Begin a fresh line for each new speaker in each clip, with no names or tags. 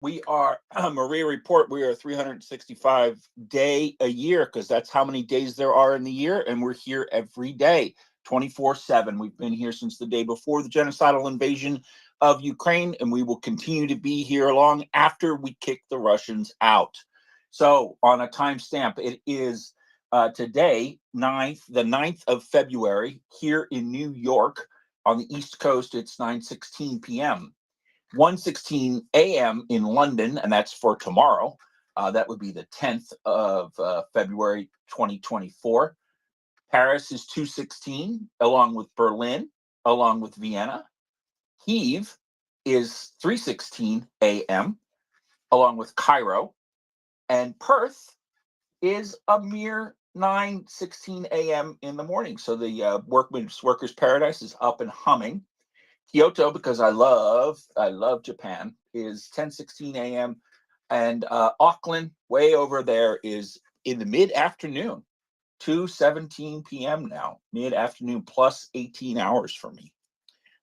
We are Maria Report. We are 365 day a year because that's how many days there are in the year, and we're here every day, 24/7. We've been here since the day before the genocidal invasion of Ukraine, and we will continue to be here long after we kick the Russians out. So, on a timestamp, it is today, the 9th of February, here in New York. On the East Coast, it's 9:16 p.m. 1:16 a.m. in London, and that's for tomorrow. That would be the 10th of February 2024. Paris is 2:16, along with Berlin, along with Vienna. Kyiv is 3:16 a.m., along with Cairo. And Perth is a mere 9:16 a.m. in the morning. So the workers' paradise is up and humming. Kyoto, because I love Japan, is 10:16 a.m. And Auckland, way over there, is in the mid-afternoon, 2:17 p.m. now, mid-afternoon plus 18 hours for me.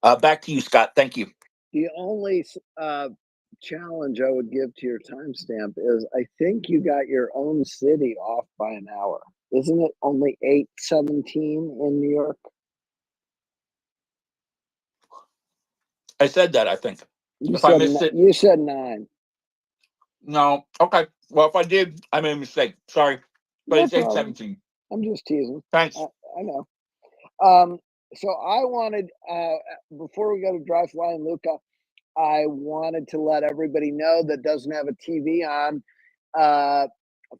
Back to you, Scott. Thank you.
The only challenge I would give to your timestamp is I think you got your own city off by an hour. Isn't it only 8:17 in New York?
I said that, I think.
You said 9.
No. Okay. Well, if I did, I made a mistake. Sorry. But it's 8:17.
I'm just teasing.
Thanks.
I know. So I wanted, before we go to Dry Fly and Luca, I wanted to let everybody know that doesn't have a TV on,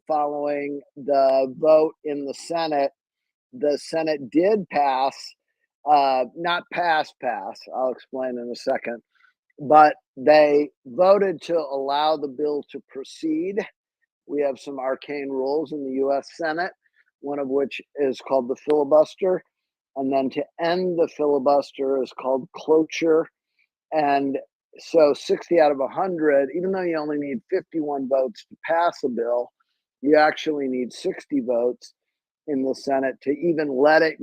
following the vote in the Senate did pass, not pass, I'll explain in a second, but they voted to allow the bill to proceed. We have some arcane rules in the U.S. Senate, one of which is called the filibuster. And then to end the filibuster is called cloture. And so 60 out of 100, even though you only need 51 votes to pass a bill, you actually need 60 votes in the Senate to even let it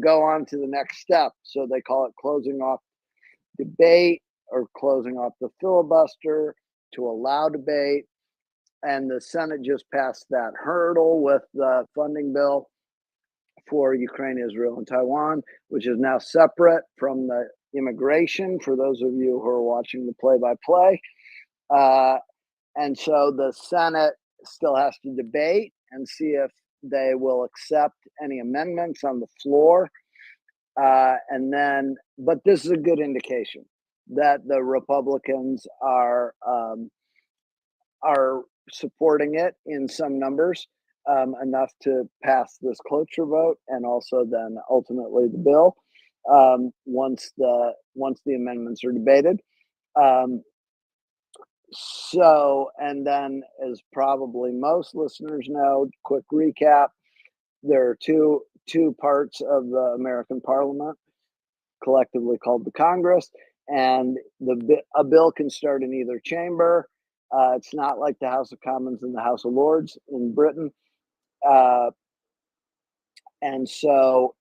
go on to the next step. So they call it closing off debate or closing off the filibuster to allow debate. And the Senate just passed that hurdle with the funding bill for Ukraine, Israel, and Taiwan, which is now separate from the immigration, for those of you who are watching the play-by-play. And so the Senate still has to debate and see if they will accept any amendments on the floor. And then, but this is a good indication that the Republicans are supporting it in some numbers, enough to pass this cloture vote, and also then ultimately the bill, once the amendments are debated. So, and then, as probably most listeners know, quick recap: there are two parts of the American Parliament, collectively called the Congress, and a bill can start in either chamber. It's not like the House of Commons and the House of Lords in Britain. And so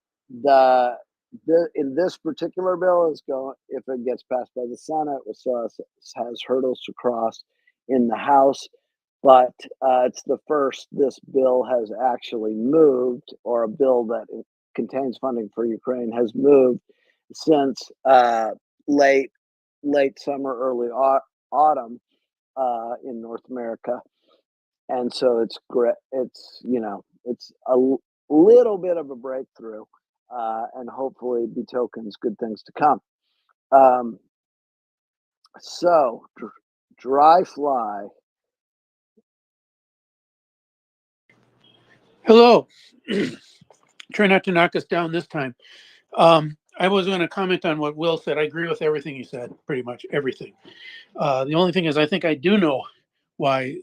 in this particular bill is going, if it gets passed by the Senate, it has hurdles to cross in the House, but it's the first this bill has actually moved, or a bill that contains funding for Ukraine has moved since late summer, early autumn in North America. And so it's great. It's a little bit of a breakthrough, and hopefully betokens good things to come. So Dry Fly.
Hello. Try not to knock us down this time. I was going to comment on what Will said. I agree with everything he said, pretty much everything. The only thing is, I think I do know why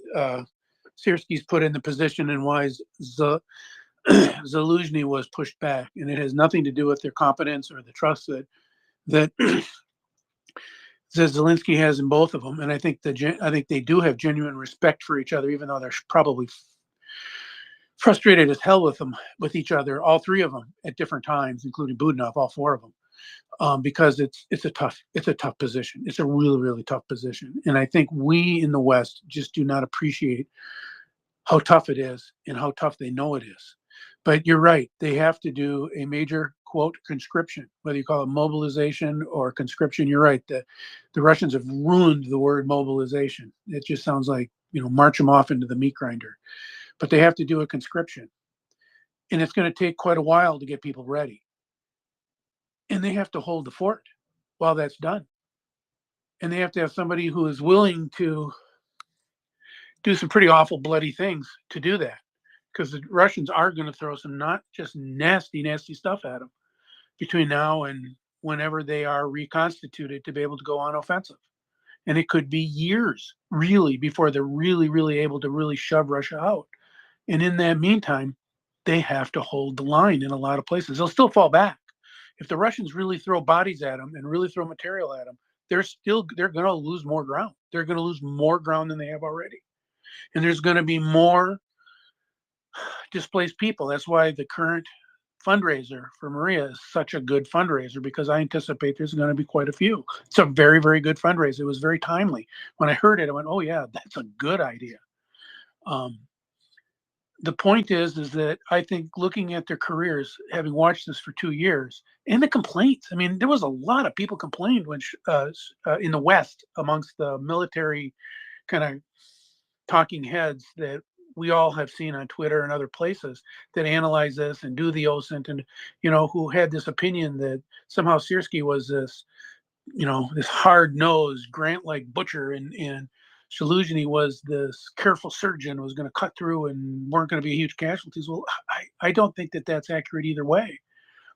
Sierski's put in the position and why Zaluzhny was pushed back, and it has nothing to do with their competence or the trust that Zelensky has in both of them. And I think they do have genuine respect for each other, even though they're probably frustrated as hell with each other, all three of them at different times, including Budanov, all four of them. because it's a tough position. It's a really, really tough position. And I think we in the West just do not appreciate how tough it is and how tough they know it is. But you're right. They have to do a major, quote, conscription, whether you call it mobilization or conscription. You're right. The Russians have ruined the word mobilization. It just sounds like, march them off into the meat grinder. But they have to do a conscription. And it's going to take quite a while to get people ready. And they have to hold the fort while that's done. And they have to have somebody who is willing to do some pretty awful, bloody things to do that. Because the Russians are going to throw some not just nasty, nasty stuff at them between now and whenever they are reconstituted to be able to go on offensive. And it could be years, really, before they're really, really able to really shove Russia out. And in that meantime, they have to hold the line in a lot of places. They'll still fall back. If the Russians really throw bodies at them and really throw material at them, they're going to lose more ground. They're going to lose more ground than they have already. And there's going to be more displaced people. That's why the current fundraiser for Maria is such a good fundraiser, because I anticipate there's going to be quite a few. It's a very, very good fundraiser. It was very timely. When I heard it, I went, oh yeah, that's a good idea. The point is that I think looking at their careers, having watched this for 2 years, and the complaints, I mean, there was a lot of people complained when in the West amongst the military kind of talking heads that we all have seen on Twitter and other places that analyze this and do the OSINT, and, who had this opinion that somehow Sierski was this, this hard-nosed Grant-like butcher, and Shaluzhny was this careful surgeon, was going to cut through and weren't going to be huge casualties. Well, I don't think that that's accurate either way.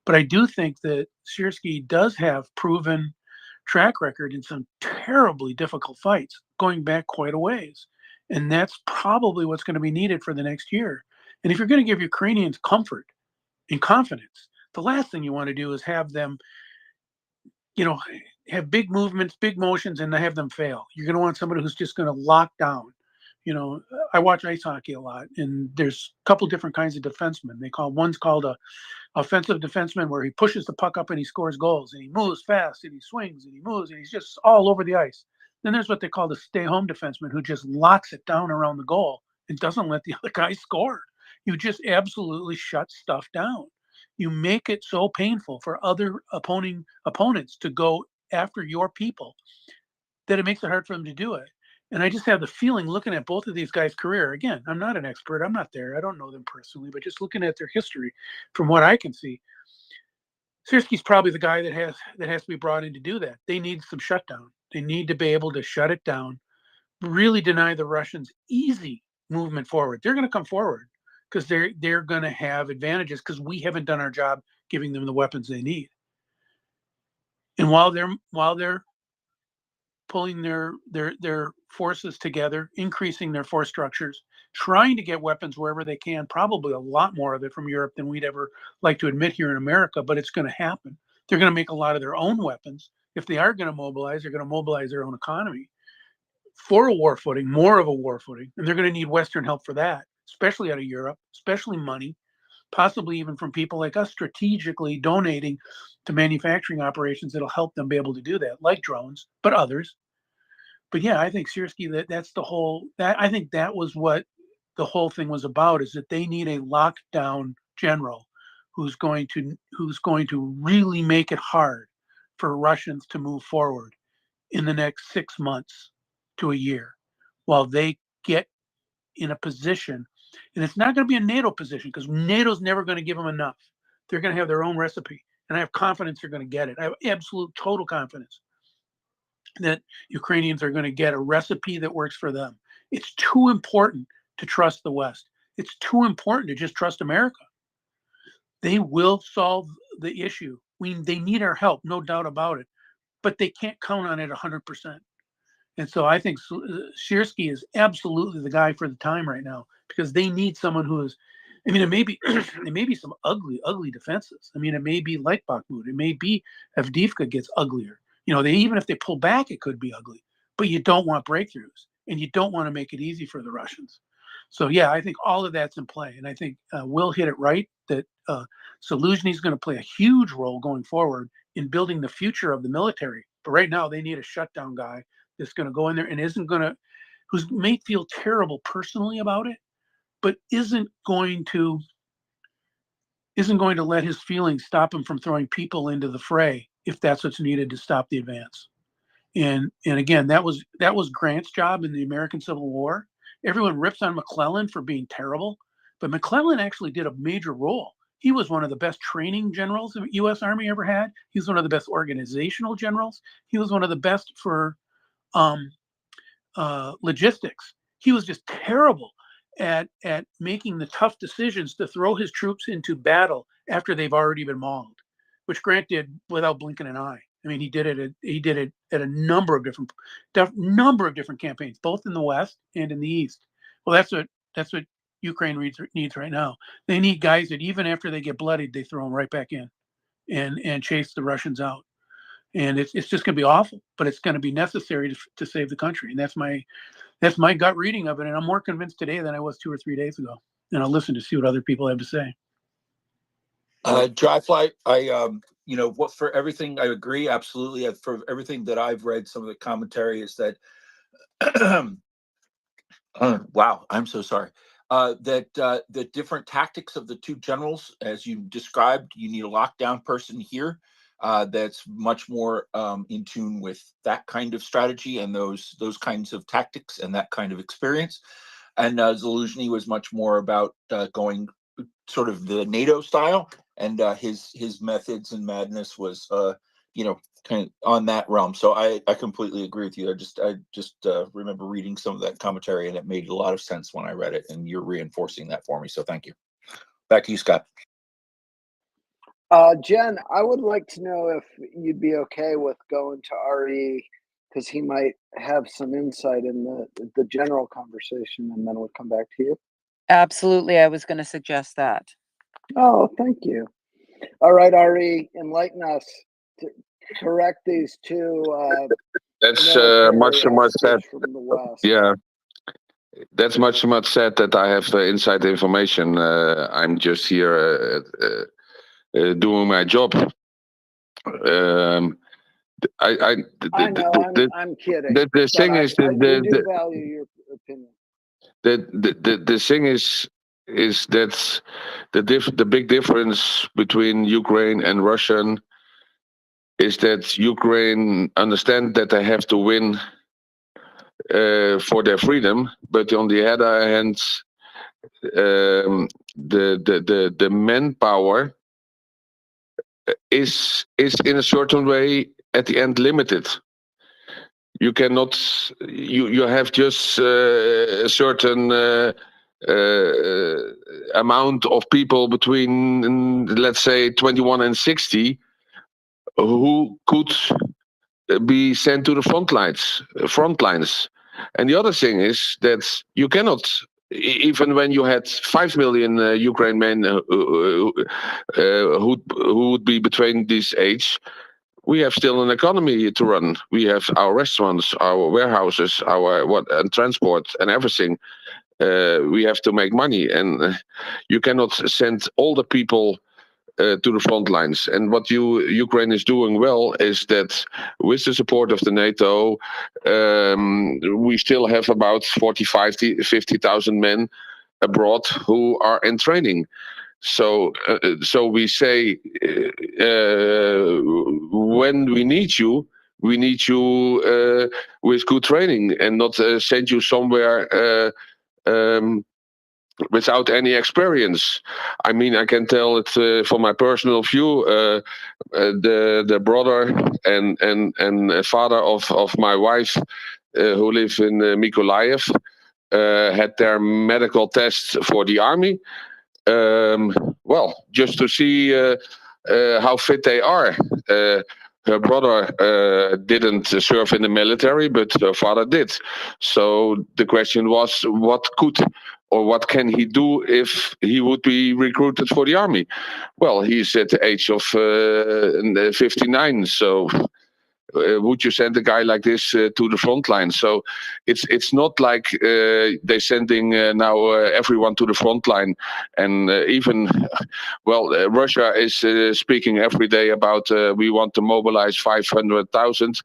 But I do think that Sierski does have proven track record in some terribly difficult fights going back quite a ways. And that's probably what's going to be needed for the next year. And if you're going to give Ukrainians comfort and confidence, the last thing you want to do is have them, have big movements, big motions, and have them fail. You're going to want somebody who's just going to lock down. I watch ice hockey a lot, and there's a couple different kinds of defensemen. One's called a offensive defenseman, where he pushes the puck up and he scores goals, and he moves fast and he swings and he moves and he's just all over the ice. Then there's what they call the stay-home defenseman, who just locks it down around the goal and doesn't let the other guy score. You just absolutely shut stuff down. You make it so painful for other opponents to go after your people that it makes it hard for them to do it. And I just have the feeling, looking at both of these guys' career, again, I'm not an expert, I'm not there, I don't know them personally, but just looking at their history, from what I can see, Sierski's probably the guy that has to be brought in to do that. They need some shutdown. They need to be able to shut it down, really deny the Russians easy movement forward. They're going to come forward because they're going to have advantages, because we haven't done our job giving them the weapons they need. And while they're pulling their forces together, increasing their force structures, trying to get weapons wherever they can, probably a lot more of it from Europe than we'd ever like to admit here in America, but it's going to happen. They're going to make a lot of their own weapons. If they are going to mobilize, they're going to mobilize their own economy for a war footing, more of a war footing, and they're going to need Western help for that, especially out of Europe, especially money, possibly even from people like us strategically donating to manufacturing operations that'll help them be able to do that, like drones, but others. But yeah, I think Sierski, that's the whole, I think that was what the whole thing was about, is that they need a lockdown general who's going to really make it hard for Russians to move forward in the next 6 months to a year, while they get in a position. And it's not going to be a NATO position, because NATO's never going to give them enough. They're going to have their own recipe. And I have confidence they're going to get it. I have absolute, total confidence that Ukrainians are going to get a recipe that works for them. It's too important to trust the West. It's too important to just trust America. They will solve the issue. They need our help, no doubt about it. But they can't count on it 100%. And so I think Sierski is absolutely the guy for the time right now, because they need someone who is, I mean, it may be some ugly, ugly defenses. I mean, it may be like Bakhmut. It may be Avdiivka gets uglier. Even if they pull back, it could be ugly. But you don't want breakthroughs, and you don't want to make it easy for the Russians. So yeah, I think all of that's in play, and I think Will hit it right that Zaluzhny is going to play a huge role going forward in building the future of the military. But right now they need a shutdown guy that's going to go in there and who's may feel terrible personally about it, but isn't going to let his feelings stop him from throwing people into the fray if that's what's needed to stop the advance. And again, that was Grant's job in the American Civil War. Everyone rips on McClellan for being terrible, but McClellan actually did a major role. He was one of the best training generals the U.S. Army ever had. He was one of the best organizational generals. He was one of the best for logistics. He was just terrible at making the tough decisions to throw his troops into battle after they've already been mauled, which Grant did without blinking an eye. I mean, he did it at a number of different campaigns, both in the West and in the East. Well, that's what Ukraine needs right now. They need guys that even after they get bloodied, they throw them right back in and chase the Russians out. And it's just going to be awful, but it's going to be necessary to save the country. And that's my gut reading of it. And I'm more convinced today than I was 2 or 3 days ago. And I'll listen to see what other people have to say.
Dry flight, what for everything, I agree, absolutely. For everything that I've read, some of the commentary is that, wow, I'm so sorry, that the different tactics of the two generals, as you described, you need a lockdown person here that's much more in tune with that kind of strategy and those kinds of tactics and that kind of experience. And Zaluzhny was much more about going sort of the NATO style, and his methods and madness was kind of on that realm. So I completely agree with you. I just remember reading some of that commentary, and it made a lot of sense when I read it, and you're reinforcing that for me. So thank you. Back to you, Scott.
Jen, I would like to know if you'd be okay with going to RE, because he might have some insight in the general conversation, and then we'll come back to you.
Absolutely. I was going to suggest that.
Oh, thank you. All right, Ari, enlighten us. To correct these two.
That's much too much said. Yeah, that's much too much said that I have inside information. I'm just here doing my job.
I know. I'm kidding.
The thing is,
I do value your opinion.
The thing is that the big difference between Ukraine and Russian is that Ukraine understand that they have to win for their freedom, but on the other hand, the manpower is in a certain way at the end limited. You cannot. You have just a certain amount of people between, let's say, 21 and 60 who could be sent to the front lines. And the other thing is that you cannot, even when you had 5 million Ukraine men who would be between this age, we have still an economy to run. We have our restaurants, our warehouses, and transport and everything. We have to make money, and you cannot send all the people to the front lines. And what Ukraine is doing well is that with the support of the NATO, we still have about 50,000 men abroad who are in training. So we say, when we need you with good training, and not send you somewhere without any experience. I mean, I can tell it from my personal view. The brother and father of my wife, who live in Mykolaiv, had their medical tests for the army. Well, just to see how fit they are. Her brother didn't serve in the military, but her father did. So the question was, what can he do if he would be recruited for the army? Well, he's at the age of 59, so would you send a guy like this to the front line? So it's not like they're sending now everyone to the front line, and even Russia is speaking every day about we want to mobilize 500,000.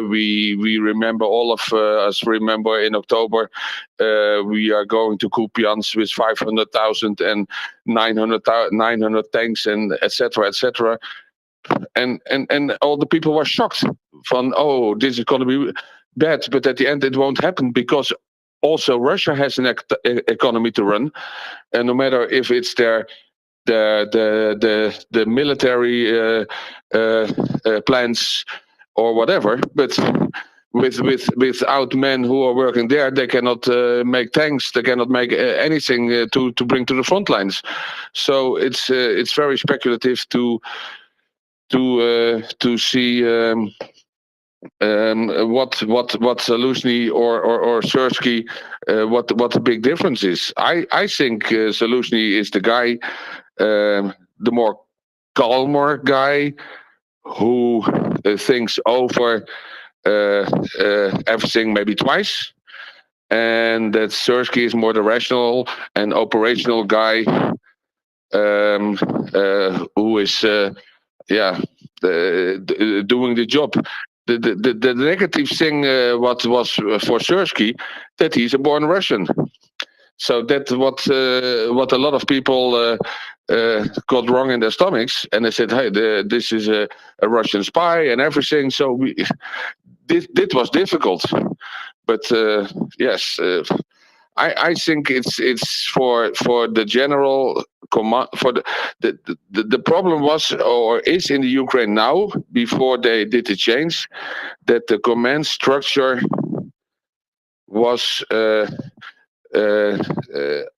We remember, all of us remember, in October we are going to Kupiansk with 500,000 and 900 tanks and etc. etc. And all the people were shocked from, oh, this is going to be bad, but at the end it won't happen, because also Russia has an economy to run, and no matter if it's the military plans or whatever, but without men who are working there, they cannot make tanks, they cannot make anything to bring to the front lines. So it's very speculative to see what Zaluzhny or Sersky, what the big difference is. I think Zaluzhny is the guy, the more calmer guy, who thinks over everything maybe twice, and that Sersky is more the rational and operational guy, who is doing the job. The negative thing what was for Sersky, that he's a born Russian. So that's what a lot of people got wrong in their stomachs, and they said, "Hey, this is a Russian spy and everything." So this was difficult, but yes, I think it's for the general command. For the problem was, or is, in the Ukraine now, before they did the change, that the command structure was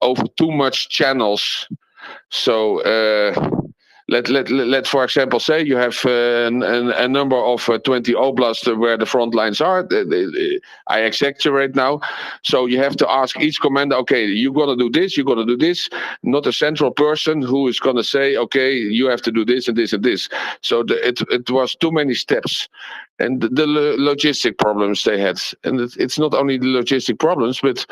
over too much channels. So let for example say you have a number of 20 oblasts where the front lines are. I exaggerate now. So you have to ask each commander, okay, you're going to do this, you're going to do this. Not a central person who is going to say, okay, you have to do this and this and this. So it was too many steps. And the logistic problems they had. And it's not only the logistic problems, but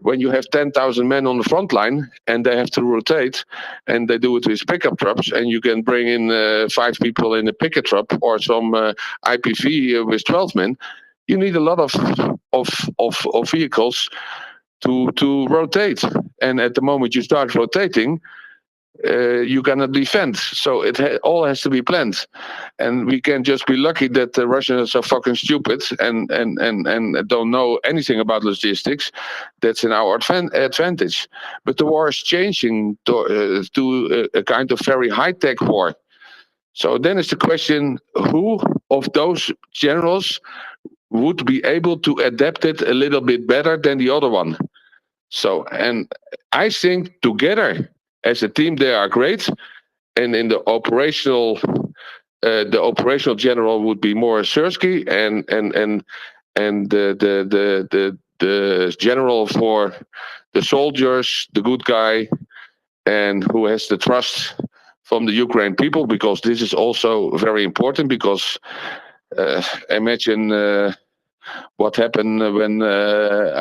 when you have 10,000 men on the front line and they have to rotate, and they do it with pickup trucks, and you can bring in 5 people in a pickup truck or some IPV with 12 men, you need a lot of vehicles to rotate. And at the moment you start rotating, you cannot defend. So it all has to be planned, and we can just be lucky that the Russians are fucking stupid and don't know anything about logistics. That's in our advantage. But the war is changing to a kind of very high-tech war. So then is the question, who of those generals would be able to adapt it a little bit better than the other one? So, and I think together as a team they are great, and in the operational general would be more Sersky, and the general for the soldiers, the good guy, and who has the trust from the Ukraine people, because this is also very important. Because imagine what happened when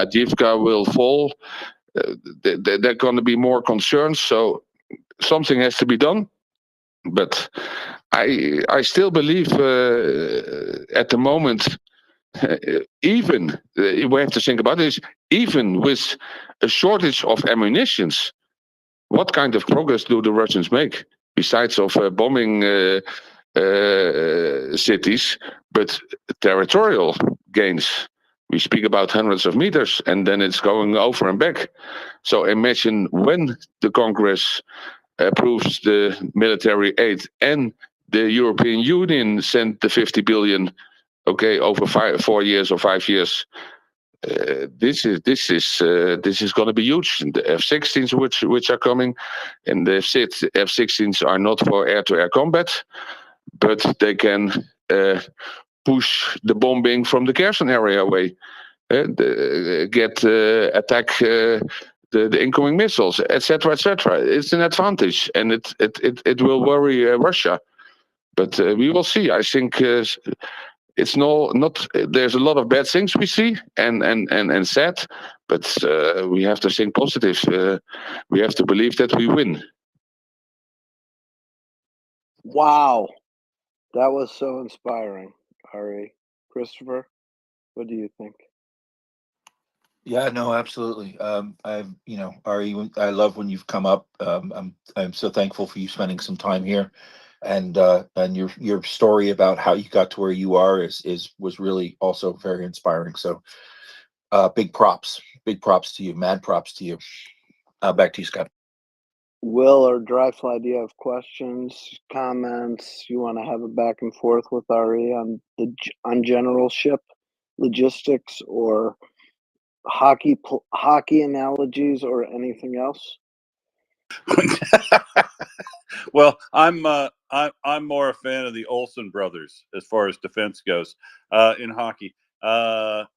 Avdiivka will fall. There are going to be more concerns, so something has to be done. But I still believe at the moment, even we have to think about this, even with a shortage of ammunitions, what kind of progress do the Russians make besides of bombing cities, but territorial gains? We speak about hundreds of meters, and then it's going over and back. So imagine when the Congress approves the military aid and the European Union sent the 50 billion, okay, over 4 years or 5 years. This is going to be huge. The F-16s which are coming, and the F-16s are not for air-to-air combat, but they can push the bombing from the Kherson area away, attack the incoming missiles, etc., etc. It's an advantage, and it will worry Russia. But we will see. I think it's not. There's a lot of bad things we see and sad, but we have to think positive. We have to believe that we win.
Wow, that was so inspiring, Ari. Christopher, what do you think?
Yeah, no, absolutely. Ari, I love when you've come up. I'm so thankful for you spending some time here, and your story about how you got to where you are was really also very inspiring. So, big props to you, mad props to you. Back to you, Scott.
Will or Dryfly, do you have questions, comments? You want to have a back and forth with Ari on general ship logistics or hockey analogies or anything else?
Well, I'm more a fan of the Olsen brothers as far as defense goes in hockey. Ari,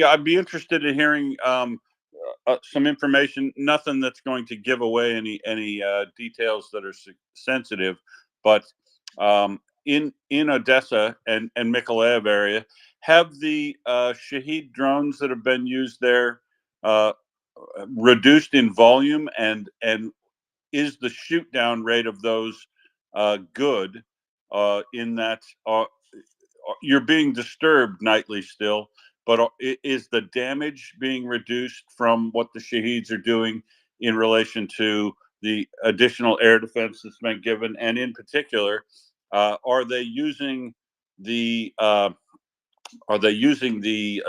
I'd be interested in hearing some information. Nothing that's going to give away any details that are sensitive, but in Odessa and Mykolaiv area, have the Shahed drones that have been used there reduced in volume, and is the shoot down rate of those good in that you're being disturbed nightly still, but is the damage being reduced from what the Shaheds are doing in relation to the additional air defense that's been given? And in particular, are they using the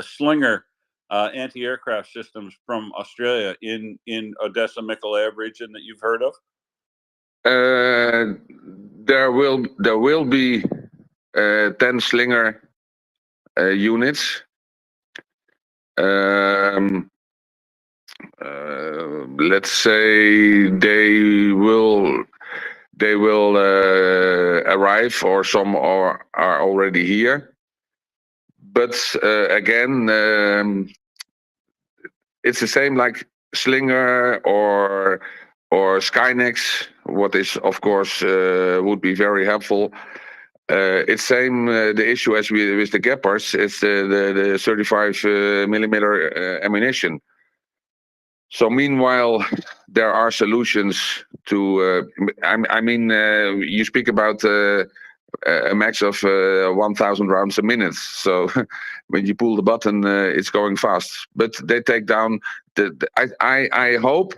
Slinger anti-aircraft systems from Australia in Odessa Mykolaiv region that you've heard of?
There will be 10 Slinger units. Let's say they will arrive, or some are already here. But again, it's the same like Slinger or Skynex, what is of course would be very helpful. It's same the issue as with the Gepards. It's the 35 millimeter ammunition. So meanwhile, there are solutions to. You speak about a max of 1,000 rounds a minute. So when you pull the button, it's going fast. But they take down I hope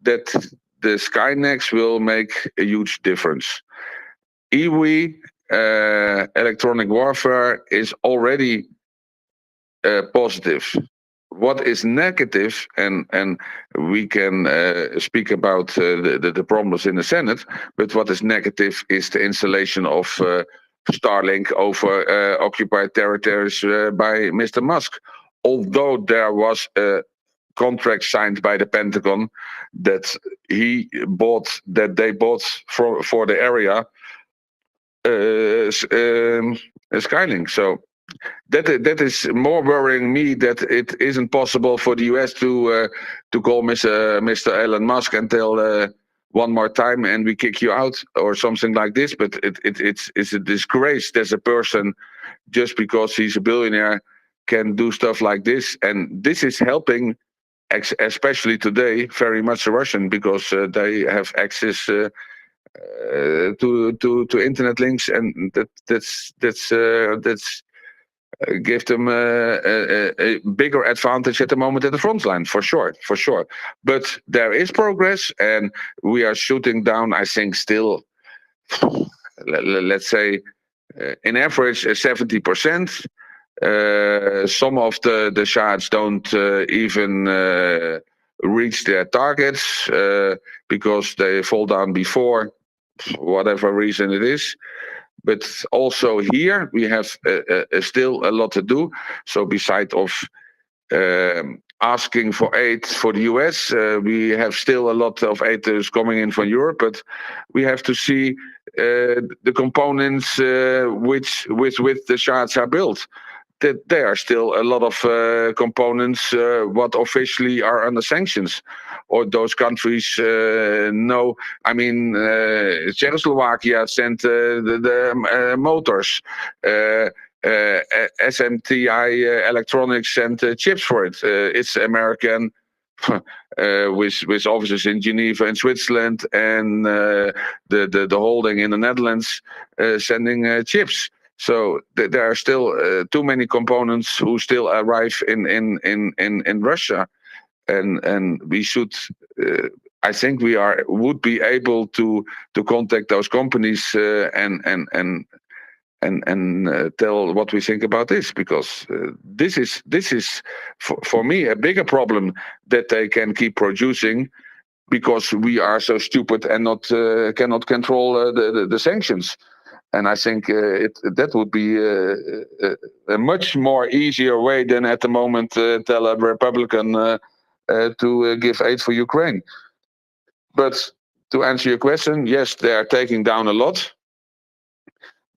that the Skynex will make a huge difference. EWI, electronic warfare, is already positive. What is negative, and we can speak about the problems in the Senate, but what is negative is the installation of Starlink over occupied territories by Mr. Musk. Although there was a contract signed by the Pentagon that they bought for the area Skylink. So that is more worrying me, that it isn't possible for the US to call Mr. Elon Musk and tell one more time and we kick you out or something like this. But it's a disgrace that a person, just because he's a billionaire, can do stuff like this. And this is helping, especially today, very much the Russian, because they have access to internet links, and that's give them a bigger advantage at the moment at the front line, for sure. But there is progress, and we are shooting down, I think, still, let's say, in average, 70%. Some of the shots don't even reach their targets because they fall down before, whatever reason it is. But also here we have still a lot to do. So beside of asking for aid for the US, we have still a lot of aid that is coming in from Europe. But we have to see the components which the shards are built. That there are still a lot of components what officially are under sanctions. or those countries know. I mean, Czechoslovakia sent the motors. SMTI Electronics sent chips for it. It's American, with offices in Geneva and Switzerland, and the holding in the Netherlands sending chips. So there are still too many components who still arrive in Russia, and we should. I think we would be able to contact those companies and tell what we think about this, because this is for me a bigger problem, that they can keep producing because we are so stupid and not cannot control the sanctions. And I think that would be a much more easier way than at the moment tell a Republican to give aid for Ukraine. But to answer your question, yes, they are taking down a lot.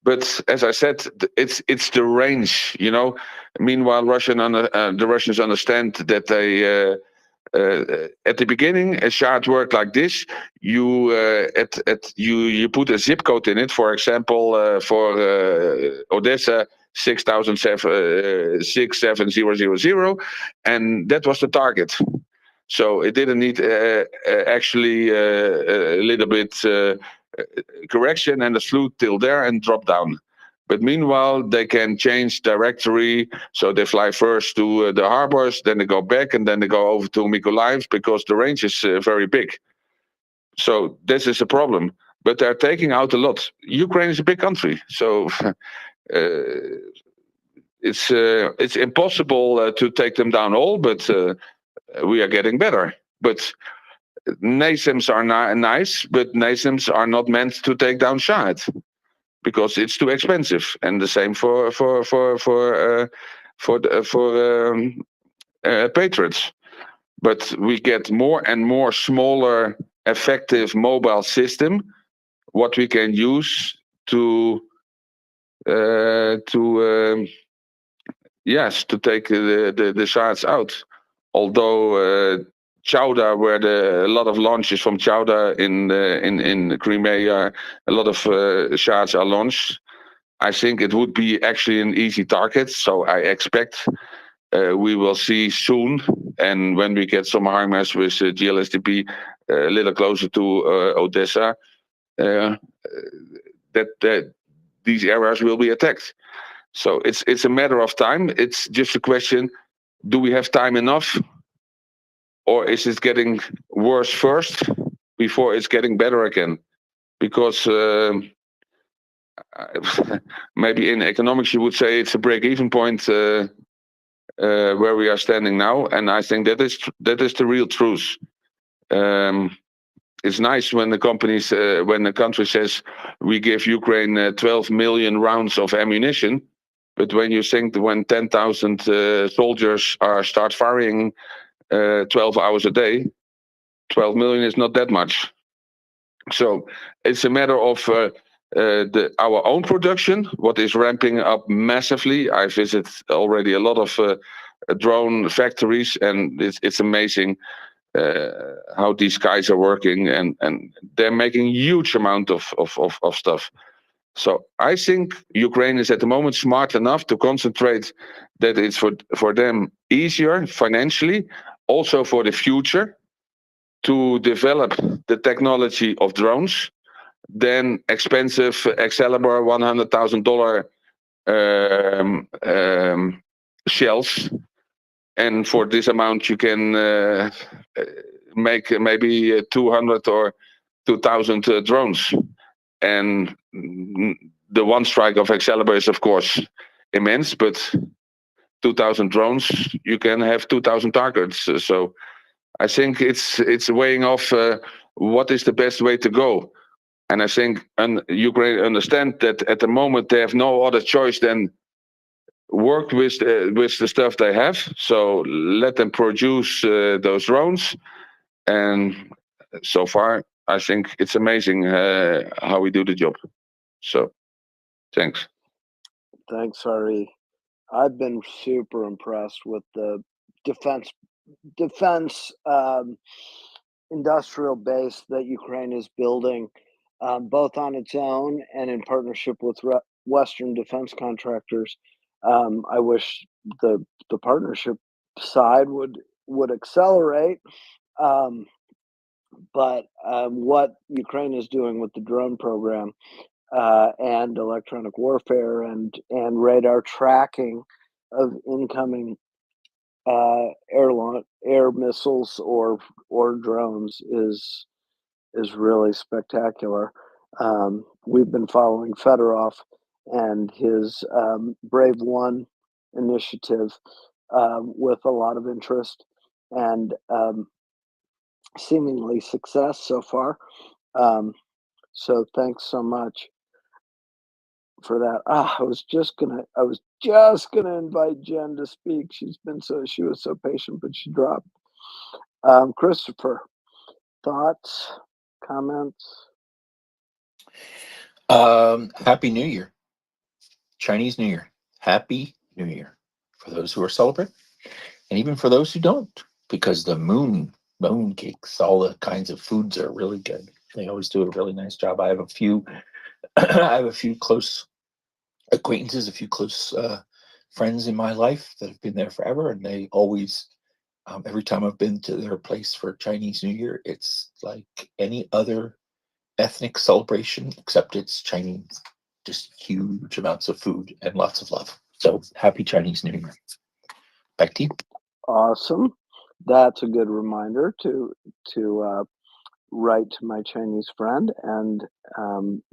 But as I said, it's the range, you know. Meanwhile, the Russians understand that they at the beginning, a shard worked like this. You you put a zip code in it. For example, for Odessa, 67000, and that was the target. So it didn't need actually a little bit correction, and it flew till there and dropped down. But meanwhile, they can change directory. So they fly first to the harbors, then they go back, and then they go over to Mykolaiv, because the range is very big. So this is a problem. But they're taking out a lot. Ukraine is a big country, so it's impossible to take them down all. But we are getting better. But NASAMS are nice, but NASAMS are not meant to take down Shahid, because it's too expensive, and the same for Patriots. But we get more and more smaller, effective mobile system, what we can use to take the shards out. Although Chowda, where a lot of launches from Chowda in Crimea, a lot of shards are launched. I think it would be actually an easy target. So I expect we will see soon, and when we get some HIMARS with GLSDB a little closer to Odessa, that these areas will be attacked. So it's a matter of time. It's just a question: do we have time enough? Or is it getting worse first before it's getting better again? Because maybe in economics you would say it's a break-even point where we are standing now, and I think that is the real truth. It's nice when the country says we give Ukraine 12 million rounds of ammunition, but when you think when 10,000 soldiers start firing 12 hours a day, 12 million is not that much. So it's a matter of our own production, what is ramping up massively. I visit already a lot of drone factories, and it's amazing how these guys are working, and they're making huge amount of stuff. So I think Ukraine is at the moment smart enough to concentrate that it's for them easier financially, also for the future, to develop the technology of drones than expensive Excalibur $100,000 shells. And for this amount, you can make maybe 200 or 2,000 drones. And the one strike of Excalibur is, of course, immense, but 2,000 drones, you can have 2,000 targets. So I think it's weighing off what is the best way to go. And I think Ukraine understand that at the moment they have no other choice than work with the stuff they have. So let them produce those drones. And so far, I think it's amazing how we do the job. So, thanks.
Thanks, Ari. I've been super impressed with the defense industrial base that Ukraine is building, both on its own and in partnership with Western defense contractors. I wish the partnership side would accelerate, but what Ukraine is doing with the drone program and electronic warfare and radar tracking of incoming air missiles or drones is really spectacular. We've been following Fedorov and his Brave One initiative with a lot of interest and seemingly success so far. So thanks so much for that. I was just gonna invite Jen to speak. She was so patient, but she dropped. Christopher, thoughts, comments?
Happy New Year. Chinese New Year. Happy New Year for those who are celebrating, and even for those who don't, because the moon cakes, all the kinds of foods are really good. They always do a really nice job. I have a few close acquaintances, a few close friends in my life that have been there forever, and they always, every time I've been to their place for Chinese New Year, it's like any other ethnic celebration, except it's Chinese. Just huge amounts of food and lots of love. So happy Chinese New Year. Back to you.
Awesome. That's a good reminder to write to my Chinese friend and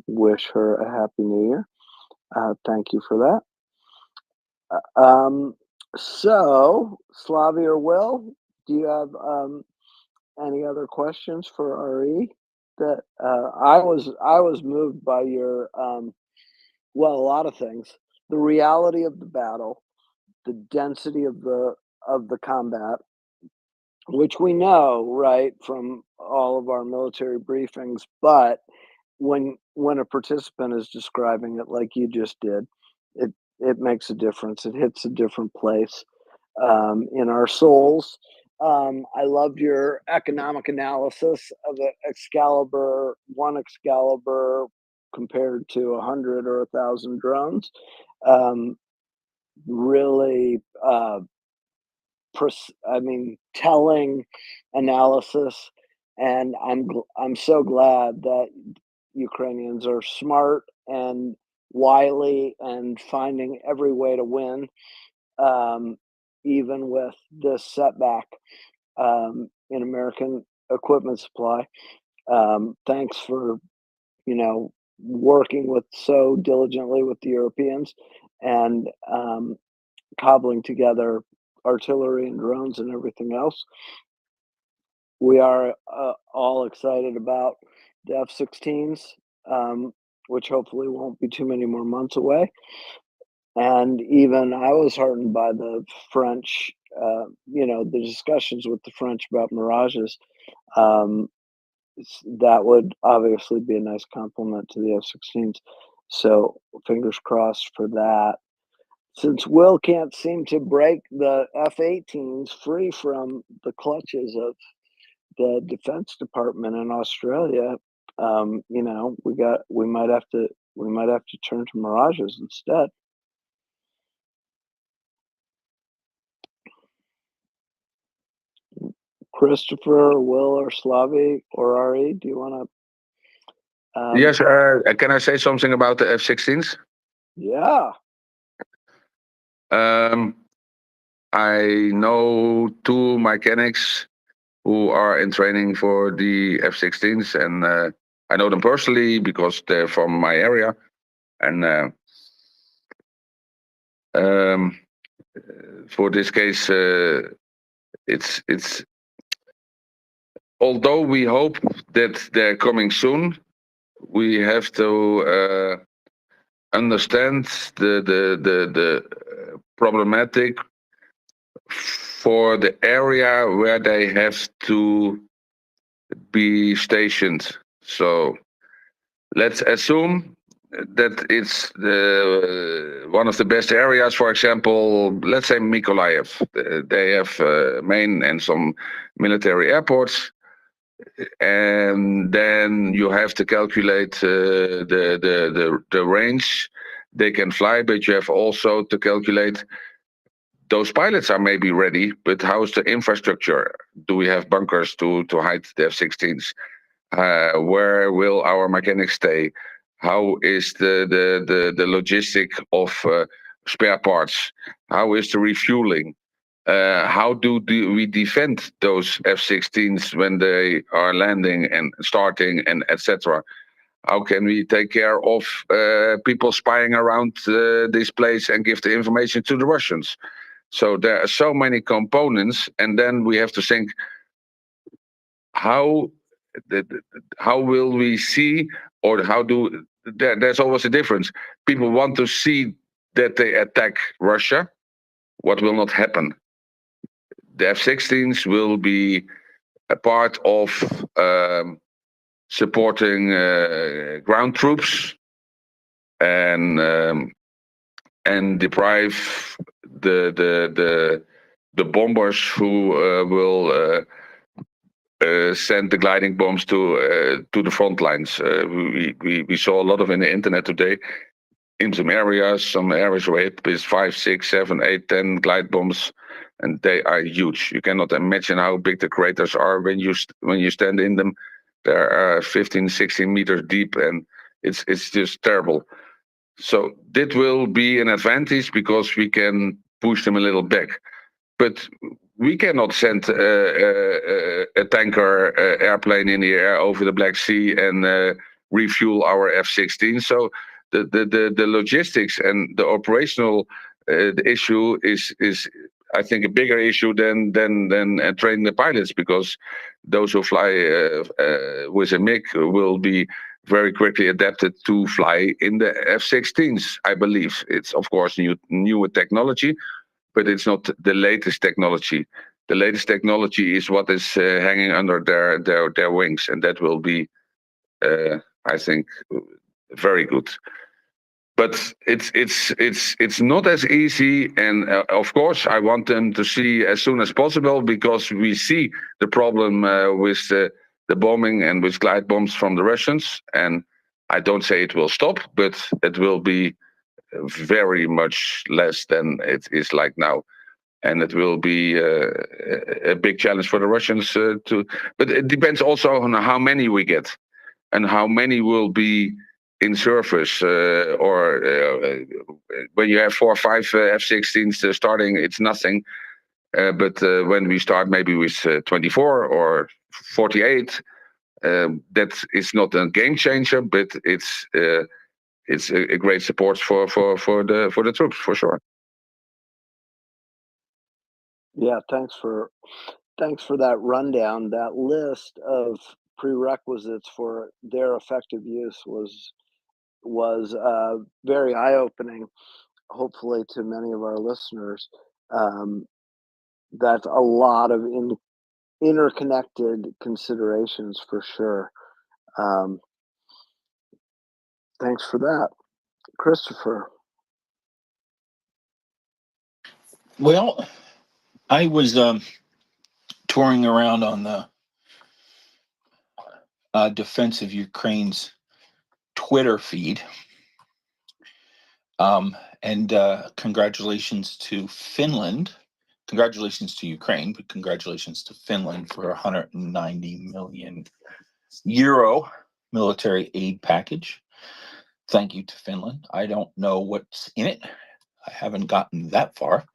wish her a happy New Year. Thank you for that. So, Slavi or Will, do you have any other questions for RE? That I was moved by your well, a lot of things. The reality of the battle, the density of the combat, which we know, right, from all of our military briefings, but when a participant is describing it like you just did, it makes a difference. It hits a different place in our souls. I loved your economic analysis of one Excalibur compared to 100 or 1,000 drones. Really, telling analysis, and I'm so glad that Ukrainians are smart and wily and finding every way to win, even with this setback in American equipment supply. Thanks for working so diligently with the Europeans and cobbling together artillery and drones and everything else. We are all excited about the F-16s, which hopefully won't be too many more months away. And even I was heartened by the French, the discussions with the French about Mirages. That would obviously be a nice complement to the F-16s. So fingers crossed for that. Since Will can't seem to break the F-18s free from the clutches of the Defense Department in Australia, we might have to turn to Mirages instead. Christopher, Will, or Slavi, or RE, do you want to?
Yes, can I say something about the F-16s?
Yeah.
I know 2 mechanics who are in training for the F-16s, and I know them personally because they're from my area. And for this case, it's although we hope that they're coming soon, we have to understand the problematic for the area where they have to be stationed. So let's assume that it's one of the best areas. For example, let's say Mykolaiv. They have main and some military airports. and then you have to calculate the range they can fly, but you have also to calculate those pilots are maybe ready, but how's the infrastructure? Do we have bunkers to hide the F-16s? Where will our mechanics stay? How is the logistic of spare parts? How is the refueling? How do we defend those F-16s when they are landing and starting and etc.? How can we take care of people spying around this place and give the information to the Russians? So there are so many components, and then we have to think how how will we see, or how do there's always a difference. People want to see that they attack Russia. What will not happen? The F-16s will be a part of supporting ground troops and deprive the bombers who will send the gliding bombs to the front lines. We saw a lot of in the internet today. In some areas where it is 5, 6, 7, 8, 10 glide bombs, and they are huge. You cannot imagine how big the craters are when you stand in them. They are 15, 16 meters deep, and it's just terrible. So that will be an advantage because we can push them a little back. But we cannot send a tanker airplane in the air over the Black Sea and refuel our F-16. So the logistics and the operational the issue is I think a bigger issue than training the pilots, because those who fly with a MiG will be very quickly adapted to fly in the F-16s. I believe it's of course newer technology, but it's not the latest technology. The latest technology is what is hanging under their wings, and that will be, I think, very good. But it's not as easy, and of course I want them to see as soon as possible, because we see the problem with the bombing and with glide bombs from the Russians, and I don't say it will stop, but it will be very much less than it is like now. And it will be a big challenge for the Russians to. But it depends also on how many we get, and how many will be in service. When you have 4 or 5 F-16s starting, it's nothing. But when we start maybe with 24 or 48, that is not a game changer, but it's a great support for the troops for sure.
Yeah, thanks for that rundown. That list of prerequisites for their effective use was very eye-opening, hopefully to many of our listeners. That's a lot of interconnected considerations for sure. Thanks for that, Christopher.
Well, I was touring around on the Defense of Ukraine's Twitter feed. And congratulations to Finland. Congratulations to Ukraine, but congratulations to Finland for a 190 million euro military aid package. Thank you to Finland. I don't know what's in it. I haven't gotten that far.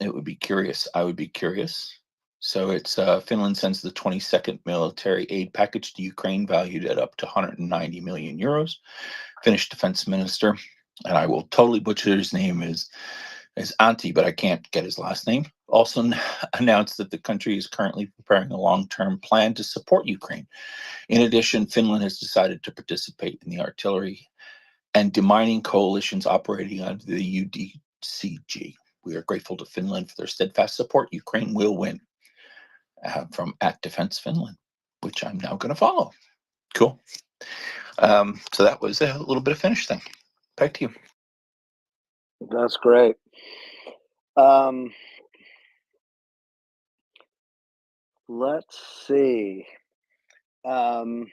It would be curious. I would be curious. So it's Finland sends the 22nd military aid package to Ukraine, valued at up to 190 million euros. Finnish defense minister, and I will totally butcher his name, is Antti, but I can't get his last name, also announced that the country is currently preparing a long-term plan to support Ukraine. In addition, Finland has decided to participate in the artillery and demining coalitions operating under the UDCG. We are grateful to Finland for their steadfast support. Ukraine will win. From @DefenseFinland, which I'm now going to follow. Cool. So that was a little bit of Finnish thing. Back to you.
That's great. Let's see. I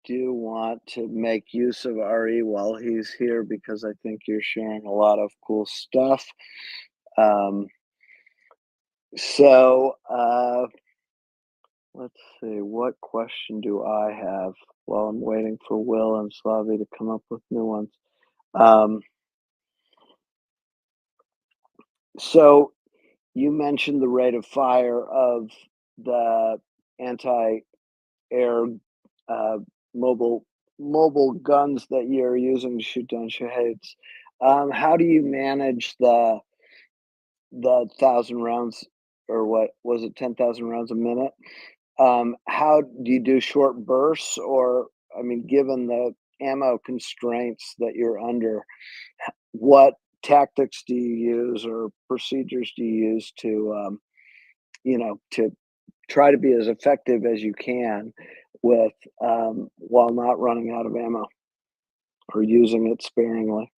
do want to make use of Ari while he's here because I think you're sharing a lot of cool stuff. Let's see, what question do I have while I'm waiting for Will and Slavi to come up with new ones? So you mentioned the rate of fire of the anti-air mobile guns that you're using to shoot down shaheds. How do you manage the 1,000 rounds, or what was it, 10,000 rounds a minute? How do you do short bursts, or I mean, given the ammo constraints that you're under, what tactics do you use or procedures do you use to to try to be as effective as you can with while not running out of ammo or using it sparingly?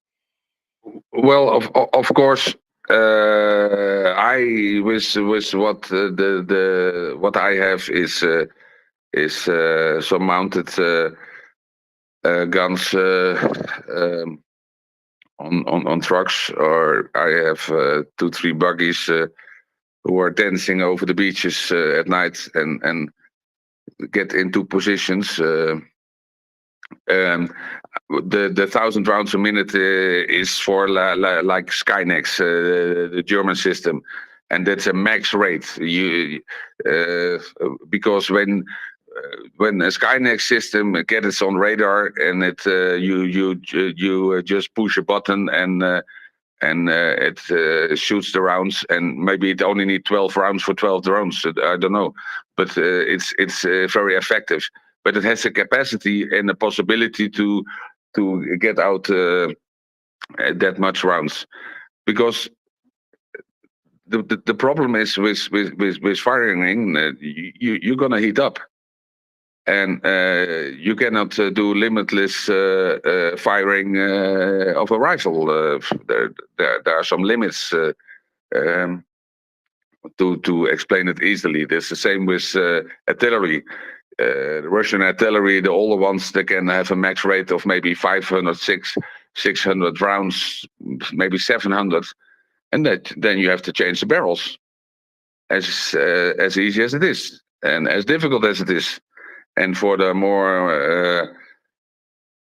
Well, of course, I with what the what I have is some mounted guns on trucks, or I have 2-3 buggies who are dancing over the beaches at night and get into positions. The 1,000 rounds a minute is for like Skynex, the German system, and that's a max rate. Because when a Skynex system gets on radar and it you just push a button and it shoots the rounds, and maybe it only needs 12 rounds for 12 drones. I don't know, but it's very effective. But it has a capacity and a possibility to get out that much rounds, because the problem is with firing, you're gonna heat up, and you cannot do limitless firing of a rifle. There are some limits. To explain it easily, there's the same with artillery. The Russian artillery, the older ones, they can have a max rate of maybe 500, 600 rounds, maybe 700, and then you have to change the barrels. As easy as it is, and as difficult as it is. And for the more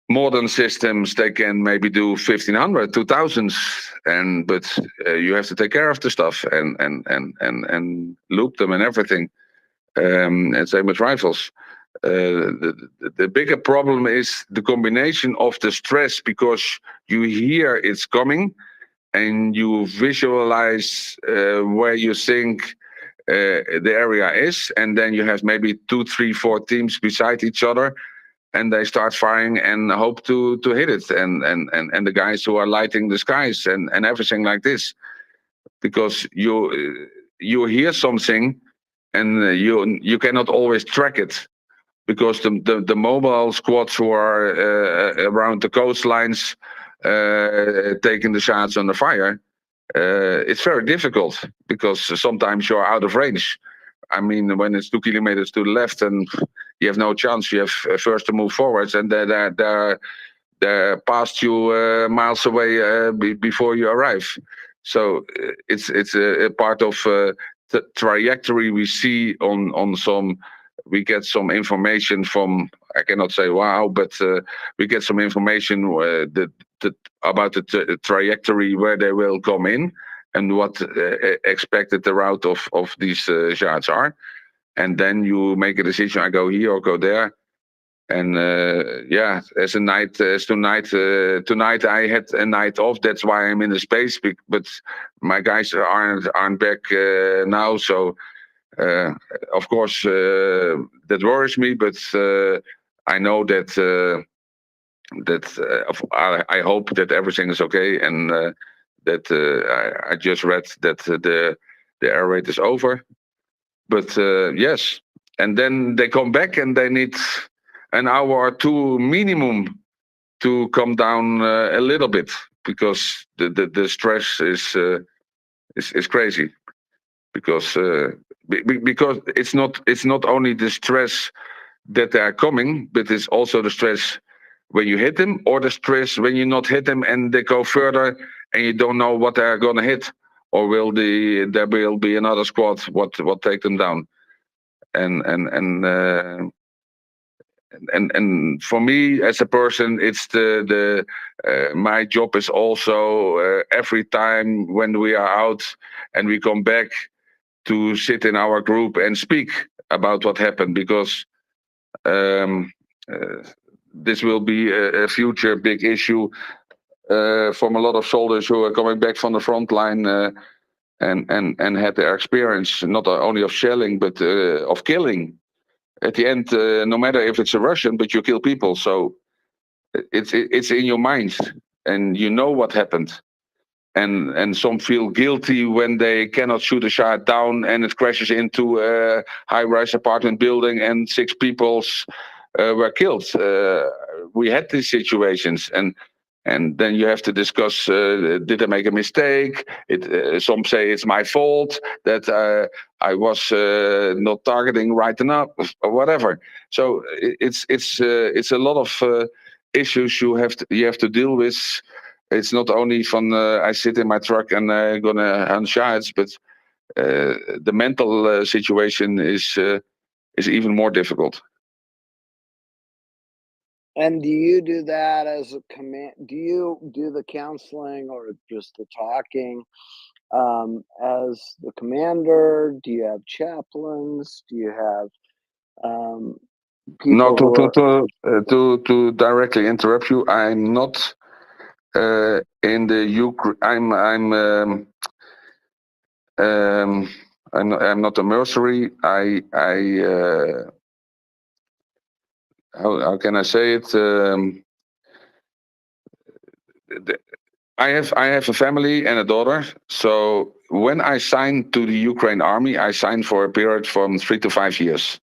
modern systems, they can maybe do 1,500, 2,000, but you have to take care of the stuff and loop them and everything. And same with rifles. The bigger problem is the combination of the stress, because you hear it's coming and you visualize where you think the area is, and then you have maybe 2, 3, 4 teams beside each other, and they start firing and hope to hit it, and the guys who are lighting the skies and everything like this, because you hear something and you cannot always track it, because the mobile squads who are around the coastlines taking the shots on the fire, it's very difficult, because sometimes you're out of range. I mean, when it's 2 kilometers to the left and you have no chance, you have first to move forwards, and they're past you miles away before you arrive. So it's a part of the trajectory we see on some. We get some information from, I cannot say wow, but we get some information about the trajectory where they will come in, and what expected the route of these shots are. And then you make a decision, I go here or go there. And as tonight I had a night off. That's why I'm in the space. But my guys aren't back now. So of course that worries me. But I know that I hope that everything is okay, and that I just read that the air raid is over. But yes, and then they come back and they need an hour or two minimum to come down a little bit, because the stress is crazy. because because it's not only the stress that they are coming, but it's also the stress when you hit them, or the stress when you not hit them and they go further and you don't know what they're gonna hit, or there will be another squad what take them down. And for me as a person, it's the my job is also every time when we are out and we come back to sit in our group and speak about what happened, because um, uh, this will be a future big issue from a lot of soldiers who are coming back from the front line and had their experience not only of shelling but of killing. At the end, no matter if it's a Russian, but you kill people, so it's in your mind, and you know what happened. And some feel guilty when they cannot shoot a shot down and it crashes into a high-rise apartment building and 6 people were killed. We had these situations, and then you have to discuss: did I make a mistake? Some say it's my fault that I was not targeting right enough, or whatever. So it's a lot of issues you have to deal with. It's not only from I sit in my truck and gonna hunt shots, but the mental situation is even more difficult.
And do you do that as a command? Do you do the counseling or just the talking as the commander? Do you have chaplains? Do you have
No,
people who are
to directly interrupt you, I'm not in the Ukraine. I'm not a mercenary. How can I say it? I have a family and a daughter. So when I signed to the Ukraine army, I signed for a period from 3 to 5 years.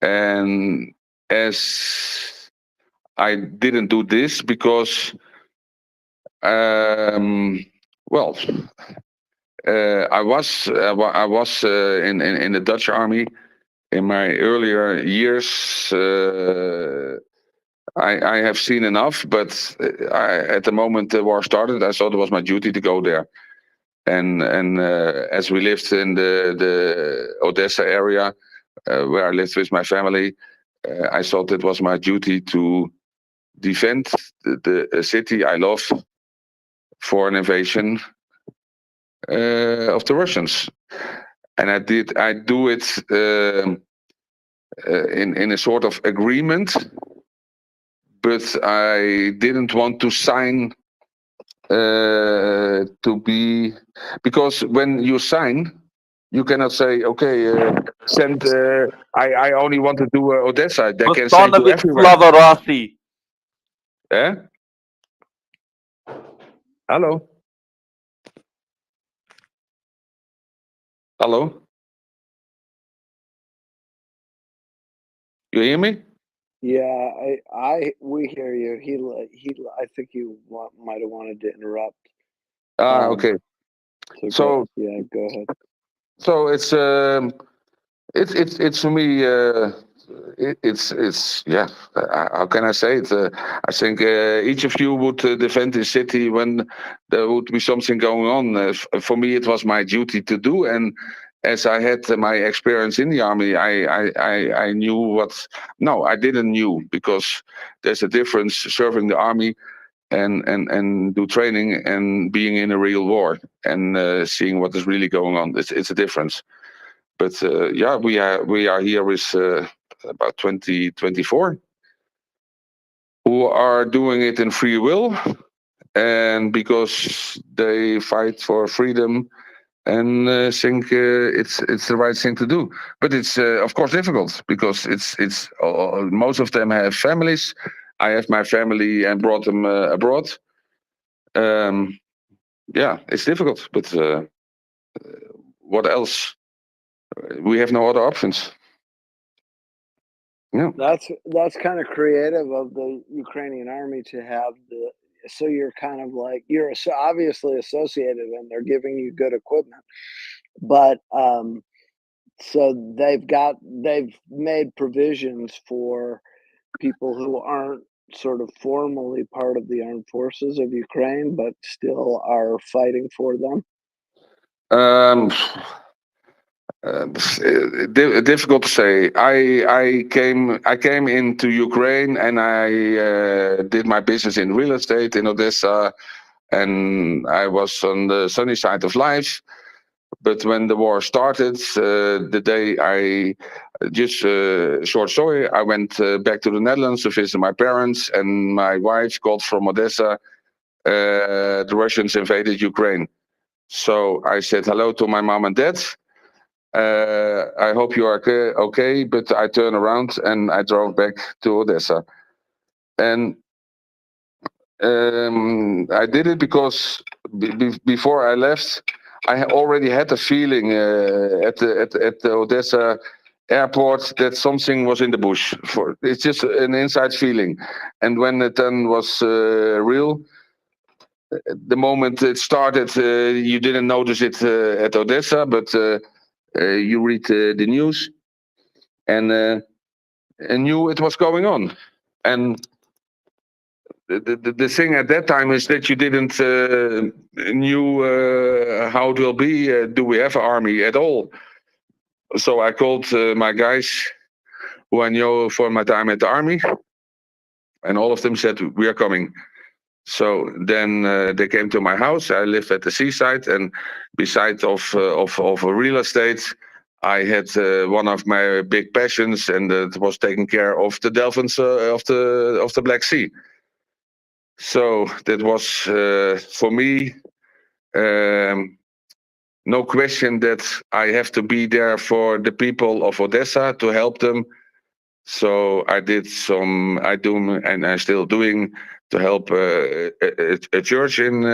And as I didn't do this because, well, I was in the Dutch army in my earlier years. I have seen enough, but at the moment the war started, I thought it was my duty to go there. And as we lived in the Odessa area, where I lived with my family, I thought it was my duty to defend the city I love for an invasion of the Russians. And I do it in a sort of agreement, but I didn't want to sign to be, because when you sign, you cannot say, okay, send. I only want to do Odessa. They can send you everywhere.
Rossi.
Eh? Hello. Hello. You hear me?
Yeah, we hear you. I think you might have wanted to interrupt.
Okay. So
yeah, go ahead.
So it's for me. It's yeah. How can I say it? I think each of you would defend the city when there would be something going on. For me, it was my duty to do, and as I had my experience in the army, I knew what. No, I didn't knew, because there's a difference serving the army and do training and being in a real war and seeing what is really going on. It's a difference. But yeah, we are here with about 24 who are doing it in free will, and because they fight for freedom and think it's the right thing to do. But it's of course difficult, because it's most of them have families. I have my family and brought them abroad. Yeah, it's difficult, but what else? We have no other options. Yeah.
That's kind of creative of the Ukrainian army to have so you're kind of like, you're so obviously associated and they're giving you good equipment. But so they've made provisions for people who aren't sort of formally part of the armed forces of Ukraine, but still are fighting for them.
Um, difficult to say. I came into Ukraine and I did my business in real estate in Odessa, and I was on the sunny side of life. But when the war started, the day I just short story, I went back to the Netherlands to visit my parents, and my wife called from Odessa. The Russians invaded Ukraine. So I said hello to my mom and dad. I hope you are okay. But I turned around and I drove back to Odessa. And I did it because before I left, I already had a feeling at the Odessa airport that something was in the bush. It's just an inside feeling, and when it then was real, the moment it started, you didn't notice it at Odessa, but you read the news and knew it was going on, and the thing at that time is that you didn't knew how it will be. Do we have an army at all? So I called my guys who I know for my time at the army, and all of them said we are coming. So then they came to my house. I live at the seaside, and beside of a real estate, I had one of my big passions, and it was taking care of the dolphins of the Black Sea. So that was for me no question that I have to be there for the people of Odessa to help them. So I do, and I'm still doing to help a church in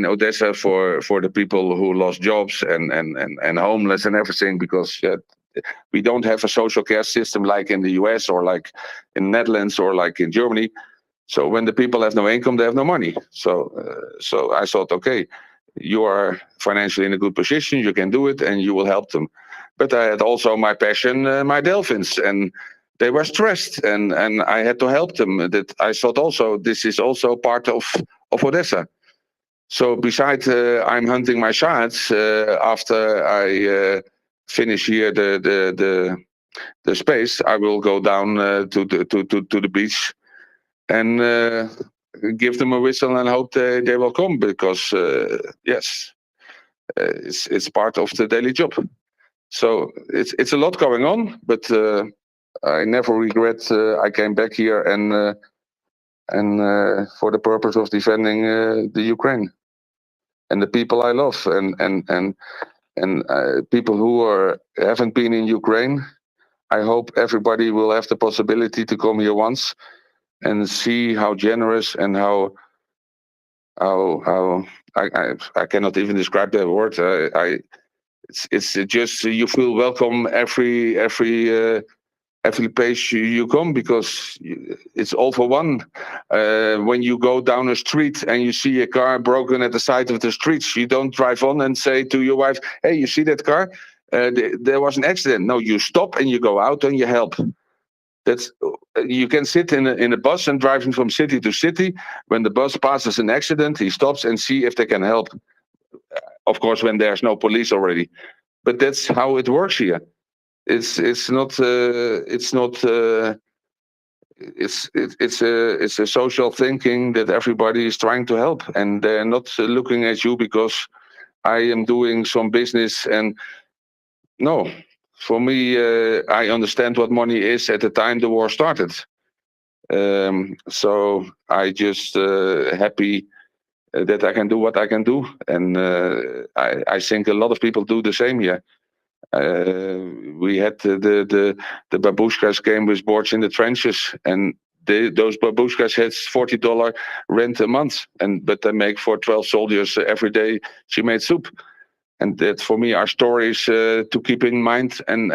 Odessa for the people who lost jobs and homeless and everything, because we don't have a social care system like in the US or like in the Netherlands or like in Germany. So when the people have no income, they have no money. So I thought, okay, you are financially in a good position, you can do it, and you will help them. But I had also my passion, my dolphins, and they were stressed, and I had to help them. That I thought also this is also part of Odessa. So besides, I'm hunting my sharks after I finish here the space. I will go down to the beach and give them a whistle and hope they will come, because yes, it's part of the daily job. So it's a lot going on, but I never regret I came back here and for the purpose of defending the Ukraine and the people I love, and people who haven't been in Ukraine. I hope everybody will have the possibility to come here once and see how generous and how I cannot even describe that word. It's just you feel welcome every place you come, because it's all for one. When you go down a street and you see a car broken at the side of the street, you don't drive on and say to your wife, "Hey, you see that car? There was an accident." No, you stop and you go out and you help. That's You can sit in a bus and driving from city to city. When the bus passes an accident, he stops and see if they can help. Of course, when there's no police already, but that's how it works here. It's not it's a social thinking that everybody is trying to help, and they're not looking at you because I am doing some business. And no, for me, I understand what money is at the time the war started. So I just happy that I can do what I can do, and I think a lot of people do the same here. We had the babushkas came with boards in the trenches, and those babushkas had $40 rent a month, but they make for 12 soldiers every day. She made soup, and that for me are stories to keep in mind. And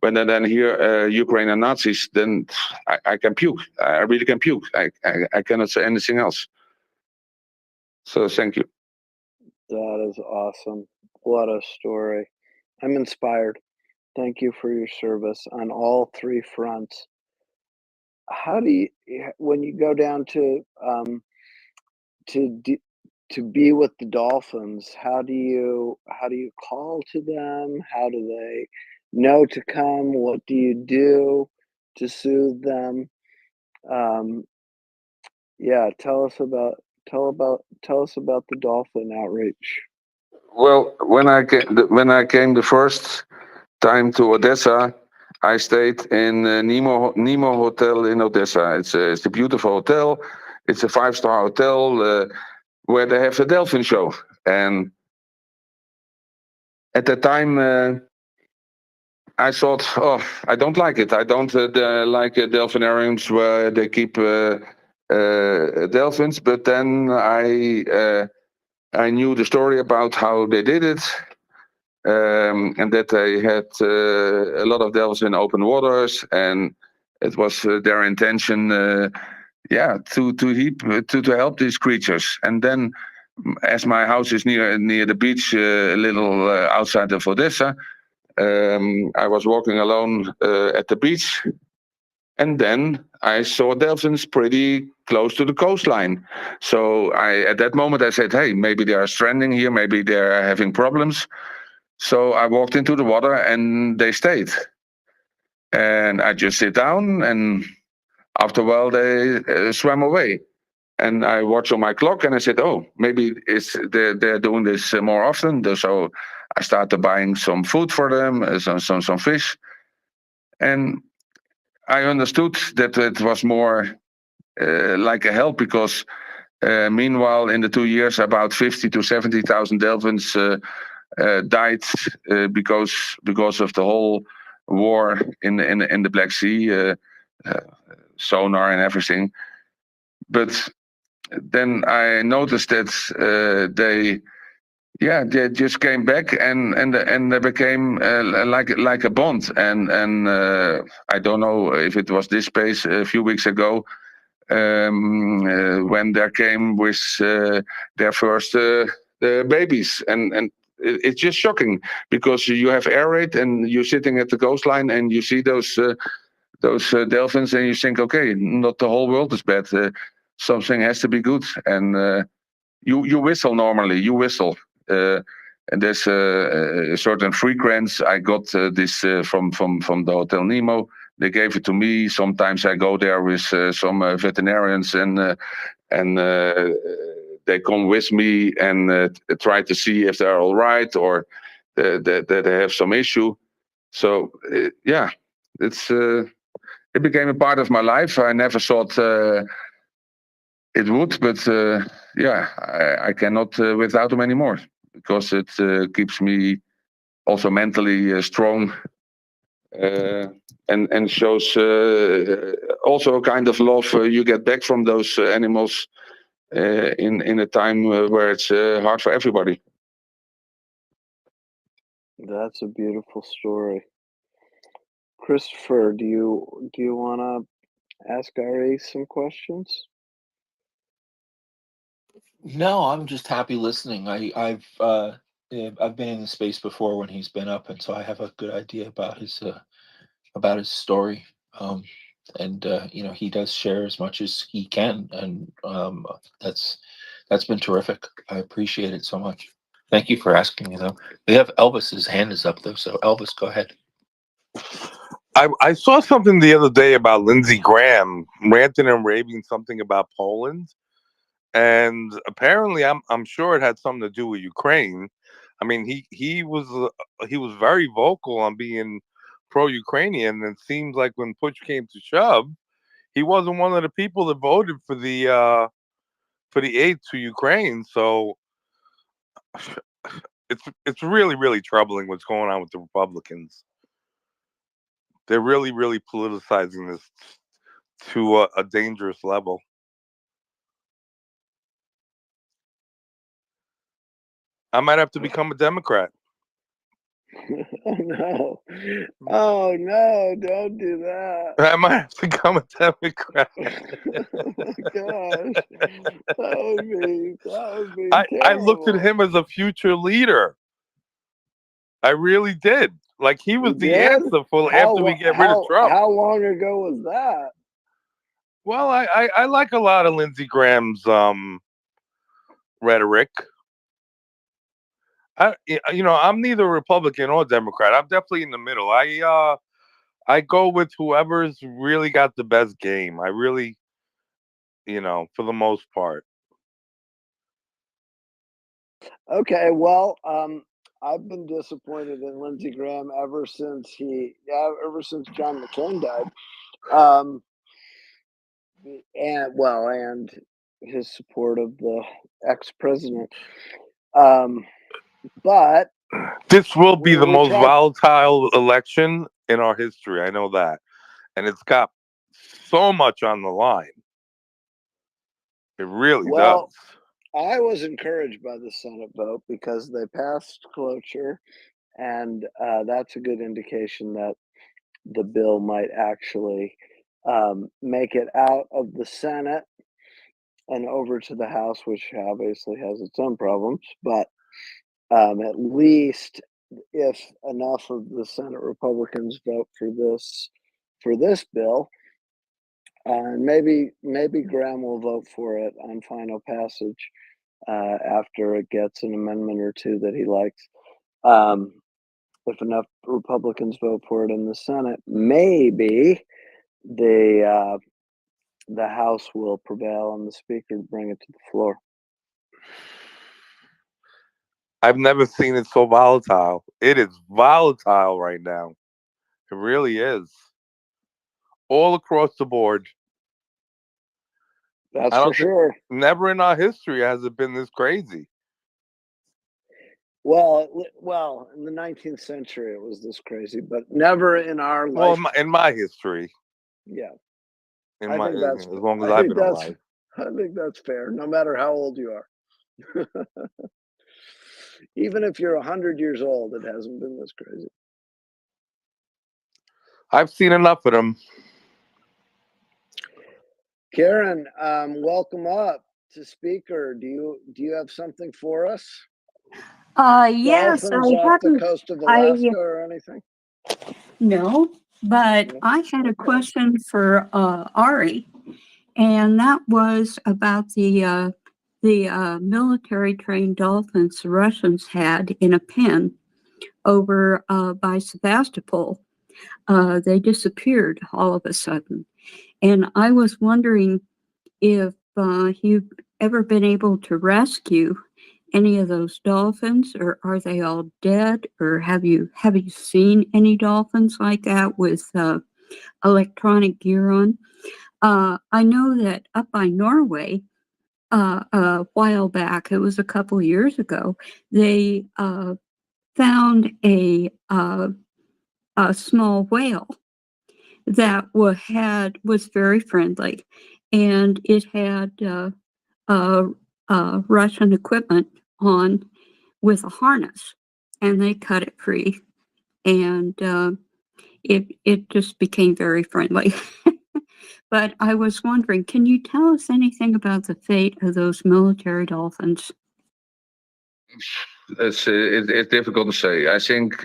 when I then hear Ukrainian Nazis, then I can puke. I really can puke. I cannot say anything else. So thank you.
That is awesome. What a story. I'm inspired. Thank you for your service on all three fronts. How do you, when you go down to to be with the dolphins, how do you call to them? How do they know to come? What do you do to soothe them? Yeah, tell us about the dolphin outreach.
Well, when I came the first time to Odessa, I stayed in Nemo Hotel in Odessa. It's a beautiful hotel. It's a 5-star hotel where they have a dolphin show. And at that time, I thought, oh, I don't like it. I don't like delphinariums where they keep dolphins. But then I knew the story about how they did it. And that they had a lot of dolphins in open waters, and it was their intention, to help these creatures. And then, as my house is near the beach, a little outside of Odessa, I was walking alone at the beach, and then I saw dolphins pretty close to the coastline. So at that moment, I said, "Hey, maybe they are stranding here. Maybe they are having problems." So I walked into the water and they stayed. And I just sit down, and after a while they swam away. And I watched on my clock and I said, oh, maybe they're doing this more often. So I started buying some food for them, some fish. And I understood that it was more like a help, because meanwhile, in the 2 years, about 50 to 70,000 dolphins died because of the whole war in the Black Sea, sonar and everything. But then I noticed that they just came back, and they became like a bond. And I don't know if it was this space a few weeks ago, when they came with their first babies, and it's just shocking, because you have air raid and you're sitting at the coastline and you see those dolphins, and you think, okay, not the whole world is bad. Something has to be good, and you whistle normally. You whistle, and there's a certain frequency. I got this from the Hotel Nemo. They gave it to me. Sometimes I go there with some veterinarians, and they come with me and try to see if they're all right, or that they have some issue. So it became a part of my life. I never thought it would, but I cannot without them anymore, because it keeps me also mentally strong. And shows also a kind of love you get back from those animals in a time where it's hard for everybody.
That's a beautiful story. Christopher, do you want to ask Ari some questions?
No, I'm just happy listening. I've been in the space before when he's been up, and so I have a good idea about his story. And he does share as much as he can, and that's been terrific. I appreciate it so much. Thank you for asking me, though. We have Elvis's hand is up, though, so Elvis, go ahead.
I saw something the other day about Lindsey Graham ranting and raving something about Poland, and apparently I'm sure it had something to do with Ukraine. I mean, he was very vocal on being pro-Ukrainian, and it seems like when push came to shove, he wasn't one of the people that voted for the aid to Ukraine. So it's really, really troubling what's going on with the Republicans. They're really, really politicizing this to a dangerous level. I might have to become a Democrat.
Oh no, don't do that.
I might have to become a Democrat.
Oh my gosh. That would be terrible.
I looked at him as a future leader. I really did. Like he was
You
the
did?
answer for after we get rid of Trump.
How long ago was that?
Well, I like a lot of Lindsey Graham's rhetoric. I'm neither Republican or Democrat. I'm definitely in the middle. I go with whoever's really got the best game. I really, for the most part.
Okay, well, I've been disappointed in Lindsey Graham ever since John McCain died, and his support of the ex-president. But
this will be the most
tried.
volatile election in our history. I know that, and it's got so much on the line. It really does.
I was encouraged by the Senate vote because they passed cloture, and that's a good indication that the bill might actually make it out of the Senate and over to the House, which obviously has its own problems. But at least if enough of the Senate Republicans vote for this bill, and maybe Graham will vote for it on final passage after it gets an amendment or two that he likes. If enough Republicans vote for it in the Senate, maybe the House will prevail and the Speaker bring it to the floor.
I've never seen it so volatile. It is volatile right now. It really is. All across the board.
That's for sure.
Never in our history has it been this crazy.
Well, in the 19th century it was this crazy, but never in our life.
Well, in my history.
Yeah.
As long as I've been alive.
I think that's fair, no matter how old you are. Even if you're 100 years old, it hasn't been this crazy.
I've seen enough of them.
Karen, welcome up to speaker. Do you have something for us?
Yes,
Dolphins off the coast of Alaska or anything?
No, but I had a question for Ari, and that was about the military trained dolphins the Russians had in a pen over by Sebastopol. They disappeared all of a sudden, and I was wondering if you've ever been able to rescue any of those dolphins, or are they all dead, or have you seen any dolphins like that with electronic gear on? I know that up by Norway a while back, it was a couple years ago, they found a small whale that was very friendly, and it had Russian equipment on with a harness, and they cut it free, and it just became very friendly. But I was wondering, can you tell us anything about the fate of those military dolphins?
It's difficult to say. I think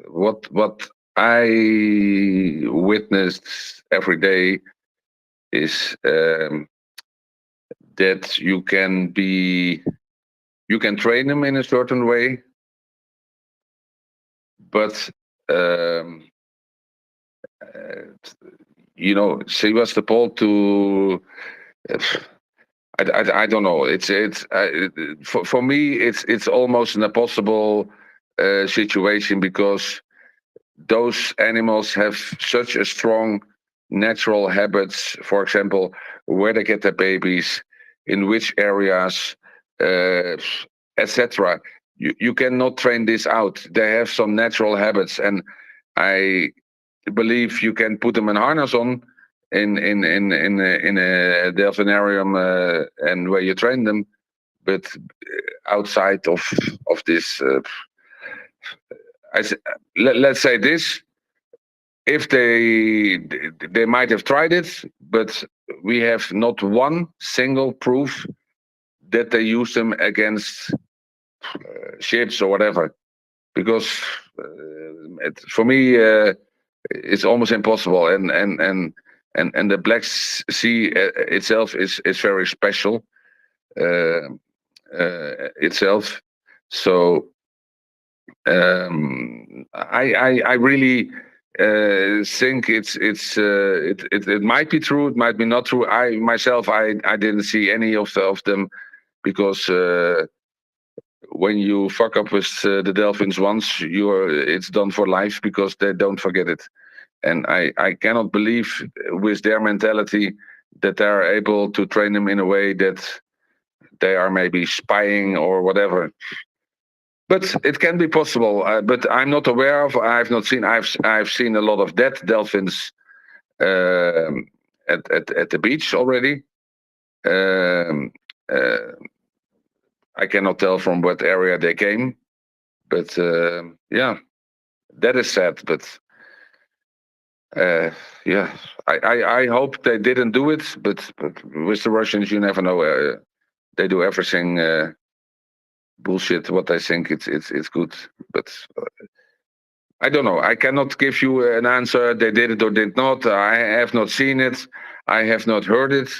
what I witnessed every day is that you can train them in a certain way, but Sebastopol to I don't know. For me it's almost an impossible situation, because those animals have such a strong natural habits. For example, where they get their babies, in which areas, etc. You cannot train this out. They have some natural habits, and I believe you can put them in harness on in a delphinarium and where you train them, but outside of this, let's say this. If they might have tried it, but we have not one single proof that they use them against ships or whatever, because for me it's almost impossible. And the Black Sea itself is very special itself. So I really think it might be true, it might be not true. I myself I didn't see any of them, because when you fuck up with the dolphins once, it's done for life, because they don't forget it. And I cannot believe with their mentality that they are able to train them in a way that they are maybe spying or whatever. But it can be possible. But I'm not aware of. I've not seen. I've seen a lot of dead dolphins at the beach already. I cannot tell from what area they came, but yeah, that is sad. But yeah, I hope they didn't do it. But with the Russians, you never know. They do everything bullshit. What I think it's good, but I don't know. I cannot give you an answer. They did it or did not. I have not seen it. I have not heard it.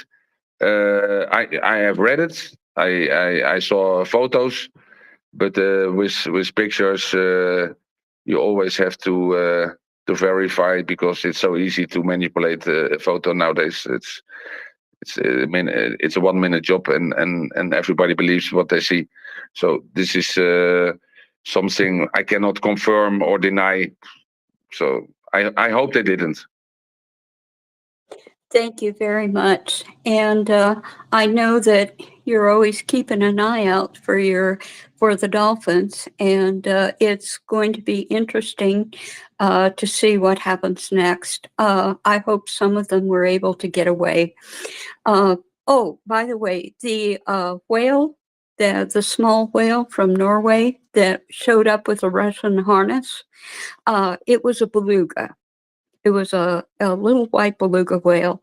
I have read it. I saw photos, but with pictures, you always have to verify, because it's so easy to manipulate a photo nowadays. It's a 1 minute job, and everybody believes what they see. So this is something I cannot confirm or deny. So I hope they didn't.
Thank you very much. And I know that you're always keeping an eye out for the dolphins, and it's going to be interesting to see what happens next. I hope some of them were able to get away. Oh, by the way, the whale, the small whale from Norway that showed up with a Russian harness, it was a beluga. It was a little white beluga whale.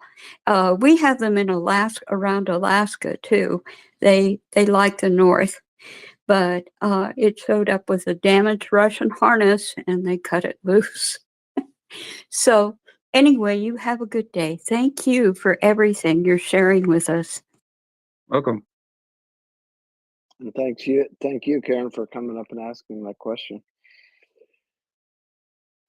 We have them in Alaska, around Alaska too. They like the north, but it showed up with a damaged Russian harness, and they cut it loose. So anyway, you have a good day. Thank you for everything you're sharing with us.
Welcome.
And thank you, Karen, for coming up and asking that question.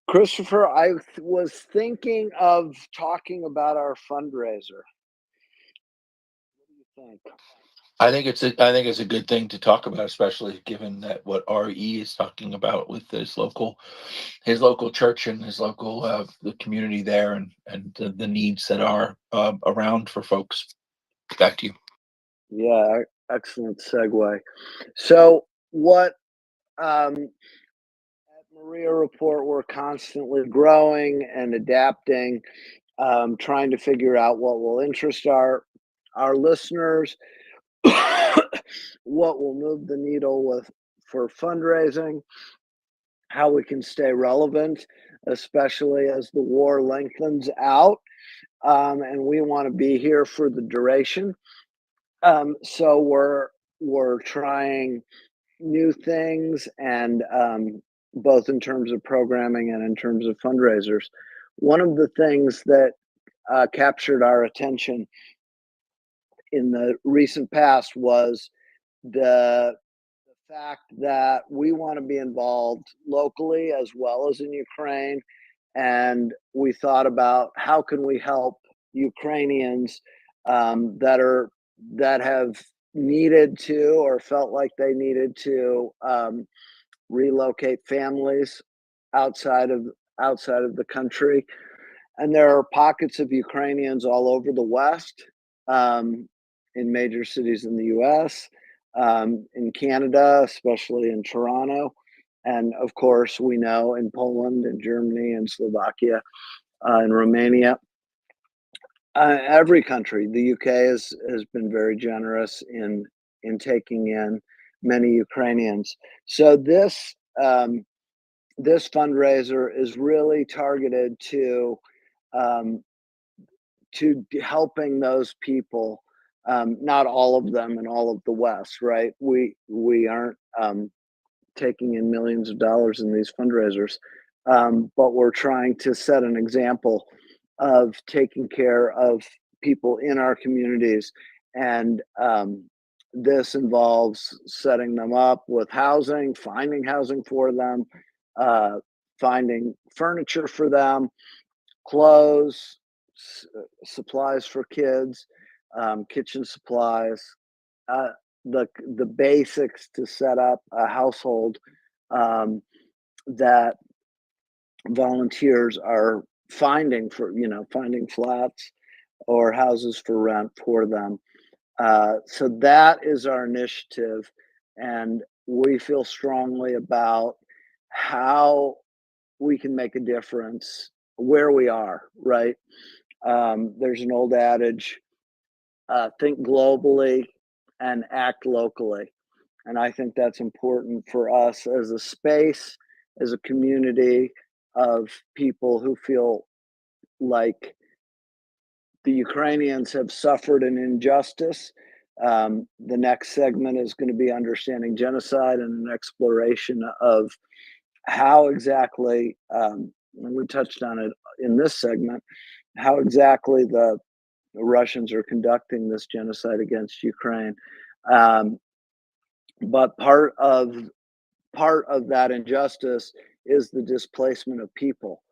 Christopher, I was thinking of talking about our fundraiser. What do you think?
I think it's a good thing to talk about, especially given that what RE is talking about with his local church and his local the community there, and the needs that are around for folks. Back to you.
Yeah, excellent segue. So what at MriyaReport, we're constantly growing and adapting, trying to figure out what will interest our listeners, what will move the needle for fundraising, how we can stay relevant, especially as the war lengthens out, and we want to be here for the duration. So we're trying new things, and both in terms of programming and in terms of fundraisers. One of the things that captured our attention in the recent past was the fact that we want to be involved locally as well as in Ukraine, and we thought about how can we help Ukrainians that have needed to or felt like they needed to relocate families outside of the country. And there are pockets of Ukrainians all over the West, in major cities in the US, in Canada, especially in Toronto, and of course we know in Poland and Germany and Slovakia, and Romania. Every country, the UK has been very generous in taking in many Ukrainians. So this fundraiser is really targeted to helping those people Not all of them in all of the West, right? We aren't taking in millions of dollars in these fundraisers, but we're trying to set an example of taking care of people in our communities, and this involves setting them up with housing, finding housing for them, finding furniture for them, clothes, supplies for kids, kitchen supplies, uh, the basics to set up a household that volunteers are finding for, finding flats or houses for rent for them. So that is our initiative, and we feel strongly about how we can make a difference where we are, right? There's an old adage, think globally and act locally. And I think that's important for us as a space, as a community of people who feel like the Ukrainians have suffered an injustice. The next segment is going to be understanding genocide and an exploration of how exactly, and we touched on it in this segment, how exactly the Russians are conducting this genocide against Ukraine. But part of that injustice is the displacement of people.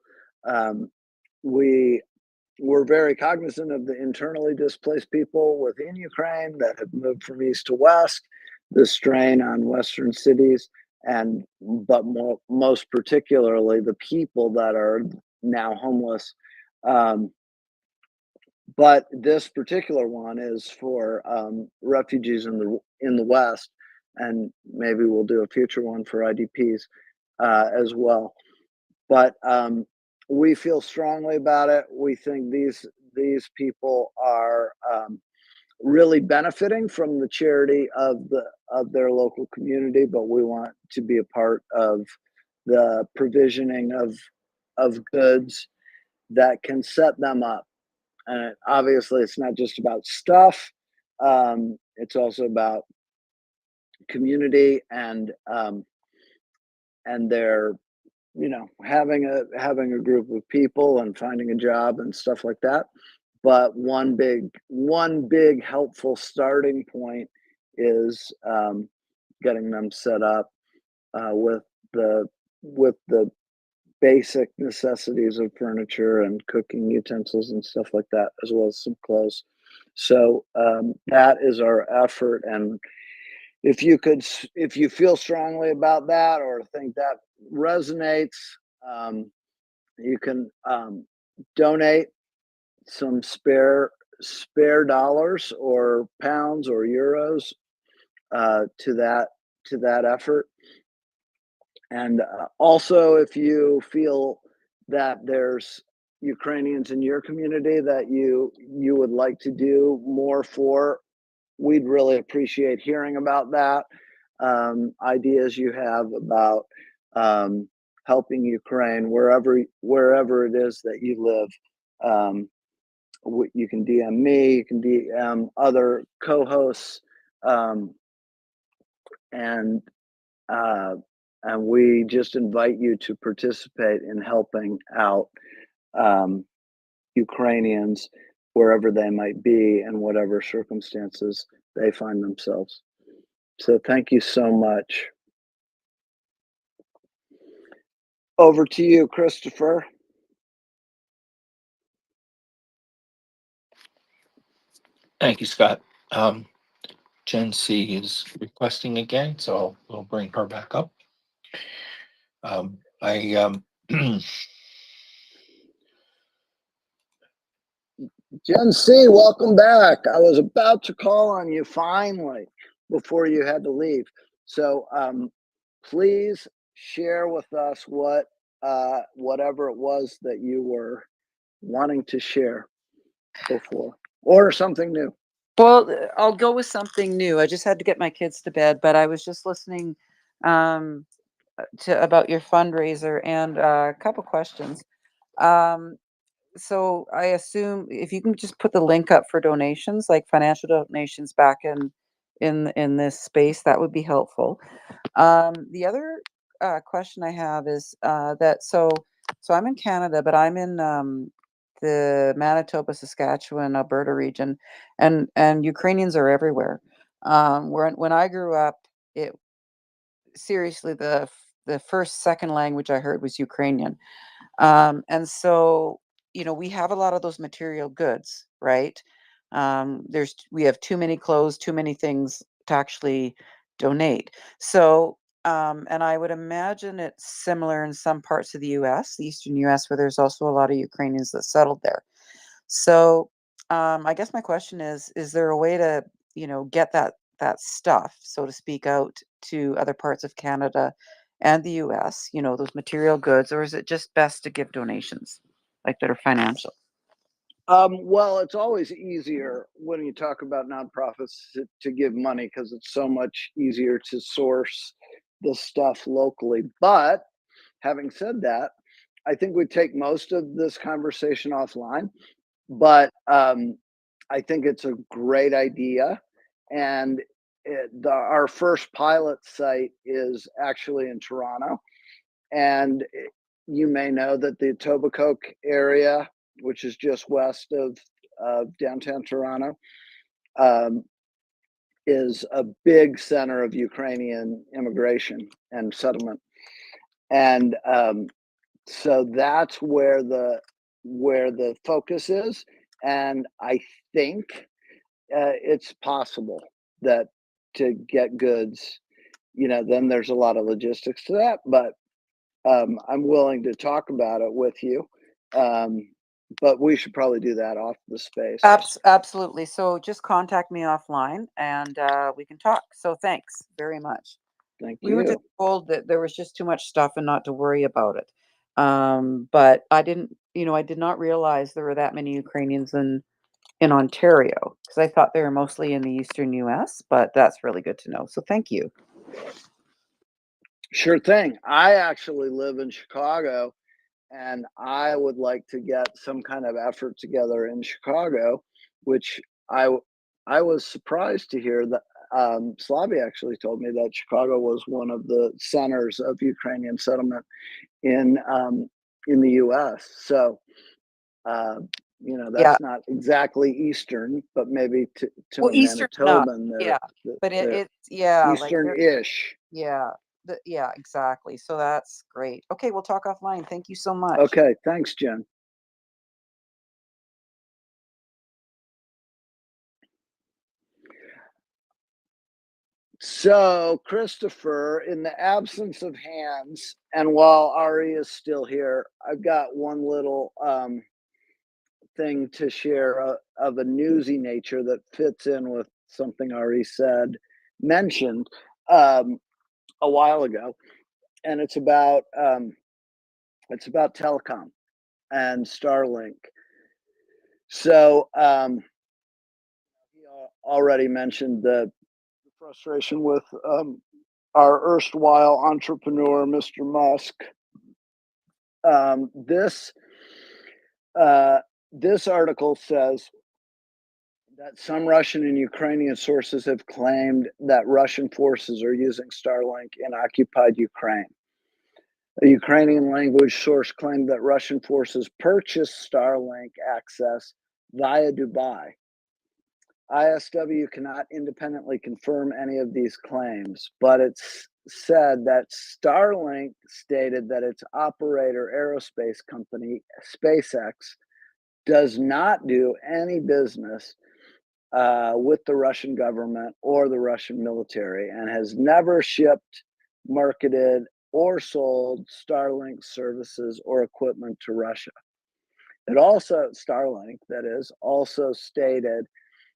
We're very cognizant of the internally displaced people within Ukraine that have moved from east to west, the strain on Western cities, but most particularly the people that are now homeless. But this particular one is for refugees in the West, and maybe we'll do a future one for IDPs as well. But we feel strongly about it. We think these people are really benefiting from the charity of their local community, but we want to be a part of the provisioning of goods that can set them up. And obviously, it's not just about stuff; it's also about community and their, having a group of people and finding a job and stuff like that. But one big helpful starting point is getting them set up with the basic necessities of furniture and cooking utensils and stuff like that, as well as some clothes. So that is our effort. And if you feel strongly about that or think that resonates, you can donate some spare dollars or pounds or euros to that effort. And also, if you feel that there's Ukrainians in your community that you would like to do more for, we'd really appreciate hearing about that. Ideas you have about helping Ukraine wherever it is that you live. You can DM me, you can DM other co-hosts, and we just invite you to participate in helping out Ukrainians wherever they might be and whatever circumstances they find themselves. So thank you so much. Over to you, Christopher.
Thank you, Scott. Jen C is requesting again, so we'll bring her back up.
Jen C, welcome back. I was about to call on you finally before you had to leave. So please share with us whatever it was that you were wanting to share before, or something new.
Well, I'll go with something new. I just had to get my kids to bed, but I was just listening about your fundraiser and a couple questions. so I assume if you can just put the link up for donations, like financial donations back in this space, that would be helpful. The other question I have is that so I'm in Canada, but I'm in the Manitoba, Saskatchewan, Alberta region, and Ukrainians are everywhere. When I grew up, it seriously the first second language I heard was Ukrainian. And so, we have a lot of those material goods, right? We have too many clothes, too many things to actually donate. So, and I would imagine it's similar in some parts of the US, the Eastern US, where there's also a lot of Ukrainians that settled there. So, I guess my question is there a way to, get that stuff, so to speak, out to other parts of Canada and the US, those material goods, or is it just best to give donations, like that are financial?
Well, it's always easier when you talk about nonprofits to give money because it's so much easier to source the stuff locally. But having said that, I think we take most of this conversation offline. But I think it's a great idea, and our first pilot site is actually in Toronto, and you may know that the Etobicoke area, which is just west of downtown Toronto, is a big center of Ukrainian immigration and settlement, and so that's where the focus is, and I think it's possible that to get goods, then there's a lot of logistics to that, but I'm willing to talk about it with you. But we should probably do that off the space.
Absolutely. So just contact me offline and we can talk. So thanks very much.
Thank
We were just
you.
told that there was just too much stuff and not to worry about it. But I didn't, I did not realize there were that many Ukrainians in Ontario, because I thought they were mostly in the Eastern US, but that's really good to know. So thank you.
Sure thing. I actually live in Chicago, and I would like to get some kind of effort together in Chicago, which I was surprised to hear that Slavy actually told me that Chicago was one of the centers of Ukrainian settlement in the U.S. So
Yeah.
that's not exactly Eastern, but maybe to
Well,
a
Eastern enough.
Manitoban,
Yeah. But
they're
it's yeah, like
Eastern-ish.
yeah. Yeah, exactly. So that's great. Okay, we'll talk offline. Thank you so much.
Okay, thanks, Jen. So, Christopher, in the absence of hands, and while Ari is still here, I've got one little thing to share of a newsy nature that fits in with something Ari mentioned a while ago, and it's about telecom and Starlink. So, he already mentioned the frustration with our erstwhile entrepreneur, Mr. Musk. This article says that some Russian and Ukrainian sources have claimed that Russian forces are using Starlink in occupied Ukraine. A Ukrainian language source claimed that Russian forces purchased Starlink access via Dubai. ISW cannot independently confirm any of these claims, but it's said that Starlink stated that its operator aerospace company, SpaceX, does not do any business with the Russian government or the Russian military and has never shipped, marketed, or sold Starlink services or equipment to Russia. It also, Starlink, that is, also stated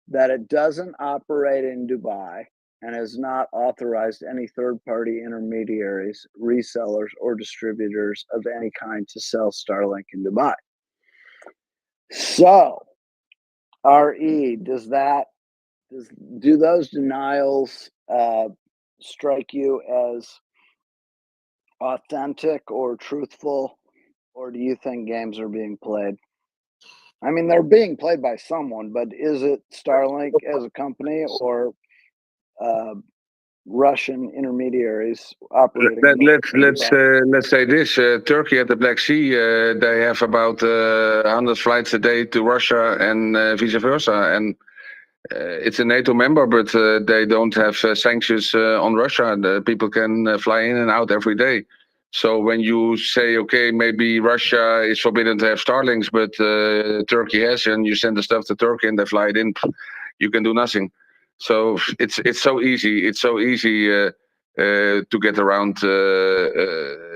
that it doesn't operate in Dubai and has not authorized any third-party intermediaries, resellers, or distributors of any kind to sell Starlink in Dubai. So, RE, do those denials strike you as authentic or truthful, or do you think games are being played? I mean, they're being played by someone, but is it Starlink as a company or Russian intermediaries operating?
Let's say this: Turkey at the Black Sea, they have about 100 flights a day to Russia and vice versa, and it's a NATO member, but they don't have sanctions on Russia. The people can fly in and out every day. So when you say, okay, maybe Russia is forbidden to have Starlinks, but Turkey has, and you send the stuff to Turkey and they fly it in, you can do nothing. So it's so easy. It's so easy to get around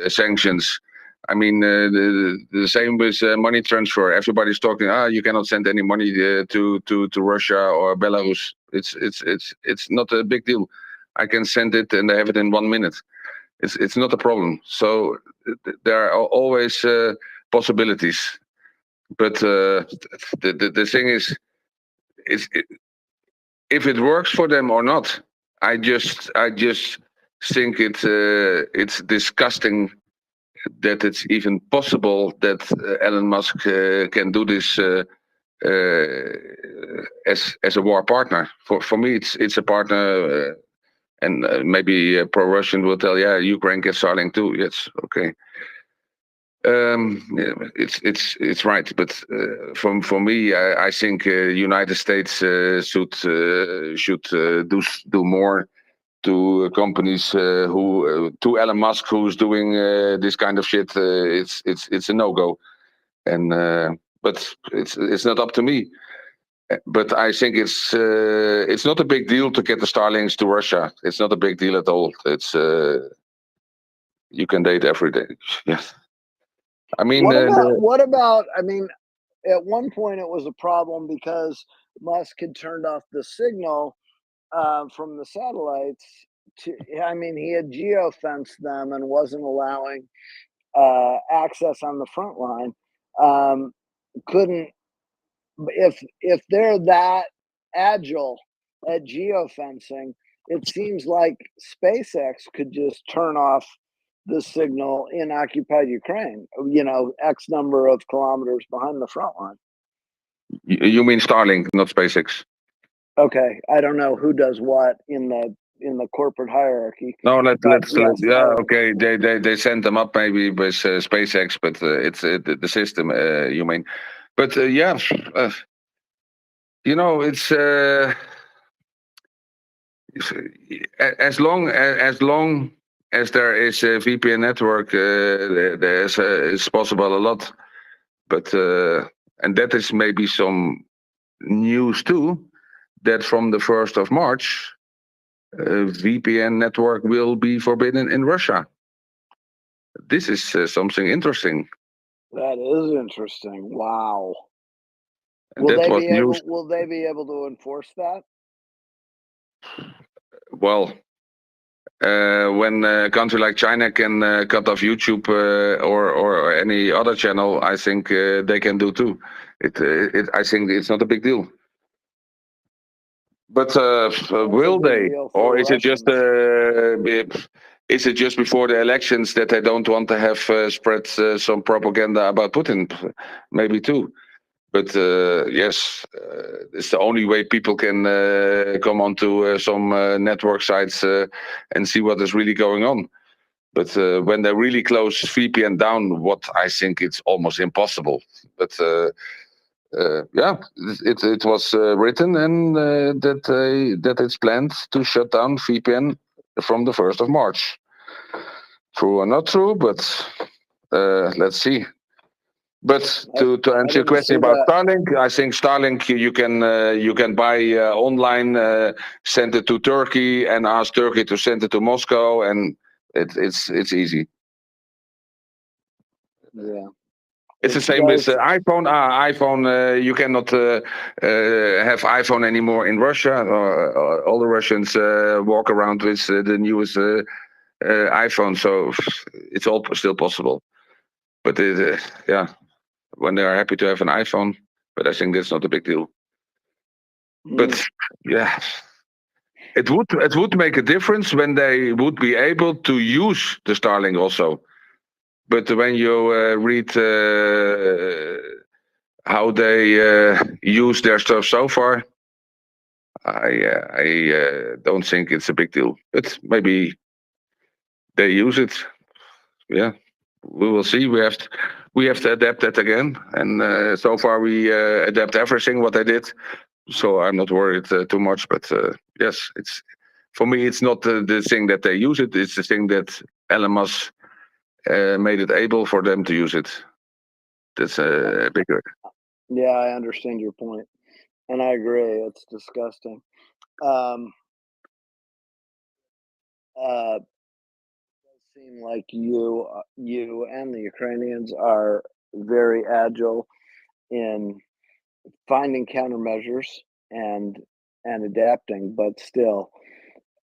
sanctions. I mean, the same with money transfer. Everybody's talking. You cannot send any money to Russia or Belarus. It's not a big deal. I can send it and they have it in 1 minute. It's not a problem. So there are always possibilities. But the thing is if it works for them or not. I just think it's disgusting that it's even possible that Elon Musk can do this as a war partner. For me, it's a partner, and maybe pro-Russian will tell, yeah, Ukraine gets Starlink too. Yes, okay. It's right, but for me, I think United States should do more to companies to Elon Musk, who's doing this kind of shit. It's a no-go, and but it's not up to me. But I think it's not a big deal to get the Starlinks to Russia. It's not a big deal at all. It's you can date every day. Yes. I mean,
what about? I mean, at one point it was a problem because Musk had turned off the signal from the satellites. I mean, he had geofenced them and wasn't allowing access on the front line. Couldn't if they're that agile at geofencing, it seems like SpaceX could just turn off the signal in occupied Ukraine, X number of kilometers behind the front line.
You mean Starlink, not SpaceX?
Okay, I don't know who does what in the corporate hierarchy.
No, let's
yes,
yeah, okay. They send them up maybe with SpaceX, but it's the system. You mean? But yeah, it's as long as there is a VPN network, it's possible a lot. But and that is maybe some news too, that from the 1st of March, VPN network will be forbidden in Russia. This is something interesting.
That is interesting. Wow.
And
will they be able to enforce that?
Well, when a country like China can cut off YouTube or any other channel, I think they can do too. I think it's not a big deal. But will they, or is it just before the elections that they don't want to have spread some propaganda about Putin? Maybe too. But yes, it's the only way people can come onto some network sites and see what is really going on. But when they really close VPN down, what I think it's almost impossible. But yeah, it was written and that it's planned to shut down VPN from the 1st of March. True or not true, but let's see. But to answer your question about Starlink, I think Starlink you can buy online, send it to Turkey, and ask Turkey to send it to Moscow, and it's easy.
Yeah.
It's the same with iPhone. iPhone, you cannot have iPhone anymore in Russia. All the Russians walk around with the newest iPhone, so it's all still possible. But yeah, when they are happy to have an iPhone, but I think that's not a big deal. But yeah, it would make a difference when they would be able to use the Starlink also. But when you read how they use their stuff so far, I don't think it's a big deal. But maybe they use it. Yeah, we will see. We have to adapt that again, and so far we adapt everything what they did. So I'm not worried too much. But yes, it's for me. It's not the thing that they use it. It's the thing that Elon Musk made it able for them to use it. That's bigger.
Yeah, I understand your point, and I agree. It's disgusting. It does seem like you and the Ukrainians are very agile in finding countermeasures and adapting, but still,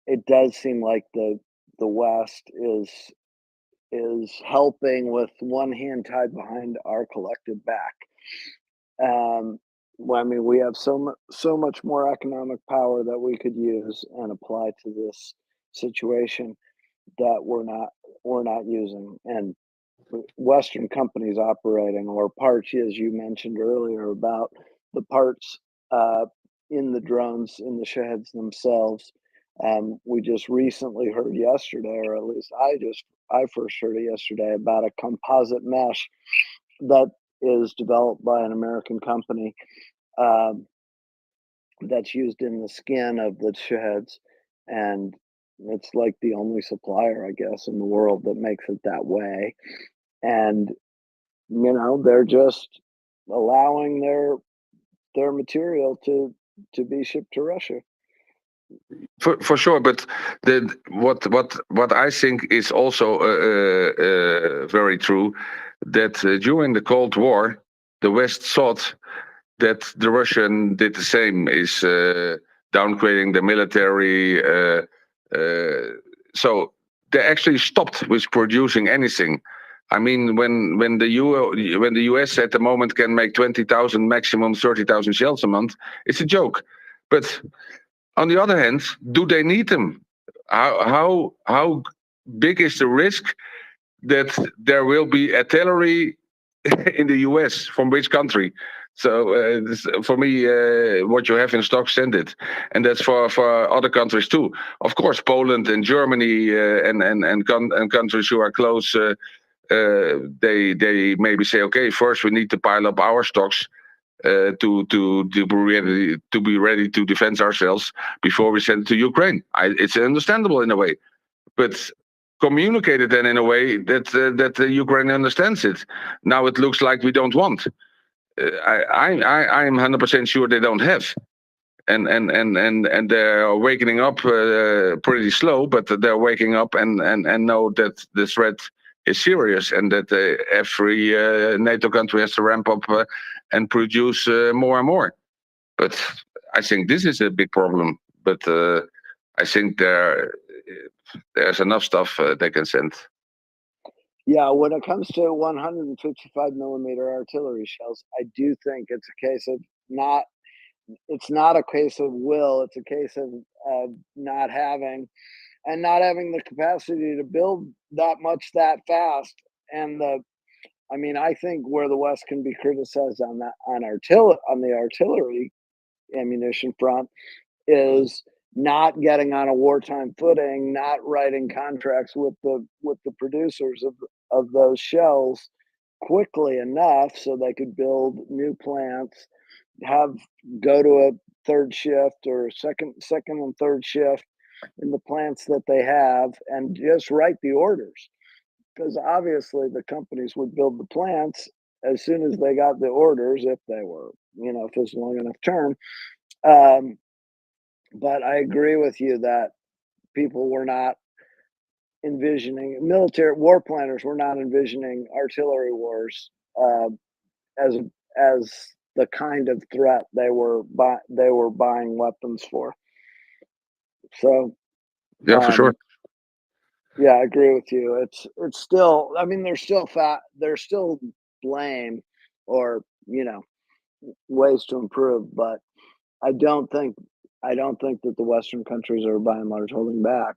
it does seem like the West is helping with one hand tied behind our collective back. Well, I mean, we have so much more economic power that we could use and apply to this situation that we're not using. And Western companies operating, or parts, as you mentioned earlier, about the parts uh, in the drones in the sheds themselves. We just recently heard yesterday, or at least I first heard it yesterday, about a composite mesh that is developed by an American company um, that's used in the skin of the sheds, and it's like the only supplier, I guess, in the world that makes it that way. And they're just allowing their material to be shipped to Russia.
For sure, but what I think is also very true, that during the Cold War, the West thought that the Russian did the same, is downgrading the military. So they actually stopped with producing anything. I mean, when the US at the moment can make 20,000, maximum 30,000 shells a month, it's a joke. But on the other hand, do they need them? How big is the risk that there will be artillery in the US from which country? So for me, what you have in stock, send it, and that's for other countries too. Of course, Poland and Germany and countries who are close. They maybe say, okay, first we need to pile up our stocks to be ready to defend ourselves before we send it to Ukraine. It's understandable in a way, but communicate it then in a way that Ukraine understands it. Now it looks like we don't want. I am 100% sure they don't have. And they're waking up pretty slow, but they're waking up and know that the threat is serious, and that every NATO country has to ramp up and produce more and more. But I think this is a big problem. But I think there's enough stuff they can send.
Yeah, when it comes to 155 millimeter artillery shells, I do think it's a case of not. It's not a case of will. It's a case of not having the capacity to build that much that fast. And I mean, I think where the West can be criticized on the artillery ammunition front is not getting on a wartime footing, not writing contracts with the producers of those shells quickly enough so they could build new plants, go to a third shift or second and third shift in the plants that they have, and just write the orders, because obviously the companies would build the plants as soon as they got the orders, if they were, if it's a long enough term. But I agree with you that people were not envisioning, military war planners were not envisioning artillery wars as the kind of threat they were buying weapons for. So
Yeah, for sure.
Yeah, I agree with you. It's still, I mean, there's still blame, or ways to improve, but I don't think that the Western countries are by and large holding back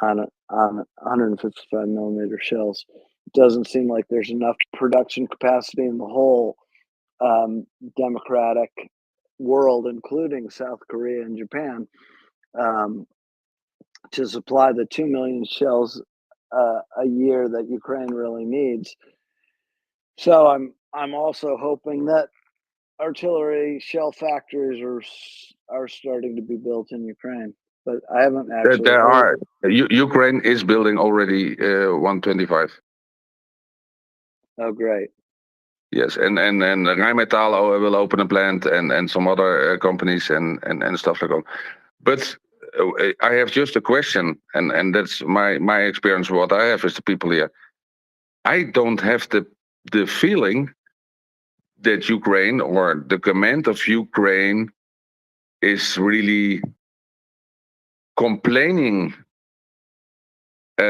on 155 millimeter shells. It doesn't seem like there's enough production capacity in the whole democratic world, including South Korea and Japan, to supply the 2 million shells a year that Ukraine really needs. So I'm also hoping that artillery shell factories are starting to be built in Ukraine, but I haven't actually
There
heard.
are. Ukraine is building already 125.
Oh, great.
Yes, and Rheinmetall will open a plant, and some other companies and stuff like that. But I have just a question, and that's my experience. What I have is the people here. I don't have the feeling that Ukraine or the command of Ukraine is really complaining in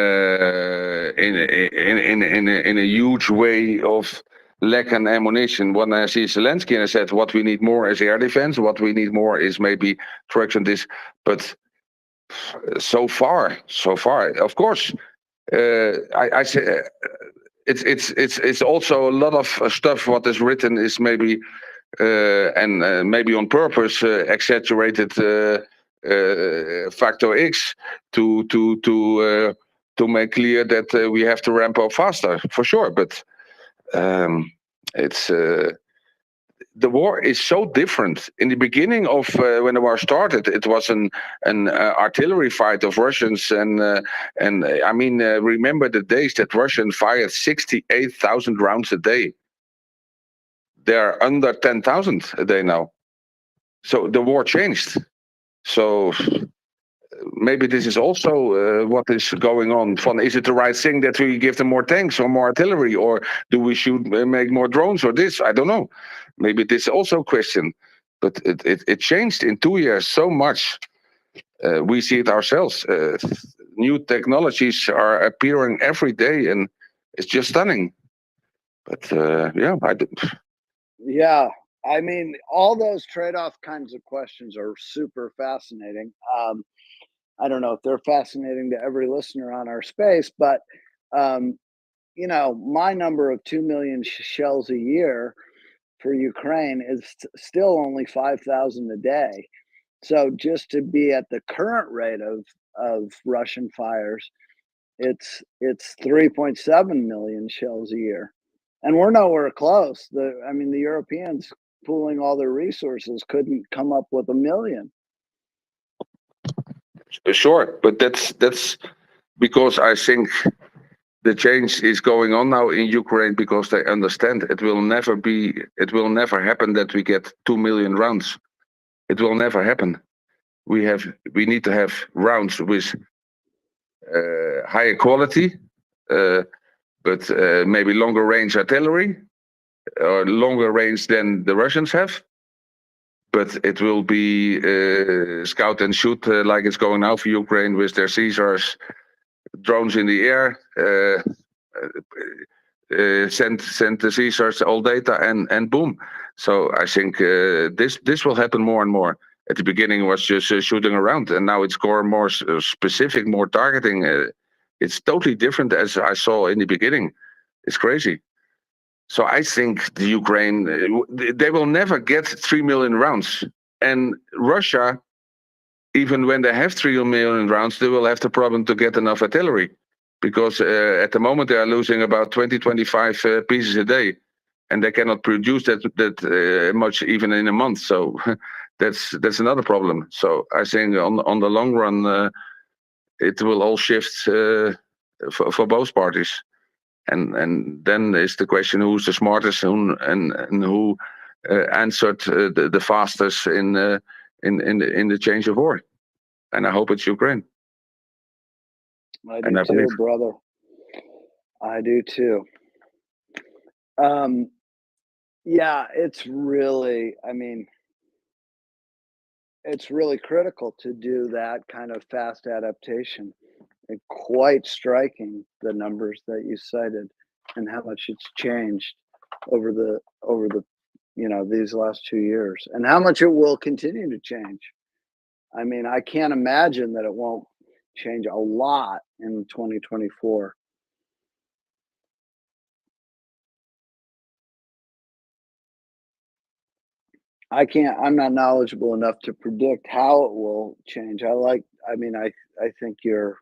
a huge way of lack of ammunition. When I see Zelensky and I said, what we need more is air defense, what we need more is maybe trucks and this. But so far, of course, I say it's also a lot of stuff. What is written is maybe and maybe on purpose exaggerated factor X to make clear that we have to ramp up faster, for sure. But it's the war is so different. In the beginning of when the war started, it was an artillery fight of Russians, and I mean, remember the days that Russians fired 68,000 rounds a day. They're under 10,000 a day now. So the war changed. So maybe this is also what is going on. Is it the right thing that we give them more tanks or more artillery, or do we should make more drones or this? I don't know. Maybe this is also a question. But it changed in 2 years so much. We see it ourselves. New technologies are appearing every day, and it's just stunning. But yeah,
Yeah, I mean, all those trade-off kinds of questions are super fascinating. I don't know if they're fascinating to every listener on our space, but you know, my number of 2 million shells a year for Ukraine is still only 5,000 a day. So just to be at the current rate of Russian fires, it's 3.7 million shells a year, and we're nowhere close. I mean, the Europeans pooling all their resources couldn't come up with 1 million.
sure, but that's because I think the change is going on now in Ukraine because they understand it will never happen that we get 2 million rounds. It will never happen. We need to have rounds with higher quality, but maybe longer range artillery or longer range than the Russians have. But it will be scout and shoot like it's going now for Ukraine with their Caesars, drones in the air, send the Caesars all data, and boom. So I think this will happen more and more. At the beginning, it was just shooting around, and now it's more specific, more targeting. It's totally different as I saw in the beginning. It's crazy. So I think the Ukraine, they will never get 3 million rounds. And Russia, even when they have 3 million rounds, they will have the problem to get enough artillery. Because at the moment they are losing about 25 pieces a day. And they cannot produce that much even in a month. So that's another problem. So I think on the long run, it will all shift for both parties. And then is the question who's the smartest and who answered the fastest in the change of war. And I hope it's Ukraine.
I do too, brother. I do too. Yeah, it's really, I mean, it's really critical to do that kind of fast adaptation. And quite striking, the numbers that you cited and how much it's changed over the you know, these last 2 years, and how much it will continue to change. I mean, I can't imagine that it won't change a lot in 2024. I'm not knowledgeable enough to predict how it will change. I think your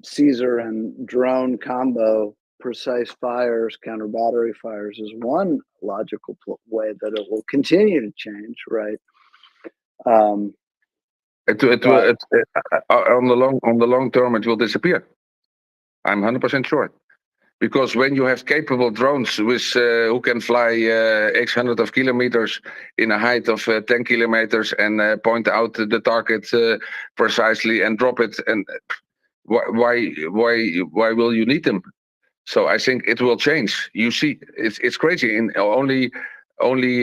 Caesar and drone combo, precise fires, counter battery fires, is one logical way that it will continue to change, right?
On the long term, it will disappear. I'm 100% sure. Because when you have capable drones with who can fly X hundred of kilometers in a height of 10 kilometers and point out the target precisely and drop it, and why will you need them? So I think it will change. You see, it's crazy. Only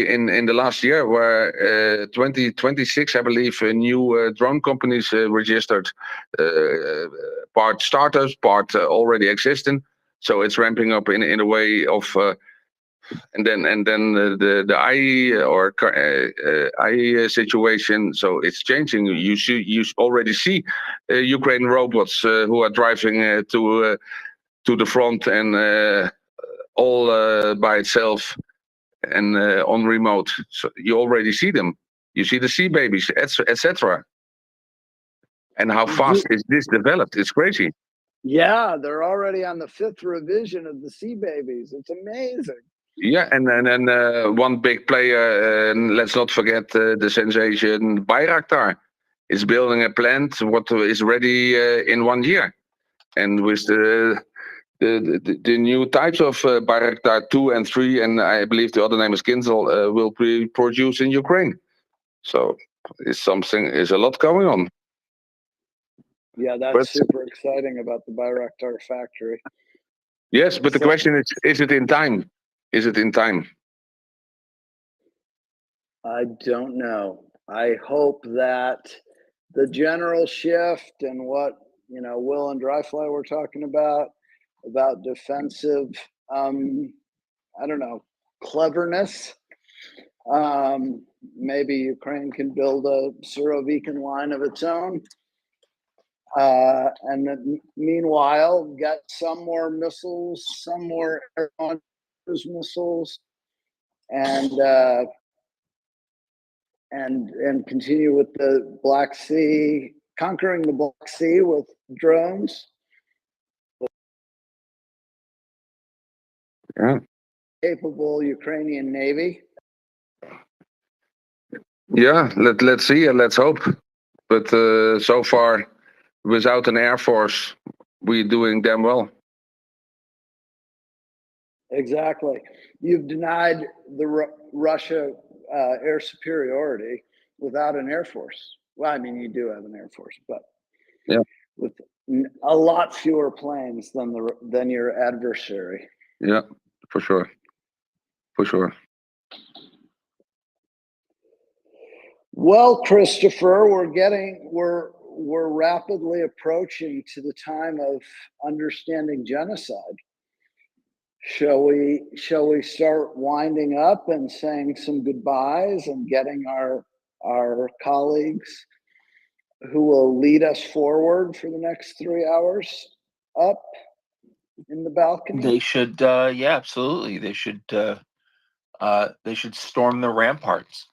in the last year, where 2026, I believe, new drone companies registered, part startups, part already existing. So it's ramping up in a way of, and then the IE or IE situation. So it's changing. You already see Ukraine robots who are driving to the front and all by itself and on remote. So you already see them. You see the sea babies, etc. And how fast is this developed? It's crazy.
Yeah, they're already on the 5th revision of the sea babies. It's amazing.
Yeah, and one big player, let's not forget the sensation Bayraktar, is building a plant what is ready in 1 year. And with the new types of Bayraktar 2 and 3, and I believe the other name is Kinzel, will be produced in Ukraine. So it's a lot going on.
Yeah, that's super exciting about the Bayraktar factory.
Yes, but the question is it in time? Is it in time?
I don't know. I hope that the general shift and what, Will and Dryfly were talking about defensive, I don't know, cleverness. Maybe Ukraine can build a Surovikin line of its own. And then meanwhile, get some more missiles, some more air missiles, and continue with the Black Sea, conquering the Black Sea with drones.
Yeah.
Capable Ukrainian Navy.
Yeah, let's see and let's hope. But so far, without an air force, we're doing damn well.
Exactly. You've denied the Russia air superiority without an air force. Well, I mean, you do have an air force, but with a lot fewer planes than your adversary.
Yeah, for sure. For sure.
Well, Christopher, we're rapidly approaching to the time of understanding genocide. Shall we start winding up and saying some goodbyes and getting our colleagues who will lead us forward for the next 3 hours up in the balcony?
They should, yeah, absolutely. They should storm the ramparts.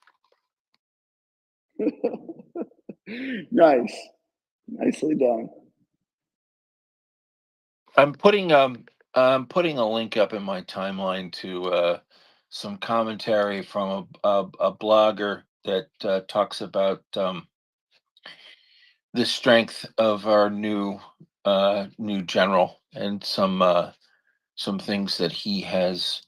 Nice, nicely done.
I'm putting a link up in my timeline to some commentary from a blogger that talks about the strength of our new general and some things that he has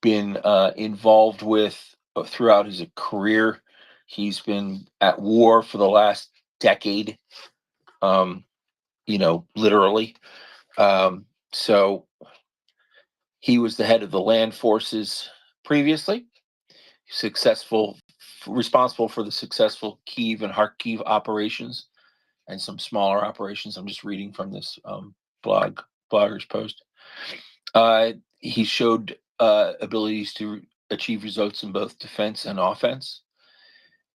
been involved with throughout his career. He's been at war for the last decade, literally. So he was the head of the land forces previously, responsible for the successful Kyiv and Kharkiv operations and some smaller operations. I'm just reading from this blogger's post. He showed abilities to achieve results in both defense and offense.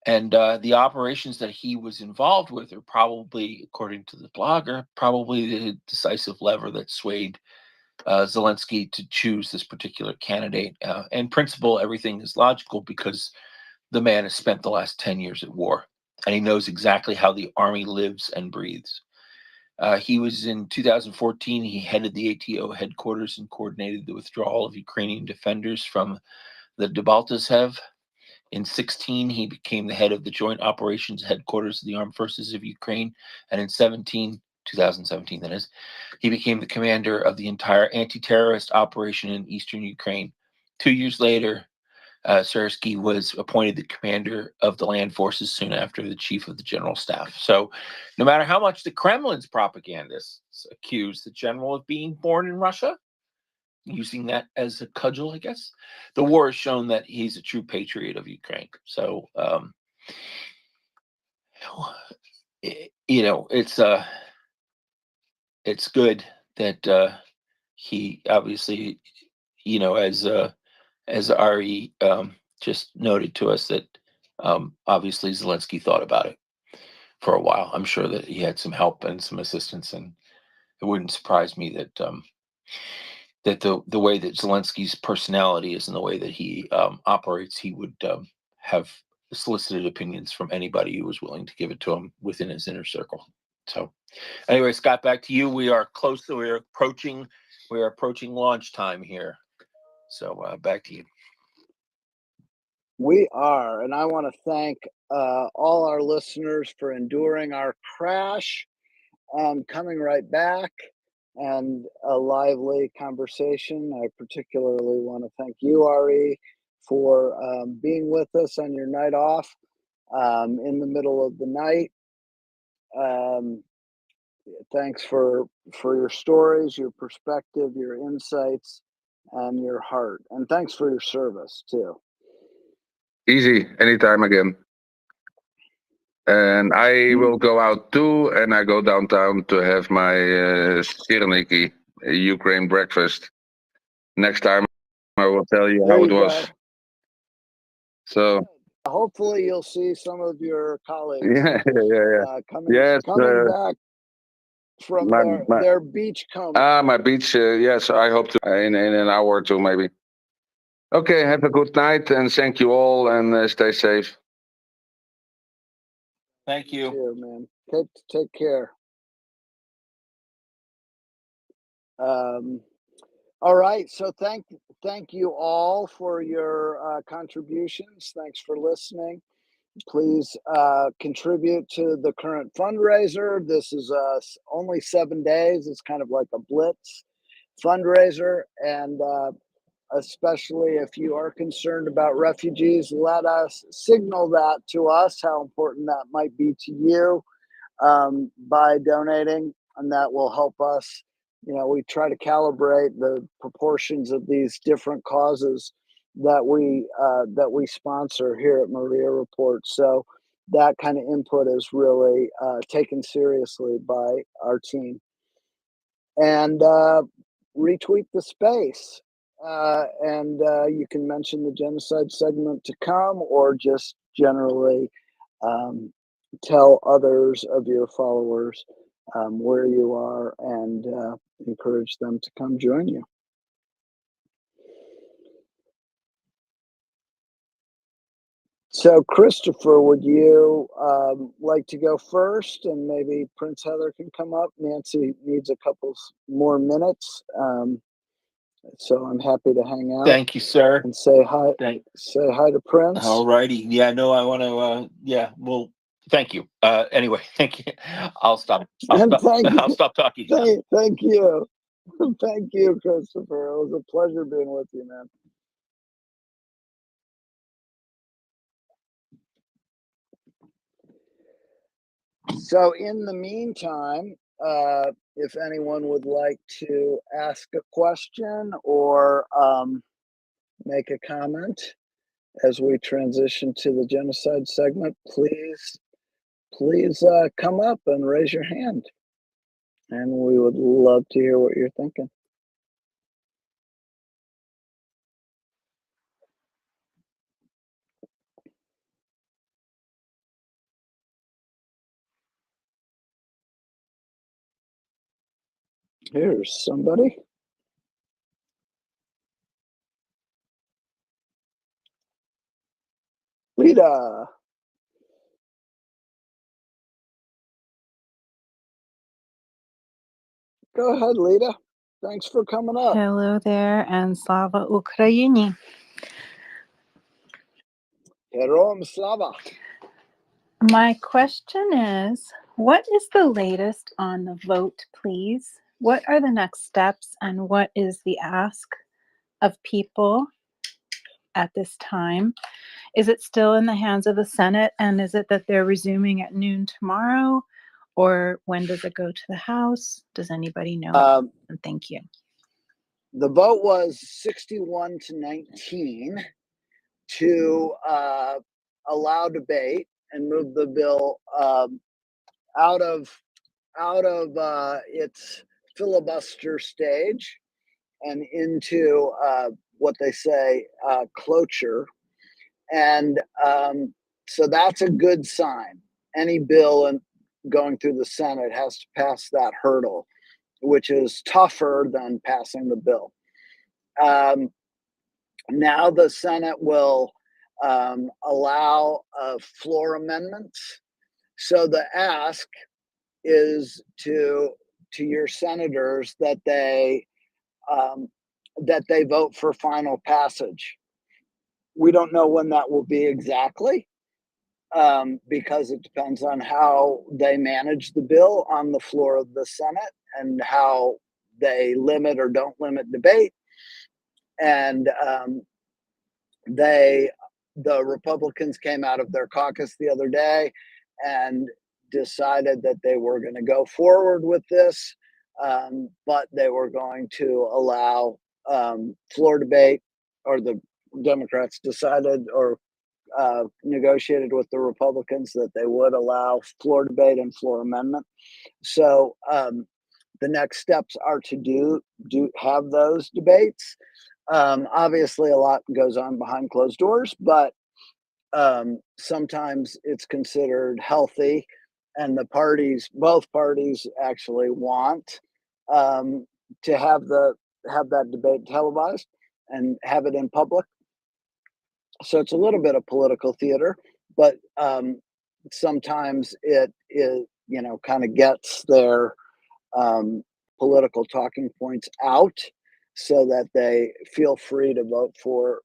And the operations that he was involved with are probably, according to the blogger, probably the decisive lever that swayed Zelensky to choose this particular candidate. In principle, everything is logical because the man has spent the last 10 years at war, and he knows exactly how the army lives and breathes. He was in 2014, he headed the ATO headquarters and coordinated the withdrawal of Ukrainian defenders from the Debaltseve. In 16, he became the head of the Joint Operations Headquarters of the Armed Forces of Ukraine. And in 2017, that is, he became the commander of the entire anti-terrorist operation in eastern Ukraine. 2 years later, Sersky was appointed the commander of the land forces soon after the chief of the general staff. So no matter how much the Kremlin's propagandists accuse the general of being born in Russia, using that as a cudgel, I guess, the war has shown that he's a true patriot of Ukraine. So, it's good that he obviously, as Ari just noted to us, that obviously Zelensky thought about it for a while. I'm sure that he had some help and some assistance, and it wouldn't surprise me that that the way that Zelensky's personality is and the way that he operates, he would have solicited opinions from anybody who was willing to give it to him within his inner circle. So, anyway, Scott, back to you. We are close. We are approaching launch time here. So back to you.
We are, and I want to thank all our listeners for enduring our crash and coming right back and a lively conversation. I particularly want to thank you, Ari, for being with us on your night off in the middle of the night. Thanks for your stories, your perspective, your insights, and your heart. And thanks for your service, too.
Easy, anytime again. And I will go out too, and I go downtown to have my Sirniki, Ukraine breakfast. Next time I will tell you
There
how
you
it was.
go.
So
hopefully you'll see some of your colleagues coming back from their beach coma.
My beach, yes, I hope to in an hour or two maybe. Okay, have a good night and thank you all and stay safe.
Thank you.
Man. Take care. All right, so thank you all for your contributions. Thanks for listening. Please contribute to the current fundraiser. This is only 7 days. It's kind of like a blitz fundraiser, and especially if you are concerned about refugees, let us signal that to us, how important that might be to you by donating, and that will help us. We try to calibrate the proportions of these different causes that we sponsor here at MriyaReport. So that kind of input is really taken seriously by our team. And retweet the space. And you can mention the genocide segment to come, or just generally tell others of your followers where you are and encourage them to come join you. So, Christopher, would you like to go first, and maybe Prince Heather can come up? Nancy needs a couple more minutes, so I'm happy to hang out.
Thank you, sir.
And say hi. Say hi to Prince.
All righty. Yeah, no, I want to. Yeah, well, thank you. Anyway, thank you. I'll stop. I'll stop talking.
Thank you. Thank you, Christopher. It was a pleasure being with you, man. So in the meantime, if anyone would like to ask a question or make a comment as we transition to the genocide segment, please come up and raise your hand. And we would love to hear what you're thinking. Here's somebody. Lita. Go ahead, Lita. Thanks for coming up.
Hello there, and Slava Ukraini.
Heroam Slava.
My question is, what is the latest on the vote, please? What are the next steps, and what is the ask of people at this time? Is it still in the hands of the Senate, and is it that they're resuming at noon tomorrow, or when does it go to the House? Does anybody know? And thank you.
The vote was 61 to 19 to allow debate and move the bill out of its filibuster stage and into what they say cloture. And so that's a good sign. Any bill going through the Senate has to pass that hurdle, which is tougher than passing the bill. Now the Senate will allow floor amendments. So the ask is to your senators that they vote for final passage. We don't know when that will be exactly, because it depends on how they manage the bill on the floor of the Senate and how they limit or don't limit debate. And the Republicans came out of their caucus the other day and decided that they were going to go forward with this, but they were going to allow floor debate, or the Democrats decided or negotiated with the Republicans that they would allow floor debate and floor amendment. So the next steps are to have those debates. Obviously, a lot goes on behind closed doors, but sometimes it's considered healthy, and both parties actually want to have that debate televised and have it in public. So it's a little bit of political theater, but sometimes it is, kind of gets their political talking points out so that they feel free to vote for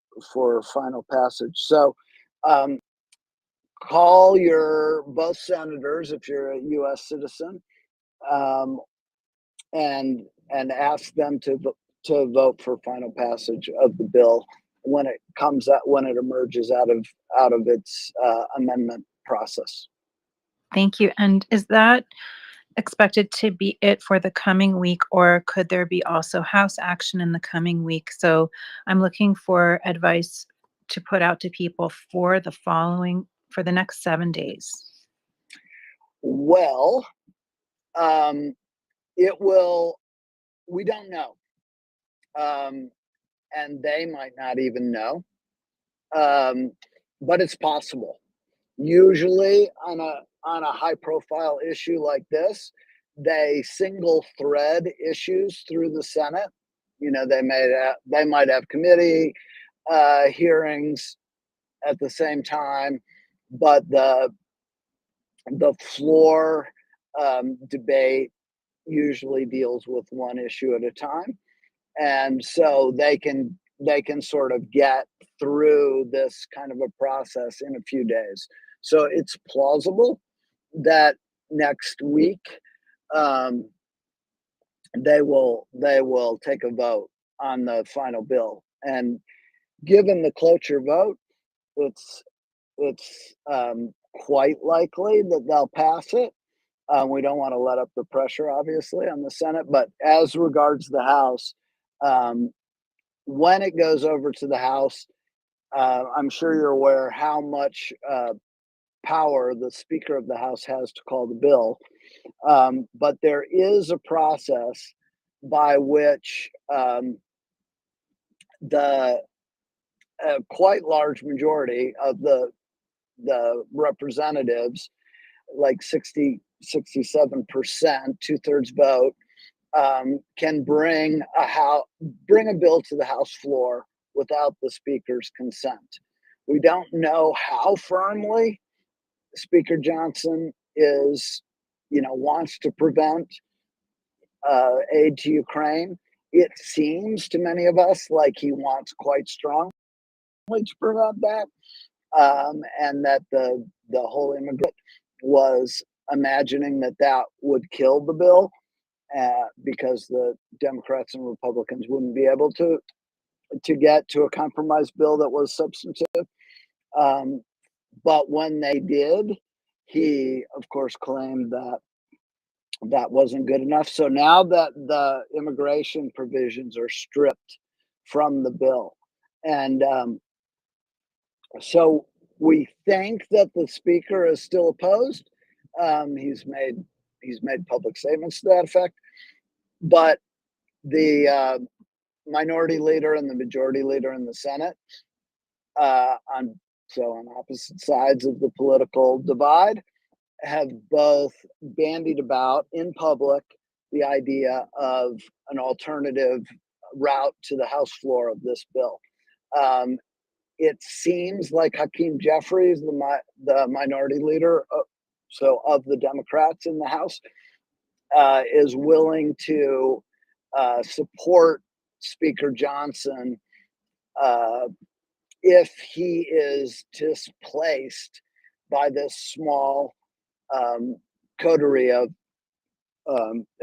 final passage. So call both senators if you're a U.S. citizen, and ask them to vote for final passage of the bill when it emerges out of its amendment process.
Thank you. And is that expected to be it for the coming week, or could there be also House action in the coming week? So I'm looking for advice to put out to people for the next 7 days.
Well, we don't know. And they might not even know. But it's possible. Usually on a high profile issue like this, they single thread issues through the Senate. They might have committee hearings at the same time, but the floor debate usually deals with one issue at a time, and so they can sort of get through this kind of a process in a few days. So it's plausible that next week they will take a vote on the final bill, and given the cloture vote, it's quite likely that they'll pass it. We don't want to let up the pressure, obviously, on the Senate, but as regards the House, when it goes over to the House, I'm sure you're aware how much power the Speaker of the House has to call the bill. But there is a process by which the quite large majority of the representatives, like 67%, 2/3 vote, can bring a bill to the House floor without the Speaker's consent. We don't know how firmly Speaker Johnson is, wants to prevent aid to Ukraine. It seems to many of us like he wants quite strongly to prevent that, and that the whole immigrant was imagining that would kill the bill, because the Democrats and Republicans wouldn't be able to get to a compromise bill that was substantive. But when they did, he, of course, claimed that wasn't good enough. So now that the immigration provisions are stripped from the bill, and so we think that the speaker is still opposed. He's made public statements to that effect, but the minority leader and the majority leader in the Senate, on opposite sides of the political divide, have both bandied about in public the idea of an alternative route to the House floor of this bill. It seems like Hakeem Jeffries, the minority leader, of the Democrats in the House, is willing to support Speaker Johnson if he is displaced by this small coterie of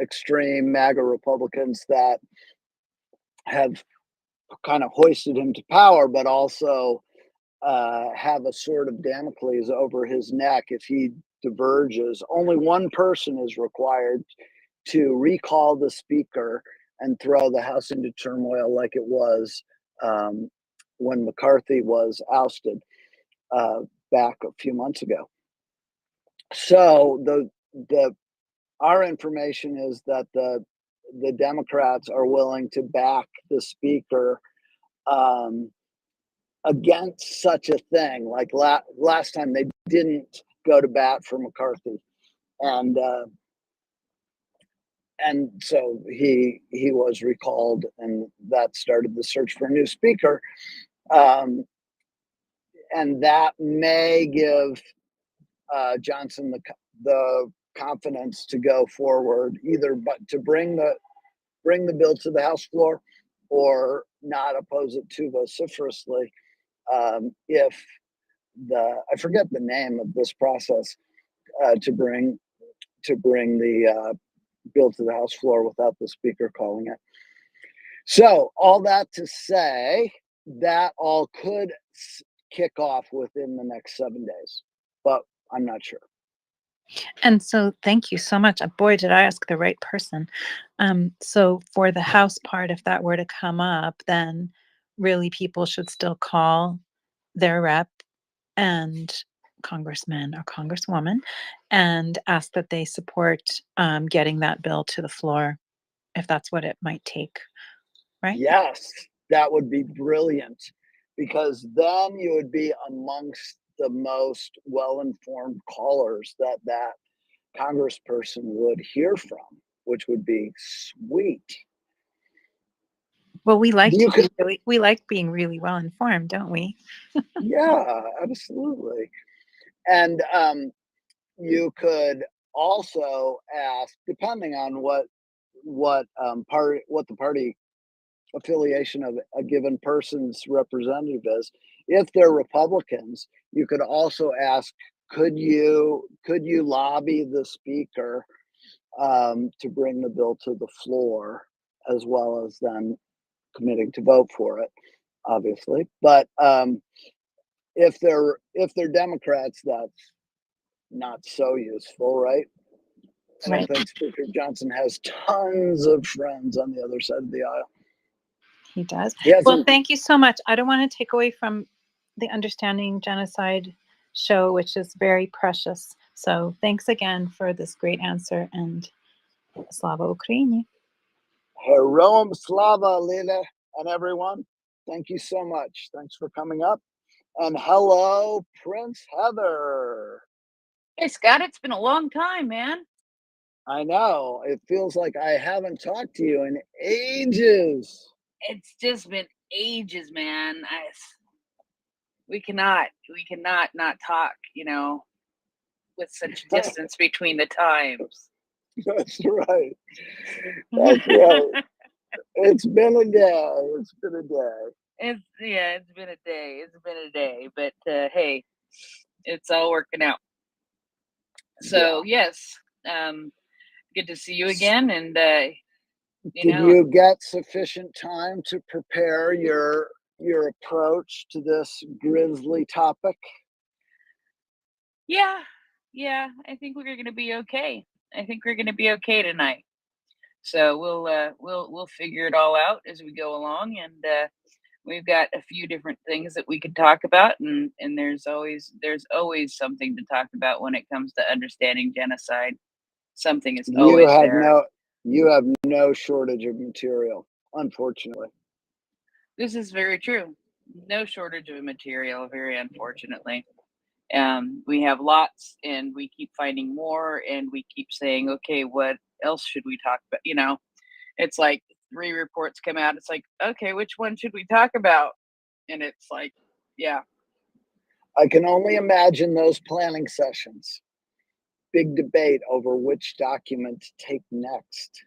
extreme MAGA Republicans that have kind of hoisted him to power, but also have a sword of Damocles over his neck if he diverges. Only one person is required to recall the speaker and throw the House into turmoil like it was when McCarthy was ousted back a few months ago. So our information is that the Democrats are willing to back the speaker against such a thing. Like last time, they didn't go to bat for McCarthy, and so he was recalled, and that started the search for a new speaker. And that may give Johnson the confidence to go forward, either but to bring the bill to the House floor, or not oppose it too vociferously. If I forget the name of this process to bring the bill to the House floor without the speaker calling it. So all that to say, that all could kick off within the next 7 days, but I'm not sure.
And so thank you so much. Boy, did I ask the right person. So for the House part, if that were to come up, then really people should still call their rep and congressman or congresswoman and ask that they support getting that bill to the floor, if that's what it might take, right?
Yes, that would be brilliant, because then you would be amongst the most well-informed callers that congressperson would hear from, which would be sweet.
Well, we like being really well informed, don't we?
Yeah, absolutely. And you could also ask, depending on what the party affiliation of a given person's representative is, if they're Republicans, you could also ask, could you lobby the speaker to bring the bill to the floor, as well as then committing to vote for it, obviously. But if they're Democrats, that's not so useful, right? I don't think Speaker Johnson has tons of friends on the other side of the aisle.
He does. Well, thank you so much. I don't want to take away from the Understanding Genocide show, which is very precious. So thanks again for this great answer, and Slava Ukraini.
Heroam Slava, Lila, and everyone. Thank you so much. Thanks for coming up. And hello, Prince Heather.
Hey, Scott, it's been a long time, man.
I know. It feels like I haven't talked to you in ages.
It's just been ages, man. we cannot not talk, with such distance between the times.
That's right. That's right. It's been a day. It's been a day.
It's been a day. It's been a day, but hey, it's all working out. So yes, good to see you again, and
Did you get sufficient time to prepare your approach to this grisly topic?
Yeah, I think we're gonna be okay. I think we're gonna be okay tonight. So we'll figure it all out as we go along, and we've got a few different things that we could talk about, and there's always something to talk about when it comes to understanding genocide. Something is always there.
You have no shortage of material, unfortunately.
This is very true. No shortage of material, very unfortunately. We have lots, and we keep finding more, and we keep saying, okay, what else should we talk about? It's like 3 reports come out. It's like, okay, which one should we talk about? And it's like, yeah.
I can only imagine those planning sessions. Big debate over which document to take next.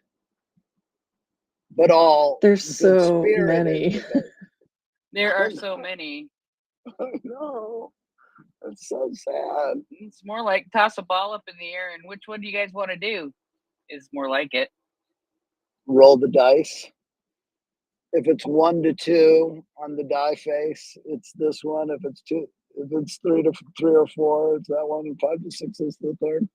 But all
There's so
good-spirited
many.
debate.
There are so many.
I know. It's so sad.
It's more like toss a ball up in the air, and which one do you guys want to do? Is more like it.
Roll the dice. If it's 1 to 2 on the die face, it's this one. If it's 3 to 3 or 4, it's that one. And 5 to 6 is the third.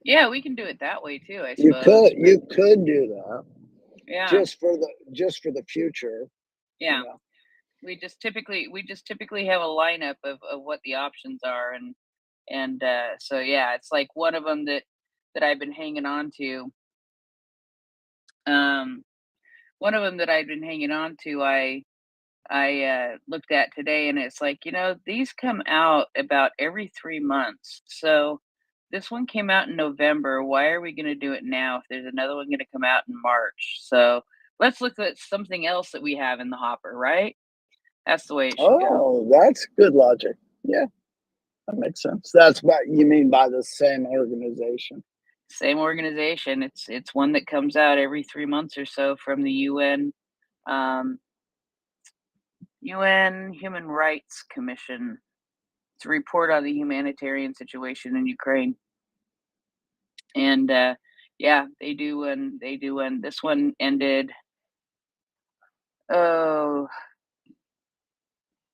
Yeah, we can do it that way too, I suppose.
You could do that.
Yeah.
Just for the future.
Yeah. We just typically have a lineup of what the options are, and so yeah, it's like one of them that I've been hanging on to. One of them that I've been hanging on to, I looked at today, and it's like, these come out about every 3 months. So this one came out in November. Why are we going to do it now if there's another one going to come out in March? So let's look at something else that we have in the hopper, right? That's the way it should go.
Oh, that's good logic. Yeah, that makes sense. That's what you mean by the same organization.
Same organization. It's one that comes out every 3 months or so from the UN Human Rights Commission. It's a report on the humanitarian situation in Ukraine. And yeah, they do one. This one ended. Oh,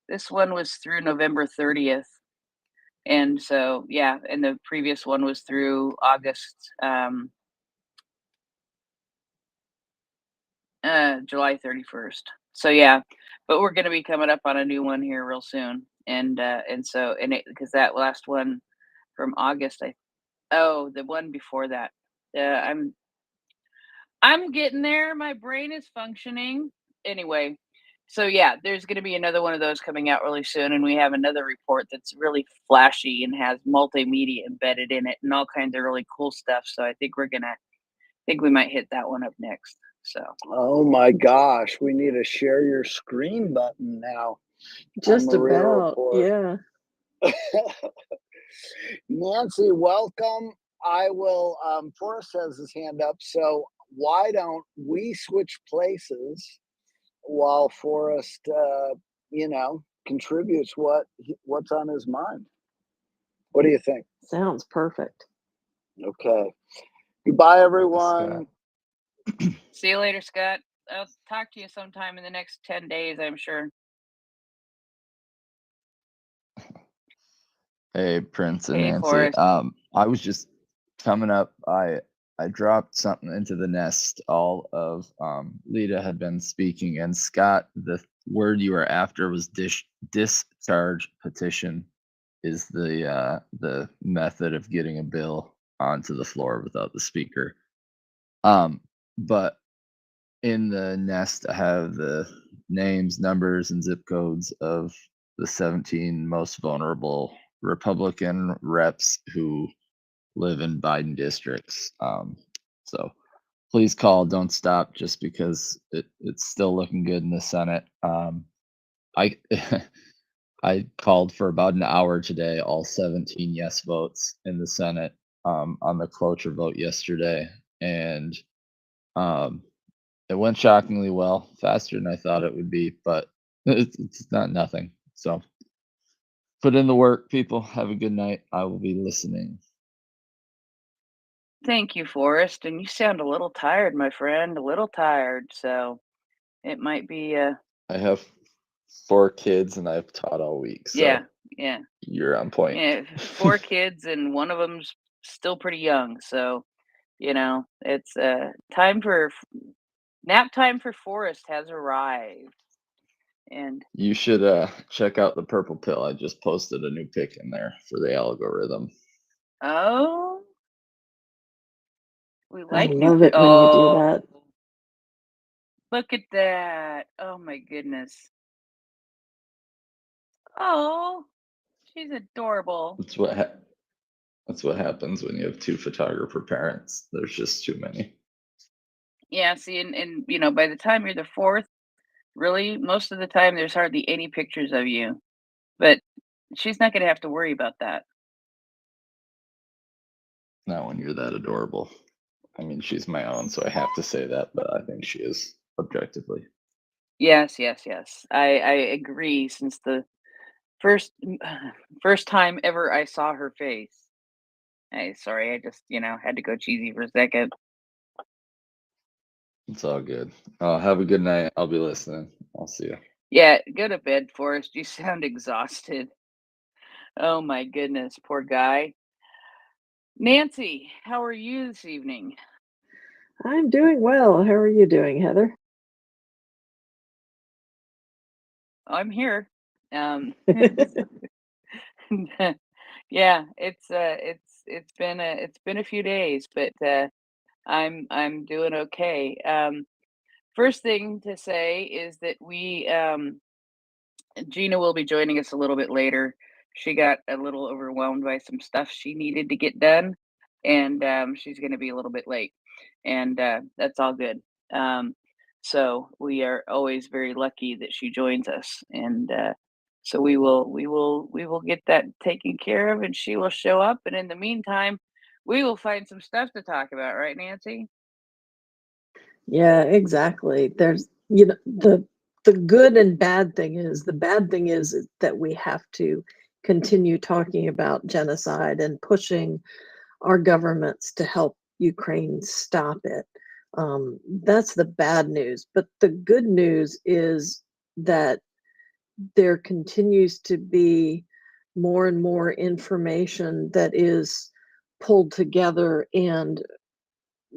this one was through November 30th. And so, yeah, and the previous one was through August, July 31st. So yeah, but we're going to be coming up on a new one here real soon. And because that last one from August, the one before that, I'm getting there. My brain is functioning. Anyway, so yeah, there's going to be another one of those coming out really soon, and we have another report that's really flashy and has multimedia embedded in it and all kinds of really cool stuff. So I think we might hit that one up next. So.
Oh my gosh, we need a share your screen button now.
Just about, yeah.
Nancy, welcome. I will. Forrest has his hand up, so why don't we switch places while Forrest, contributes what's on his mind. What do you think?
Sounds perfect.
Okay. Goodbye, everyone.
See you later, Scott. I'll talk to you sometime in the next 10 days, I'm sure.
Hey, Prince and
Hey,
Nancy.
Forrest.
I was just coming up. I dropped something into the nest. All of Lita had been speaking, and Scott, the word you were after was discharge petition is the method of getting a bill onto the floor without the speaker. But in the nest, I have the names, numbers, and zip codes of the 17 most vulnerable Republican reps who live in Biden districts. So please call, don't stop just because it's still looking good in the Senate. I I called for about an hour today, all 17 yes votes in the Senate on the cloture vote yesterday, and it went shockingly well, faster than I thought it would be, but it's not nothing. So put in the work, people. Have a good night. I will be listening.
Thank you, Forrest. And you sound a little tired, my friend, a little tired. So it might be
I have 4 kids and I've taught all week, so
yeah, yeah.
you're on point.
Yeah, 4 kids and one of them's still pretty young. So, it's nap time for Forrest has arrived. And
You should check out the purple pill. I just posted a new pic in there for the algorithm.
oh, we
I
like
love it when you do that.
Look at that. Oh my goodness. Oh, she's adorable.
That's what happens when you have 2 photographer parents. There's just too many.
Yeah, see, and by the time you're the 4th, really, most of the time there's hardly any pictures of you. But she's not gonna have to worry about that.
Not when you're that adorable. I mean, she's my own, so I have to say that, but I think she is objectively.
Yes, yes, yes. I agree since the first first time ever I saw her face. Sorry, I just, had to go cheesy for a second.
It's all good. Have a good night. I'll be listening. I'll see you.
Yeah, go to bed, Forrest. You sound exhausted. Oh my goodness, poor guy. Nancy, how are you this evening?
I'm doing well. How are you doing, Heather?
I'm here. Yeah, it's been a few days, but I'm doing okay. First thing to say is that Gina will be joining us a little bit later. She got a little overwhelmed by some stuff she needed to get done, and she's going to be a little bit late, and that's all good. So we are always very lucky that she joins us, and so we will get that taken care of, and she will show up. And in the meantime, we will find some stuff to talk about, right, Nancy?
Yeah, exactly. There's, the good and bad thing is, the bad thing is that we have to continue talking about genocide and pushing our governments to help Ukraine stop it. That's the bad news. But the good news is that there continues to be more and more information that is pulled together and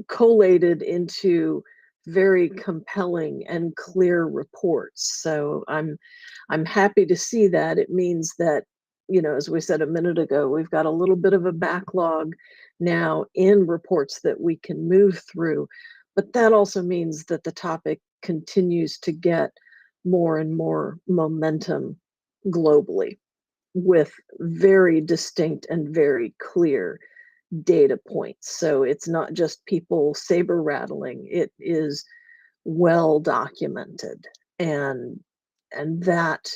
collated into very compelling and clear reports. So I'm happy to see that. It means that, as we said a minute ago, we've got a little bit of a backlog now in reports that we can move through. But that also means that the topic continues to get more and more momentum globally with very distinct and very clear data points. So it's not just people saber rattling, it is well documented, and that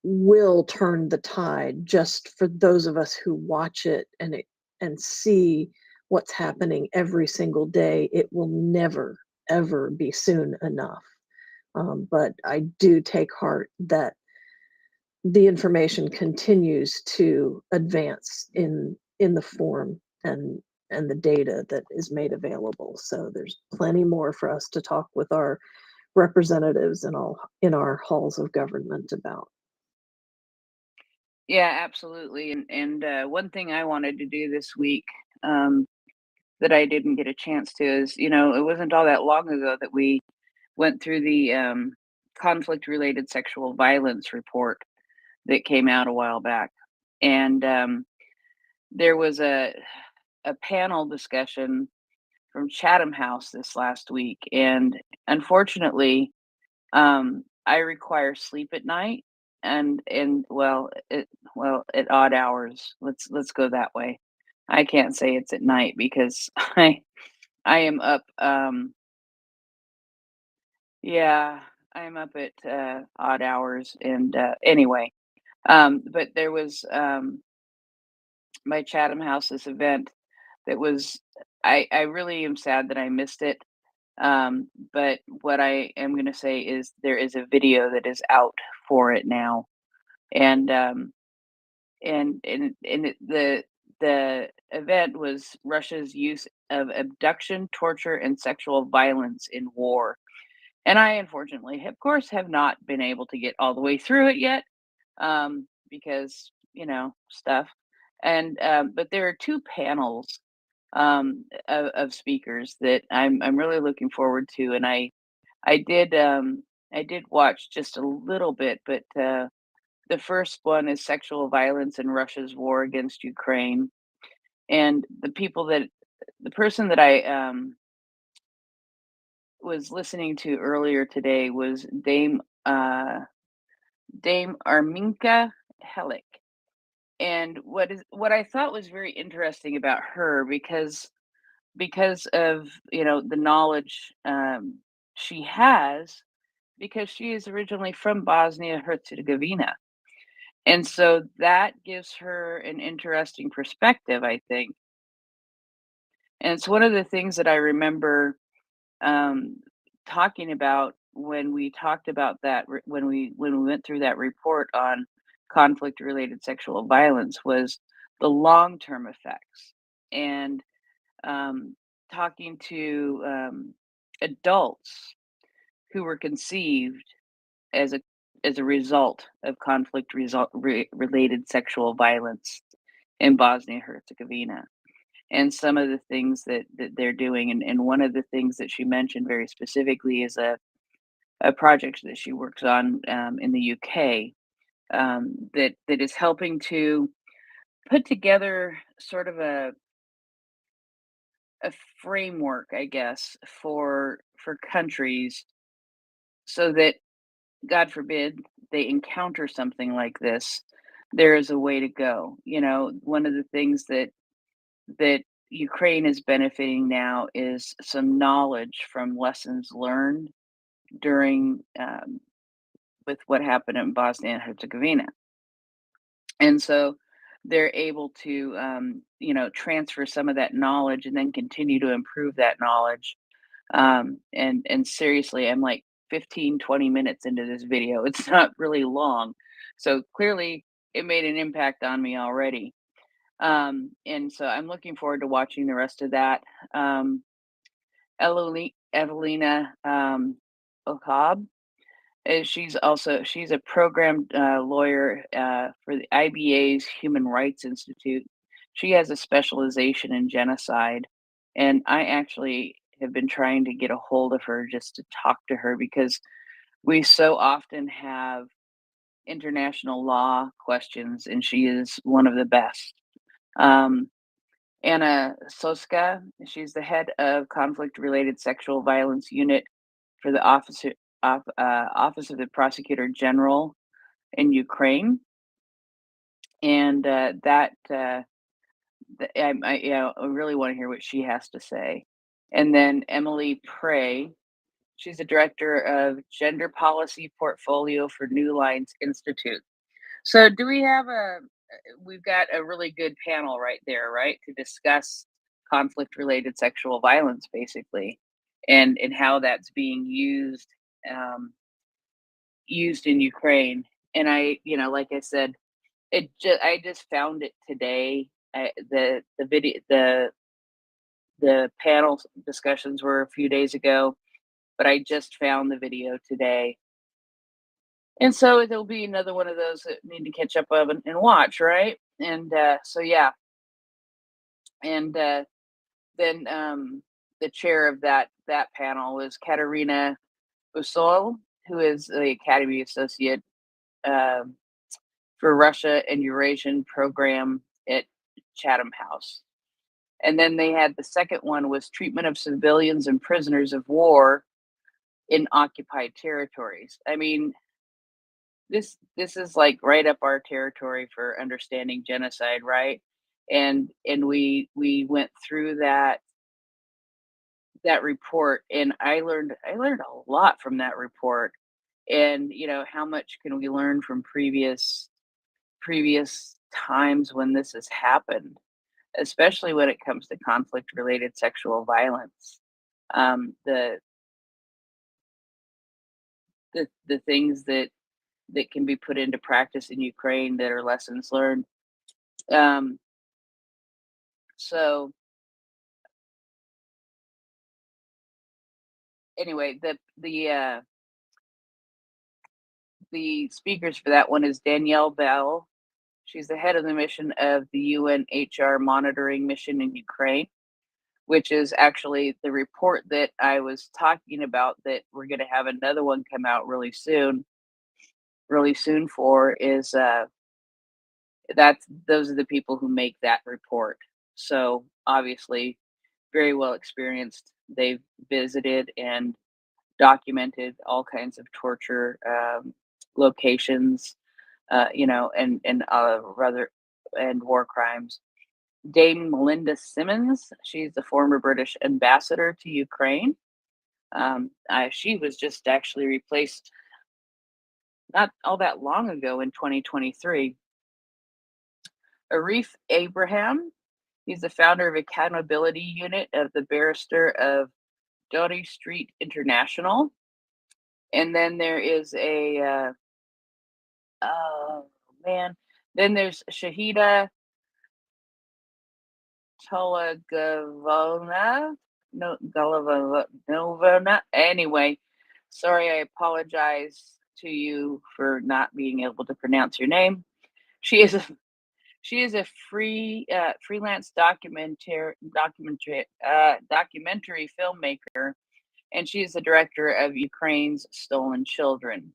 will turn the tide just for those of us who watch it and see what's happening every single day. It will never ever be soon enough. But I do take heart that the information continues to advance in the form and the data that is made available. So there's plenty more for us to talk with our representatives in our halls of government about.
Yeah, absolutely. And one thing I wanted to do this week, that I didn't get a chance to is, it wasn't all that long ago that we went through the conflict-related sexual violence report that came out a while back, and there was a panel discussion from Chatham House this last week, and unfortunately, I require sleep at night, and at odd hours. Let's go that way. I can't say it's at night because I am up. Yeah, I'm up at odd hours, and anyway, but there was my Chatham House, this event that was. I really am sad that I missed it. But what I am going to say is there is a video that is out for it now, and the event was Russia's use of abduction, torture, and sexual violence in war. And I unfortunately, of course, have not been able to get all the way through it yet, because stuff. And but there are two panels of speakers that I'm really looking forward to, and I did I did watch just a little bit, but the first one is sexual violence in Russia's war against Ukraine, and the person that I was listening to earlier today was Dame Arminka Helik. And what I thought was very interesting about her, because of the knowledge she has, because she is originally from Bosnia Herzegovina, and so that gives her an interesting perspective, I think. And it's one of the things that I remember um, talking about when we talked about when we went through that report on conflict related sexual violence, was the long term effects, and um, talking to adults who were conceived as a result of related sexual violence in Bosnia Herzegovina, and some of the things that they're doing. And one of the things that she mentioned very specifically is a project that she works on in the UK, that is helping to put together sort of a framework, I guess, for countries, so that, God forbid, they encounter something like this, there is a way to go. One of the things that Ukraine is benefiting now is some knowledge from lessons learned during with what happened in Bosnia and Herzegovina, and so they're able to transfer some of that knowledge and then continue to improve that knowledge. And seriously, I'm like 15-20 minutes into this video. It's not really long, so clearly it made an impact on me already. And so I'm looking forward to watching the rest of that. Evelina Okab, she's a programmed lawyer for the IBA's Human Rights Institute. She has a specialization in genocide, and I actually have been trying to get a hold of her just to talk to her, because we so often have international law questions, and she is one of the best. Anna Soska, she's the head of conflict-related sexual violence unit for the Office of the Prosecutor General in Ukraine, and I really want to hear what she has to say. And then Emily Prey, she's the director of Gender Policy Portfolio for New Lines Institute. So, we've got a really good panel right there, right, to discuss conflict-related sexual violence, basically, and how that's being used in Ukraine. And like I said, I just found it today. The video, the panel discussions were a few days ago, but I just found the video today. And so there'll be another one of those that need to catch up of and watch, right? And so yeah, and then the chair of that panel is Katerina Busol, who is the Academy Associate for Russia and Eurasian Program at Chatham House. And then they had the second one was treatment of civilians and prisoners of war in occupied territories. I mean, this is like right up our territory for understanding genocide, right? And we went through that report, and I learned a lot from that report. And how much can we learn from previous times when this has happened, especially when it comes to conflict related sexual violence. The things that can be put into practice in Ukraine that are lessons learned. So anyway, the speakers for that one is Danielle Bell. She's the head of the mission of the UNHCR monitoring mission in Ukraine, which is actually the report that I was talking about that we're going to have another one come out really soon for is those are the people who make that report. So obviously very well experienced. They've visited and documented all kinds of torture locations, and war crimes. Dame Melinda Simmons, she's the former British ambassador to Ukraine. She was just actually replaced not all that long ago in 2023. Arif Abraham, he's the founder of Accountability Unit of the Barrister of Doughty Street International. And then there is then there's Shahida Tolagavona. Anyway, sorry, I apologize to you for not being able to pronounce your name. She is a freelance documentary filmmaker, and she is the director of Ukraine's Stolen Children.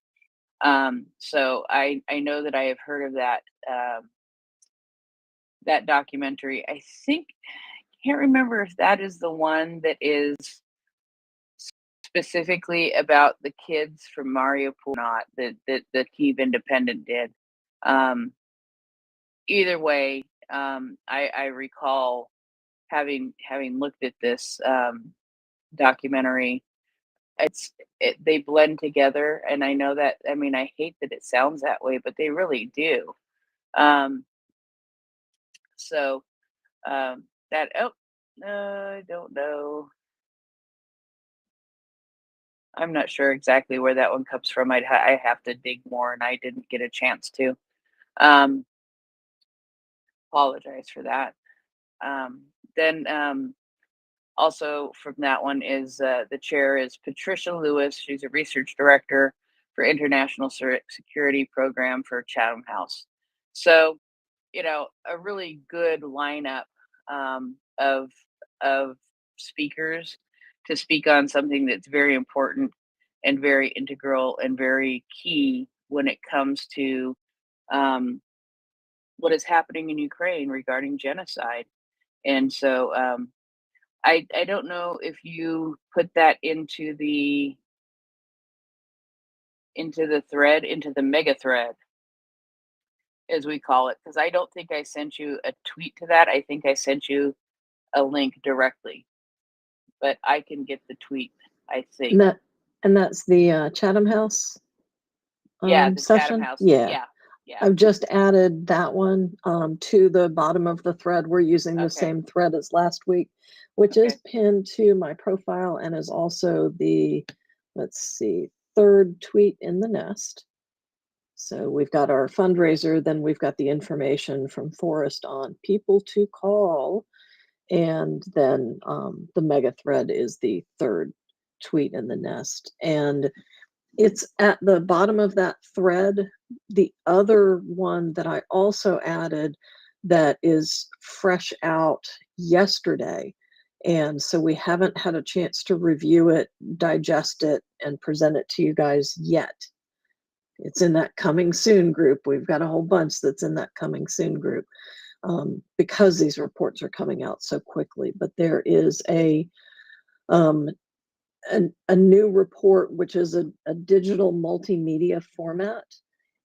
So I know that I have heard of that documentary. I can't remember if that is the one that is specifically about the kids from Mariupol or not, that the Kyiv Independent did. Either way, I recall having looked at this documentary. They blend together, and I know that. I mean, I hate that it sounds that way, but they really do. So I don't know. I'm not sure exactly where that one comes from. I have to dig more, and I didn't get a chance to. Apologize for that. Then also from that one is the chair is Patricia Lewis. She's a research director for International Security Program for Chatham House. So, a really good lineup of speakers to speak on something that's very important and very integral and very key when it comes to what is happening in Ukraine regarding genocide. And so I don't know if you put that into the thread, into the mega thread, as we call it, because I don't think I sent you a tweet to that. I think I sent you a link directly, but I can get the tweet, I think.
And that's the Chatham House
the
session?
Chatham House.
Yeah. I've just added that one to the bottom of the thread. We're using the same thread as last week, which is pinned to my profile and is also the, let's see, third tweet in the nest. So we've got our fundraiser, then we've got the information from Forrest on people to call, and then the mega thread is the third tweet in the nest. And it's at the bottom of that thread. The other one that I also added that is fresh out yesterday, and so we haven't had a chance to review it, digest it, and present it to you guys yet. It's in that coming soon group. We've got a whole bunch that's in that coming soon group because these reports are coming out so quickly. But there is a new report, which is a digital multimedia format,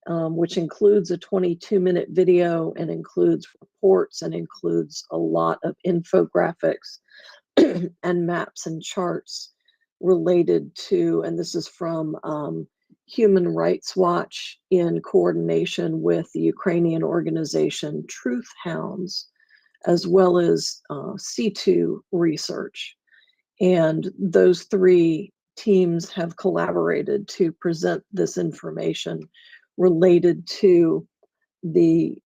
which includes a 22-minute video and includes reports and includes a lot of infographics and maps and charts related to, and this is from Human Rights Watch in coordination with the Ukrainian organization Truth Hounds, as well as C2 Research. And those three teams have collaborated to present this information related to the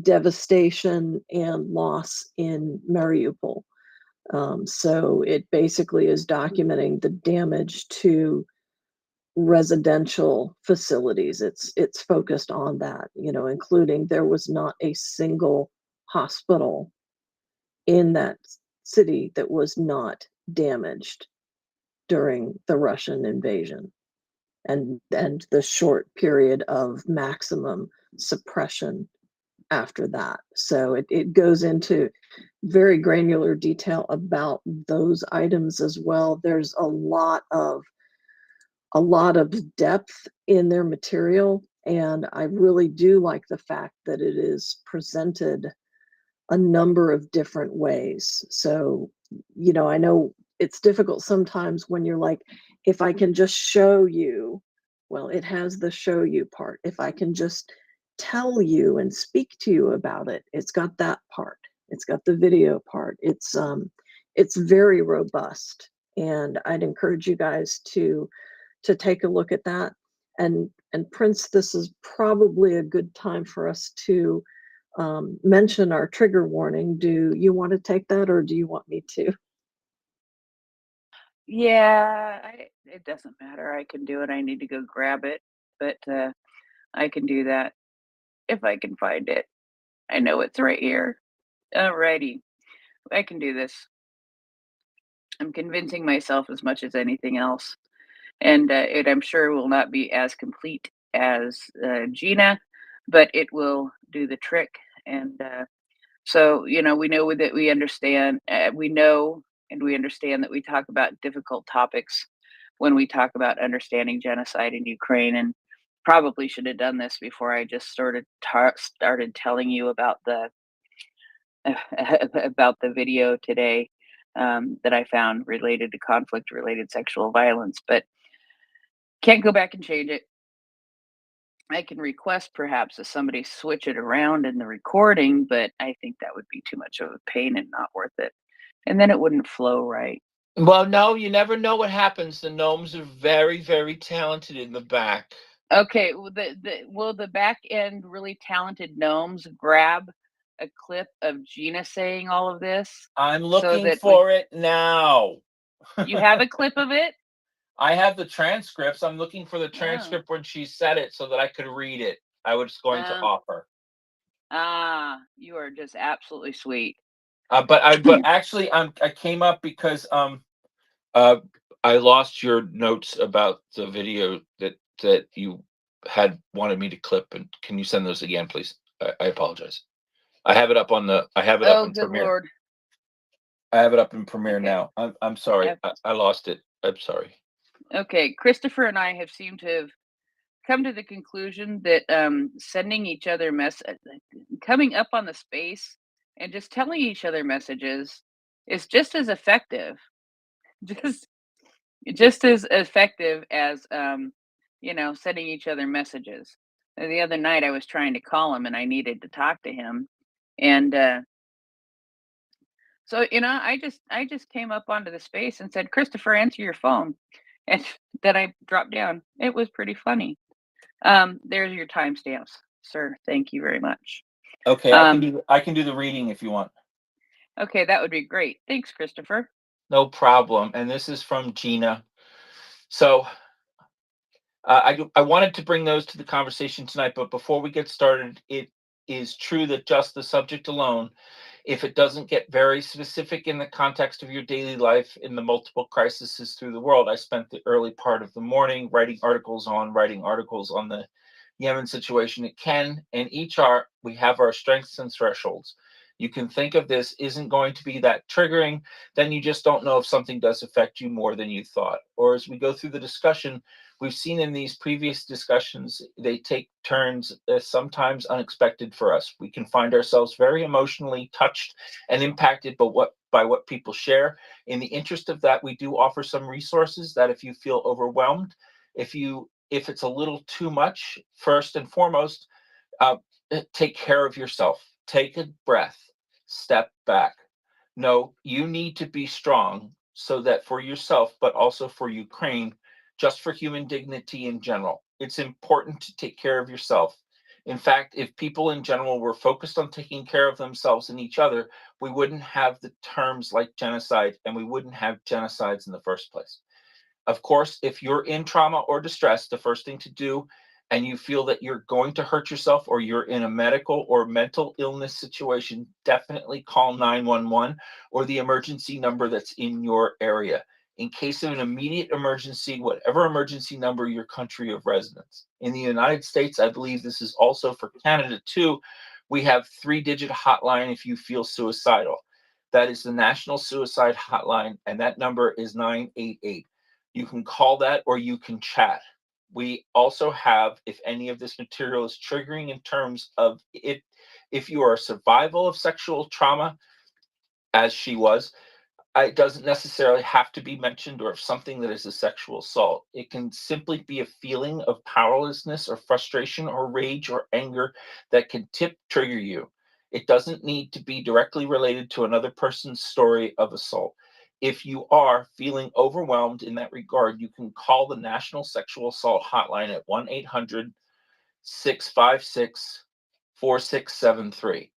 devastation and loss in Mariupol. So it basically is documenting the damage to residential facilities. It's focused on that, including there was not a single hospital in that city that was not damaged during the Russian invasion and the short period of maximum suppression after that. So it goes into very granular detail about those items as well. There's a lot of depth in their material, and I really do like the fact that it is presented a number of different ways. So, I know it's difficult sometimes when you're like, if I can just show you, well, it has the show you part. If I can just tell you and speak to you about it, it's got that part. It's got the video part. It's very robust, and I'd encourage you guys to take a look at that. And Prince, this is probably a good time for us to mention our trigger warning. Do you want to take that, or do you want me to?
Yeah, it doesn't matter. I can do it. I need to go grab it, but I can do that if I can find it. I know it's right here. Alrighty, I can do this. I'm convincing myself as much as anything else, and it I'm sure will not be as complete as Gina, but it will do the trick. And so, we know that we understand, we know and we understand that we talk about difficult topics when we talk about understanding genocide in Ukraine. And probably should have done this before I just started telling you about the about the video today that I found related to conflict-related sexual violence. But can't go back and change it. I can request perhaps that somebody switch it around in the recording, but I think that would be too much of a pain and not worth it. And then it wouldn't flow right.
Well, no, you never know what happens. The gnomes are very, very talented in the back.
Okay, will the back end really talented gnomes grab a clip of Gina saying all of this?
I'm looking for it now.
You have a clip of it?
I have the transcripts. I'm looking for the
Oh.
transcript when she said it so that I could read it. I was going to offer.
You are just absolutely sweet.
But actually, I came up because I lost your notes about the video that you had wanted me to clip. And can you send those again, please? I apologize. I have it up on the. I have it up in
good
Premiere.
Lord.
I have it up in Premiere
Okay.
now. I'm sorry.
Yep.
I lost it. I'm sorry.
Okay, Christopher and I have seemed to have come to the conclusion that sending each other coming up on the space and just telling each other messages is just as effective. Just as effective as sending each other messages. The other night I was trying to call him and I needed to talk to him, and so I just came up onto the space and said, Christopher, answer your phone, and then I dropped down. It was pretty funny. There's your timestamps, sir. Thank you very much.
Okay, I can do the reading if you want.
Okay, that would be great. Thanks, Christopher.
No problem. And this is from Gina. So I wanted to bring those to the conversation tonight, but before we get started, it is true that just the subject alone, if it doesn't get very specific in the context of your daily life in the multiple crises through the world. I spent the early part of the morning writing articles on the Yemen situation. It can, and we have our strengths and thresholds. You can think of this isn't going to be that triggering, then you just don't know if something does affect you more than you thought. Or as we go through the discussion, we've seen in these previous discussions, they take turns sometimes unexpected for us. We can find ourselves very emotionally touched and impacted by what people share. In the interest of that, we do offer some resources that if you feel overwhelmed, if you if it's a little too much, first and foremost, uh, take care of yourself. Take a breath, step back. No, you need to be strong so that for yourself, but also for Ukraine, just for human dignity in general. It's important to take care of yourself. In fact, if people in general were focused on taking care of themselves and each other, we wouldn't have the terms like genocide, and we wouldn't have genocides in the first place. Of course, if you're in trauma or distress, the first thing to do, and you feel that you're going to hurt yourself or you're in a medical or mental illness situation, definitely call 911 or the emergency number that's in your area. In case of an immediate emergency, whatever emergency number your country of residence. In the United States, I believe this is also for Canada too, we have 3-digit hotline if you feel suicidal. That is the National Suicide Hotline, and that number is 988. You can call that or you can chat. We also have, if any of this material is triggering in terms of it, if you are a survival of sexual trauma, as she was, it doesn't necessarily have to be mentioned, or if something that is a sexual assault. It can simply be a feeling of powerlessness or frustration or rage or anger that can trigger you. It doesn't need to be directly related to another person's story of assault. If you are feeling overwhelmed in that regard, you can call the National Sexual Assault Hotline at 1-800-656-4673.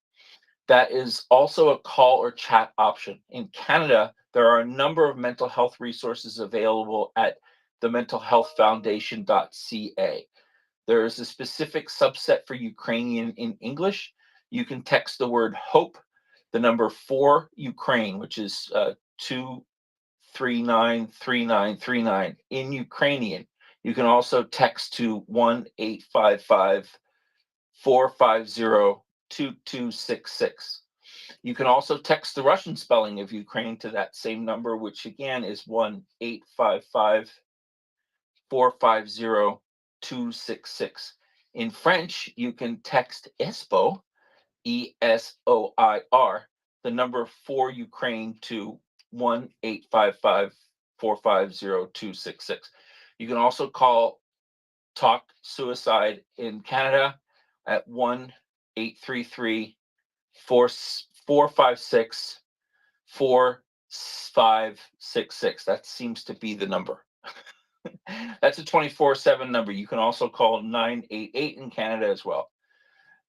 That is also a call or chat option. In Canada, there are a number of mental health resources available at thementalhealthfoundation.ca. There is a specific subset for Ukrainian in English. You can text the word HOPE, the number 4 Ukraine, which is 2393939 in Ukrainian. You can also text to 1-855-450-2266. You can also text the Russian spelling of Ukraine to that same number, which again is 1-855-450-266. In French, you can text ESPOIR, ESOIR, the number 4 Ukraine to 1-855-450-266. You can also call Talk Suicide in Canada at 1-833-456-4566. That seems to be the number. That's a 24/7 number. You can also call 988 in Canada as well.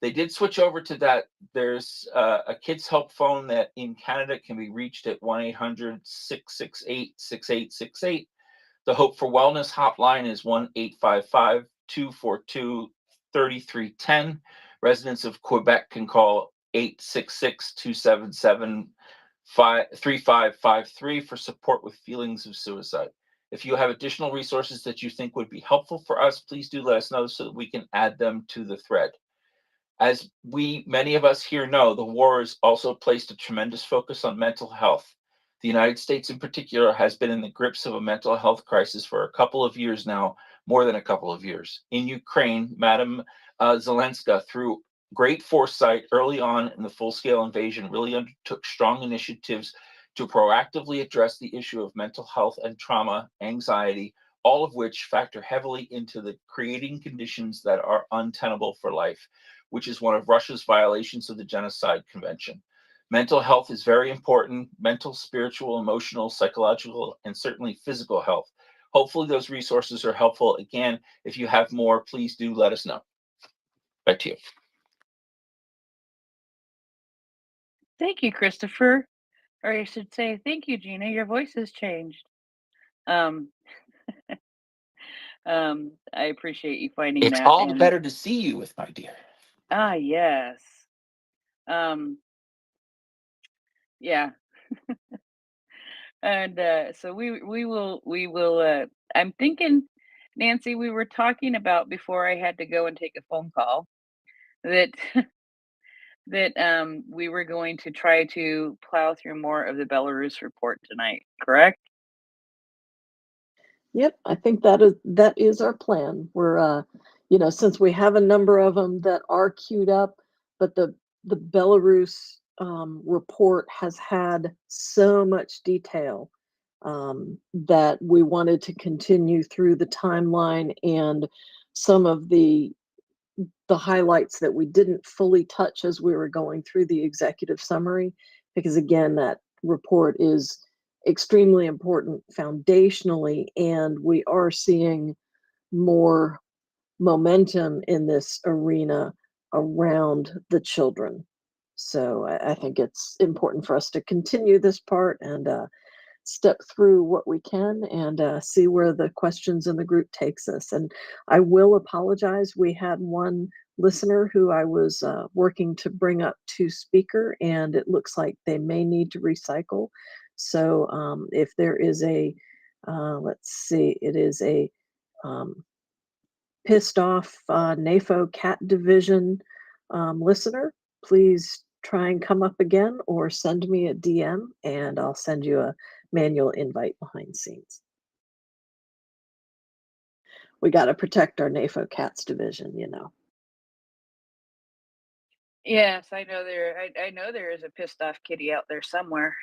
They did switch over to that. There's a Kids Help phone that in Canada can be reached at 1-800-668-6868. The Hope for Wellness hotline is 1-855-242-3310. Residents of Quebec can call 866-277-3553 for support with feelings of suicide. If you have additional resources that you think would be helpful for us, please do let us know so that we can add them to the thread. As many of us here know, the war has also placed a tremendous focus on mental health. The United States in particular has been in the grips of a mental health crisis for a couple of years now, more than a couple of years. In Ukraine, Madam Zelenska, through great foresight early on in the full-scale invasion, really undertook strong initiatives to proactively address the issue of mental health and trauma, anxiety, all of which factor heavily into the creating conditions that are untenable for life, which is one of Russia's violations of the Genocide Convention. Mental health is very important: mental, spiritual, emotional, psychological, and certainly physical health. Hopefully those resources are helpful. Again, if you have more, please do let us know. Back to you.
Thank you, Christopher. Or I should say, thank you, Gina. Your voice has changed. I appreciate you finding
It's
that.
all the better to see you with, my dear.
Yes. Yeah. And so we will. I'm thinking, Nancy, we were talking about before I had to go and take a phone call that that we were going to try to plow through more of the Belarus report tonight. Correct?
Yep, I think that is our plan. We're since we have a number of them that are queued up, but the Belarus report has had so much detail that we wanted to continue through the timeline and some of the highlights that we didn't fully touch as we were going through the executive summary, because again, that report is extremely important foundationally, and we are seeing more momentum in this arena around the children. So I think it's important for us to continue this part and step through what we can and see where the questions in the group takes us. And I will apologize. We had one listener who I was working to bring up to speaker, and it looks like they may need to recycle. So if there is a, let's see, it is a pissed off NAFO Cat Division listener, please try and come up again or send me a DM and I'll send you a manual invite behind scenes. We got to protect our NAFO Cats division, you know.
Yes, I know I know there is a pissed off kitty out there somewhere.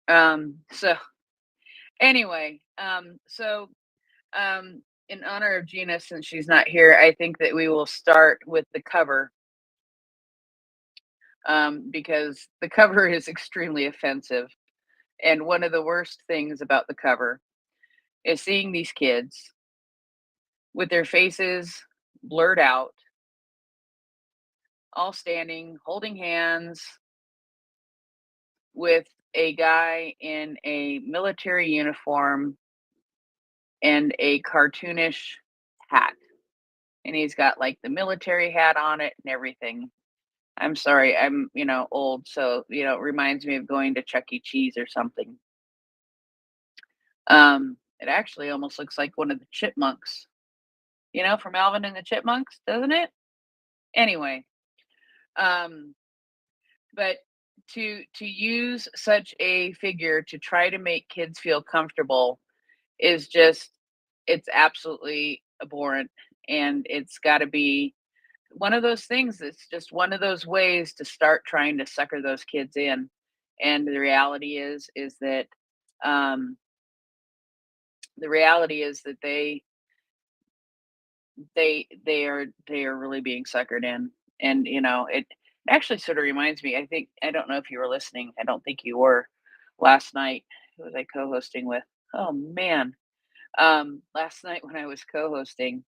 So anyway, in honor of Gina, since she's not here, I think that we will start with the cover. Because the cover is extremely offensive. And one of the worst things about the cover is seeing these kids with their faces blurred out, all standing, holding hands with a guy in a military uniform and a cartoonish hat. And he's got like the military hat on it and everything. I'm sorry, I'm, old, so, it reminds me of going to Chuck E. Cheese or something. It actually almost looks like one of the chipmunks, from Alvin and the Chipmunks, doesn't it? Anyway, but to use such a figure to try to make kids feel comfortable is just, it's absolutely abhorrent, and it's got to be one of those things that's just one of those ways to start trying to sucker those kids in. And the reality is that they are really being suckered in. And it actually sort of reminds me, I don't know if you were listening, I don't think you were, last night. Who was I co-hosting with? Oh man. Last night when I was co-hosting,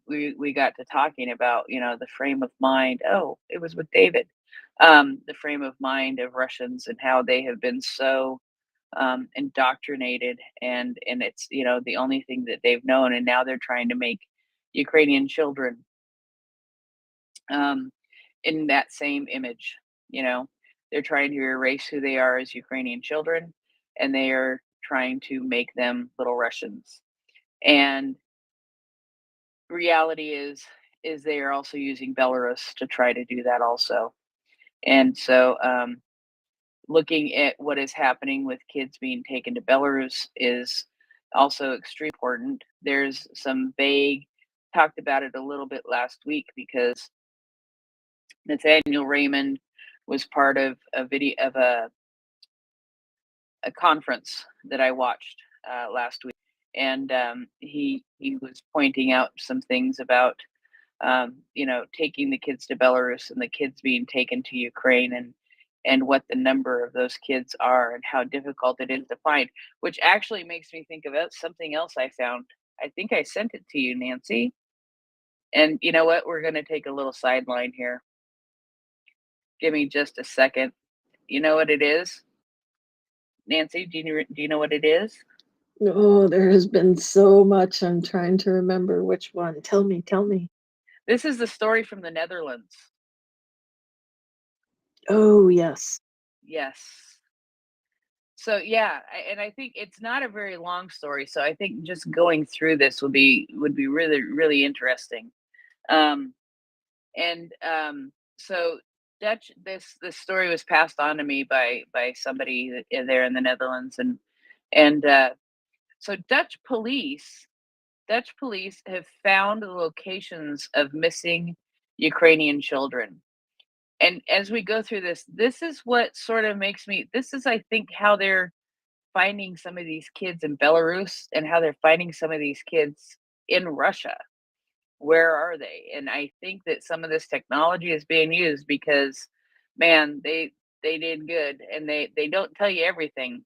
we got to talking about the frame of mind. Oh, it was with David. The frame of mind of Russians and how they have been so indoctrinated, and it's the only thing that they've known, and now they're trying to make Ukrainian children in that same image. They're trying to erase who they are as Ukrainian children, and they are trying to make them little Russians. And reality is they are also using Belarus to try to do that also. And so looking at what is happening with kids being taken to Belarus is also extremely important. There's some vague, talked about it a little bit last week because Nathaniel Raymond was part of a video of a conference that I watched last week, and he was pointing out some things about taking the kids to Belarus and the kids being taken to Ukraine, and what the number of those kids are and how difficult it is to find, which actually makes me think about something else I found. I think I sent it to you, Nancy. And you know what? We're going to take a little sideline here. Give me just a second. You know what it is? Nancy, do you know what it is?
Oh, there has been so much. I'm trying to remember which one. Tell me.
This is the story from the Netherlands.
Oh, yes.
Yes. So yeah, and I think it's not a very long story. So I think just going through this would be really, really interesting. So Dutch, this story was passed on to me by somebody there in the Netherlands, and so Dutch police have found the locations of missing Ukrainian children. And as we go through this is what sort of makes me, this is, I think, how they're finding some of these kids in Belarus and how they're finding some of these kids in Russia. Where are they? And I think that some of this technology is being used because, man, they did good, and they don't tell you everything.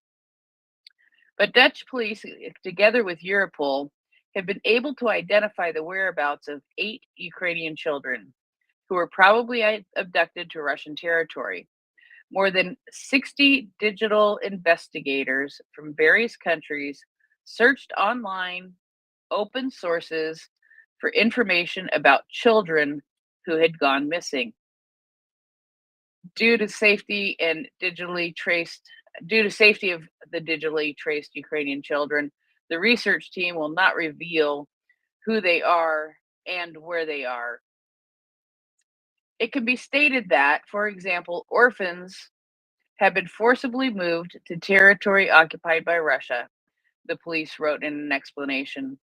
But Dutch police, together with Europol, have been able to identify the whereabouts of 8 Ukrainian children who were probably abducted to Russian territory. More than 60 digital investigators from various countries searched online, open sources for information about children who had gone missing. Due to safety of the digitally traced Ukrainian children, the research team will not reveal who they are and where they are. It can be stated that, for example, orphans have been forcibly moved to territory occupied by Russia, the police wrote in an explanation.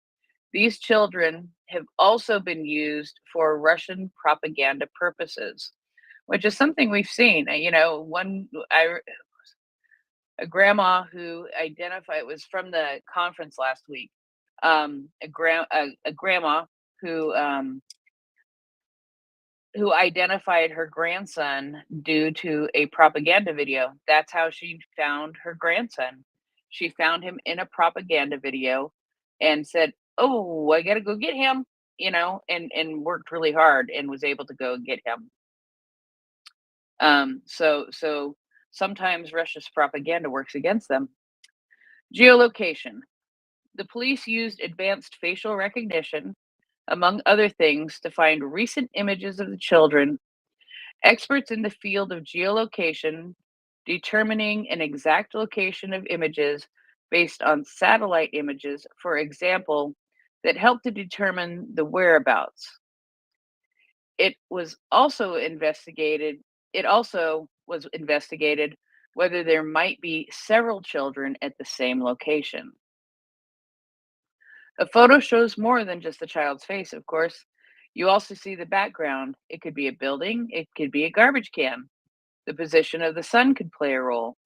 These children have also been used for Russian propaganda purposes, which is something we've seen. A grandma who identified, it was from the conference last week. A grandma who identified her grandson due to a propaganda video. That's how she found her grandson. She found him in a propaganda video and said, "Oh, I got to go get him," and worked really hard and was able to go get him. So sometimes Russia's propaganda works against them. Geolocation. The police used advanced facial recognition, among other things, to find recent images of the children. Experts in the field of geolocation determining an exact location of images based on satellite images, for example, that help to determine the whereabouts. It also was investigated whether there might be several children at the same location. A photo shows more than just the child's face, of course. You also see the background. It could be a building, it could be a garbage can. The position of the sun could play a role.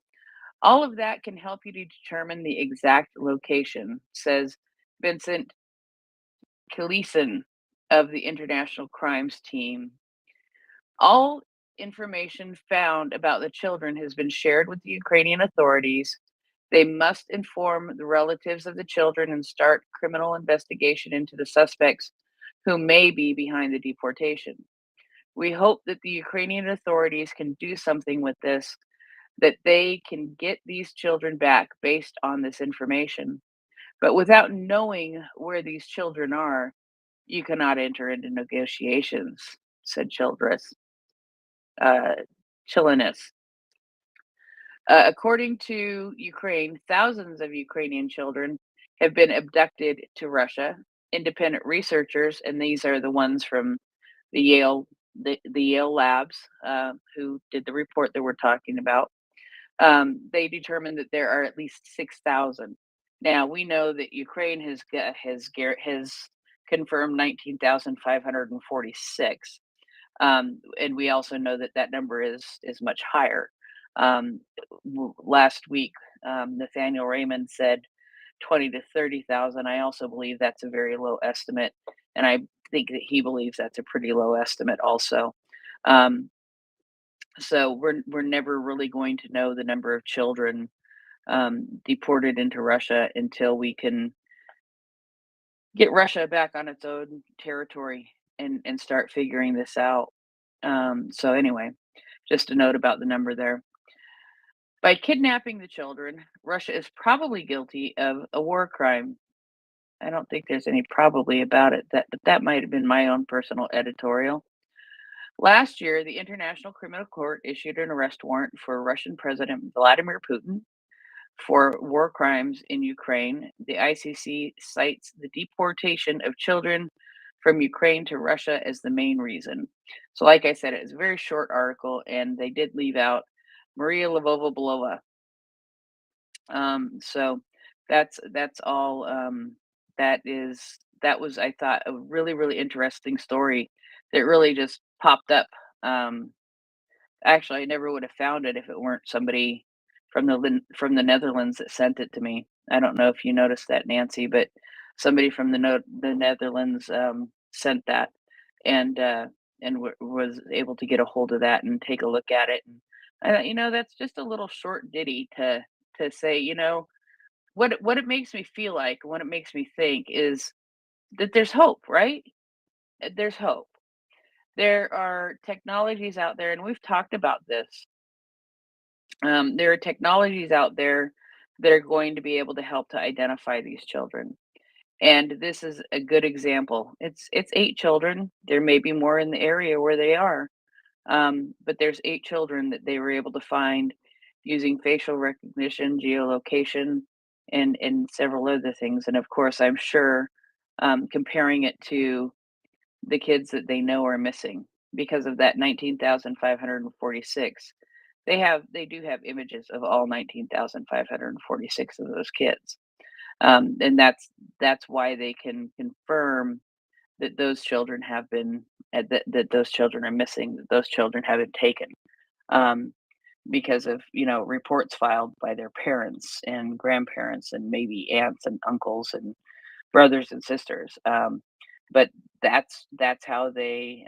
All of that can help you to determine the exact location, says Vincent Kaleeson of the International Crimes Team. All information found about the children has been shared with the Ukrainian authorities. They must inform the relatives of the children and start criminal investigation into the suspects who may be behind the deportation. We hope that the Ukrainian authorities can do something with this, that they can get these children back based on this information. But without knowing where these children are, you cannot enter into negotiations, said Chilenis. According to Ukraine, thousands of Ukrainian children have been abducted to Russia. Independent researchers, and these are the ones from the Yale labs who did the report that we're talking about. They determined that there are at least 6,000. Now we know that Ukraine has confirmed 19,546, and we also know that that number is much higher. Last week, Nathaniel Raymond said 20 to 30,000. I also believe that's a very low estimate, and I think that he believes that's a pretty low estimate also. So we're never really going to know the number of children deported into Russia until we can get Russia back on its own territory and start figuring this out. So anyway, just a note about the number there. By kidnapping the children, Russia is probably guilty of a war crime. I don't think there's any probably about it. That might have been my own personal editorial. Last year, the International Criminal Court issued an arrest warrant for Russian President Vladimir Putin for war crimes in Ukraine. The ICC cites the deportation of children from Ukraine to Russia as the main reason. So, like I said, it's a very short article, and they did leave out Maria Lvova-Belova. So that's all. That was, I thought, a really, really interesting story that really just popped up. Actually, I never would have found it if it weren't somebody from the Netherlands that sent it to me. I don't know if you noticed that, Nancy, but somebody from the Netherlands sent that, and was able to get a hold of that and take a look at it. And that's just a little short ditty to say, what it makes me feel like, what it makes me think is that there's hope, right? There's hope. There are technologies out there, and we've talked about this. There are technologies out there that are going to be able to help to identify these children. And this is a good example. It's 8 children. There may be more in the area where they are, but there's 8 children that they were able to find using facial recognition, geolocation, and several other things. And of course, I'm sure comparing it to the kids that they know are missing because of that 19,546. They do have images of all 19,546 of those kids. And that's why they can confirm that those children have been that those children are missing, that those children have been taken, because of reports filed by their parents and grandparents and maybe aunts and uncles and brothers and sisters. But that's how they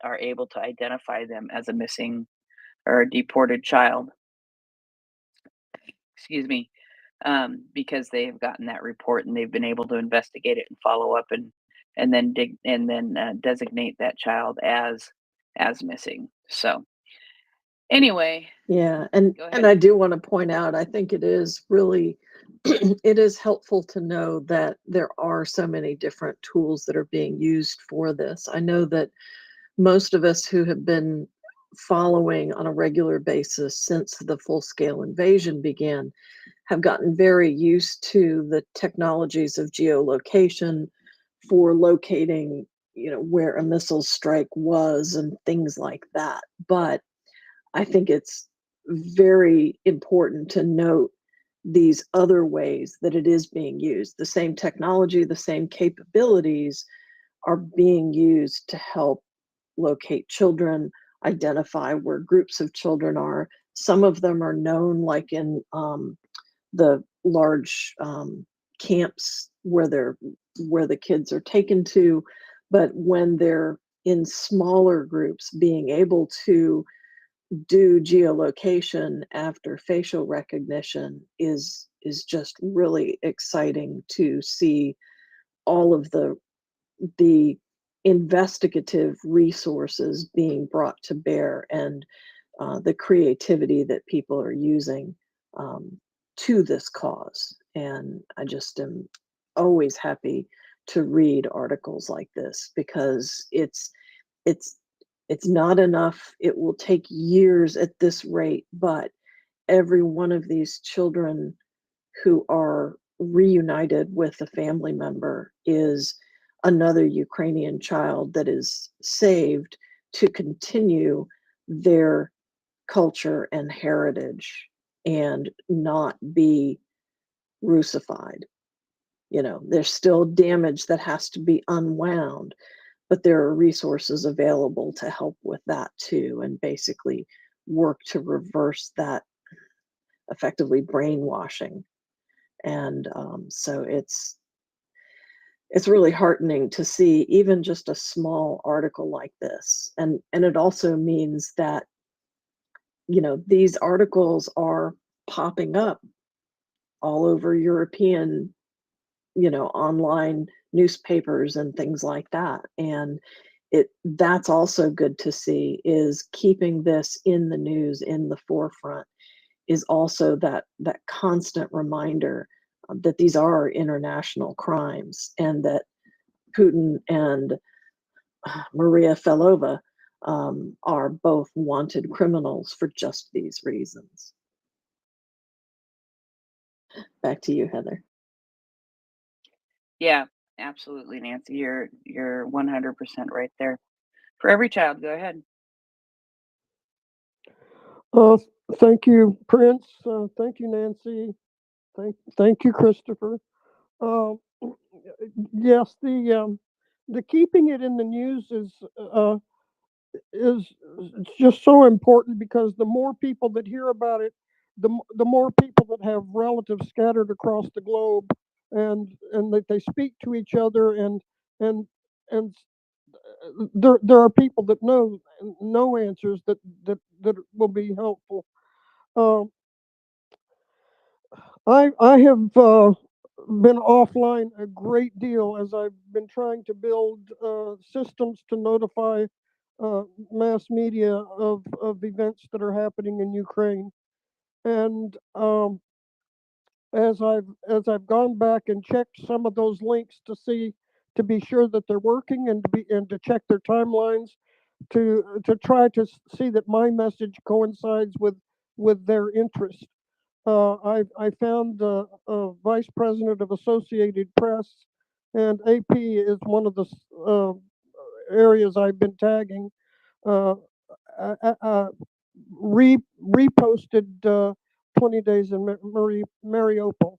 are able to identify them as a missing or a deported child. Excuse me. Because they have gotten that report and they've been able to investigate it and follow up and then designate that child as missing. So anyway,
Yeah, and
go
and
ahead.
I do want to point out, I think it is really it is helpful to know that there are so many different tools that are being used for this. I know that most of us who have been following on a regular basis since the full-scale invasion began have gotten very used to the technologies of geolocation for locating, where a missile strike was and things like that. But I think it's very important to note these other ways that it is being used. The same technology, the same capabilities are being used to help locate children, identify where groups of children are. Some of them are known, like in the large camps where the kids are taken to, but when they're in smaller groups, being able to do geolocation after facial recognition is just really exciting to see all of the investigative resources being brought to bear and the creativity that people are using to this cause. And I just am always happy to read articles like this because it's it's not enough. It will take years at this rate, but every one of these children who are reunited with a family member is another Ukrainian child that is saved to continue their culture and heritage and not be Russified. There's still damage that has to be unwound, but there are resources available to help with that too, and basically work to reverse that effectively brainwashing. And so it's really heartening to see even just a small article like this, and it also means that these articles are popping up all over European online newspapers and things like that. And that's also good to see, is keeping this in the news, in the forefront, is also that constant reminder that these are international crimes and that Putin and Maria Felova are both wanted criminals for just these reasons. Back to you, Heather.
Yeah, absolutely, Nancy. You're 100% right there. For every child, go ahead.
Thank you, Prince. Thank you, Nancy. Thank you, Christopher. Uh, yes, the keeping it in the news is just so important because the more people that hear about it, the more people that have relatives scattered across the globe, and that they speak to each other, and and there are people that know answers that will be helpful. Um, I have been offline a great deal as I've been trying to build systems to notify mass media of events that are happening in Ukraine. And as I've gone back and checked some of those links to be sure that they're working, and to check their timelines, to try to see that my message coincides with their interest. I found a vice president of Associated Press, and AP is one of the areas I've been tagging. Uh, Reposted 20 days in Mariupol.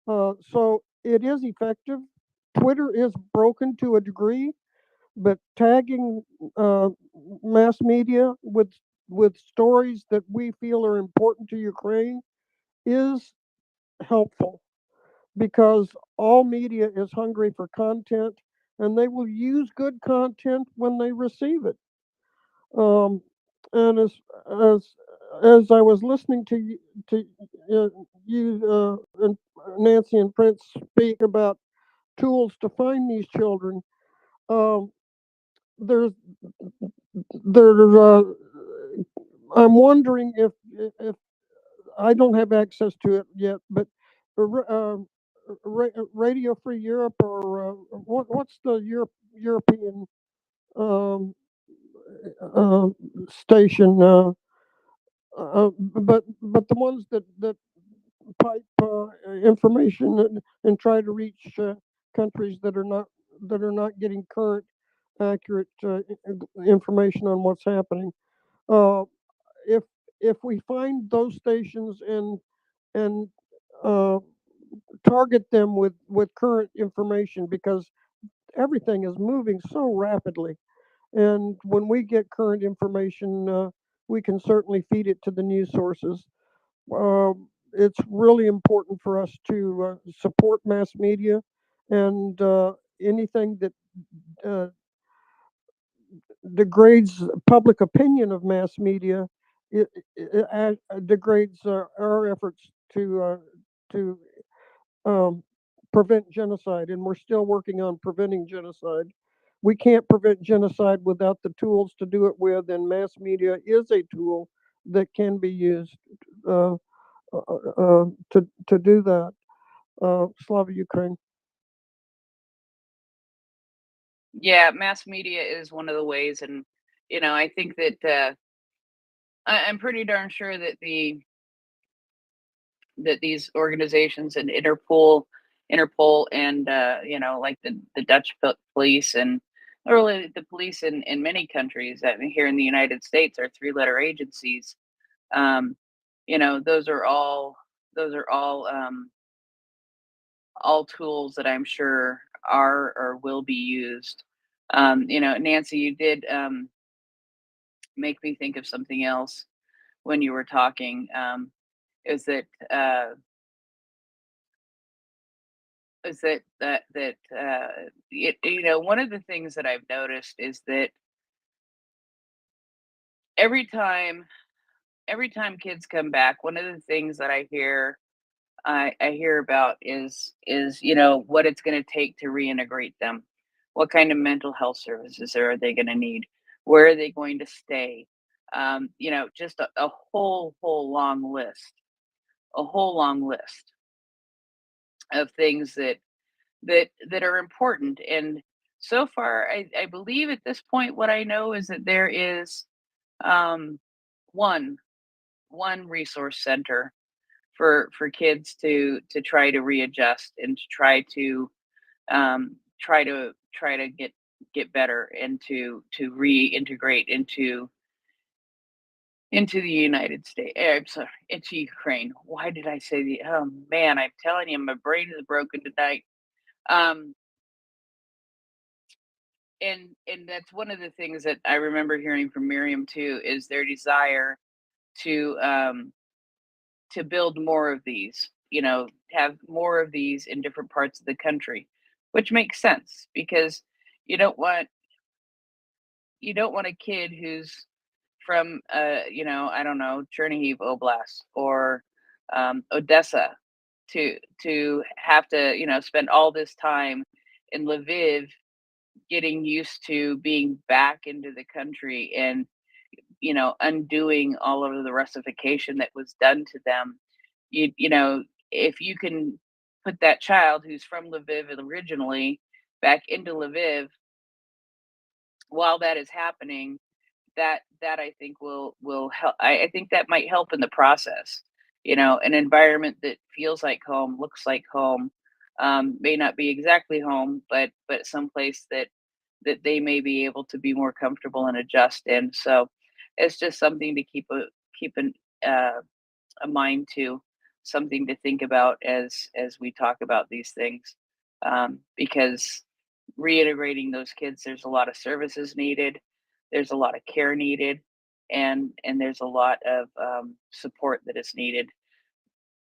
So it is effective. Twitter is broken to a degree, but tagging uh, mass media with stories that we feel are important to Ukraine is helpful, because all media is hungry for content, and they will use good content when they receive it. Um, and as as I was listening to you and Nancy and Prince speak about tools to find these children, um, there's there I'm wondering if I don't have access to it yet, but Radio Free Europe, or what's the European um, uh, station? But the ones that pipe information, and try to reach countries that are not getting current, accurate information on what's happening. Uh, if if we find those stations, and uh, target them with current information, because everything is moving so rapidly, and when we get current information, we can certainly feed it to the news sources. It's really important for us to support mass media, and anything that uh, degrades public opinion of mass media, degrades our efforts to um, prevent genocide, and we're still working on preventing genocide. We can't prevent genocide without the tools to do it with, and mass media is a tool that can be used uh, to do that. Slava Ukraine.
Yeah, mass media is one of the ways, and I think that I'm pretty darn sure that these organizations and Interpol, and like the Dutch police, and really the police in many countries. I mean, here in the United States are three-letter agencies. Um, those are all tools that I'm sure are or will be used. Nancy, you did make me think of something else when you were talking. Is that uh, one of the things that I've noticed is that every time kids come back, one of the things that I hear about is what it's going to take to reintegrate them. What kind of mental health services are they going to need? Where are they going to stay? Just a whole long list, of things that are important. And so far, I believe at this point, what I know is that there is um, one resource center for kids to try to readjust, and to try to get better, and to reintegrate into the United States. I'm sorry, into Ukraine. Why did I say the? Oh man, I'm telling you, my brain is broken tonight. Um, and that's one of the things that I remember hearing from Miriam too, is their desire to to build more of these, you know, have more of these in different parts of the country, which makes sense because you don't want a kid who's from you know, I don't know, Chernihiv Oblast or Odessa to have to, you know, spend all this time in Lviv getting used to being back into the country and, you know, undoing all of the Russification that was done to them. You know, if you can put that child who's from Lviv originally back into Lviv while that is happening, that I think will help. I think that might help in the process. You know, an environment that feels like home, looks like home, may not be exactly home, but someplace that they may be able to be more comfortable and adjust in. So it's just something to a mind to, something to think about as we talk about these things, because reintegrating those kids, there's a lot of services needed, there's a lot of care needed, and there's a lot of support that is needed,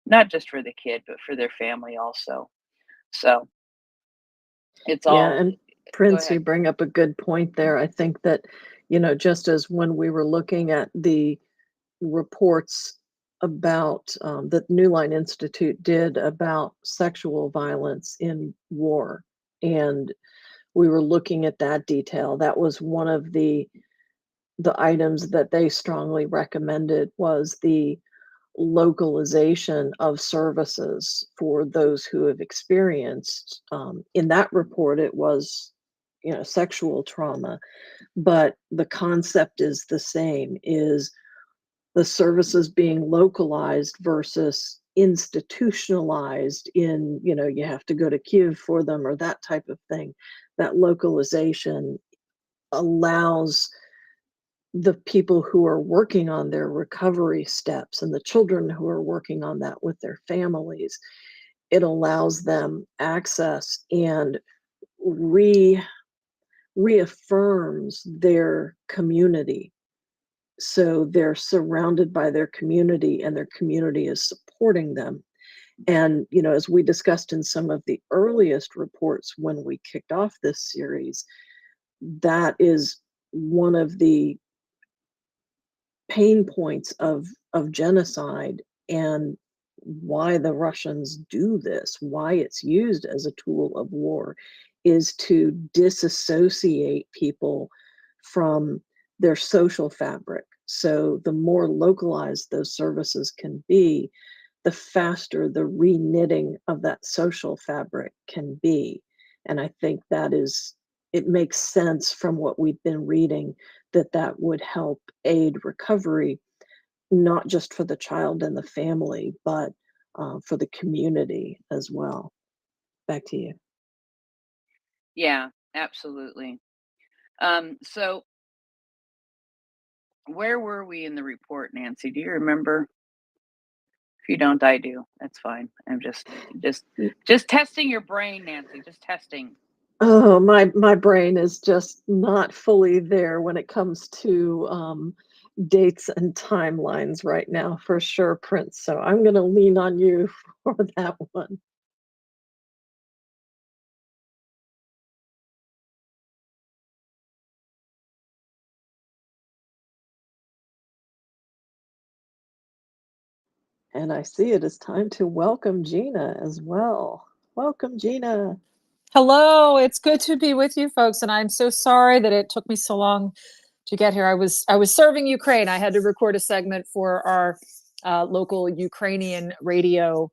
not just for the kid but for their family also. So it's
Yeah,
all.
and
Go
Prince, you
ahead.
bring up a good point there. I think that, you know, just as when we were looking at the reports about that New Line Institute did about sexual violence in war, and we were looking at that detail, that was one of the items that they strongly recommended was the localization of services for those who have experienced, in that report, it was, you know, sexual trauma, but the concept is the same, is the services being localized versus institutionalized in, you know, you have to go to Kyiv for them or that type of thing. That localization allows the people who are working on their recovery steps and the children who are working on that with their families, it allows them access and reaffirms their community. So they're surrounded by their community and their community is supporting them. And, you know, as we discussed in some of the earliest reports when we kicked off this series, that is one of the pain points of genocide and why the Russians do this, why it's used as a tool of war, is to disassociate people from their social fabric. So the more localized those services can be, the faster the reknitting of that social fabric can be. And I think that is, it makes sense from what we've been reading that that would help aid recovery, not just for the child and the family, but for the community as well. Back to you.
Yeah, absolutely. So where were we in the report, Nancy? Do you remember? If you don't, I do. That's fine. I'm just testing your brain, Nancy. Just testing.
Oh, my brain is just not fully there when it comes to dates and timelines right now, for sure, Prince. So I'm going to lean on you for that one. And I see it is time to welcome Gina as well. Welcome, Gina.
Hello, it's good to be with you folks, and I'm so sorry that it took me so long to get here. I was serving Ukraine. I had to record a segment for our local Ukrainian radio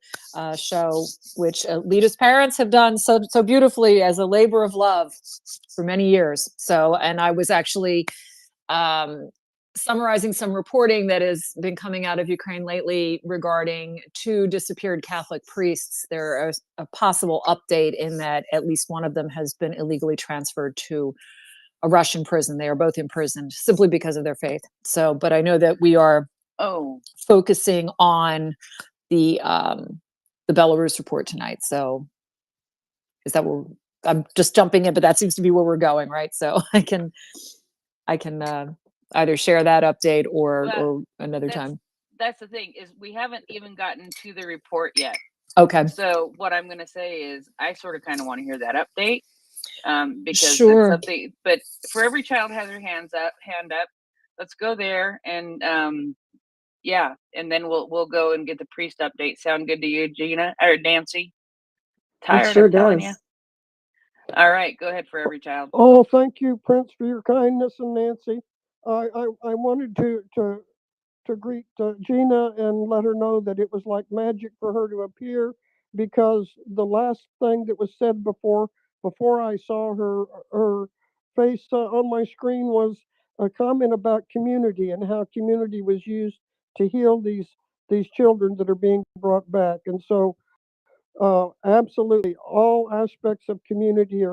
show, which Lita's parents have done so beautifully as a labor of love for many years. So, and I was actually summarizing some reporting that has been coming out of Ukraine lately regarding 2 disappeared Catholic priests. There is a possible update in that at least one of them has been illegally transferred to a Russian prison. They are both imprisoned simply because of their faith. So, but I know that we are focusing on the Belarus report tonight. So is that what I'm just jumping in, but that seems to be where we're going, right? So I can either share that update or another time.
that's the thing, is we haven't even gotten to the report yet.
Okay.
So what I'm going to say is I sort of kind of want to hear that update, because it's
Sure.
something. But for every child has their hand up. Let's go there, and yeah, and then we'll go and get the priest update. Sound good to you, Gina or Nancy?
It
Tired
sure
of telling you.
does.
All right, go ahead for every child.
Oh, thank you, Prince, for your kindness, and Nancy. I wanted to greet Gina and let her know that it was like magic for her to appear, because the last thing that was said before I saw her face on my screen was a comment about community and how community was used to heal these children that are being brought back. And so absolutely all aspects of community are,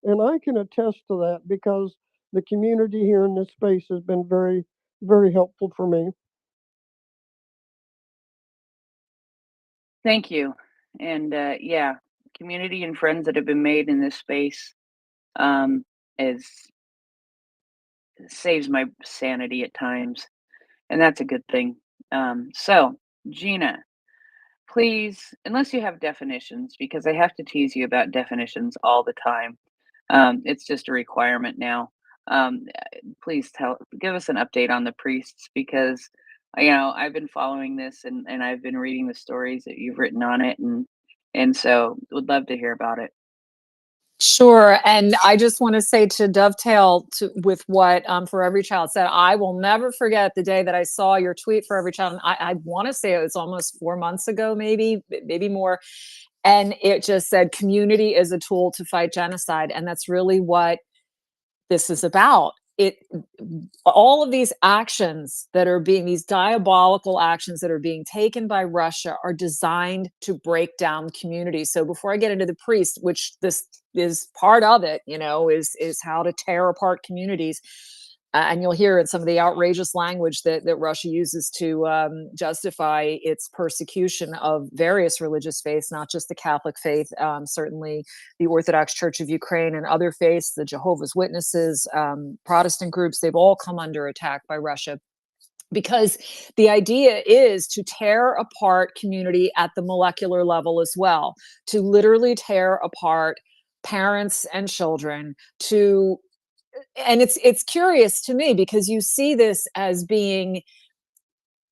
and I can attest to that because the community here in this space has been very, very helpful for me.
Thank you. And yeah, community and friends that have been made in this space is saves my sanity at times, and that's a good thing. So, Gina, please, unless you have definitions, because I have to tease you about definitions all the time. It's just a requirement now. Please give us an update on the priests, because I've been following this, and I've been reading the stories that you've written on it, and so would love to hear about it.
Sure. And I just want to say, to dovetail with what For Every Child said, I will never forget the day that I saw your tweet, For Every Child. And I want to say it was almost 4 months ago, maybe more. And it just said, community is a tool to fight genocide. And that's really what this is about. All of these actions that are these diabolical actions that are being taken by Russia are designed to break down communities. So before I get into the priest, which this is part of it, is how to tear apart communities. And you'll hear in some of the outrageous language that Russia uses to justify its persecution of various religious faiths, not just the Catholic faith, certainly the Orthodox Church of Ukraine and other faiths, the Jehovah's Witnesses, Protestant groups, they've all come under attack by Russia. Because the idea is to tear apart community at the molecular level as well, to literally tear apart parents and children, and it's curious to me because you see this as being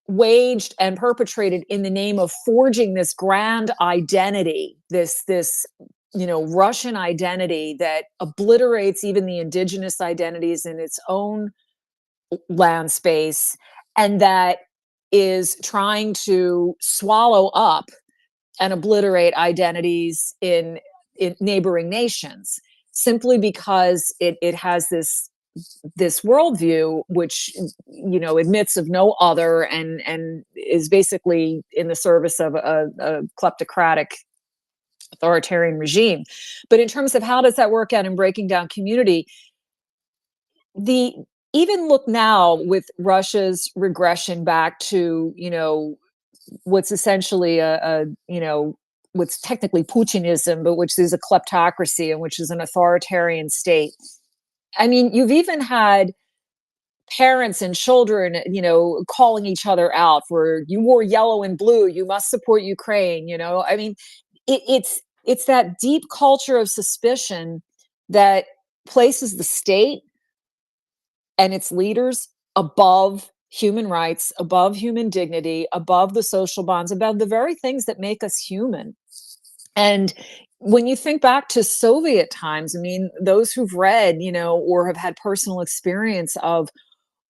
waged and perpetrated in the name of forging this grand identity, this Russian identity that obliterates even the indigenous identities in its own land space, and that is trying to swallow up and obliterate identities in neighboring nations, simply because it has this worldview which admits of no other, and is basically in the service of a kleptocratic authoritarian regime. But in terms of how does that work out in breaking down community, even look now with Russia's regression back to what's essentially what's technically Putinism, but which is a kleptocracy and which is an authoritarian state. I mean, you've even had parents and children, calling each other out for, you wore yellow and blue, you must support Ukraine. I mean, it's that deep culture of suspicion that places the state and its leaders above human rights, above human dignity, above the social bonds, above the very things that make us human. And when you think back to Soviet times, I mean, those who've read, or have had personal experience of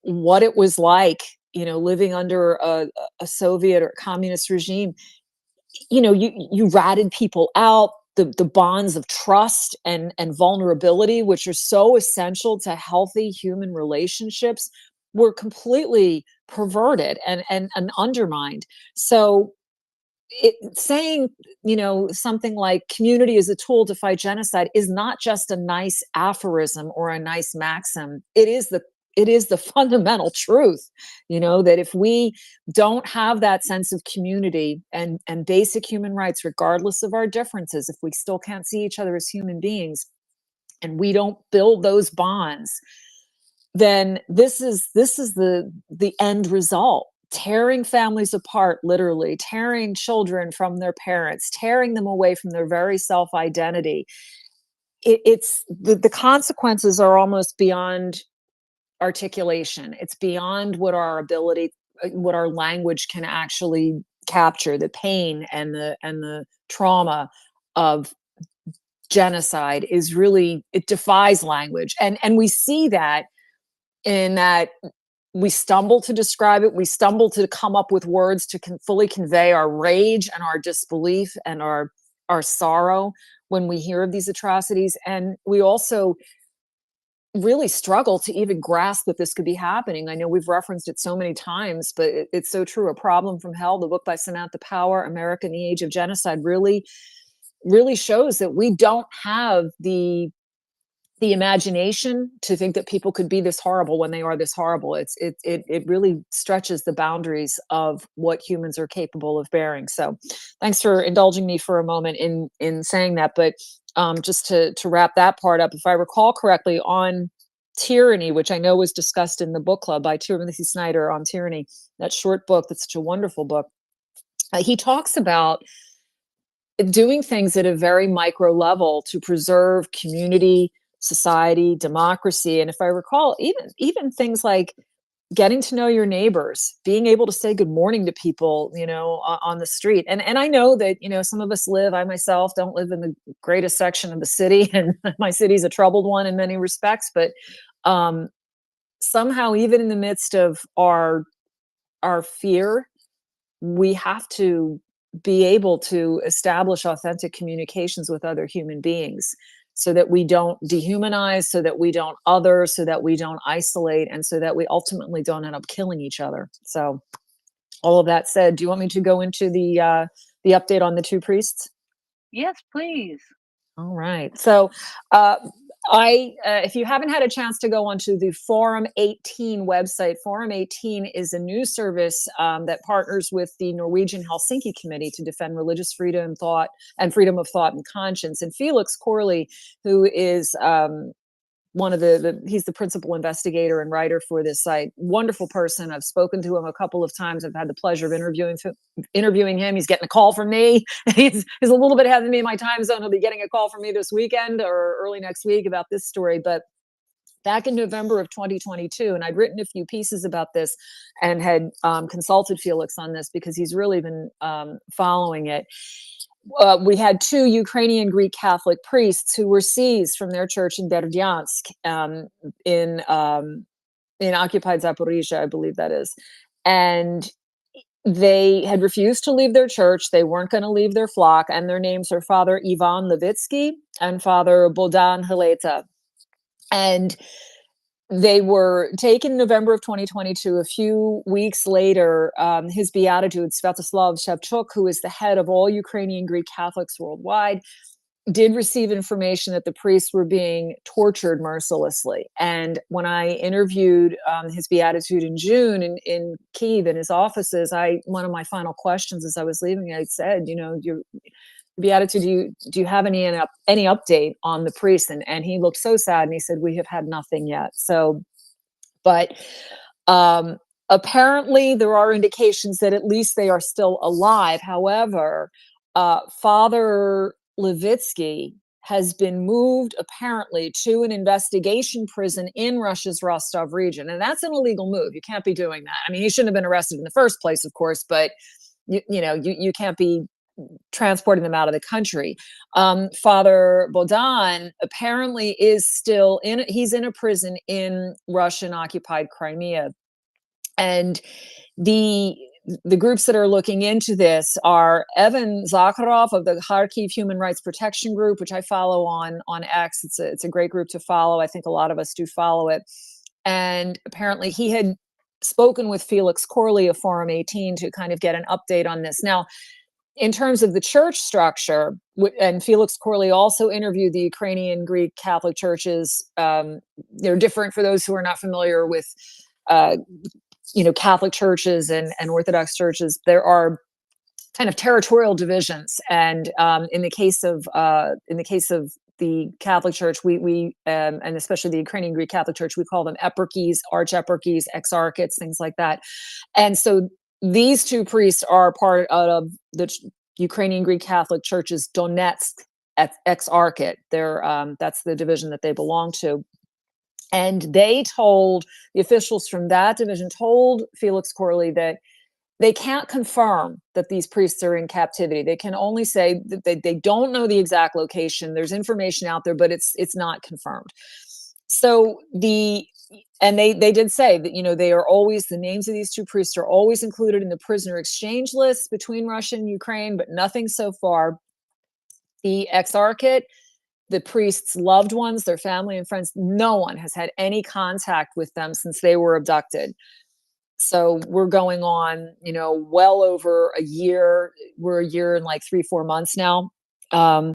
what it was like, living under a Soviet or communist regime, you ratted people out. The bonds of trust and vulnerability, which are so essential to healthy human relationships, were completely perverted and undermined. So saying, something like community is a tool to fight genocide is not just a nice aphorism or a nice maxim. It is the fundamental truth, that if we don't have that sense of community and basic human rights, regardless of our differences, if we still can't see each other as human beings and we don't build those bonds, then this is the end result. tearing families apart, literally tearing children from their parents, tearing them away from their very self-identity. It's the consequences are almost beyond articulation. It's beyond what our ability, what our language can actually capture. The pain and the trauma of genocide is really, it defies language. And we see that in that we stumble to describe it. We stumble to come up with words to fully convey our rage and our disbelief and our sorrow when we hear of these atrocities. And we also really struggle to even grasp that this could be happening. I know we've referenced it so many times, but it's so true. A Problem from Hell, the book by Samantha Power, America in the Age of Genocide, really shows that we don't have the imagination to think that people could be this horrible when they are this horrible. It really stretches the boundaries of what humans are capable of bearing. So thanks for indulging me for a moment in saying that. But just to wrap that part up, if I recall correctly, on tyranny, which I know was discussed in the book club by Timothy Snyder on tyranny, that short book, that's such a wonderful book, he talks about doing things at a very micro level to preserve community, society, democracy. And if I recall, even things like getting to know your neighbors, being able to say good morning to people, on the street. And I know that, some of us I myself don't live in the greatest section of the city, and my city's a troubled one in many respects, but somehow, even in the midst of our fear, we have to be able to establish authentic communications with other human beings, so that we don't dehumanize, so that we don't other, so that we don't isolate, and so that we ultimately don't end up killing each other. So all of that said, do you want me to go into the update on the two priests?
Yes, please.
All right. So if you haven't had a chance to go onto the Forum 18 website, Forum 18 is a news service that partners with the Norwegian Helsinki Committee to defend religious freedom, thought, and freedom of thought and conscience. And Felix Corley, who is one of he's the principal investigator and writer for this site. Wonderful person. I've spoken to him a couple of times. I've had the pleasure of interviewing him. He's getting a call from me. He's a little bit ahead of me in my time zone. He'll be getting a call from me this weekend or early next week about this story. But back in November of 2022, and I'd written a few pieces about this and had consulted Felix on this because he's really been following it. We had two Ukrainian Greek Catholic priests who were seized from their church in Berdyansk, in occupied Zaporizhia, I believe that is. And they had refused to leave their church. They weren't going to leave their flock. And their names are Father Ivan Levitsky and Father Bohdan Haleta. And they were taken in November of 2022. A few weeks later, his Beatitude, Sviatoslav Shevchuk, who is the head of all Ukrainian Greek Catholics worldwide, did receive information that the priests were being tortured mercilessly. And when I interviewed his Beatitude in June in Kyiv in his offices, one of my final questions as I was leaving, I said, your Beatitude, do you have any update on the priests? And he looked so sad and he said, we have had nothing yet. So, but apparently there are indications that at least they are still alive. However, Father Levitsky has been moved apparently to an investigation prison in Russia's Rostov region. And that's an illegal move. You can't be doing that. I mean, he shouldn't have been arrested in the first place, of course, but you can't be transporting them out of the country. Father Bohdan apparently is still he's in a prison in Russian occupied Crimea. And the groups that are looking into this are Evan Zakharov of the Kharkiv Human Rights Protection Group, which I follow on X. It's a great group to follow. I think a lot of us do follow it. And apparently he had spoken with Felix Corley of Forum 18 to kind of get an update on this. Now, in terms of the church structure, and Felix Corley also interviewed the Ukrainian Greek Catholic churches. They're different for those who are not familiar with, Catholic churches and Orthodox churches. There are kind of territorial divisions, and in the case of the Catholic Church, we and especially the Ukrainian Greek Catholic Church, we call them eparchies, archeparchies, exarchates, things like that. And so these two priests are part of the Ukrainian Greek Catholic Church's Donetsk Exarchate. That's the division that they belong to. And they told, the officials from that division told Felix Corley that they can't confirm that these priests are in captivity. They can only say that they don't know the exact location. There's information out there, but it's not confirmed. So they did say that, they are always, the names of these two priests are always included in the prisoner exchange list between Russia and Ukraine, but nothing so far. The Exarchate, the priests' loved ones, their family and friends, no one has had any contact with them since they were abducted. So we're going on, well over a year. We're a year and like 3-4 months now. And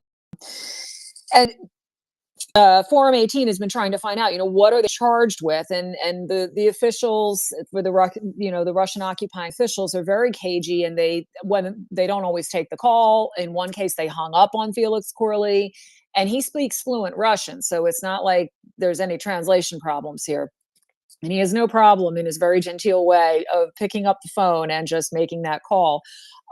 Forum 18 has been trying to find out, what are they charged with? And the officials for the Russian occupying officials are very cagey, and they don't always take the call. In one case, they hung up on Felix Corley, and he speaks fluent Russian, so it's not like there's any translation problems here. And he has no problem in his very genteel way of picking up the phone and just making that call.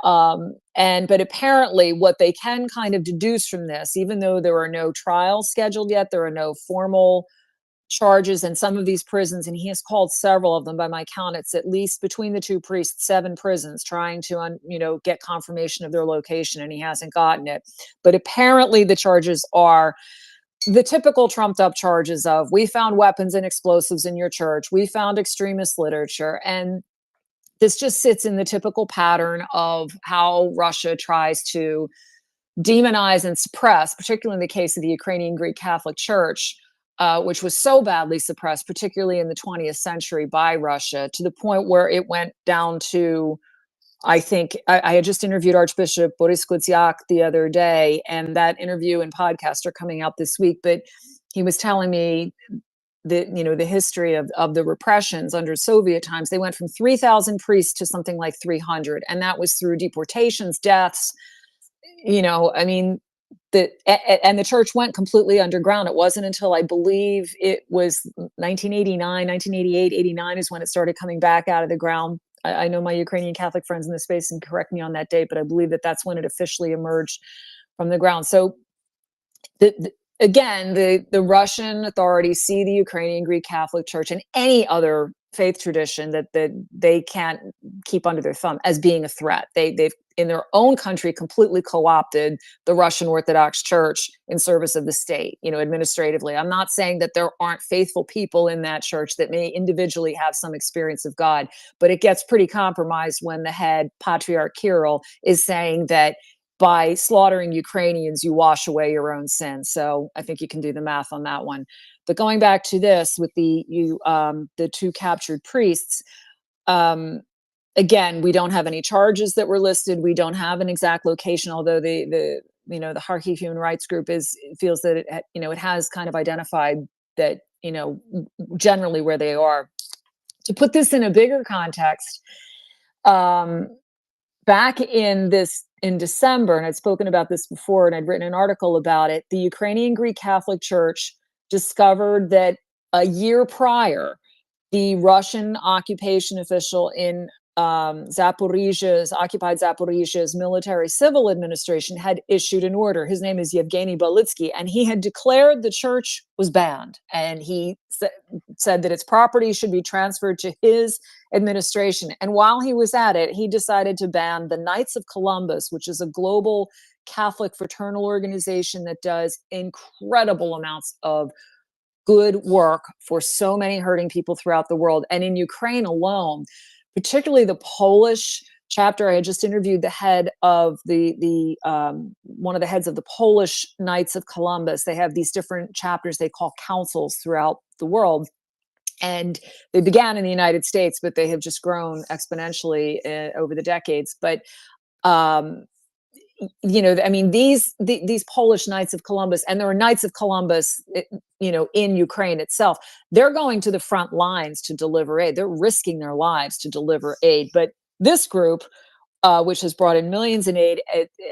But apparently what they can kind of deduce from this, even though there are no trials scheduled yet, there are no formal charges in some of these prisons, and he has called several of them. By my count, it's at least between the two priests, 7 prisons, trying to get confirmation of their location, and he hasn't gotten it. But apparently the charges are the typical trumped up charges of, we found weapons and explosives in your church, we found extremist literature. And this just sits in the typical pattern of how Russia tries to demonize and suppress, particularly in the case of the Ukrainian Greek Catholic Church, which was so badly suppressed, particularly in the 20th century by Russia, to the point where it went down to, I think, I had just interviewed Archbishop Boris Kutsiak the other day, and that interview and podcast are coming out this week, but he was telling me the history of the repressions under Soviet times. They went from 3,000 priests to something like 300, and that was through deportations, deaths. And the church went completely underground. It wasn't until, I believe it was 1989, 1988, 89 is when it started coming back out of the ground. I know my Ukrainian Catholic friends in the space can correct me on that date, but I believe that's when it officially emerged from the ground. So again, the Russian authorities see the Ukrainian Greek Catholic Church and any other faith tradition that they can't keep under their thumb as being a threat. They've in their own country completely co-opted the Russian Orthodox Church in service of the state, administratively. I'm not saying that there aren't faithful people in that church that may individually have some experience of God, but it gets pretty compromised when the head, Patriarch Kirill, is saying that by slaughtering Ukrainians, you wash away your own sins. So I think you can do the math on that one. But going back to this with the 2 captured priests, again, we don't have any charges that were listed. We don't have an exact location, although the Kharkiv Human Rights Group feels that it has kind of identified that, generally where they are. To put this in a bigger context, back in December, and I'd spoken about this before, and I'd written an article about it, the Ukrainian Greek Catholic Church discovered that a year prior, the Russian occupation official in occupied Zaporizhia's military civil administration had issued an order. His name is Yevgeny Balitsky, and he had declared the church was banned. And he said that its property should be transferred to his administration. And while he was at it, he decided to ban the Knights of Columbus, which is a global Catholic fraternal organization that does incredible amounts of good work for so many hurting people throughout the world. And in Ukraine alone, particularly the Polish chapter, I had just interviewed the head of one of the heads of the Polish Knights of Columbus. They have these different chapters they call councils throughout the world. And they began in the United States, but they have just grown exponentially over the decades. But these Polish Knights of Columbus, and there are Knights of Columbus, in Ukraine itself, they're going to the front lines to deliver aid. They're risking their lives to deliver aid. But this group, which has brought in millions in aid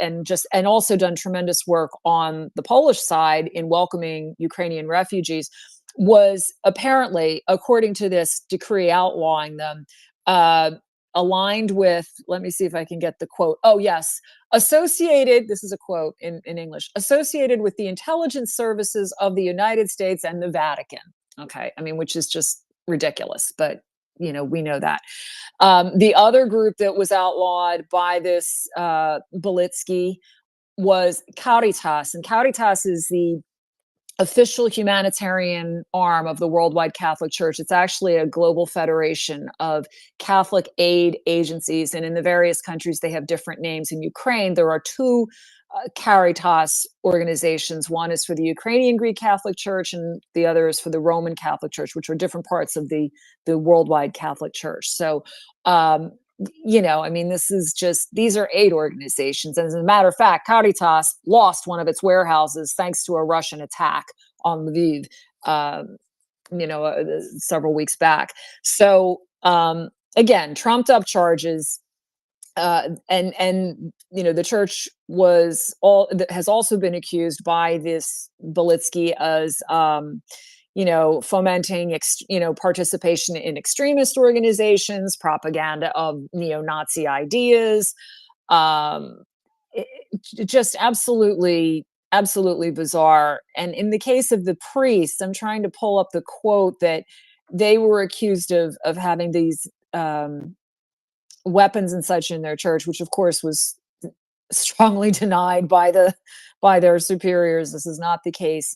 and also done tremendous work on the Polish side in welcoming Ukrainian refugees, was apparently, according to this decree outlawing them, aligned with, let me see if I can get the quote. Oh, yes. Associated, this is a quote in English, associated with the intelligence services of the United States and the Vatican. Okay. I mean, which is just ridiculous, but we know that. The other group that was outlawed by this Belitsky was Caritas, and Caritas is the official humanitarian arm of the Worldwide Catholic Church. It's actually a global federation of Catholic aid agencies, and in the various countries they have different names. In Ukraine, there are two Caritas organizations. One is for the Ukrainian Greek Catholic Church, and the other is for the Roman Catholic Church, which are different parts of the Worldwide Catholic Church. So, I mean, these are aid organizations. And as a matter of fact, Caritas lost one of its warehouses thanks to a Russian attack on Lviv, several weeks back. So, again, trumped up charges. And the church has also been accused by this Belitsky as fomenting participation in extremist organizations, propaganda of neo-Nazi ideas, just absolutely bizarre. And in the case of the priests, I'm trying to pull up the quote that they were accused of having these weapons and such in their church, which of course was strongly denied by their superiors. This is not the case.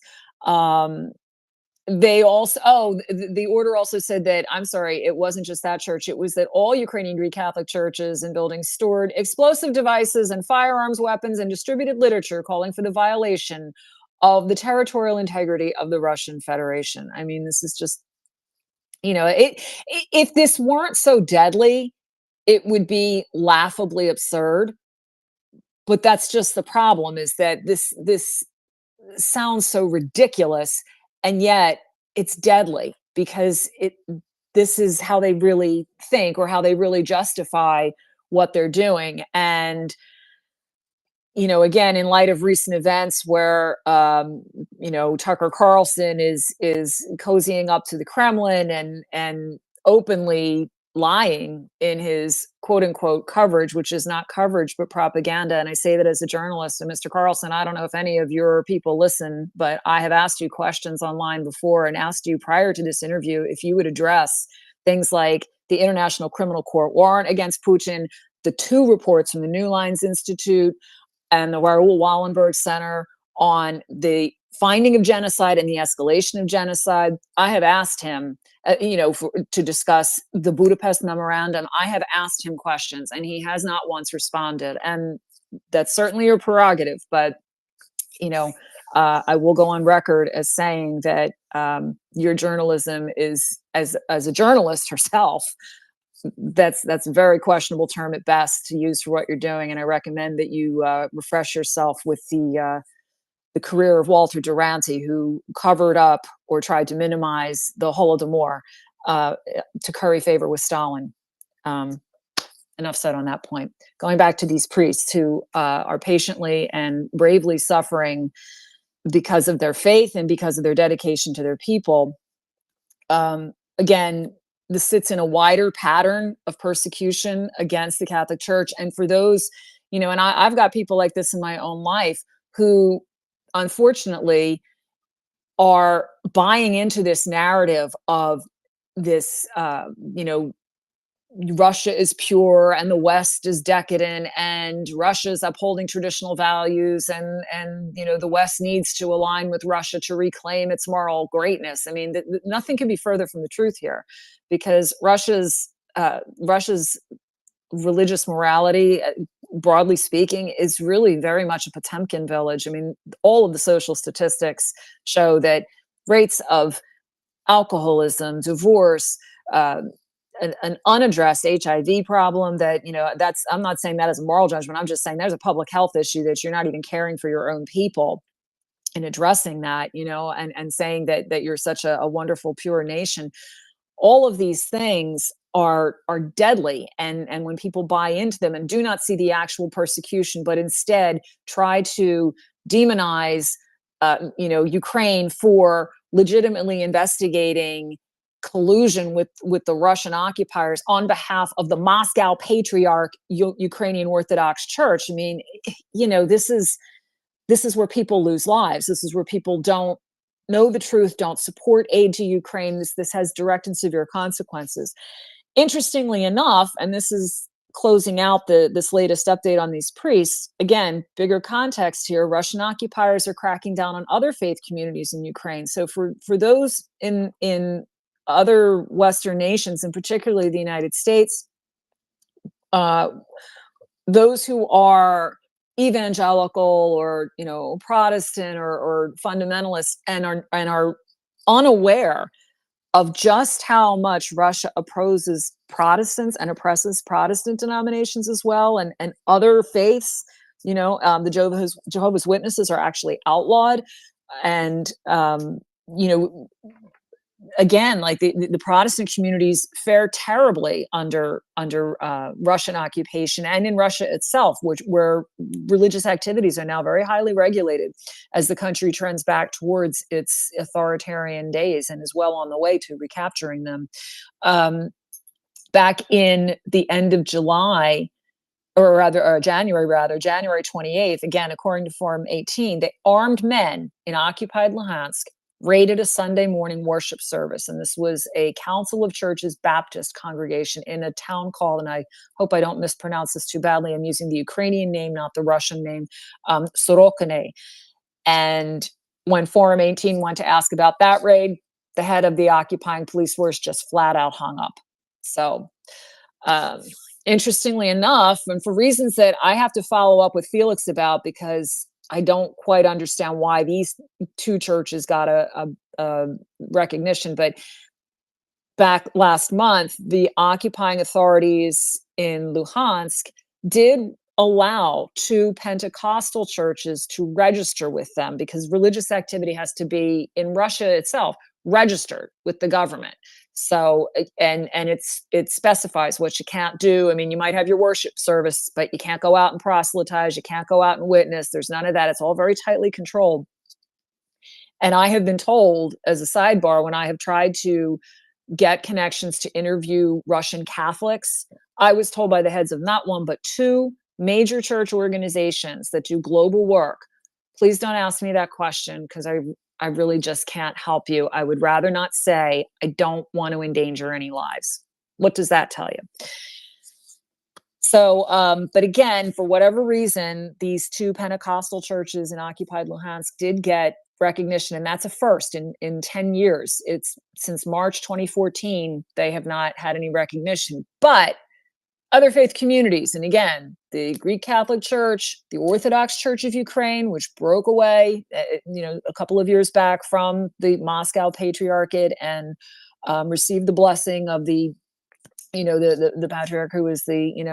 They also, the order also said that, I'm sorry, it wasn't just that church. It was that all Ukrainian Greek Catholic churches and buildings stored explosive devices and firearms, weapons, and distributed literature calling for the violation of the territorial integrity of the Russian Federation. I mean, this is just, if this weren't so deadly, it would be laughably absurd. But that's just the problem, is that this sounds so ridiculous, and yet it's deadly, because this is how they really think, or how they really justify what they're doing. And again, in light of recent events where Tucker Carlson is cozying up to the Kremlin and openly lying in his quote unquote coverage, which is not coverage but propaganda. And I say that as a journalist. And Mr. Carlson, I don't know if any of your people listen, but I have asked you questions online before, and asked you prior to this interview if you would address things like the International Criminal Court warrant against Putin, the two reports from the New Lines Institute and the Raoul Wallenberg Center on the finding of genocide and the escalation of genocide. I have asked him, to discuss the Budapest Memorandum. I have asked him questions, and he has not once responded. And that's certainly your prerogative, but I will go on record as saying that your journalism is, as a journalist herself, that's a very questionable term at best to use for what you're doing. And I recommend that you refresh yourself with the career of Walter Duranty, who covered up or tried to minimize the Holodomor to curry favor with Stalin. Enough said on that point. Going back to these priests who are patiently and bravely suffering because of their faith and because of their dedication to their people. Again, this sits in a wider pattern of persecution against the Catholic Church. And for those, and I've got people like this in my own life who unfortunately are buying into this narrative of this, Russia is pure and the West is decadent, and Russia's upholding traditional values, and the West needs to align with Russia to reclaim its moral greatness. I mean, nothing can be further from the truth here, because Russia's religious morality, broadly speaking, is really very much a Potemkin village. I mean, all of the social statistics show that rates of alcoholism, divorce, an unaddressed HIV problem, that, I'm not saying that as a moral judgment. I'm just saying there's a public health issue that you're not even caring for your own people and addressing that, and saying that you're such a wonderful, pure nation. All of these things are deadly. And when people buy into them and do not see the actual persecution, but instead try to demonize, Ukraine for legitimately investigating collusion with the Russian occupiers on behalf of the Moscow Patriarch Ukrainian Orthodox Church. I mean, this is where people lose lives. This is where people don't know the truth, don't support aid to Ukraine. This has direct and severe consequences. Interestingly enough, and this is closing out this latest update on these priests, again, bigger context here, Russian occupiers are cracking down on other faith communities in Ukraine. So for those in other Western nations, and particularly the United States, those who are evangelical or Protestant or fundamentalist and are unaware of just how much Russia opposes Protestants and oppresses Protestant denominations as well, and other faiths. The Jehovah's Witnesses are actually outlawed, and again, like the Protestant communities fare terribly under Russian occupation, and in Russia itself, where religious activities are now very highly regulated as the country trends back towards its authoritarian days and is well on the way to recapturing them. Back in the end of July, or January 28th, again, according to Forum 18, the armed men in occupied Luhansk raided a Sunday morning worship service. And this was a Council of Churches Baptist congregation in a town called, and I hope I don't mispronounce this too badly, I'm using the Ukrainian name, not the Russian name, Sorokine. And when Forum 18 went to ask about that raid, the head of the occupying police force just flat out hung up. So, interestingly enough, and for reasons that I have to follow up with Felix about, because I don't quite understand why these two churches got a recognition, but back last month, the occupying authorities in Luhansk did allow two Pentecostal churches to register with them, because religious activity has to be, in Russia itself, registered with the government. So, and it specifies what you can't do. I mean, you might have your worship service, but you can't go out and proselytize. You can't go out and witness. There's none of that. It's all very tightly controlled. And I have been told, as a sidebar, when I have tried to get connections to interview Russian Catholics, I was told by the heads of not one, but two major church organizations that do global work, please don't ask me that question, because I really just can't help you. I would rather not say. I don't want to endanger any lives. What does that tell you? So, but again, for whatever reason, these two Pentecostal churches in occupied Luhansk did get recognition, and that's a first in 10 years. It's since March 2014, they have not had any recognition. But other faith communities, and again, the Greek Catholic Church, the Orthodox Church of Ukraine, which broke away, a couple of years back from the Moscow Patriarchate and received the blessing of the Patriarch, who was the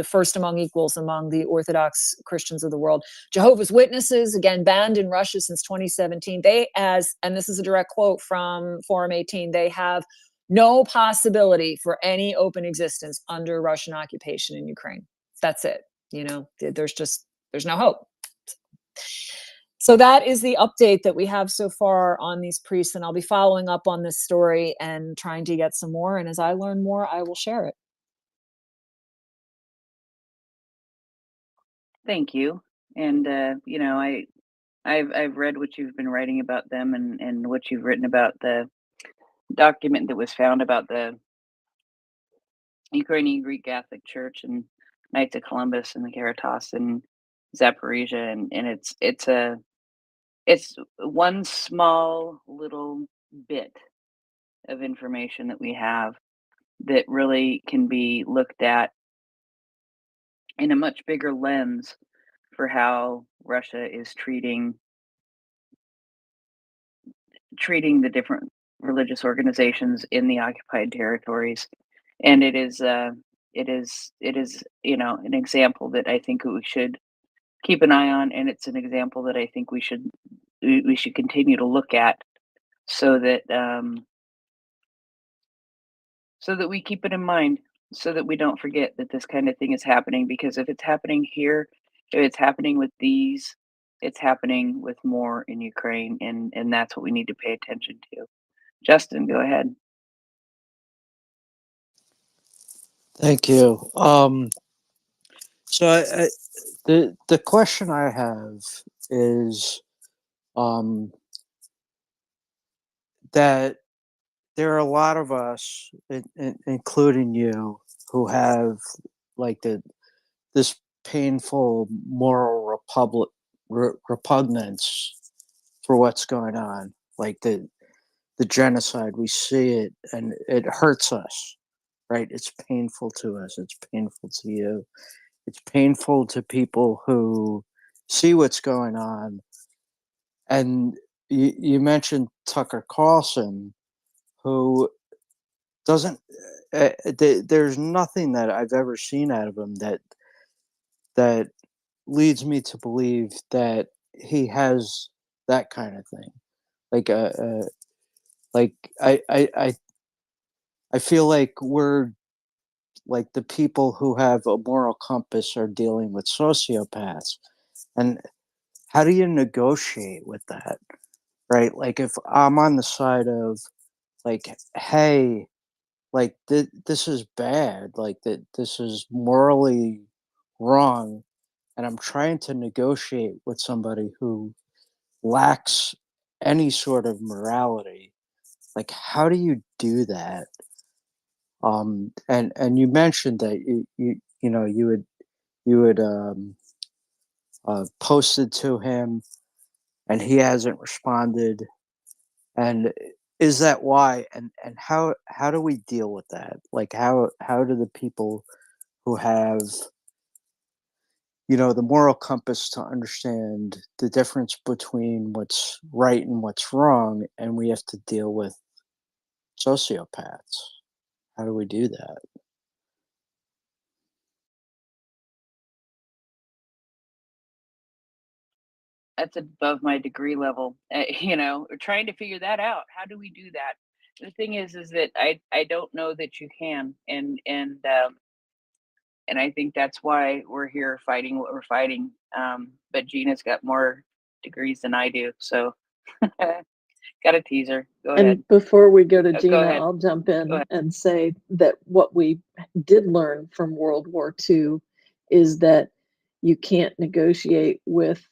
first among equals among the Orthodox Christians of the world. Jehovah's Witnesses, again, banned in Russia since 2017. And this is a direct quote from Forum 18, they have no possibility for any open existence under Russian occupation in Ukraine. That's it. There's no hope. So that is the update that we have so far on these priests, and I'll be following up on this story and trying to get some more. And as I learn more, I will share it.
Thank you. And I've read what you've been writing about them, and what you've written about the document that was found about the Ukrainian Greek Catholic Church and Knights of Columbus and the Caritas and Zaporizhia, and it's one small little bit of information that we have that really can be looked at in a much bigger lens for how Russia is treating the different religious organizations in the occupied territories. And it is an example that I think we should keep an eye on, and it's an example that I think we should continue to look at, so that we keep it in mind, so that we don't forget that this kind of thing is happening. Because if it's happening here, if it's happening with these, it's happening with more in Ukraine, and that's what we need to pay attention to. Justin, go ahead.
Thank you. So the question I have is that there are a lot of us, including you, who have like this painful moral repugnance for what's going on, like the genocide. We see it and it hurts us, right? It's painful to us. It's painful to you. It's painful to people who see what's going on. And you mentioned Tucker Carlson, who doesn't. There's nothing that I've ever seen out of him that leads me to believe that he has that kind of thing. Like I feel like we're like the people who have a moral compass are dealing with sociopaths. And how do you negotiate with that? Right? Like if I'm on the side of like, hey, like this is bad, like that this is morally wrong, and I'm trying to negotiate with somebody who lacks any sort of morality. Like how do you do that? And you mentioned that you know you would posted to him and he hasn't responded, and is that why, and how do we deal with that? Like how do the people who have the moral compass to understand the difference between what's right and what's wrong, and we have to deal with sociopaths? How do we do that?
That's above my degree level. We're trying to figure that out. How do we do that? The thing is that I don't know that you can, and I think that's why we're here fighting what we're fighting. But Gina's got more degrees than I do, so got a teaser. Go ahead.
And before we go to
Go
Gina,
ahead.
I'll jump
Go
in
ahead.
and say that what we did learn from World War II is that you can't negotiate with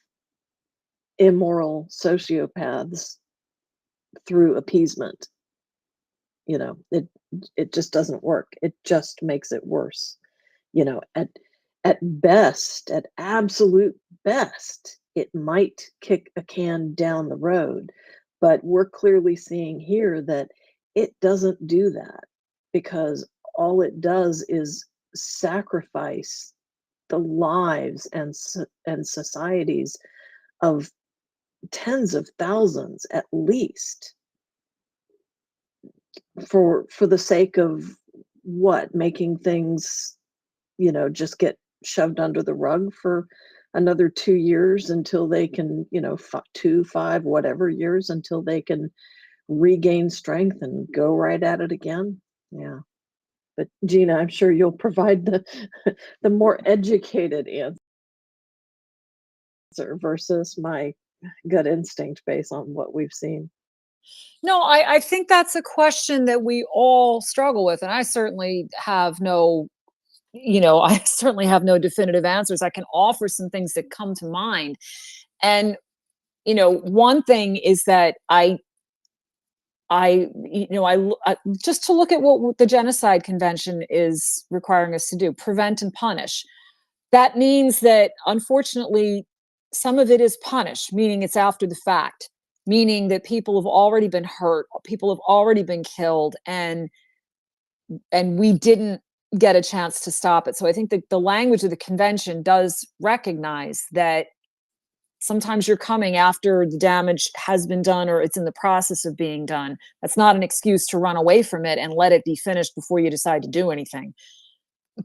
immoral sociopaths through appeasement. It just doesn't work. It just makes it worse. At best, at absolute best, it might kick a can down the road, but we're clearly seeing here that it doesn't do that, because all it does is sacrifice the lives and societies of tens of thousands at least for the sake of what, making things just get shoved under the rug for another 2 years until they can 2, 5, whatever years, until they can regain strength and go right at it again. Yeah. But Gina, I'm sure you'll provide the more educated answer versus my gut instinct based on what we've seen.
No, I think that's a question that we all struggle with. And I certainly have no, I certainly have no definitive answers. I can offer some things that come to mind. And, one thing is that just to look at what the Genocide Convention is requiring us to do, prevent and punish. That means that, unfortunately, some of it is punish, meaning it's after the fact, meaning that people have already been hurt, people have already been killed, and we didn't get a chance to stop it. So I think that the language of the convention does recognize that sometimes you're coming after the damage has been done or it's in the process of being done. That's not an excuse to run away from it and let it be finished before you decide to do anything.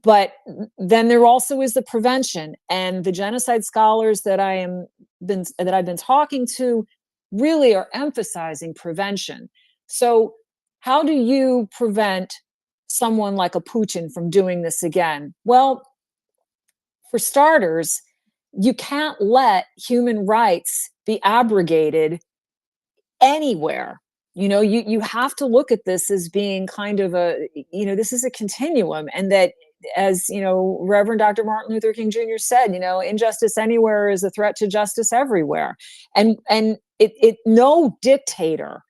But then there also is the prevention, and the genocide scholars that I've been talking to really are emphasizing prevention. So how do you prevent someone like a Putin from doing this again? Well, for starters, you can't let human rights be abrogated anywhere. you have to look at this as being kind of this is a continuum, and that, as Reverend Dr. Martin Luther King Jr. said, injustice anywhere is a threat to justice everywhere. And no dictator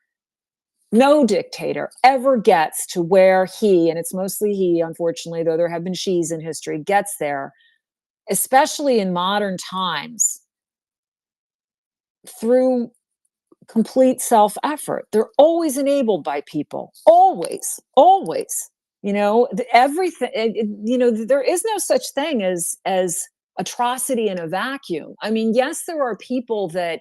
ever gets to where he, and it's mostly he, unfortunately, though there have been she's in history, gets there, especially in modern times, through complete self-effort. They're always enabled by people, always. Everything, there is no such thing as atrocity in a vacuum. I mean, yes, there are people that,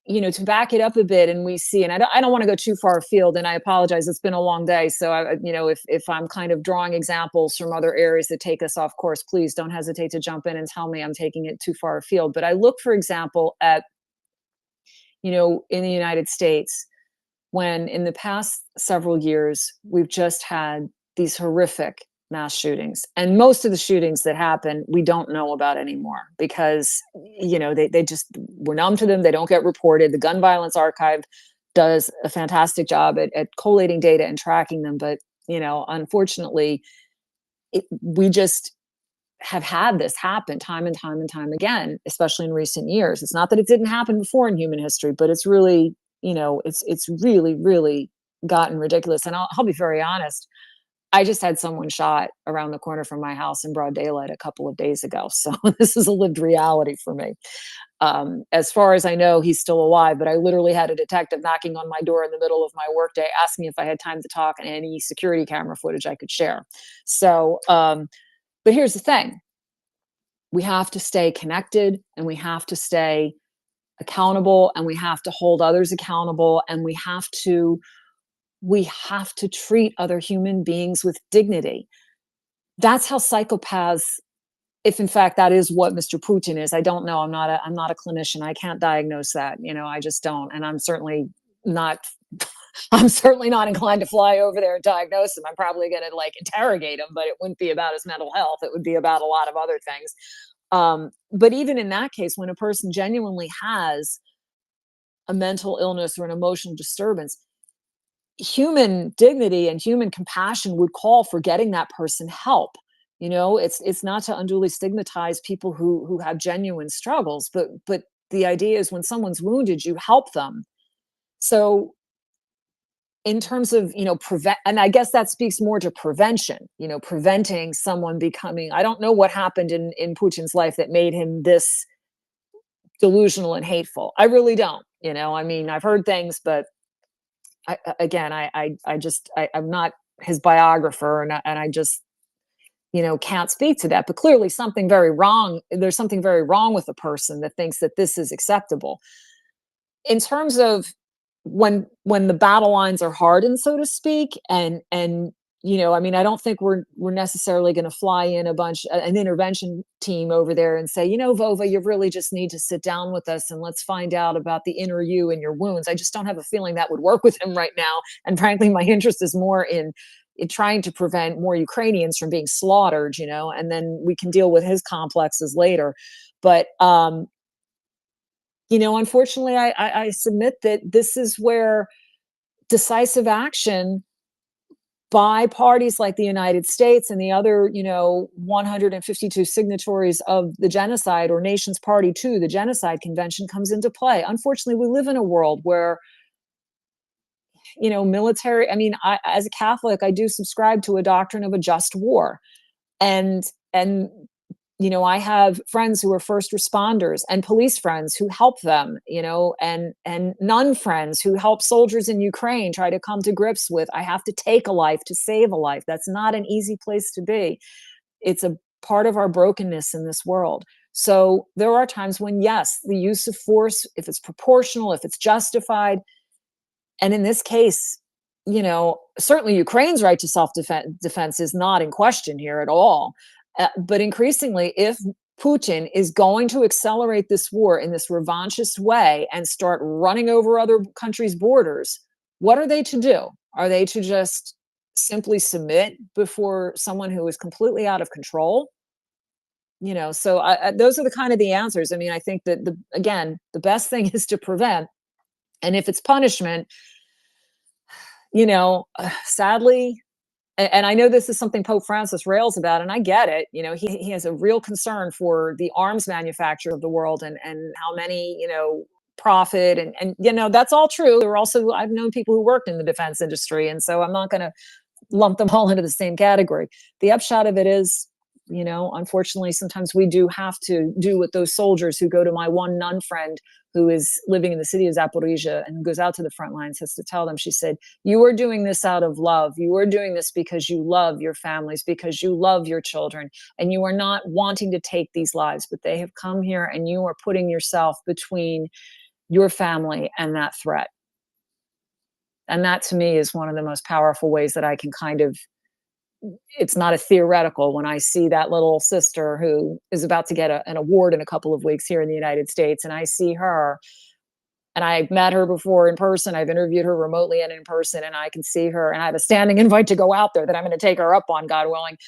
to back it up a bit, and we see, and I don't want to go too far afield, and I apologize, it's been a long day, so if I'm kind of drawing examples from other areas that take us off course, please don't hesitate to jump in and tell me I'm taking it too far afield. But I look, for example, at in the United States, when in the past several years, we've just had these horrific mass shootings. And most of the shootings that happen, we don't know about anymore because, they just, we're numb to them. They don't get reported. The Gun Violence Archive does a fantastic job at collating data and tracking them. But, unfortunately, we just have had this happen time and time and time again, especially in recent years. It's not that it didn't happen before in human history, but it's really, it's really, really gotten ridiculous. And I'll be very honest. I just had someone shot around the corner from my house in broad daylight a couple of days ago. So this is a lived reality for me. As far as I know, he's still alive, but I literally had a detective knocking on my door in the middle of my workday, asking me if I had time to talk and any security camera footage I could share. So, but here's the thing. We have to stay connected, and we have to stay accountable, and we have to hold others accountable, and we have to treat other human beings with dignity. That's how psychopaths, if in fact that is what Mr. Putin is. I don't know. I'm not a clinician. I can't diagnose that. I just don't. And I'm certainly not inclined to fly over there and diagnose him. I'm probably going to interrogate him, but it wouldn't be about his mental health. It would be about a lot of other things. But even in that case, when a person genuinely has a mental illness or an emotional disturbance, human dignity and human compassion would call for getting that person help. It's not to unduly stigmatize people who have genuine struggles, but the idea is when someone's wounded, you help them. So in terms of, prevent, and I guess that speaks more to prevention, preventing someone becoming, I don't know what happened in Putin's life that made him this delusional and hateful. I really don't, I mean, I've heard things, but I'm not his biographer, and I just, can't speak to that. But clearly there's something very wrong with a person that thinks that this is acceptable. In terms of when the battle lines are hardened, so to speak, and I mean, I don't think we're necessarily going to fly in an intervention team over there and say, Vova, you really just need to sit down with us and let's find out about the inner you and your wounds. I just don't have a feeling that would work with him right now. And frankly, my interest is more in trying to prevent more Ukrainians from being slaughtered, and then we can deal with his complexes later. But unfortunately, I submit that this is where decisive action by parties like the United States and the other, 152 signatories of the genocide, or nations party to the Genocide Convention, comes into play. Unfortunately, we live in a world where, military, I mean, as a Catholic, I do subscribe to a doctrine of a just war. And I have friends who are first responders and police friends who help them, and nun friends who help soldiers in Ukraine try to come to grips with, I have to take a life to save a life. That's not an easy place to be. It's a part of our brokenness in this world. So there are times when, yes, the use of force, if it's proportional, if it's justified, and in this case, certainly Ukraine's right to self-defense is not in question here at all. But increasingly, if Putin is going to accelerate this war in this revanchist way and start running over other countries' borders, what are they to do? Are they to just simply submit before someone who is completely out of control? So those are the answers. I mean, I think that the best thing is to prevent. And if it's punishment, sadly, and I know this is something Pope Francis rails about, and I get it. He has a real concern for the arms manufacturers of the world and how many, profit and that's all true. There are also, I've known people who worked in the defense industry, and so I'm not going to lump them all into the same category. The upshot of it is, unfortunately, sometimes we do have to do what those soldiers who go to my one nun friend who is living in the city of Zaporizhia and goes out to the front lines has to tell them. She said, you are doing this out of love. You are doing this because you love your families, because you love your children, and you are not wanting to take these lives, but they have come here and you are putting yourself between your family and that threat. And that to me is one of the most powerful ways that I can it's not a theoretical when I see that little sister who is about to get an award in a couple of weeks here in the United States. And I see her, and I've met her before in person. I've interviewed her remotely and in person, and I can see her, and I have a standing invite to go out there that I'm going to take her up on, God willing.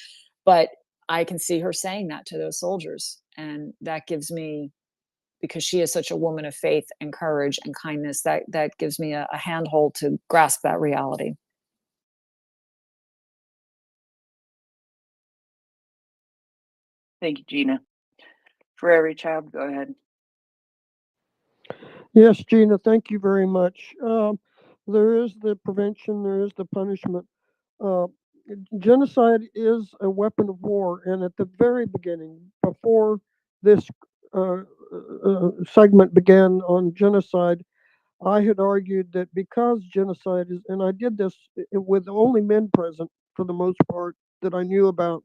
But I can see her saying that to those soldiers. And that gives me, because she is such a woman of faith and courage and kindness, that gives me a handhold to grasp that reality.
Thank you, Gina. For every child, go ahead.
Yes, Gina, thank you very much. There is the prevention, there is the punishment. Genocide is a weapon of war, and at the very beginning, before this segment began on genocide, I had argued that because genocide is, and I did this with only men present for the most part that I knew about,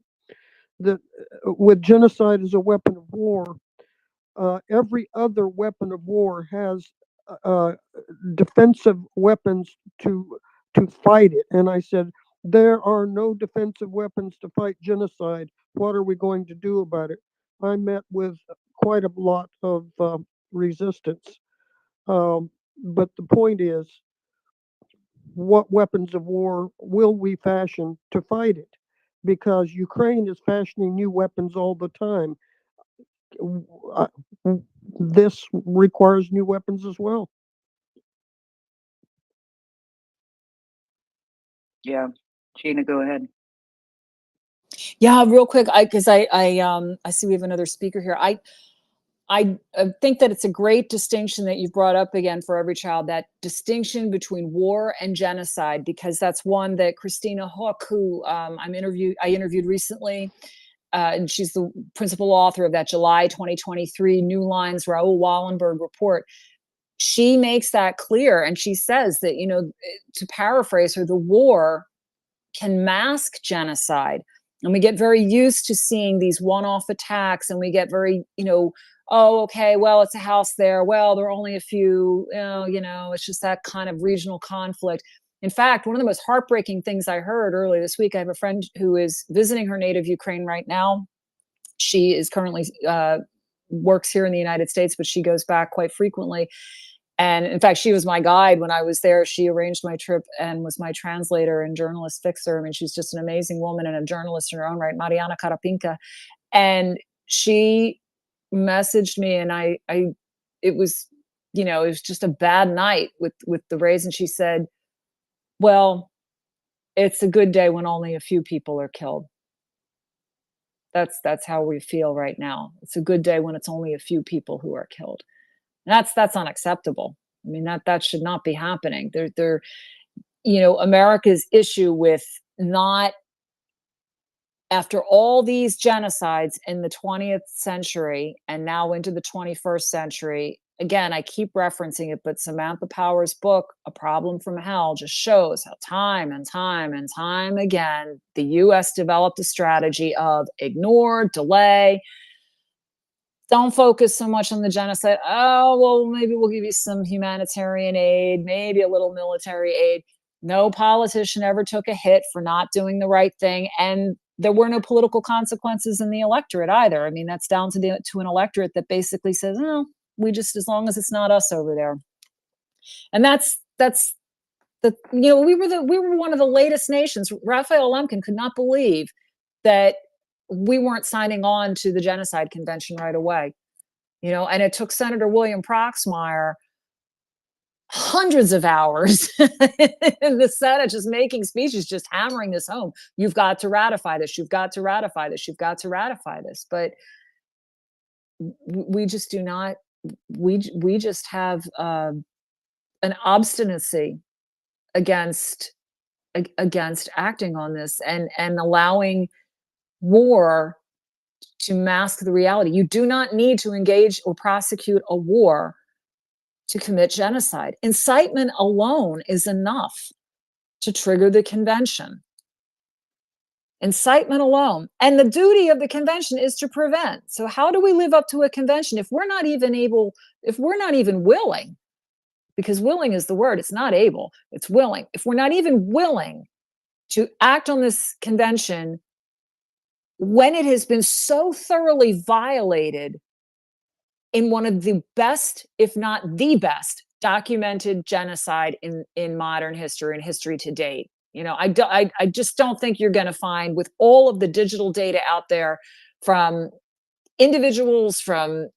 that with genocide as a weapon of war, every other weapon of war has defensive weapons to fight it. And I said, there are no defensive weapons to fight genocide. What are we going to do about it? I met with quite a lot of resistance. But the point is, what weapons of war will we fashion to fight it? Because Ukraine is fashioning new weapons all the time. This requires new weapons as well.
Yeah, Gina, go ahead.
Yeah, real quick, because I see we have another speaker here. I think that it's a great distinction that you've brought up again for every child, that distinction between war and genocide, because that's one that Christina Hook, who I interviewed recently, and she's the principal author of that July 2023 New Lines Raoul Wallenberg report. She makes that clear, and she says that, to paraphrase her, the war can mask genocide. And we get very used to seeing these one-off attacks, and we get very, oh, okay, well, it's a house there. Well, there are only a few, it's just that kind of regional conflict. In fact, one of the most heartbreaking things I heard earlier this week, I have a friend who is visiting her native Ukraine right now. She is currently works here in the United States, but she goes back quite frequently. And in fact, she was my guide when I was there. She arranged my trip and was my translator and journalist fixer. I mean, she's just an amazing woman and a journalist in her own right, Mariana Karapinka. And she messaged me, and it was just a bad night with the raise. And she said, well, it's a good day when only a few people are killed. That's how we feel right now. It's a good day when it's only a few people who are killed. That's unacceptable. I mean, that should not be happening. America's issue with not, after all these genocides in the 20th century and now into the 21st century, again, I keep referencing it, but Samantha Power's book, A Problem from Hell, just shows how time and time and time again, the US developed a strategy of ignore, delay, don't focus so much on the genocide. Oh, well, maybe we'll give you some humanitarian aid, maybe a little military aid. No politician ever took a hit for not doing the right thing. And there were no political consequences in the electorate either. I mean, that's down to an electorate that basically says, oh, we just, as long as it's not us over there. And that's we were one of the latest nations. Raphael Lemkin could not believe that we weren't signing on to the Genocide Convention right away. And it took Senator William Proxmire hundreds of hours in the Senate just making speeches, just hammering this home. You've got to ratify this. You've got to ratify this. You've got to ratify this. But we just do not. We just have an obstinacy against acting on this and allowing war to mask the reality. You do not need to engage or prosecute a war to commit genocide. Incitement alone is enough to trigger the convention. Incitement alone. And the duty of the convention is to prevent. So how do we live up to a convention if we're not even willing? Because willing is the word, it's not able, it's willing. If we're not even willing to act on this convention when it has been so thoroughly violated in one of the best, if not the best, documented genocide in modern history and history to date. You know, I just don't think you're going to find, with all of the digital data out there from individuals, from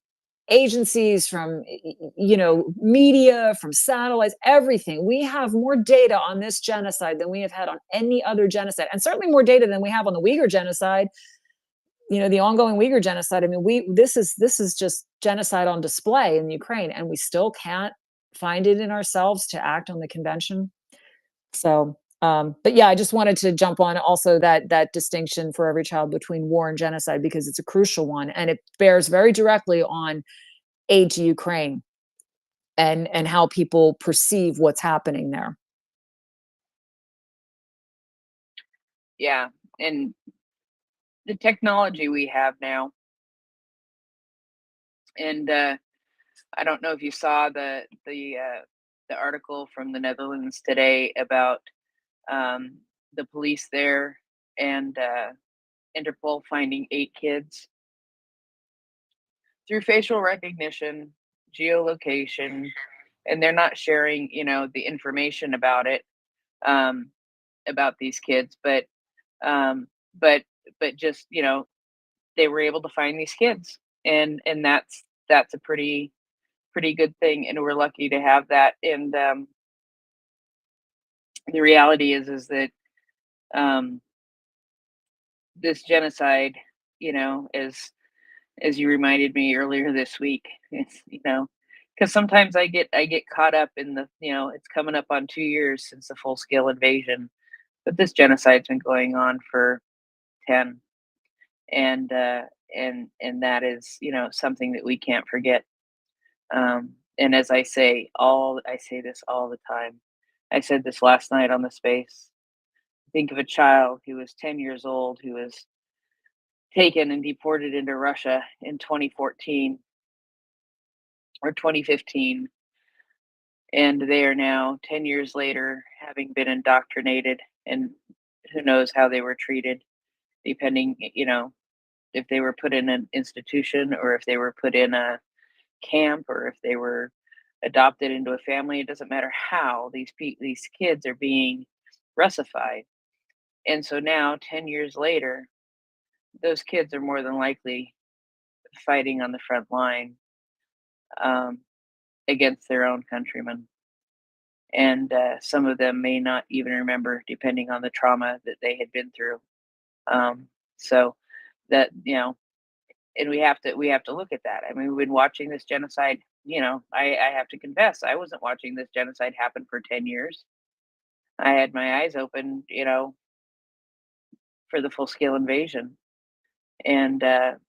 agencies, from, you know, media, from satellites, everything. We have more data on this genocide than we have had on any other genocide, and certainly more data than we have on the Uyghur genocide. You know, the ongoing Uyghur genocide. I mean, this is just genocide on display in Ukraine, and we still can't find it in ourselves to act on the convention. So, but yeah, I just wanted to jump on also that distinction for every child between war and genocide, because it's a crucial one, and it bears very directly on aid to Ukraine and how people perceive what's happening there.
Yeah, and the technology we have now, and I don't know if you saw the article from the Netherlands today about the police there and Interpol finding 8 kids through facial recognition, geolocation, and they're not sharing, you know, the information about it, about these kids, but just, you know, they were able to find these kids, and that's a pretty good thing, and we're lucky to have that. And the reality is that this genocide, you know, as you reminded me earlier this week, it's, you know, because sometimes I get caught up in the, you know, it's coming up on 2 years since the full scale invasion, but this genocide's been going on for 10, and that is, you know, something that we can't forget. And as I say this all the time. I said this last night on the space. Think of a child who was 10 years old, who was taken and deported into Russia in 2014 or 2015. And they are now 10 years later, having been indoctrinated, and who knows how they were treated, depending, you know, if they were put in an institution or if they were put in a camp or if they were adopted into a family. It doesn't matter how these kids are being Russified. And so now, 10 years later, those kids are more than likely fighting on the front line against their own countrymen. And some of them may not even remember, depending on the trauma that they had been through. So that, you know, and we have to look at that. I mean, we've been watching this genocide. You know, I have to confess, I wasn't watching this genocide happen for 10 years. I had my eyes open, you know, for the full scale invasion, and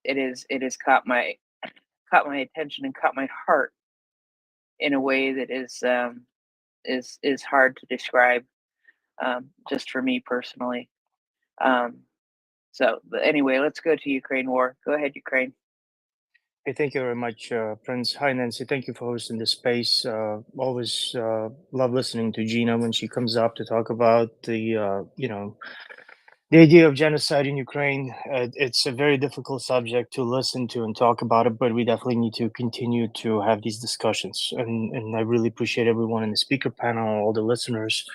it has caught my attention and caught my heart in a way that is hard to describe, just for me personally. But anyway, let's go to Ukraine war. Go ahead, Ukraine.
Hey, thank you very much, Prince. Hi, Nancy. Thank you for hosting this space. Always love listening to Gina when she comes up to talk about the idea of genocide in Ukraine. It's a very difficult subject to listen to and talk about it, but we definitely need to continue to have these discussions. And I really appreciate everyone in the speaker panel, all the listeners,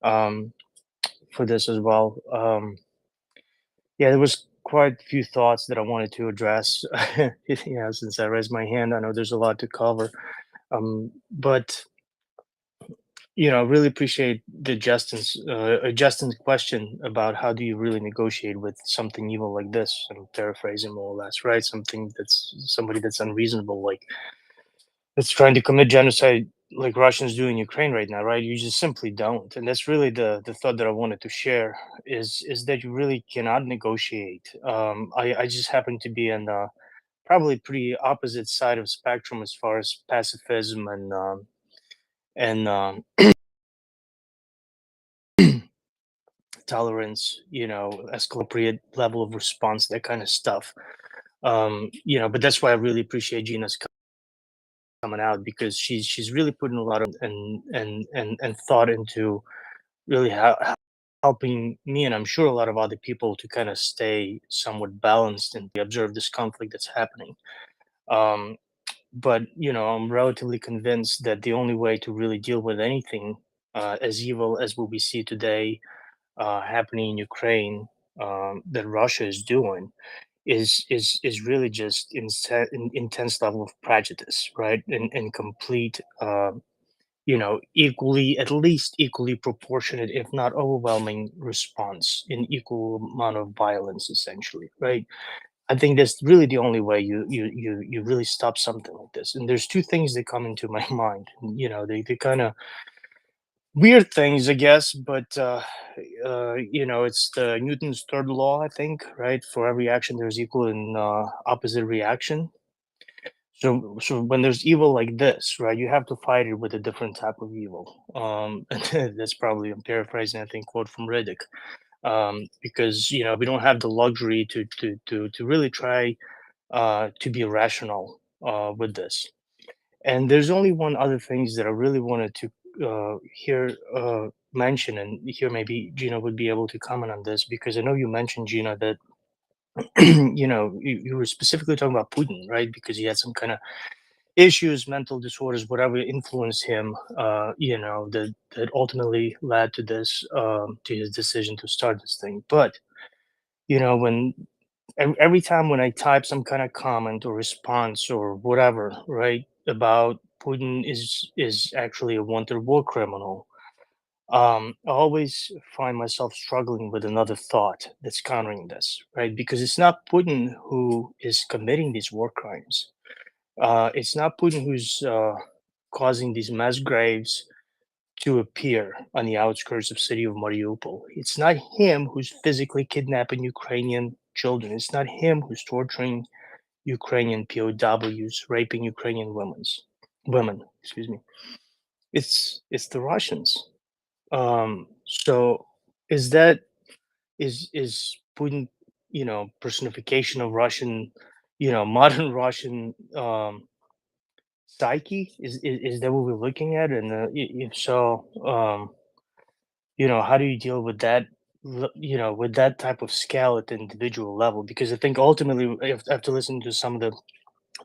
for this as well. Yeah, there was quite a few thoughts that I wanted to address. Since I raised my hand, I know there's a lot to cover. But really appreciate the Justin's question about how do you really negotiate with something evil like this. I'm paraphrasing more or less, right? Somebody that's unreasonable, like that's trying to commit genocide, like Russians do in Ukraine right now, right? You just simply don't, and that's really the thought that I wanted to share is that you really cannot negotiate. I just happen to be on probably pretty opposite side of spectrum as far as pacifism and tolerance, appropriate level of response, that kind of stuff. But that's why I really appreciate Gina's coming out, because she's really putting a lot of and thought into really helping me, and I'm sure a lot of other people, to kind of stay somewhat balanced and observe this conflict that's happening. But I'm relatively convinced that the only way to really deal with anything as evil as what we see today happening in Ukraine, that Russia is doing, is really just intense level of prejudice, right? And complete, equally, at least equally proportionate, if not overwhelming, response in equal amount of violence, essentially, right? I think that's really the only way you really stop something like this. And there's two things that come into my mind. They kind of weird things, I guess, but it's the Newton's third law, I think, right? For every action, there's equal and opposite reaction. So when there's evil like this, right, you have to fight it with a different type of evil. And that's probably, I'm paraphrasing, I think, quote from Riddick, because we don't have the luxury to really try to be rational with this. And there's only one other things that I really wanted to hear mention, and here maybe Gina would be able to comment on this, because I know you mentioned, Gina, that you were specifically talking about Putin, right? Because he had some kind of issues, mental disorders, whatever influenced him, that ultimately led to this, to his decision to start this thing. But when every time when I type some kind of comment or response or whatever, right, about Putin is actually a wanted war criminal, I always find myself struggling with another thought that's countering this, right? Because it's not Putin who is committing these war crimes. It's not Putin who's causing these mass graves to appear on the outskirts of city of Mariupol. It's not him who's physically kidnapping Ukrainian children. It's not him who's torturing Ukrainian POWs, raping Ukrainian women. Excuse me. It's the Russians. So is Putin, personification of Russian, modern Russian psyche? Is that what we're looking at? And if so, how do you deal with that? With that type of scale at the individual level? Because I think ultimately, after listening to some of the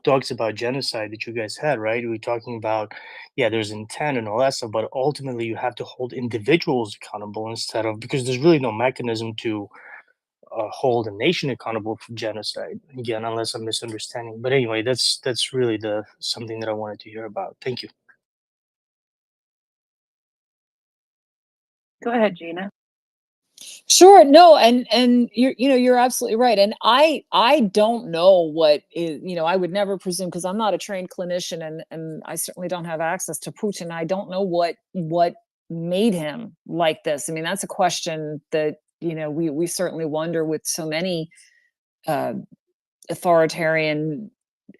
talks about genocide that you guys had, right? We're talking about, yeah, there's intent and all that stuff, but ultimately you have to hold individuals accountable instead of, because there's really no mechanism to hold a nation accountable for genocide. Again, unless I'm misunderstanding. But anyway, that's really the something that I wanted to hear about. Thank you.
Go ahead, Gina.
Sure. No, and you're absolutely right. And I don't know what is, I would never presume, because I'm not a trained clinician, and I certainly don't have access to Putin. I don't know what made him like this. I mean, that's a question that, we certainly wonder with so many authoritarian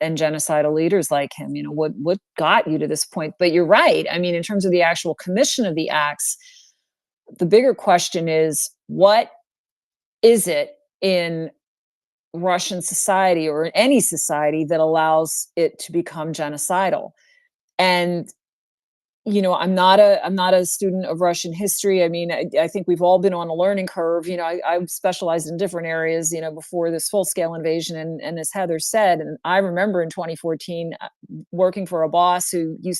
and genocidal leaders like him. What got you to this point? But you're right. I mean, in terms of the actual commission of the acts, the bigger question is, what is it in Russian society or in any society that allows it to become genocidal? And I'm not a student of Russian history. I mean, I think we've all been on a learning curve. I specialized in different areas, before this full scale invasion. And as Heather said, and I remember in 2014 working for a boss who he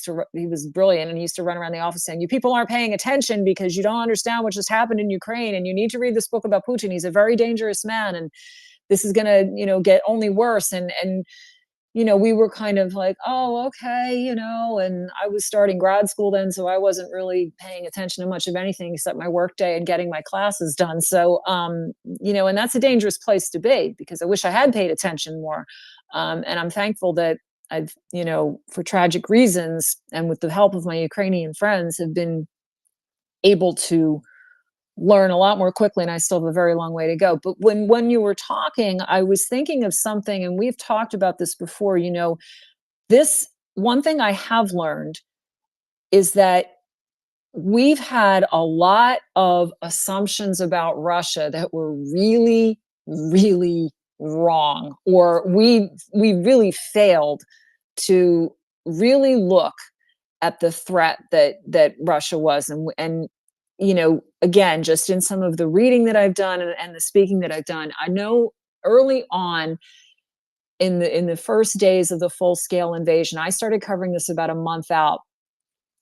was brilliant, and he used to run around the office saying, "You people aren't paying attention because you don't understand what just happened in Ukraine, and you need to read this book about Putin. He's a very dangerous man, and this is going to, get only worse." And we were kind of like, oh, okay, and I was starting grad school then, so I wasn't really paying attention to much of anything except my work day and getting my classes done. So, and that's a dangerous place to be, because I wish I had paid attention more. And I'm thankful that I've, for tragic reasons and with the help of my Ukrainian friends, have been able to learn a lot more quickly, and I still have a very long way to go. But when you were talking, I was thinking of something, and we've talked about this before. This one thing I have learned is that we've had a lot of assumptions about Russia that were really, really wrong, or we really failed to really look at the threat that Russia was. And again, just in some of the reading that I've done and the speaking that I've done, I know early on in the first days of the full-scale invasion, I started covering this about a month out,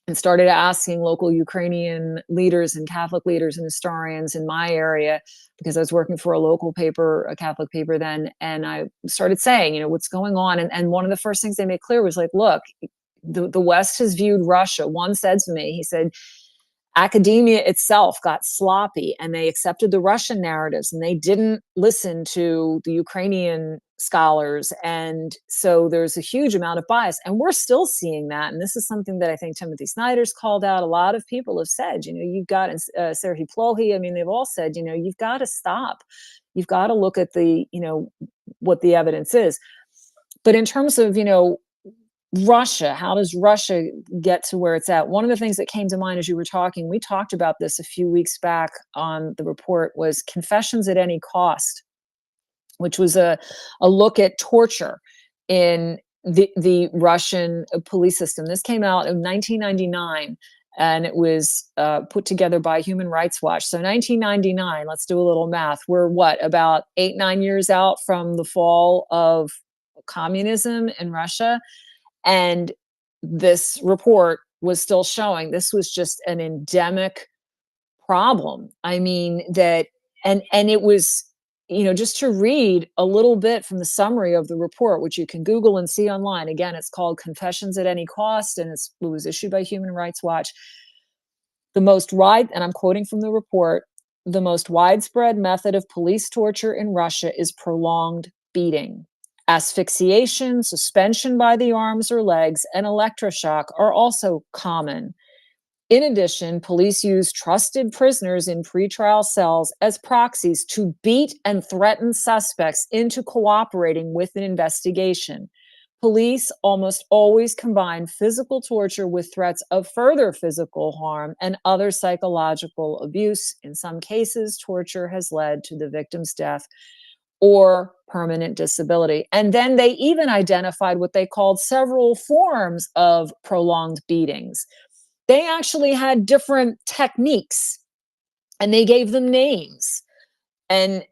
and started asking local Ukrainian leaders and Catholic leaders and historians in my area, because I was working for a local paper, a Catholic paper then, and I started saying, what's going on? And one of the first things they made clear was like, look, the West has viewed Russia. One said to me, he said, academia itself got sloppy, and they accepted the Russian narratives, and they didn't listen to the Ukrainian scholars. And so there's a huge amount of bias, and we're still seeing that. And this is something that I think Timothy Snyder's called out. A lot of people have said, you've got Serhiy Plohi. I mean, they've all said, you've got to stop. You've got to look at the, what the evidence is. But in terms of, Russia, how does Russia get to where it's at? One of the things that came to mind as you were talking, we talked about this a few weeks back on the report, was Confessions at Any Cost, which was a look at torture in the Russian police system. This came out in 1999, and it was put together by Human Rights Watch. So 1999, let's do a little math. We're about 8-9 years out from the fall of communism in Russia. And this report was still showing this was just an endemic problem. I mean, and it was, just to read a little bit from the summary of the report, which you can Google and see online. Again, it's called Confessions at Any Cost, and it was issued by Human Rights Watch. And I'm quoting from the report, the most widespread method of police torture in Russia is prolonged beating. Asphyxiation, suspension by the arms or legs, and electroshock are also common. In addition, police use trusted prisoners in pretrial cells as proxies to beat and threaten suspects into cooperating with an investigation. Police almost always combine physical torture with threats of further physical harm and other psychological abuse. In some cases, torture has led to the victim's death or permanent disability. And then they even identified what they called several forms of prolonged beatings. They actually had different techniques, and they gave them names, and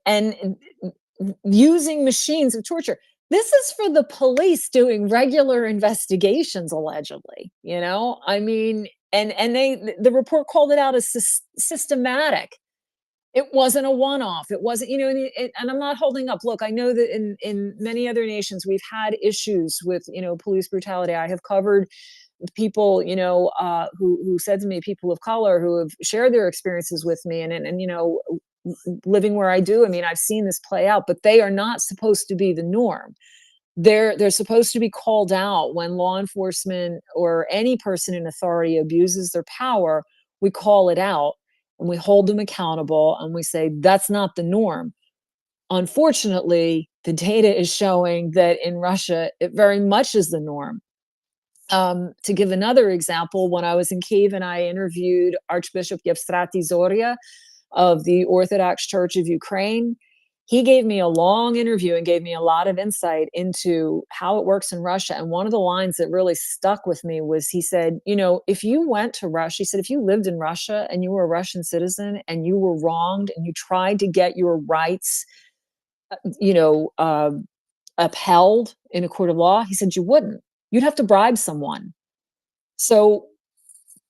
using machines of torture. This is for the police doing regular investigations, allegedly. I mean, and the report called it out as systematic. It wasn't a one-off. It wasn't, and I'm not holding up. Look, I know that in many other nations, we've had issues with, police brutality. I have covered people, who said to me, people of color who have shared their experiences with me, and living where I do. I mean, I've seen this play out, but they are not supposed to be the norm. They're supposed to be called out when law enforcement or any person in authority abuses their power. We call it out, and we hold them accountable, and we say that's not the norm. Unfortunately, the data is showing that in Russia, it very much is the norm. To give another example, when I was in Kyiv and I interviewed Archbishop Yevstrati Zorya of the Orthodox Church of Ukraine, he gave me a long interview and gave me a lot of insight into how it works in Russia. And one of the lines that really stuck with me was, he said, if you went to Russia, he said, if you lived in Russia and you were a Russian citizen and you were wronged and you tried to get your rights, upheld in a court of law, he said, you wouldn't. You'd have to bribe someone. So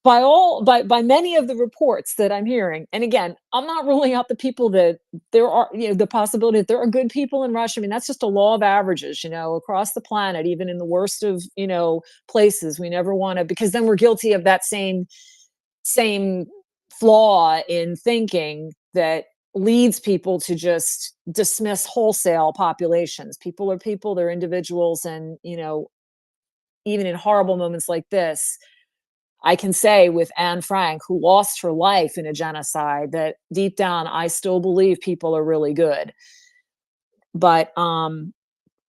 by many of the reports that I'm hearing, and again, I'm not ruling out the people that there are, the possibility that there are good people in Russia. I mean, that's just a law of averages, across the planet, even in the worst of, places. We never want to, because then we're guilty of that same flaw in thinking that leads people to just dismiss wholesale populations. People are people, they're individuals, and even in horrible moments like this, I can say with Anne Frank, who lost her life in a genocide, that deep down I still believe people are really good. But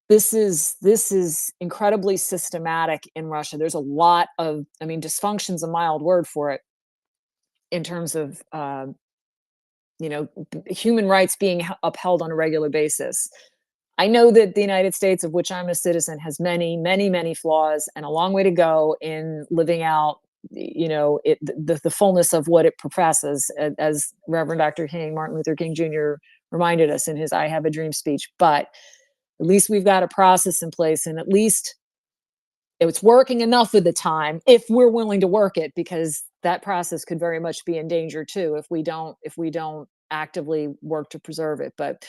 this is incredibly systematic in Russia. There's a lot of, dysfunction's a mild word for it, in terms of human rights being upheld on a regular basis. I know that the United States, of which I'm a citizen, has many, many, many flaws and a long way to go in living out, the fullness of what it professes, as Reverend Dr. King, Martin Luther King Jr. reminded us in his "I Have a Dream" speech. But at least we've got a process in place, and at least it's working enough of the time, if we're willing to work it, because that process could very much be in danger too if we don't actively work to preserve it. But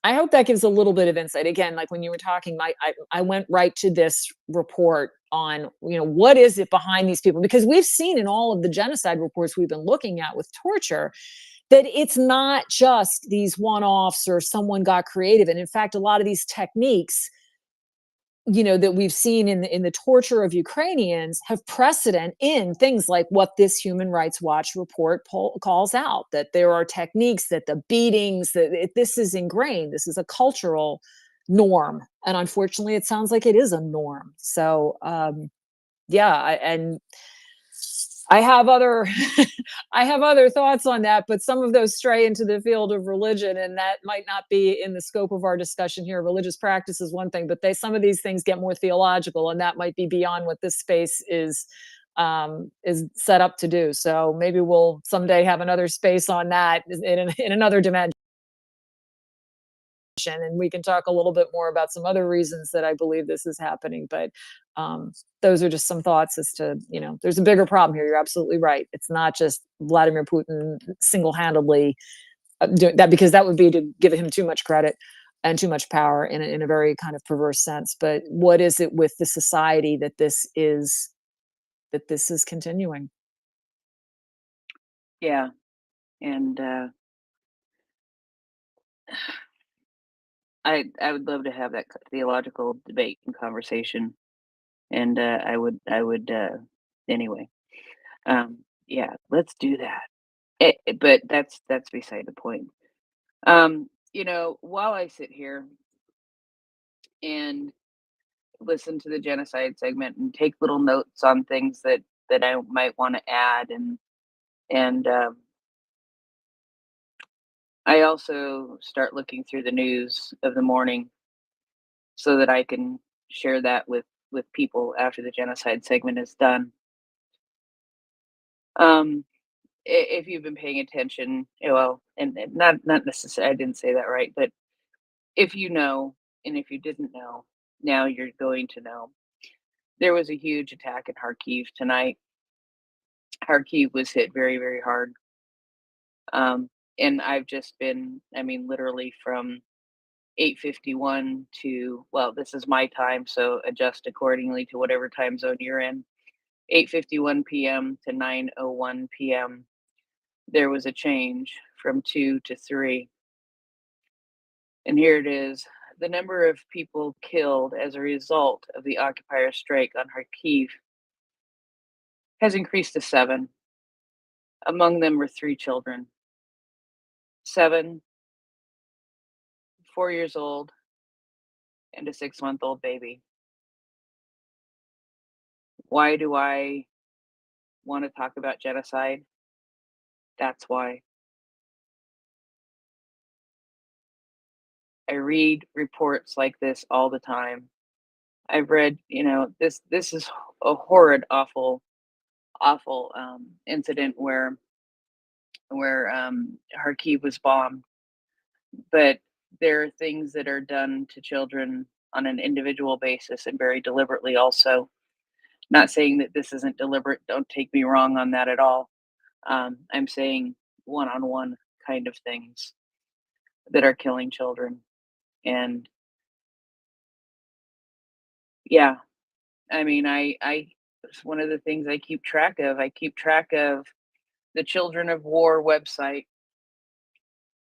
I hope that gives a little bit of insight. Again, like when you were talking, I went right to this report on, what is it behind these people? Because we've seen in all of the genocide reports we've been looking at with torture, that it's not just these one-offs or someone got creative. And in fact, a lot of these techniques, that we've seen in the torture of Ukrainians have precedent in things like what this Human Rights Watch report calls out, that there are techniques, that the beatings, that this is ingrained, this is a cultural norm. And unfortunately, it sounds like it is a norm. So, and I have other I have other thoughts on that, but some of those stray into the field of religion, and that might not be in the scope of our discussion here. Religious practice is one thing, but some of these things get more theological, and that might be beyond what this space is set up to do. So maybe we'll someday have another space on that in another dimension, and we can talk a little bit more about some other reasons that I believe this is happening. But those are just some thoughts as to, there's a bigger problem here. You're absolutely right. It's not just Vladimir Putin single-handedly doing that, because that would be to give him too much credit and too much power in a very kind of perverse sense. But what is it with the society that this is continuing?
Yeah. And I would love to have that theological debate and conversation. And I would anyway. Yeah, let's do that. But that's beside the point. While I sit here and listen to the genocide segment and take little notes on things that I might want to add, and I also start looking through the news of the morning so that I can share that with people after the genocide segment is done. If you've been paying attention, well, and not necessarily, I didn't say that right, but if you know, and if you didn't know, now you're going to know. There was a huge attack in Kharkiv tonight. Kharkiv was hit very, very hard. And I've just been, literally from 8:51 to, well, this is my time, so adjust accordingly to whatever time zone you're in. 8:51 p.m. to 9:01 p.m. There was a change from 2 to 3. And here it is. The number of people killed as a result of the occupier strike on Kharkiv has increased to 7. Among them were 3 children. 7, 4 years old, and a 6-month-old baby. Why do I want to talk about genocide? That's why. I read reports like this all the time. I've read, this is a horrid, awful incident where Kharkiv was bombed. But there are things that are done to children on an individual basis and very deliberately also. Not saying that this isn't deliberate. Don't take me wrong on that at all. I'm saying one-on-one kind of things that are killing children. And yeah, I mean, it's one of the things I keep track of. I keep track of the Children of War website.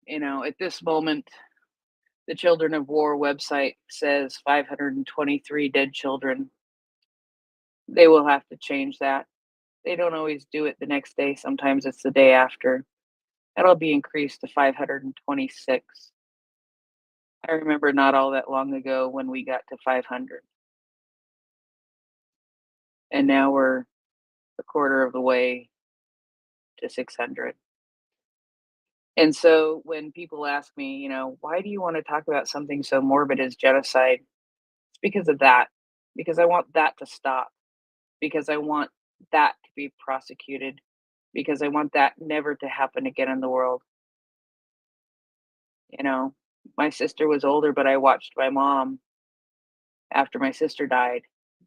You know, at this moment, the Children of War website says 523 dead children. They will have to change that. They don't always do it the next day. Sometimes it's the day after. That'll be increased to 526. I remember not all that long ago when we got to 500. And now we're a quarter of the way to 600. And so when people ask me, you know, why do you want to talk about something so morbid as genocide? It's because of that. Because I want that to stop. Because I want that to be prosecuted. Because I want that never to happen again in the world. You know, my sister was older, but I watched my mom after my sister died,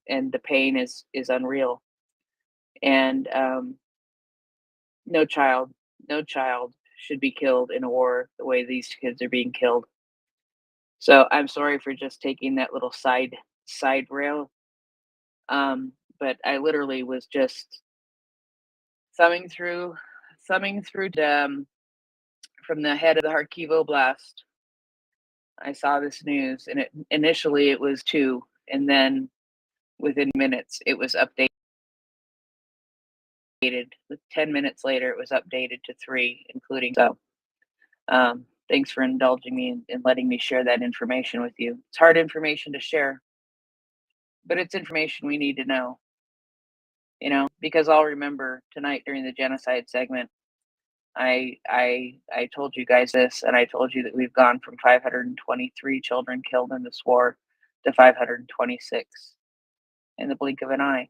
and the pain is unreal. And no child should be killed in a war the way these kids are being killed. So I'm sorry for just taking that little side rail. But I literally was just thumbing through from the head of the Kharkiv Oblast. I saw this news, and initially it was 2, and then within minutes it was updated. 10 minutes later, it was updated to 3, including. So, thanks for indulging me and letting me share that information with you. It's hard information to share, but it's information we need to know. You know, because I'll remember tonight during the genocide segment, I told you guys this, and I told you that we've gone from 523 children killed in this war to 526 in the blink of an eye.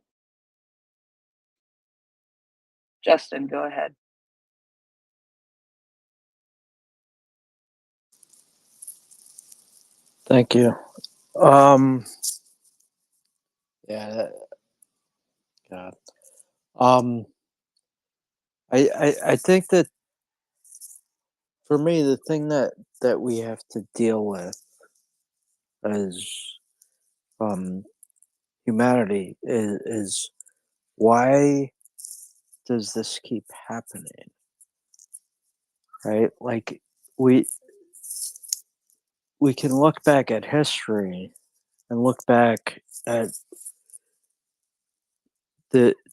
Justin, go ahead.
Thank you. Yeah, God. I think that for me, the thing that we have to deal with as humanity is why does this keep happening? Right? Like we can look back at history and look back at the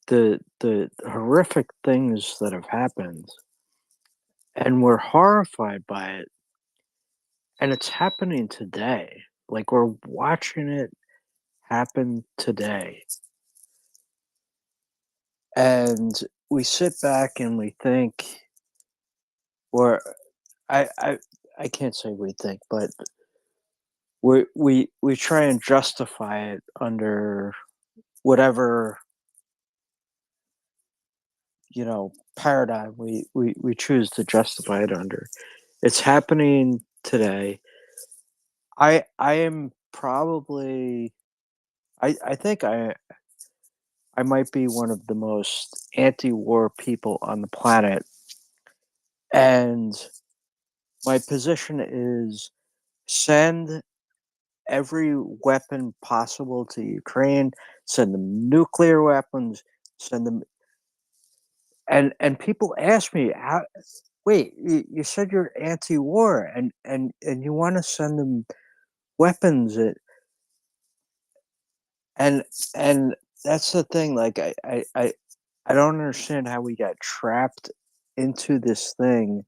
horrific things that have happened, and we're horrified by it, and it's happening today. Like we're watching it happen today, and we sit back and we think, or I can't say we think, but we try and justify it under whatever paradigm we choose to justify it under. It's happening today. I am probably I think I might be one of the most anti-war people on the planet, and my position is send every weapon possible to Ukraine, send them nuclear weapons, send them. And people ask me, wait, you said you're anti-war, and you want to send them weapons, and that's the thing. Like I don't understand how we got trapped into this thing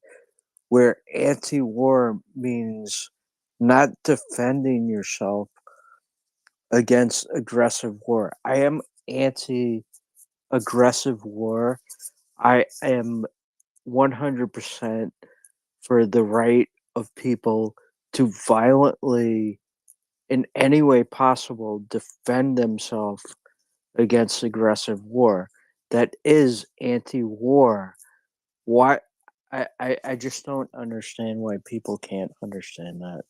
where anti-war means not defending yourself against aggressive war. I am anti-aggressive war. I am 100% for the right of people to violently, in any way possible, defend themselves against aggressive war. That is anti-war. Why? I just don't understand why people can't understand that.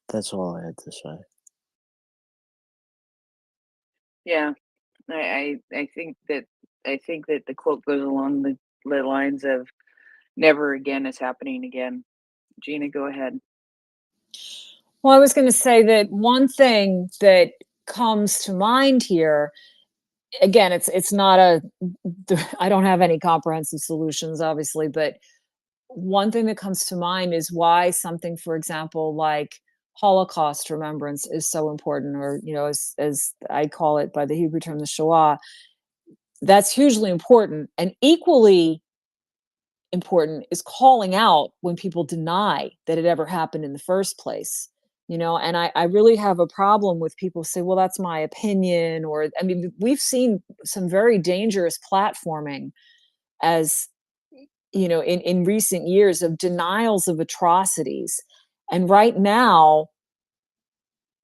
That's all I had to say.
Yeah, I think that the quote goes along the lines of "Never again is happening again." Gina, go ahead.
Well, I was going to say that one thing that comes to mind here, again, it's not a, I don't have any comprehensive solutions, obviously, but one thing that comes to mind is why something, for example, like Holocaust remembrance is so important, or, as I call it by the Hebrew term, the Shoah. That's hugely important. And equally important is calling out when people deny that it ever happened in the first place. And I really have a problem with people say, well, that's my opinion. Or, I mean, we've seen some very dangerous platforming as, in recent years, of denials of atrocities. And right now,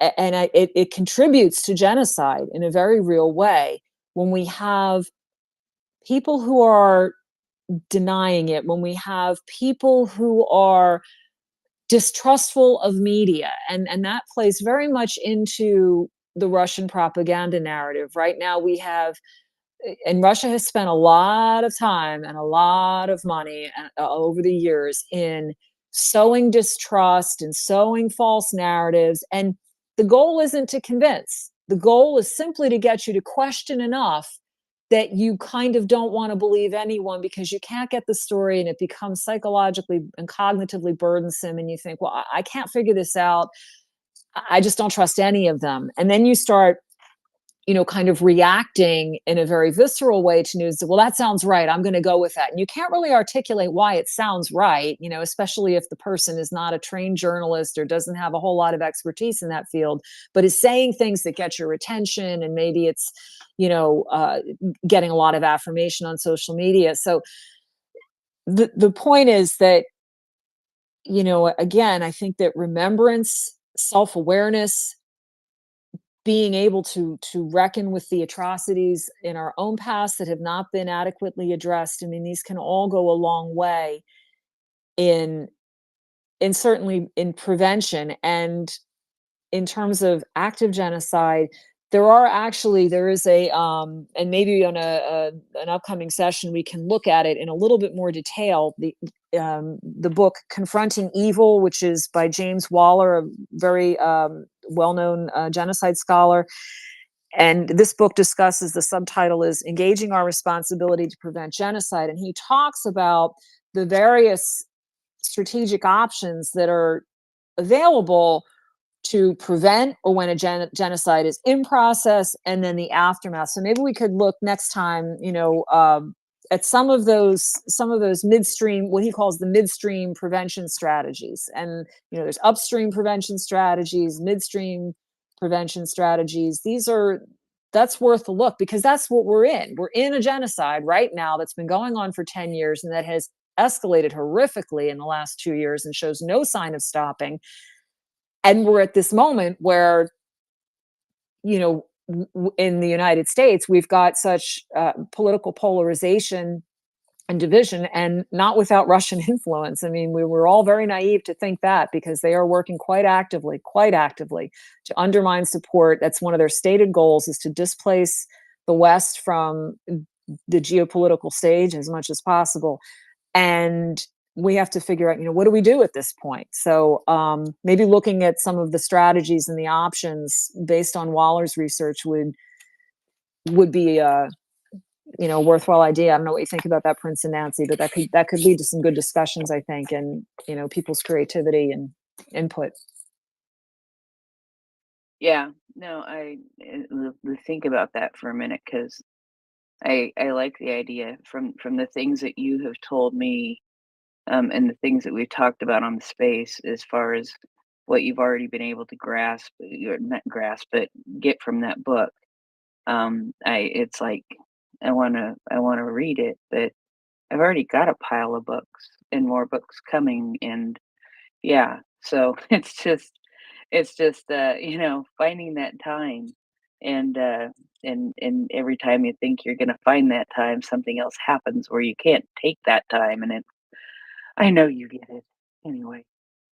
it contributes to genocide in a very real way when we have people who are denying it, when we have people who are distrustful of media, and that plays very much into the Russian propaganda narrative. Right now we have, and Russia has spent a lot of time and a lot of money over the years in sowing distrust and sowing false narratives. And the goal isn't to convince. The goal is simply to get you to question enough that you kind of don't want to believe anyone because you can't get the story, and it becomes psychologically and cognitively burdensome. And you think, well, I can't figure this out. I just don't trust any of them. And then you start, kind of reacting in a very visceral way to news. Well, that sounds right. I'm going to go with that. And you can't really articulate why it sounds right, especially if the person is not a trained journalist or doesn't have a whole lot of expertise in that field, but is saying things that get your attention. And maybe it's, getting a lot of affirmation on social media. So the point is that, again, I think that remembrance, self-awareness, being able to reckon with the atrocities in our own past that have not been adequately addressed. I mean, these can all go a long way in certainly in prevention. And in terms of active genocide, there is a and maybe on an upcoming session we can look at it in a little bit more detail. The book Confronting Evil, which is by James Waller, a very well-known genocide scholar. And this book discusses, the subtitle is Engaging Our Responsibility to Prevent Genocide. And he talks about the various strategic options that are available to prevent, or when a genocide is in process, and then the aftermath. So maybe we could look next time, at some of those midstream, what he calls the midstream prevention strategies. And there's upstream prevention strategies, midstream prevention strategies. That's worth a look, because that's what we're in. We're in a genocide right now that's been going on for 10 years and that has escalated horrifically in the last 2 years and shows no sign of stopping. And we're at this moment where, in the United States, we've got such political polarization and division, and not without Russian influence. I mean, we were all very naive to think that, because they are working quite actively to undermine support. That's one of their stated goals, is to displace the West from the geopolitical stage as much as possible. And we have to figure out, what do we do at this point? So maybe looking at some of the strategies and the options based on Waller's research would be a worthwhile idea. I don't know what you think about that, Prince and Nancy, but that could lead to some good discussions, I think, and people's creativity and input.
Yeah, no, I think about that for a minute, because I like the idea from the things that you have told me, and the things that we've talked about on the space, as far as what you've already been able to grasp, or not grasp, but get from that book. It's like I wanna read it, but I've already got a pile of books and more books coming, and yeah, so it's just finding that time, and and every time you think you're gonna find that time, something else happens where you can't take that time, and I know you get it. Anyway,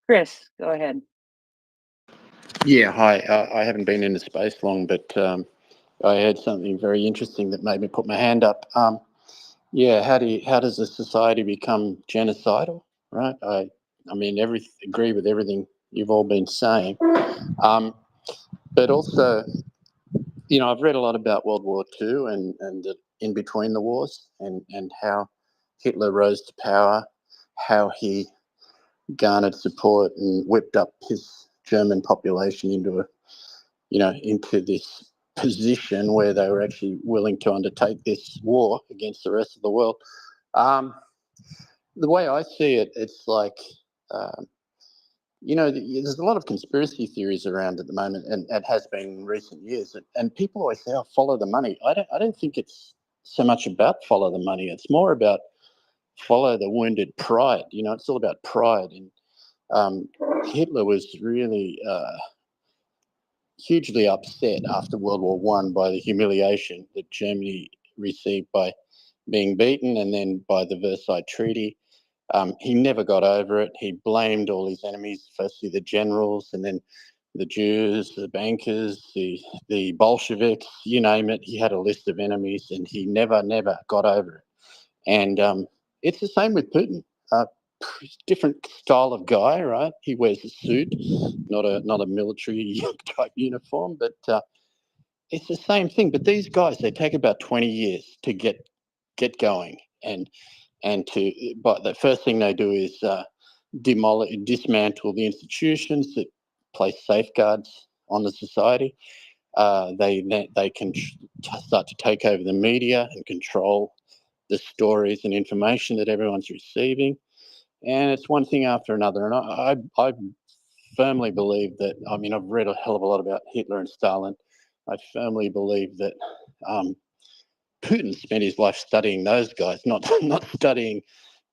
Chris, go ahead.
Yeah, hi. I haven't been in the space long, but I heard something very interesting that made me put my hand up. Yeah, how does a society become genocidal? Right. I mean, agree with everything you've all been saying. But also, I've read a lot about World War II and in between the wars and how Hitler rose to power, how he garnered support and whipped up his German population into this position where they were actually willing to undertake this war against the rest of the world. The way I see it, it's like, there's a lot of conspiracy theories around at the moment, and it has been in recent years. And people always say, "Oh, follow the money." I don't think it's so much about follow the money. It's more about follow the wounded pride. It's all about pride. And Hitler was really hugely upset after World War One by the humiliation that Germany received by being beaten, and then by the Versailles Treaty. He never got over it. He blamed all his enemies, firstly the generals, and then the Jews, the bankers, the Bolsheviks, you name it. He had a list of enemies, and he never got over it. And it's the same with Putin. Different style of guy, right? He wears a suit, not a military type uniform, but it's the same thing. But these guys, they take about 20 years to get going, but the first thing they do is dismantle the institutions that place safeguards on the society. They can start to take over the media and control the stories and information that everyone's receiving. And it's one thing after another. And I firmly believe that, I mean, I've read a hell of a lot about Hitler and Stalin. I firmly believe that Putin spent his life studying those guys, not studying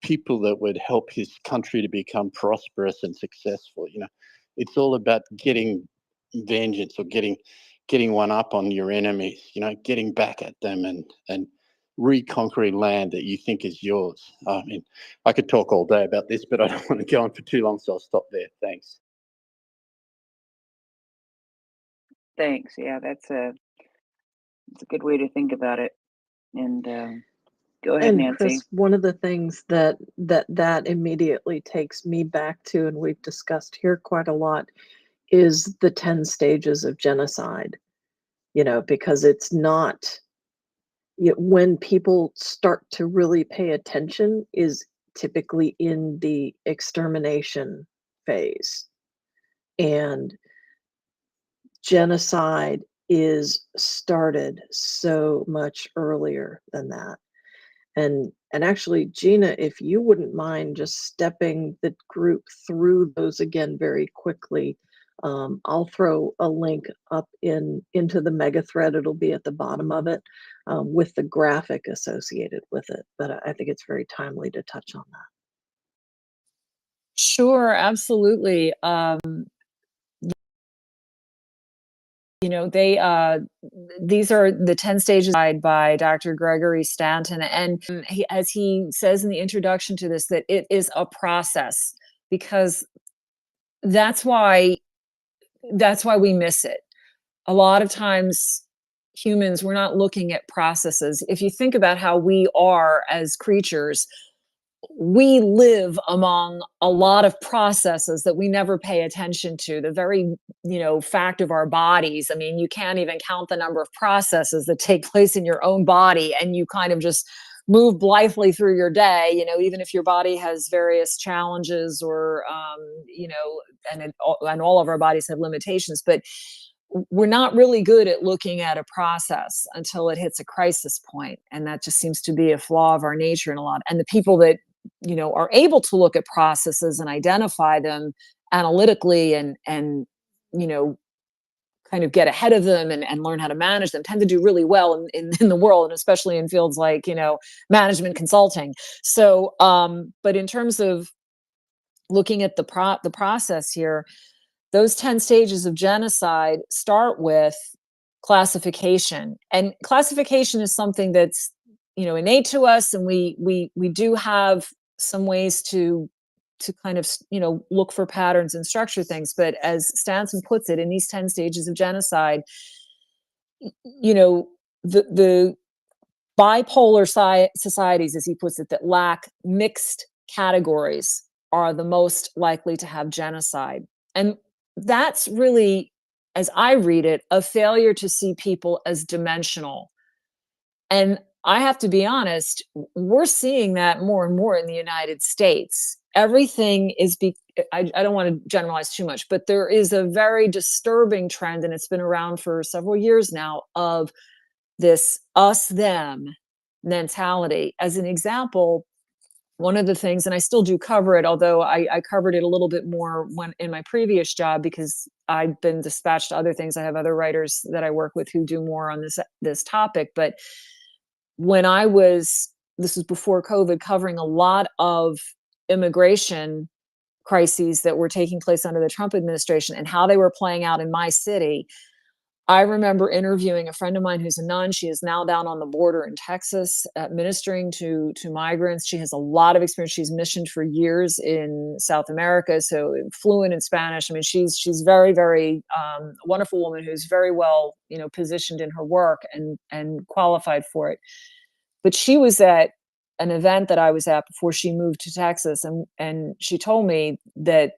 people that would help his country to become prosperous and successful. It's all about getting vengeance or getting one up on your enemies. Getting back at them and reconquering land that you think is yours. I mean, I could talk all day about this, but I don't want to go on for too long, so I'll stop there. Thanks.
Thanks. Yeah, that's a good way to think about it. And go ahead,
And
Nancy.
Chris, one of the things that immediately takes me back to, and we've discussed here quite a lot, is the 10 stages of genocide. Because it's not, when people start to really pay attention is typically in the extermination phase. And genocide is started so much earlier than that. And actually, Gina, if you wouldn't mind just stepping the group through those again very quickly, I'll throw a link up into the mega thread. It'll be at the bottom of it with the graphic associated with it. But I think it's very timely to touch on that.
Sure, absolutely. These are the 10 stages by Dr. Gregory Stanton. And as he says in the introduction to this, that it is a process, because that's why we miss it. A lot of times humans, we're not looking at processes. If you think about how we are as creatures, we live among a lot of processes that we never pay attention to. The very, fact of our bodies. I mean, you can't even count the number of processes that take place in your own body, and you kind of just move blithely through your day, even if your body has various challenges or, and all of our bodies have limitations, but we're not really good at looking at a process until it hits a crisis point. And that just seems to be a flaw of our nature in a lot. And the people that, are able to look at processes and identify them analytically and kind of get ahead of them and learn how to manage them tend to do really well in the world, and especially in fields like, management consulting. So, but in terms of looking at the process here, those 10 stages of genocide start with classification. And classification is something that's, innate to us, and we do have some ways to kind of, look for patterns and structure things. But as Stanton puts it, in these 10 stages of genocide, you know, the bipolar societies, as he puts it, that lack mixed categories are the most likely to have genocide. And that's really, as I read it, a failure to see people as dimensional. And I have to be honest, we're seeing that more and more in the United States. Everything is, I don't want to generalize too much, but there is a very disturbing trend, and it's been around for several years now, of this us them mentality. As an example, one of the things, and I still do cover it, although I covered it a little bit more when in my previous job, because I've been dispatched to other things. I have other writers that I work with who do more on this topic. But when this was before COVID, covering a lot of immigration crises that were taking place under the Trump administration and how they were playing out in my city, I remember interviewing a friend of mine who's a nun. She is now down on the border in Texas, ministering to migrants. She has a lot of experience. She's missioned for years in South America, so fluent in Spanish. I mean, she's very, very wonderful woman who's very well, positioned in her work and qualified for it. But she was at an event that I was at before she moved to Texas, and she told me that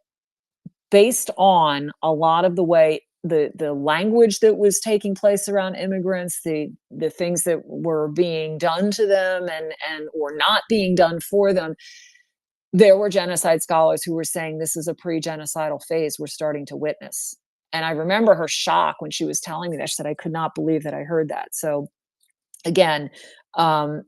based on a lot of the way the language that was taking place around immigrants, the things that were being done to them and or not being done for them, there were genocide scholars who were saying this is a pre-genocidal phase we're starting to witness. And I remember her shock when she was telling me that. She said, I could not believe that I heard that. So again, and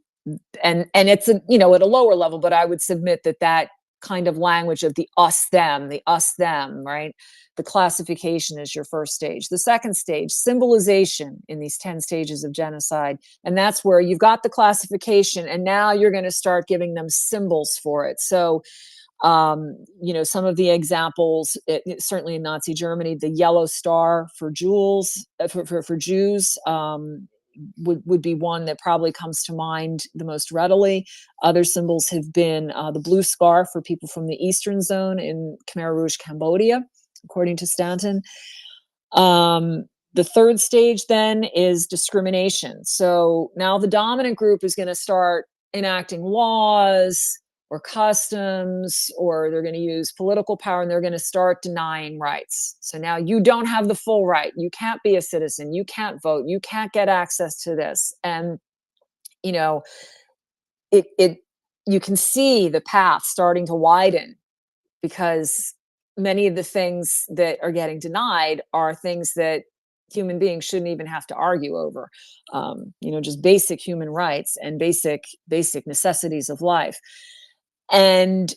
it's at a lower level, but I would submit that kind of language of the us them, right? The classification is your first stage. The second stage, symbolization in these 10 stages of genocide. And that's where you've got the classification, and now you're going to start giving them symbols for it. So, some of the examples, certainly in Nazi Germany, the yellow star for Jews, would be one that probably comes to mind the most readily. Other symbols have been the blue scarf for people from the Eastern Zone in Khmer Rouge, Cambodia, according to Stanton. The third stage then is discrimination. So now the dominant group is going to start enacting laws or customs, or they're going to use political power, and they're going to start denying rights. So now you don't have the full right. You can't be a citizen. You can't vote. You can't get access to this. And, you can see the path starting to widen, because many of the things that are getting denied are things that human beings shouldn't even have to argue over. Just basic human rights and basic necessities of life. And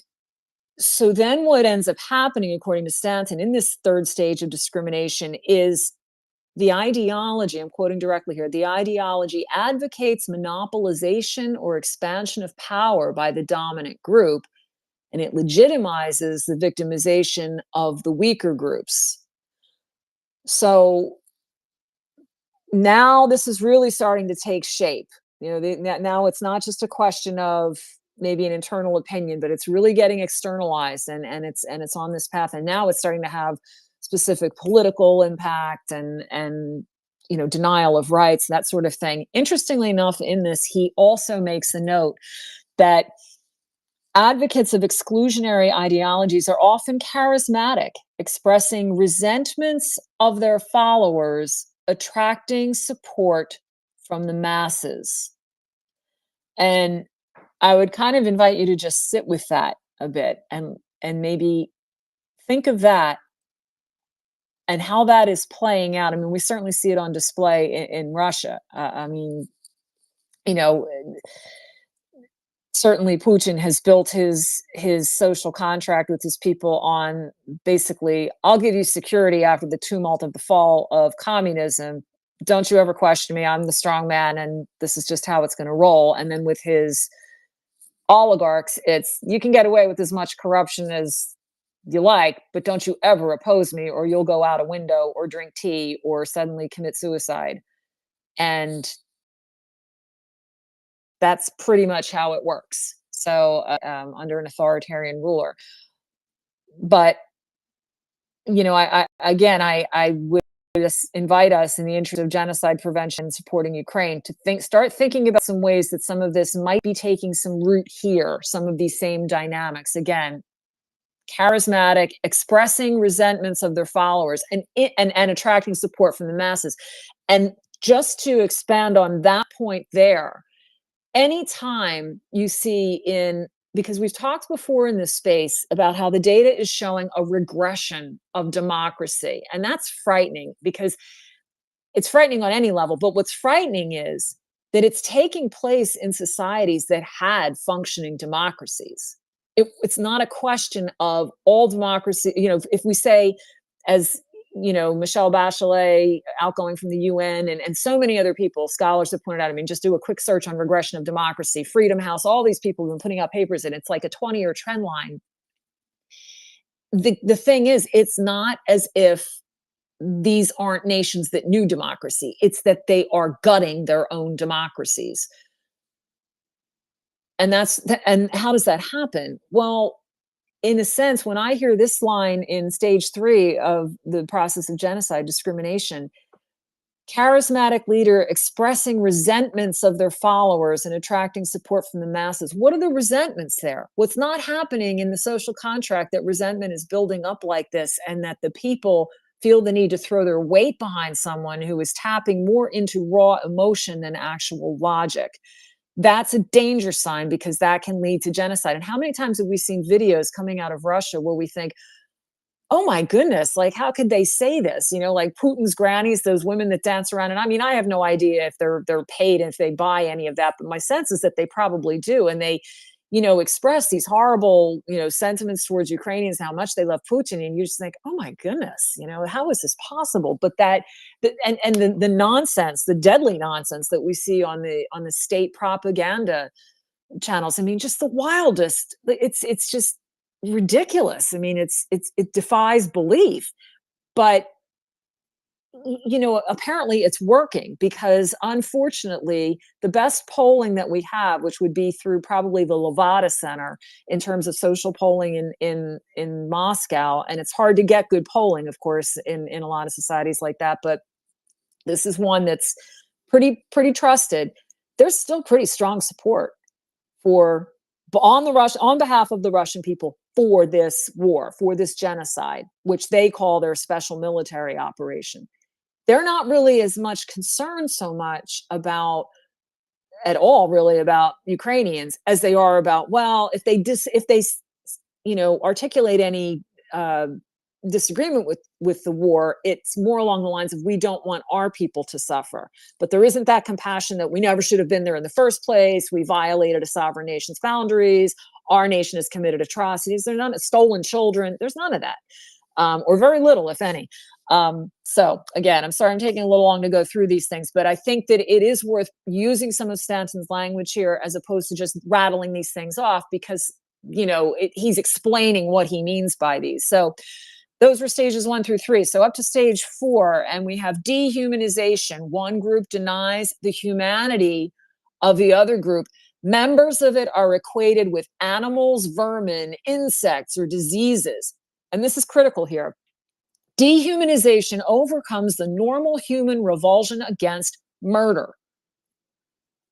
so then what ends up happening, according to Stanton, in this third stage of discrimination is the ideology, I'm quoting directly here, the ideology advocates monopolization or expansion of power by the dominant group, and it legitimizes the victimization of the weaker groups. So now this is really starting to take shape. Now it's not just a question of maybe an internal opinion, but it's really getting externalized, and it's on this path. And now it's starting to have specific political impact and denial of rights, that sort of thing. Interestingly enough, in this, he also makes a note that advocates of exclusionary ideologies are often charismatic, expressing resentments of their followers, attracting support from the masses. And I would kind of invite you to just sit with that a bit and maybe think of that and how that is playing out. I mean, we certainly see it on display in Russia. Certainly Putin has built his social contract with his people on basically, I'll give you security after the tumult of the fall of communism. Don't you ever question me. I'm the strong man, and this is just how it's going to roll. And then with his oligarchs, it's, you can get away with as much corruption as you like, but don't you ever oppose me, or you'll go out a window or drink tea or suddenly commit suicide. And that's pretty much how it works. So under an authoritarian ruler. But, I would invite us in the interest of genocide prevention and supporting Ukraine to start thinking about some ways that some of this might be taking some root here, some of these same dynamics. Again, charismatic, expressing resentments of their followers and attracting support from the masses. And just to expand on that point there, anytime you see because we've talked before in this space about how the data is showing a regression of democracy. And that's frightening because it's frightening on any level. But what's frightening is that it's taking place in societies that had functioning democracies. It's not a question of all democracy. If we say, as Michelle Bachelet, outgoing from the UN, and so many other people, scholars have pointed out, just do a quick search on regression of democracy, Freedom House, all these people have been putting out papers, and it's like a 20-year trend line. The thing is, it's not as if these aren't nations that knew democracy. It's that they are gutting their own democracies. And how does that happen? Well, in a sense, when I hear this line in stage 3 of the process of genocide, discrimination, charismatic leader expressing resentments of their followers and attracting support from the masses. What are the resentments there? What's not happening in the social contract that resentment is building up like this, and that the people feel the need to throw their weight behind someone who is tapping more into raw emotion than actual logic? That's a danger sign, because that can lead to genocide. And how many times have we seen videos coming out of Russia where we think, oh my goodness, like, how could they say this? Like Putin's grannies, those women that dance around. And I have no idea if they're paid and if they buy any of that, but my sense is that they probably do. And they, express these horrible, sentiments towards Ukrainians, how much they love Putin. And you just think, oh my goodness, how is this possible? But the nonsense, the deadly nonsense that we see on the state propaganda channels, just the wildest. It's just ridiculous. It defies belief. But apparently it's working, because unfortunately the best polling that we have, which would be through probably the Levada Center in terms of social polling in Moscow, and it's hard to get good polling, of course, in a lot of societies like that, but this is one that's pretty trusted. There's still pretty strong support on behalf of the Russian people for this war, for this genocide, which they call their special military operation. They're not really as much concerned so much about Ukrainians as they are about, well, if they articulate any disagreement with the war, it's more along the lines of, we don't want our people to suffer. But there isn't that compassion that we never should have been there in the first place. We violated a sovereign nation's boundaries. Our nation has committed atrocities. There's none, stolen children. There's none of that, or very little, if any. So again, I'm sorry I'm taking a little long to go through these things, but I think that it is worth using some of Stanton's language here, as opposed to just rattling these things off, because he's explaining what he means by these. So those were stages 1 through 3. So up to stage 4, and we have dehumanization. One group denies the humanity of the other group. Members of it are equated with animals, vermin, insects, or diseases. And this is critical here. Dehumanization overcomes the normal human revulsion against murder.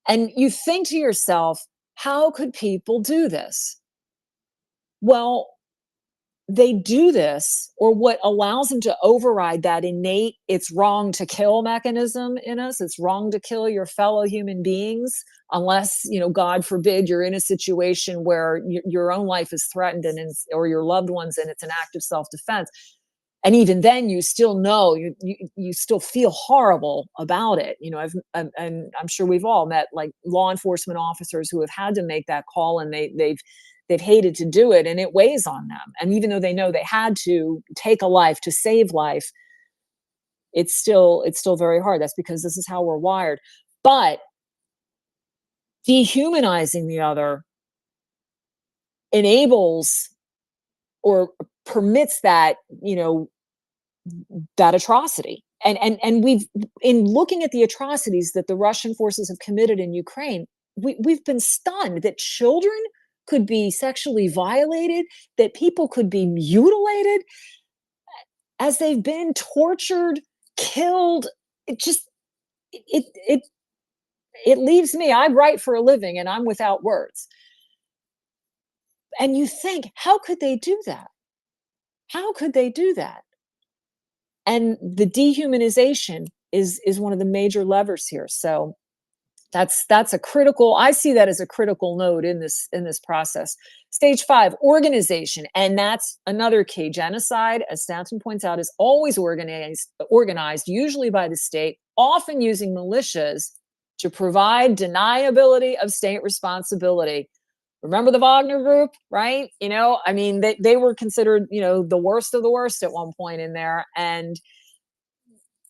And you think to yourself, how could people do this? Well, they do this, or what allows them to override that innate it's wrong to kill mechanism in us. It's wrong to kill your fellow human beings, unless, God forbid, you're in a situation where your own life is threatened or your loved ones, and it's an act of self-defense. And even then, you still know, you still feel horrible about it. And I'm sure we've all met like law enforcement officers who have had to make that call, and they've hated to do it, and it weighs on them. And even though they know they had to take a life to save life, it's still very hard. That's because this is how we're wired. But dehumanizing the other enables or permits that, that atrocity. And we've, in looking at the atrocities that the Russian forces have committed in Ukraine, we've been stunned that children could be sexually violated, that people could be mutilated as they've been tortured, killed. It just, it leaves me, I write for a living and I'm without words. And you think, how could they do that? How could they do that? And the dehumanization is one of the major levers here. So that's a critical, I see that as a critical node in this process. Stage 5, organization. And that's another key. Genocide, as Stanton points out, is always organized, usually by the state, often using militias to provide deniability of state responsibility. Remember the Wagner group, right? You know, I mean, they were considered, you know, the worst of the worst at one point in there. And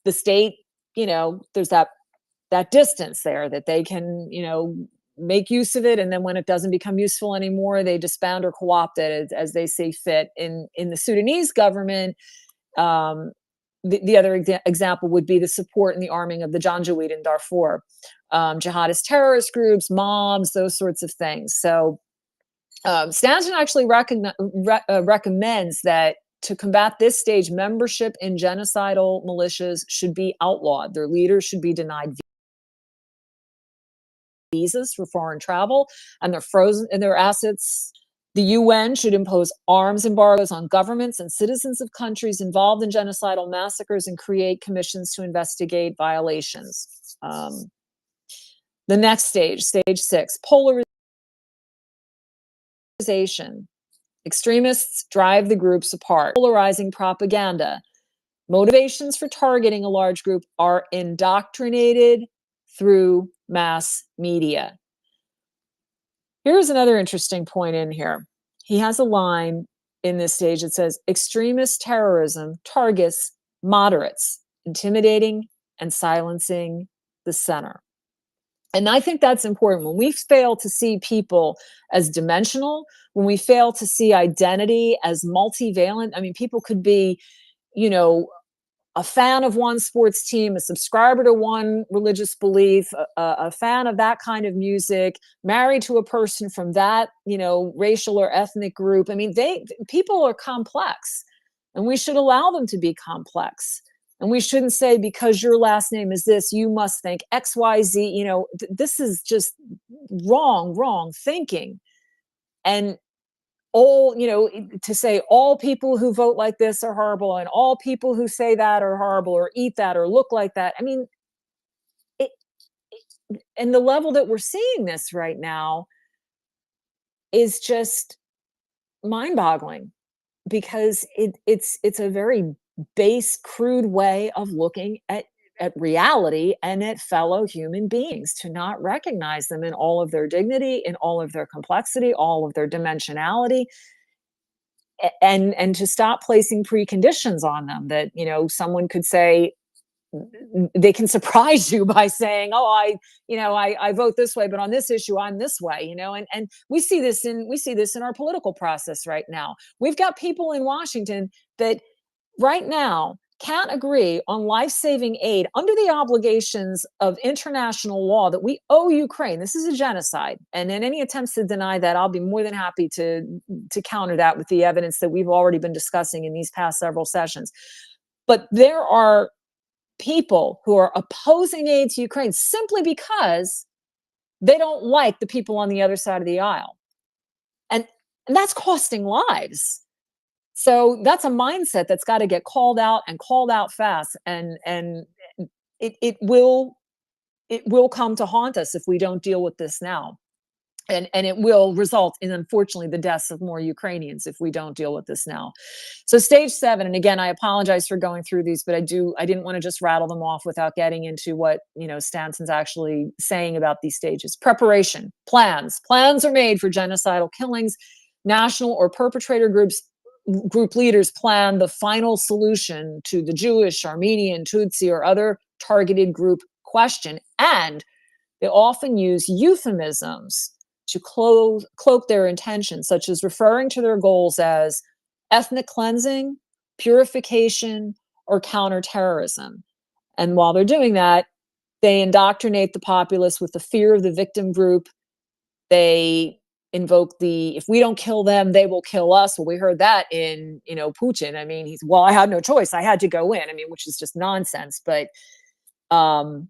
the state, you know, there's that distance there that they can, you know, make use of it. And then when it doesn't become useful anymore, they disband or co-opt it as they see fit. In the Sudanese government, the other example would be the support and the arming of the Janjaweed in Darfur, jihadist terrorist groups, mobs, those sorts of things. So Stanton actually recommends that to combat this stage, membership in genocidal militias should be outlawed. Their leaders should be denied visas for foreign travel, and they're frozen in their assets. The UN should impose arms embargoes on governments and citizens of countries involved in genocidal massacres and create commissions to investigate violations. The next stage, stage 6, polarization. Extremists drive the groups apart. Polarizing propaganda. Motivations for targeting a large group are indoctrinated through mass media. Here's another interesting point in here. He has a line in this stage that says, extremist terrorism targets moderates, intimidating and silencing the center. And I think that's important. When we fail to see people as dimensional, when we fail to see identity as multivalent, I mean, people could be, you know, a fan of one sports team, a subscriber to one religious belief, a fan of that kind of music, married to a person from that, you know, racial or ethnic group. I mean, people are complex, and we should allow them to be complex. And we shouldn't say, because your last name is this, you must think X, Y, Z. You know, this is just wrong thinking. And all, you know, to say all people who vote like this are horrible and all people who say that are horrible or eat that or look like that. I mean, and the level that we're seeing this right now is just mind-boggling, because it's a very base, crude way of looking at reality and at fellow human beings, to not recognize them in all of their dignity, in all of their complexity, all of their dimensionality, and to stop placing preconditions on them that, you know, someone could say, they can surprise you by saying, oh, I vote this way, but on this issue I'm this way, you know. And we see this in our political process right now. We've got people in Washington that right now can't agree on life-saving aid under the obligations of international law that we owe Ukraine. This is a genocide. And in any attempts to deny that, I'll be more than happy to counter that with the evidence that we've already been discussing in these past several sessions. But there are people who are opposing aid to Ukraine simply because they don't like the people on the other side of the aisle. And that's costing lives. So that's a mindset that's got to get called out, and called out fast. And it will come to haunt us if we don't deal with this now. And it will result in, unfortunately, the deaths of more Ukrainians if we don't deal with this now. So stage 7, and again, I apologize for going through these, but I didn't want to just rattle them off without getting into what, you know, Stanton's actually saying about these stages. Preparation, plans are made for genocidal killings. National or perpetrator group leaders plan the final solution to the Jewish, Armenian, Tutsi, or other targeted group question, and they often use euphemisms to cloak their intentions, such as referring to their goals as ethnic cleansing, purification, or counterterrorism. And while they're doing that, they indoctrinate the populace with the fear of the victim group. They invoke the, if we don't kill them, they will kill us. Well, we heard that in, Putin. I mean, well, I had no choice. I had to go in. I mean, which is just nonsense. But, that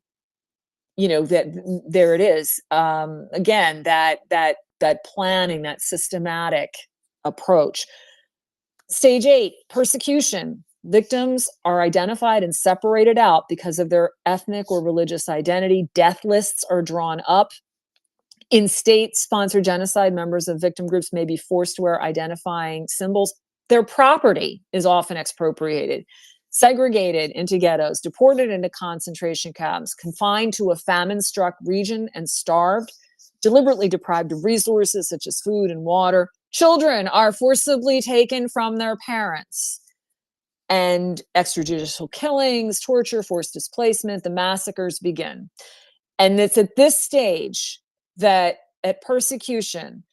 there it is. Again, that planning, that systematic approach. Stage 8, persecution. Victims are identified and separated out because of their ethnic or religious identity. Death lists are drawn up. In state-sponsored genocide, members of victim groups may be forced to wear identifying symbols. Their property is often expropriated, segregated into ghettos, deported into concentration camps, confined to a famine-struck region and starved, deliberately deprived of resources such as food and water. Children are forcibly taken from their parents. And extrajudicial killings, torture, forced displacement, the massacres begin. And it's at this stage that, at persecution,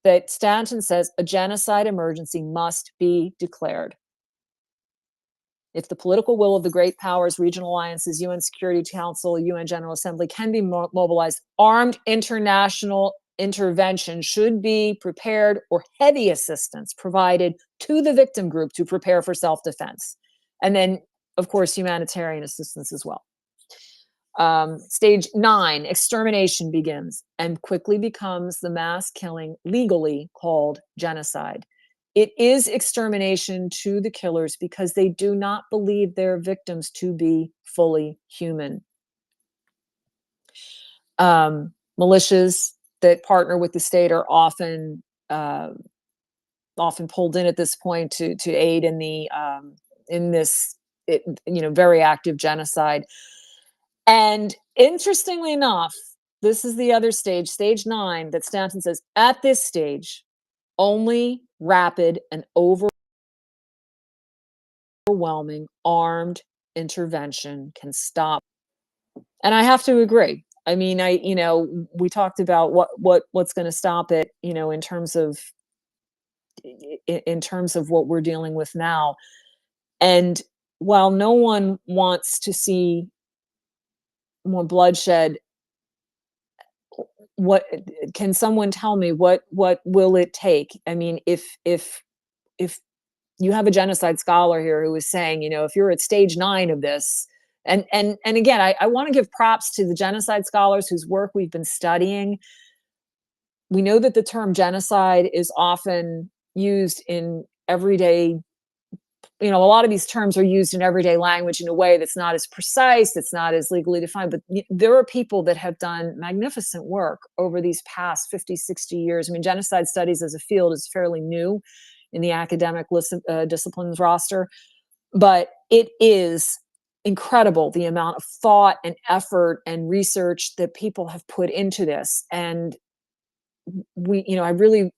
that Stanton says a genocide emergency must be declared. If the political will of the great powers, regional alliances, UN Security Council, UN General Assembly can be mobilized, armed international intervention should be prepared, or heavy assistance provided to the victim group to prepare for self-defense. And then, of course, humanitarian assistance as well. Stage 9, extermination begins and quickly becomes the mass killing legally called genocide. It is extermination to the killers because they do not believe their victims to be fully human. Militias that partner with the state are often pulled in at this point to aid in the in this very active genocide. And interestingly enough, this is the other stage, stage 9, that Stanton says at this stage, only rapid and overwhelming armed intervention can stop. And I have to agree. I mean, we talked about what's going to stop it, in terms of what we're dealing with now. And while no one wants to see more bloodshed, what can someone tell me what will it take? I mean, if you have a genocide scholar here who is saying, if you're at stage 9 of this, and again, I want to give props to the genocide scholars whose work we've been studying. We know that the term genocide is often used in everyday, a lot of these terms are used in everyday language in a way that's not as precise, it's not as legally defined, but there are people that have done magnificent work over these past 50, 60 years. I mean, genocide studies as a field is fairly new in the academic disciplines roster, but it is incredible the amount of thought and effort and research that people have put into this. And I really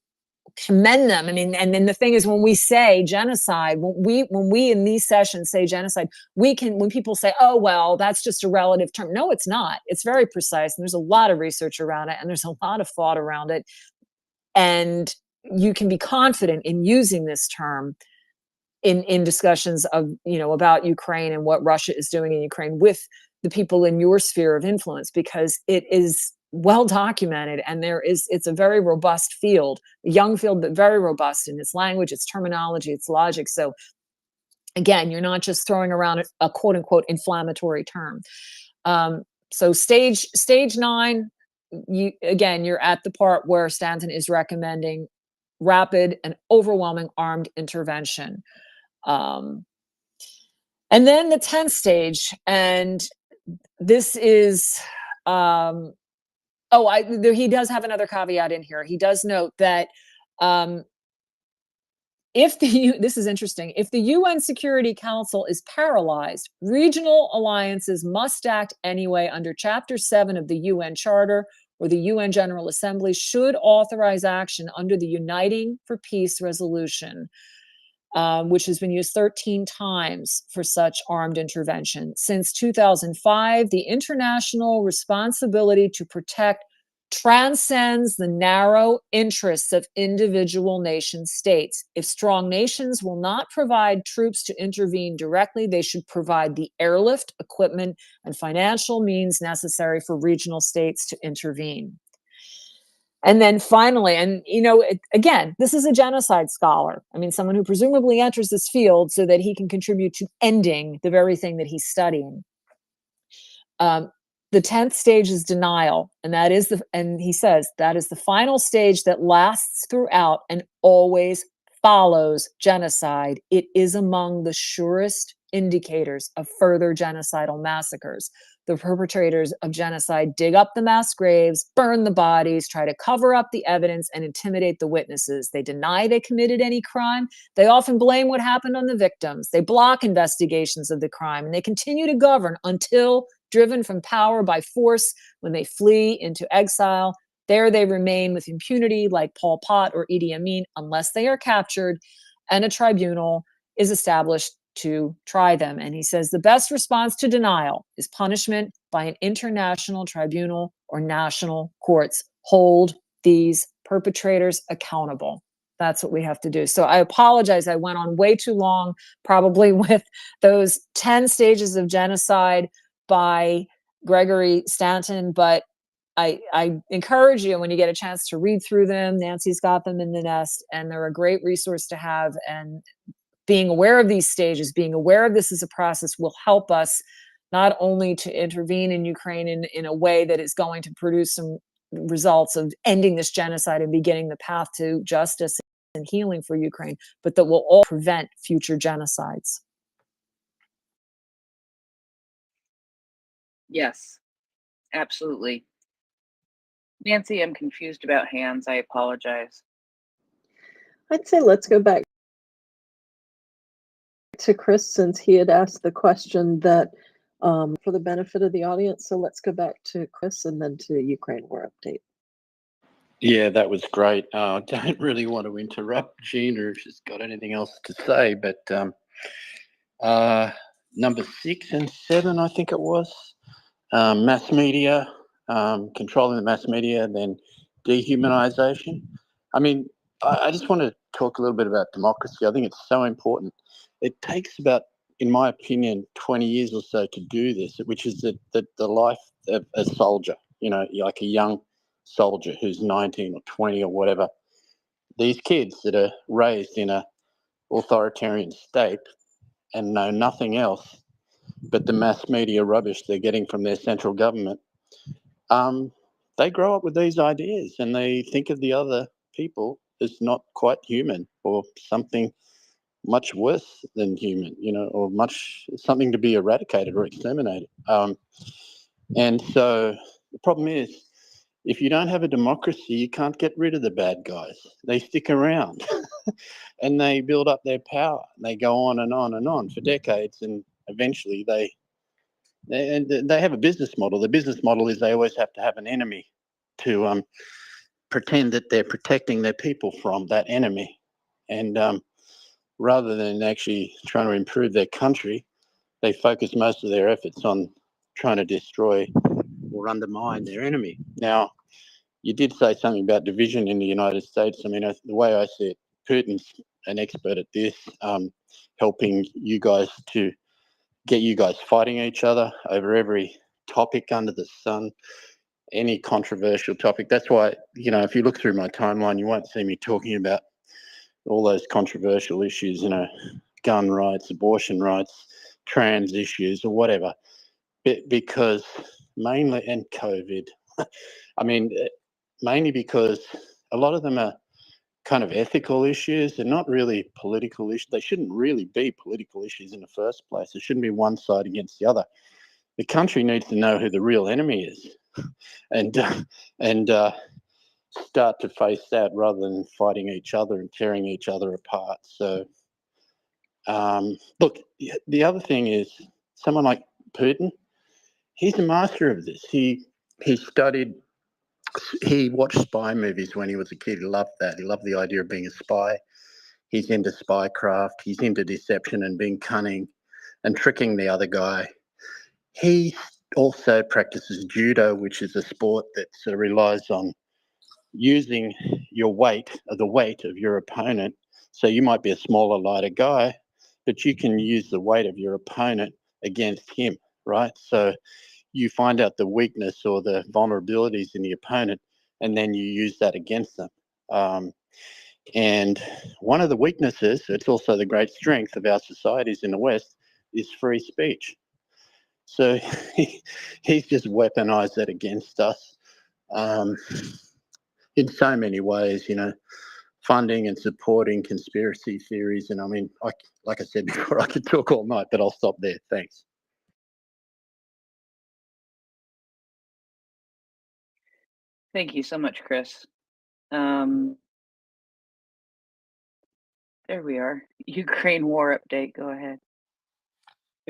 commend them. I mean, and then the thing is, when we say genocide, when we in these sessions say genocide, when people say, oh, well, that's just a relative term. No, it's not. It's very precise. And there's a lot of research around it, and there's a lot of thought around it. And you can be confident in using this term in discussions of, about Ukraine and what Russia is doing in Ukraine with the people in your sphere of influence, because it is well documented, and it's a very robust field, a young field, but very robust in its language, its terminology, its logic. So again, you're not just throwing around a quote unquote inflammatory term. So stage 9, you're at the part where Stanton is recommending rapid and overwhelming armed intervention. And then the 10th stage, and this is, he does have another caveat in here. He does note that this is interesting, if the UN Security Council is paralyzed, regional alliances must act anyway under Chapter 7 of the UN Charter, or the UN General Assembly should authorize action under the Uniting for Peace resolution, which has been used 13 times for such armed intervention. Since 2005, the international responsibility to protect transcends the narrow interests of individual nation states. If strong nations will not provide troops to intervene directly, they should provide the airlift, equipment, and financial means necessary for regional states to intervene. And then finally, and again, this is a genocide scholar. I mean, someone who presumably enters this field so that he can contribute to ending the very thing that he's studying. The 10th stage is denial, and he says that is the final stage that lasts throughout and always follows genocide. It is among the surest indicators of further genocidal massacres. The perpetrators of genocide dig up the mass graves, burn the bodies, try to cover up the evidence, and intimidate the witnesses. They deny they committed any crime. They often blame what happened on the victims. They block investigations of the crime, and they continue to govern until driven from power by force. When they flee into exile, there they remain with impunity like Pol Pot or Idi Amin unless they are captured and a tribunal is established to try them. And he says the best response to denial is punishment by an international tribunal or national courts. Hold these perpetrators accountable. That's what we have to do. So I apologize. I went on way too long, probably with those 10 stages of genocide by Gregory Stanton, but I encourage you, when you get a chance, to read through them. Nancy's got them in the nest, and they're a great resource to have. And being aware of these stages, being aware of this as a process, will help us not only to intervene in Ukraine in a way that is going to produce some results of ending this genocide and beginning the path to justice and healing for Ukraine, but that will all prevent future genocides.
Yes, absolutely. Nancy, I'm confused about hands. I apologize.
I'd say let's go back to Chris, since he had asked the question that for the benefit of the audience. So let's go back to Chris and then to Ukraine War Update.
Yeah, that was great. I don't really want to interrupt Gina if she's got anything else to say, but number 6 and 7, I think it was, mass media, controlling the mass media, then dehumanization. I mean, I just want to talk a little bit about democracy. I think it's so important. It takes about, in my opinion, 20 years or so to do this, which is the life of a soldier, like a young soldier who's 19 or 20 or whatever. These kids that are raised in a authoritarian state and know nothing else but the mass media rubbish they're getting from their central government, they grow up with these ideas and they think of the other people as not quite human or something much worse than human, or something to be eradicated or exterminated. And so the problem is, if you don't have a democracy, you can't get rid of the bad guys. They stick around and they build up their power. They go on and on and on for decades, and eventually they have a business model. The business model is they always have to have an enemy to pretend that they're protecting their people from that enemy. And rather than actually trying to improve their country, they focus most of their efforts on trying to destroy or undermine their enemy. Now, you did say something about division in the United States. I mean, the way I see it, Putin's an expert at this, helping you guys to get you guys fighting each other over every topic under the sun, any controversial topic. That's why, if you look through my timeline, you won't see me talking about all those controversial issues, gun rights, abortion rights, trans issues, or whatever. Because mainly, and COVID, I mean, mainly because a lot of them are kind of ethical issues. They're not really political issues. They shouldn't really be political issues in the first place. It shouldn't be one side against the other. The country needs to know who the real enemy is and start to face that rather than fighting each other and tearing each other apart. So, look, the other thing is someone like Putin, he's a master of this. He watched spy movies when he was a kid. He loved that. He loved the idea of being a spy. He's into spycraft. He's into deception and being cunning and tricking the other guy. He also practices judo, which is a sport that sort of relies on using the weight of your opponent. So you might be a smaller, lighter guy, but you can use the weight of your opponent against him, right? So you find out the weakness or the vulnerabilities in the opponent, and then you use that against them. And one of the weaknesses, it's also the great strength of our societies in the West, is free speech. So he's just weaponized that against us in so many ways, funding and supporting conspiracy theories. And I mean, like I said before, I could talk all night, but I'll stop there. Thanks.
Thank you so much, Chris. There we are. Ukraine war update. Go ahead.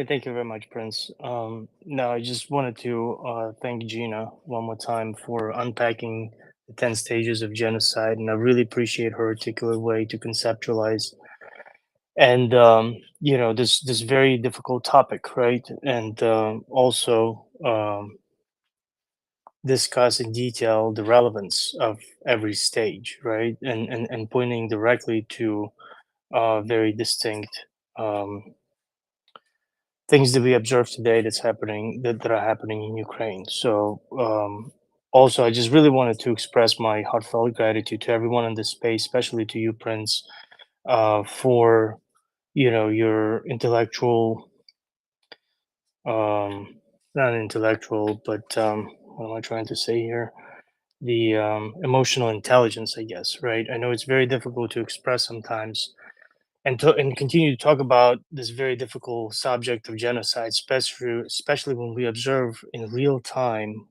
Thank you very much, Prince. No, I just wanted to thank Gina one more time for unpacking the 10 stages of genocide, and I really appreciate her articulate way to conceptualize and this very difficult topic, right? And also discuss in detail the relevance of every stage, right? And pointing directly to very distinct things that we observe today that are happening in Ukraine. So also, I just really wanted to express my heartfelt gratitude to everyone in this space, especially to you, Prince, for your intellectual, not intellectual, but what am I trying to say here? The emotional intelligence, I guess, right? I know it's very difficult to express sometimes, and continue to talk about this very difficult subject of genocide, especially when we observe in real time,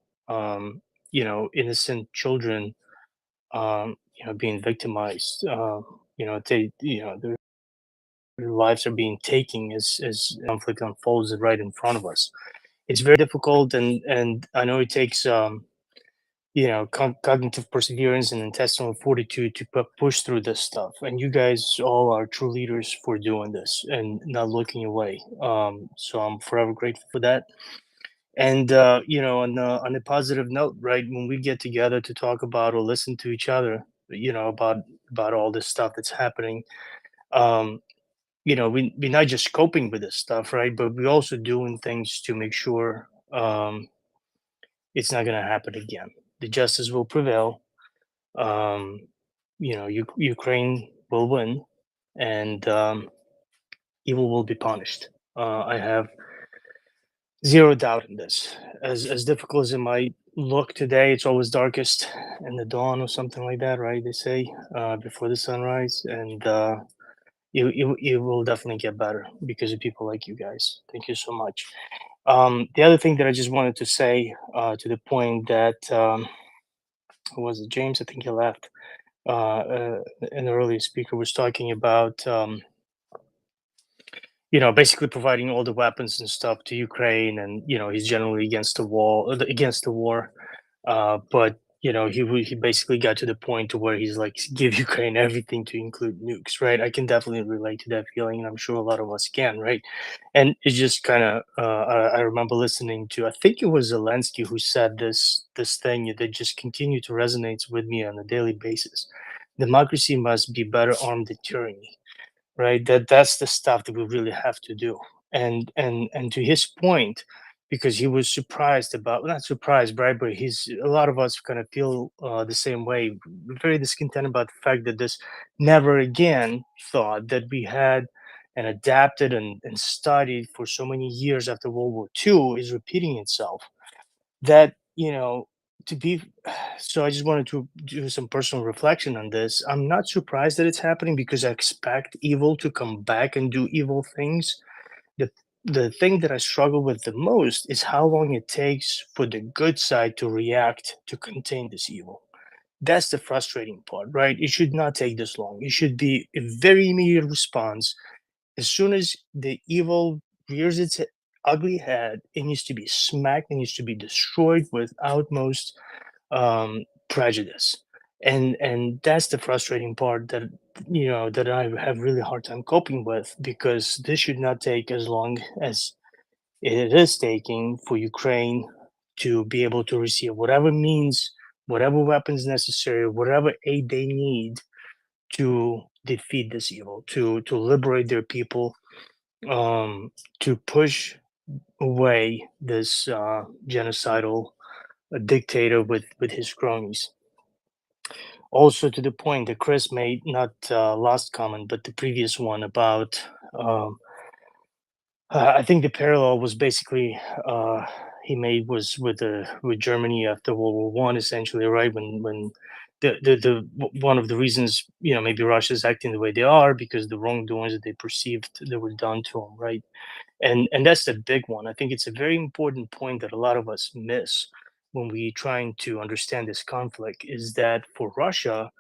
innocent children, being victimized. Their lives are being taken as conflict unfolds right in front of us. It's very difficult, and I know it takes cognitive perseverance and intestinal fortitude to push through this stuff. And you guys all are true leaders for doing this and not looking away. So I'm forever grateful for that. And on a positive note, right, when we get together to talk about or listen to each other, about all this stuff that's happening, we're not just coping with this stuff, right, but we're also doing things to make sure it's not going to happen again. The justice will prevail. Ukraine will win, and evil will be punished. I have zero doubt in this. As difficult as it might look today, it's always darkest in the dawn or something like that, right? They say before the sunrise, and it will definitely get better because of people like you guys. Thank you so much. The other thing that I just wanted to say to the point that who was it, James? I think he left. An earlier speaker was talking about basically providing all the weapons and stuff to Ukraine, and he's generally against the war. But he basically got to the point to where he's like, give Ukraine everything to include nukes, right? I can definitely relate to that feeling, and I'm sure a lot of us can, right? And it's just kind of I remember listening to, I think it was Zelensky who said this thing that just continued to resonate with me on a daily basis. Democracy must be better armed than tyranny, right? That's the stuff that we really have to do. And to his point, because he was surprised about, not surprised, right, but he's, a lot of us kind of feel the same way. We're very discontent about the fact that this never again thought that we had and adapted and studied for so many years after World War II is repeating itself. That to be so I just wanted to do some personal reflection on this. I'm not surprised that it's happening because I expect evil to come back and do evil things. The thing that I struggle with the most is how long it takes for the good side to react to contain this evil. That's the frustrating part, right? It should not take this long. It should be a very immediate response. As soon as the evil rears its ugly head, it needs to be smacked, it needs to be destroyed with utmost prejudice. And that's the frustrating part that I have really hard time coping with, because this should not take as long as it is taking for Ukraine to be able to receive whatever means, whatever weapons necessary, whatever aid they need to defeat this evil, to liberate their people, to push away this genocidal dictator with his cronies. also to the point that Chris made, not last comment, but the previous one about, I think the parallel was basically he made was with Germany after World War One, essentially, right? When the one of the reasons, maybe Russia's acting the way they are because the wrongdoings that they perceived that were done to them, right? And that's the big one. I think it's a very important point that a lot of us miss when we trying to understand this conflict is that for Russia,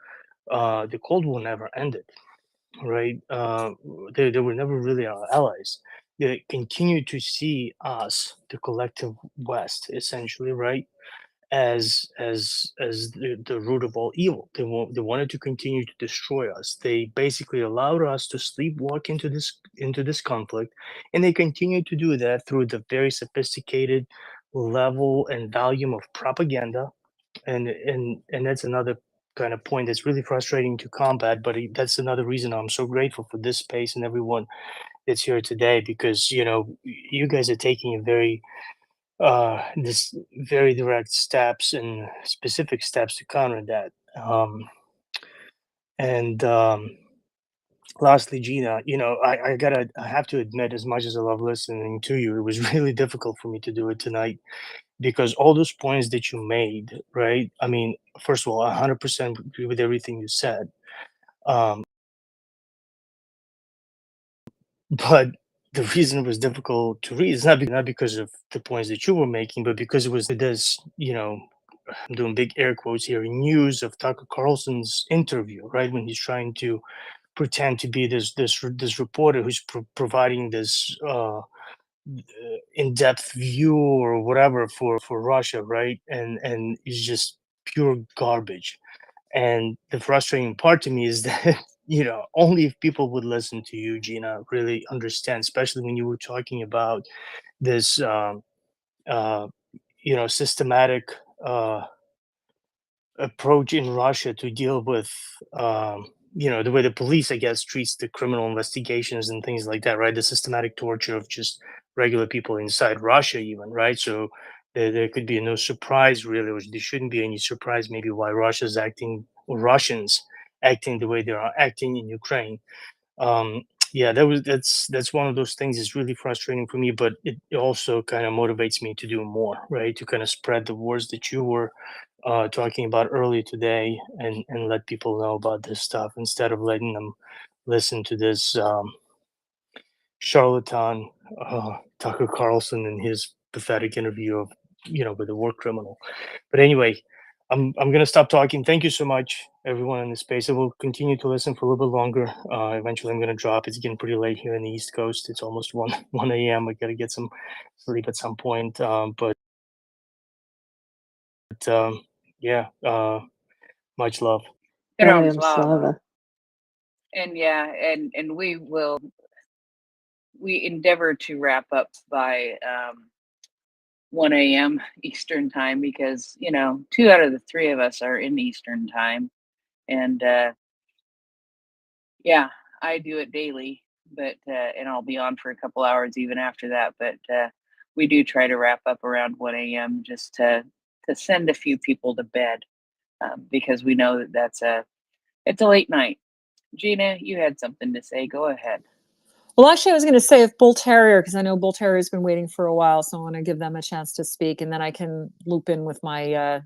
the Cold War never ended, right? They were never really our allies. They continue to see us, the collective West, essentially, right, as the root of all evil. They wanted to continue to destroy us. They basically allowed us to sleepwalk into this conflict, and they continue to do that through the very sophisticated level and volume of propaganda. And that's another kind of point that's really frustrating to combat, but that's another reason I'm so grateful for this space and everyone that's here today, because you guys are taking a very this very direct steps and specific steps to counter that. And lastly, Gina, I have to admit, as much as I love listening to you, it was really difficult for me to do it tonight because all those points that you made, right? I mean, first of all, 100% agree with everything you said. But the reason it was difficult to read is not because of the points that you were making, but because it does, I'm doing big air quotes here, news of Tucker Carlson's interview, right? When he's trying to pretend to be this reporter who's providing this in-depth view or whatever for Russia, right? And it's just pure garbage. And the frustrating part to me is that only if people would listen to you, Gina, really understand, especially when you were talking about this uh, systematic approach in Russia to deal with the way the police, I guess, treats the criminal investigations and things like that, right? The systematic torture of just regular people inside Russia, even, right? So there could be no surprise, really, or there shouldn't be any surprise, maybe why Russia's acting or Russians acting the way they are acting in Ukraine. um yeah, that's one of those things that's really frustrating for me, but it also kind of motivates me to do more, right, to kind of spread the words that you were talking about earlier today, and let people know about this stuff instead of letting them listen to this charlatan Tucker Carlson and his pathetic interview of with a war criminal. But anyway, I'm gonna stop talking. Thank you so much, everyone in the space. I will continue to listen for a little bit longer. Eventually, I'm gonna drop. It's getting pretty late here in the East Coast. It's almost 1 a.m. I gotta get some sleep at some point. But yeah, much love.
Jerome
Graham
Slava.
Slava.
And yeah, and we endeavor to wrap up by 1 a.m. Eastern time because 2 out of the 3 of us are in Eastern time, and yeah, I do it daily, but and I'll be on for a couple hours even after that. But we do try to wrap up around 1 a.m. just to send a few people to bed because we know that it's a late night. Gina, you had something to say. Go ahead.
Well, actually, I was going to say if Bull Terrier, because I know Bull Terrier has been waiting for a while, so I want to give them a chance to speak, and then I can loop in with my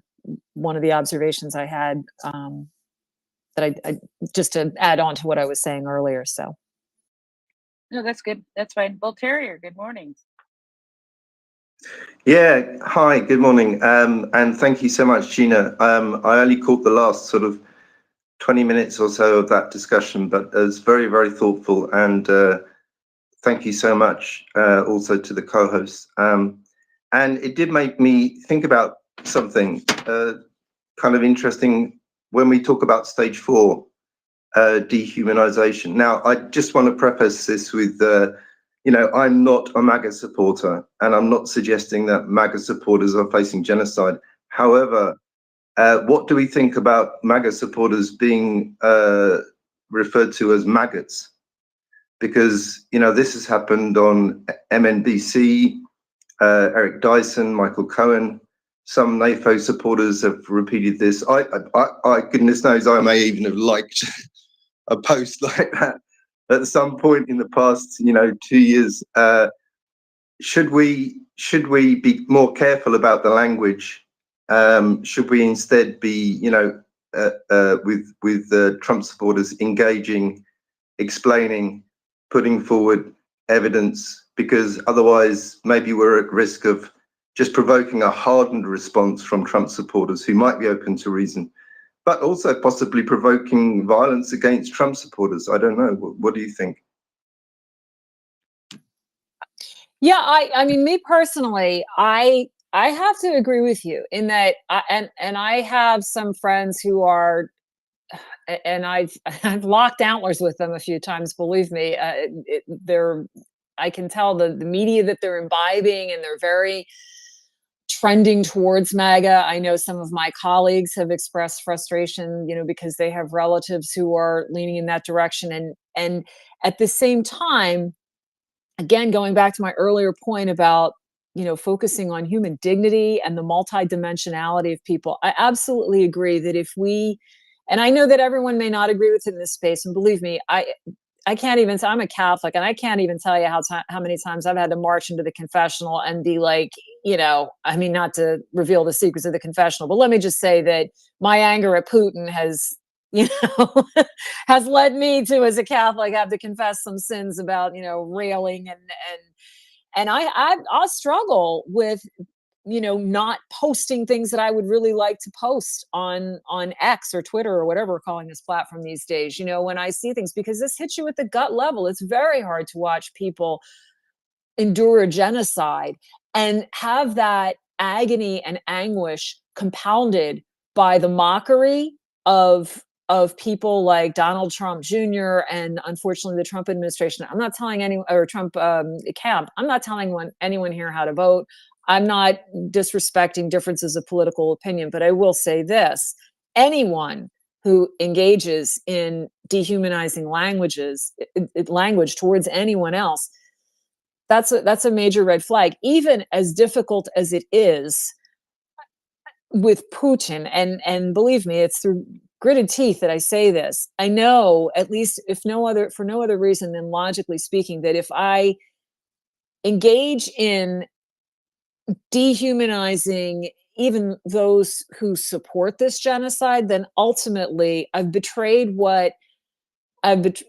one of the observations I had that I just to add on to what I was saying earlier. So,
No, that's good. That's fine. Bull Terrier, good morning.
Yeah, hi, good morning. And thank you so much, Gina. I only caught the last sort of 20 minutes or so of that discussion, but it was very, very thoughtful. And thank you so much also to the co-hosts. And it did make me think about something kind of interesting when we talk about stage 4, dehumanization. Now, I just want to preface this with I'm not a MAGA supporter, and I'm not suggesting that MAGA supporters are facing genocide. However, what do we think about MAGA supporters being referred to as maggots? Because, this has happened on MNBC, Eric Dyson, Michael Cohen. some NATO supporters have repeated this. I goodness knows, I may even have liked a post like that at some point in the past, 2 years. Should we be more careful about the language? Should we instead be, with Trump supporters engaging, explaining, putting forward evidence? Because otherwise, maybe we're at risk of just provoking a hardened response from Trump supporters who might be open to reason, but also possibly provoking violence against Trump supporters. I don't know. What do you think?
Yeah, I mean, me personally, I have to agree with you in that, and I have some friends who are, and I've locked antlers with them a few times. Believe me, I can tell the media that they're imbibing, and they're very trending towards MAGA. I know some of my colleagues have expressed frustration, because they have relatives who are leaning in that direction, and at the same time, again, going back to my earlier point about, focusing on human dignity and the multidimensionality of people, I absolutely agree that if we, and I know that everyone may not agree with it in this space, and believe me, I can't even, I'm a Catholic, and I can't even tell you how many times I've had to march into the confessional and be like, I mean, not to reveal the secrets of the confessional, but let me just say that my anger at Putin has, has led me to, as a Catholic, have to confess some sins about, railing and I'll struggle with, not posting things that I would really like to post on X or Twitter or whatever we're calling this platform these days, when I see things, because this hits you at the gut level. It's very hard to watch people endure a genocide and have that agony and anguish compounded by the mockery of people like Donald Trump Jr. and unfortunately the Trump administration. I'm not telling anyone, or Trump camp, I'm not telling anyone here how to vote. I'm not disrespecting differences of political opinion, but I will say this: anyone who engages in dehumanizing language towards anyone else, that's a major red flag, even as difficult as it is with Putin. And believe me, it's through gritted teeth that I say this. I know, at least for no other reason than logically speaking, that if I engage in dehumanizing even those who support this genocide, then ultimately I've betrayed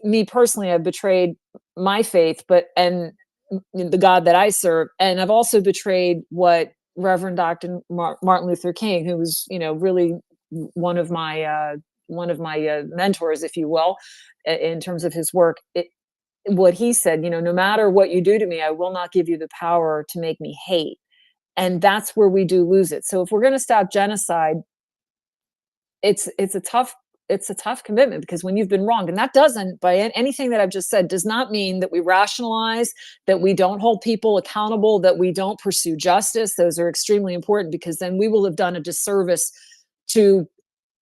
me personally, I've betrayed my faith, and the God that I serve. And I've also betrayed what Reverend Dr. Martin Luther King, who was, really one of my mentors, if you will, in terms of his work. What he said, no matter what you do to me, I will not give you the power to make me hate. And that's where we do lose it. So if we're going to stop genocide, it's a tough commitment, because when you've been wronged, and that doesn't, by anything that I've just said, does not mean that we rationalize, that we don't hold people accountable, that we don't pursue justice. Those are extremely important, because then we will have done a disservice to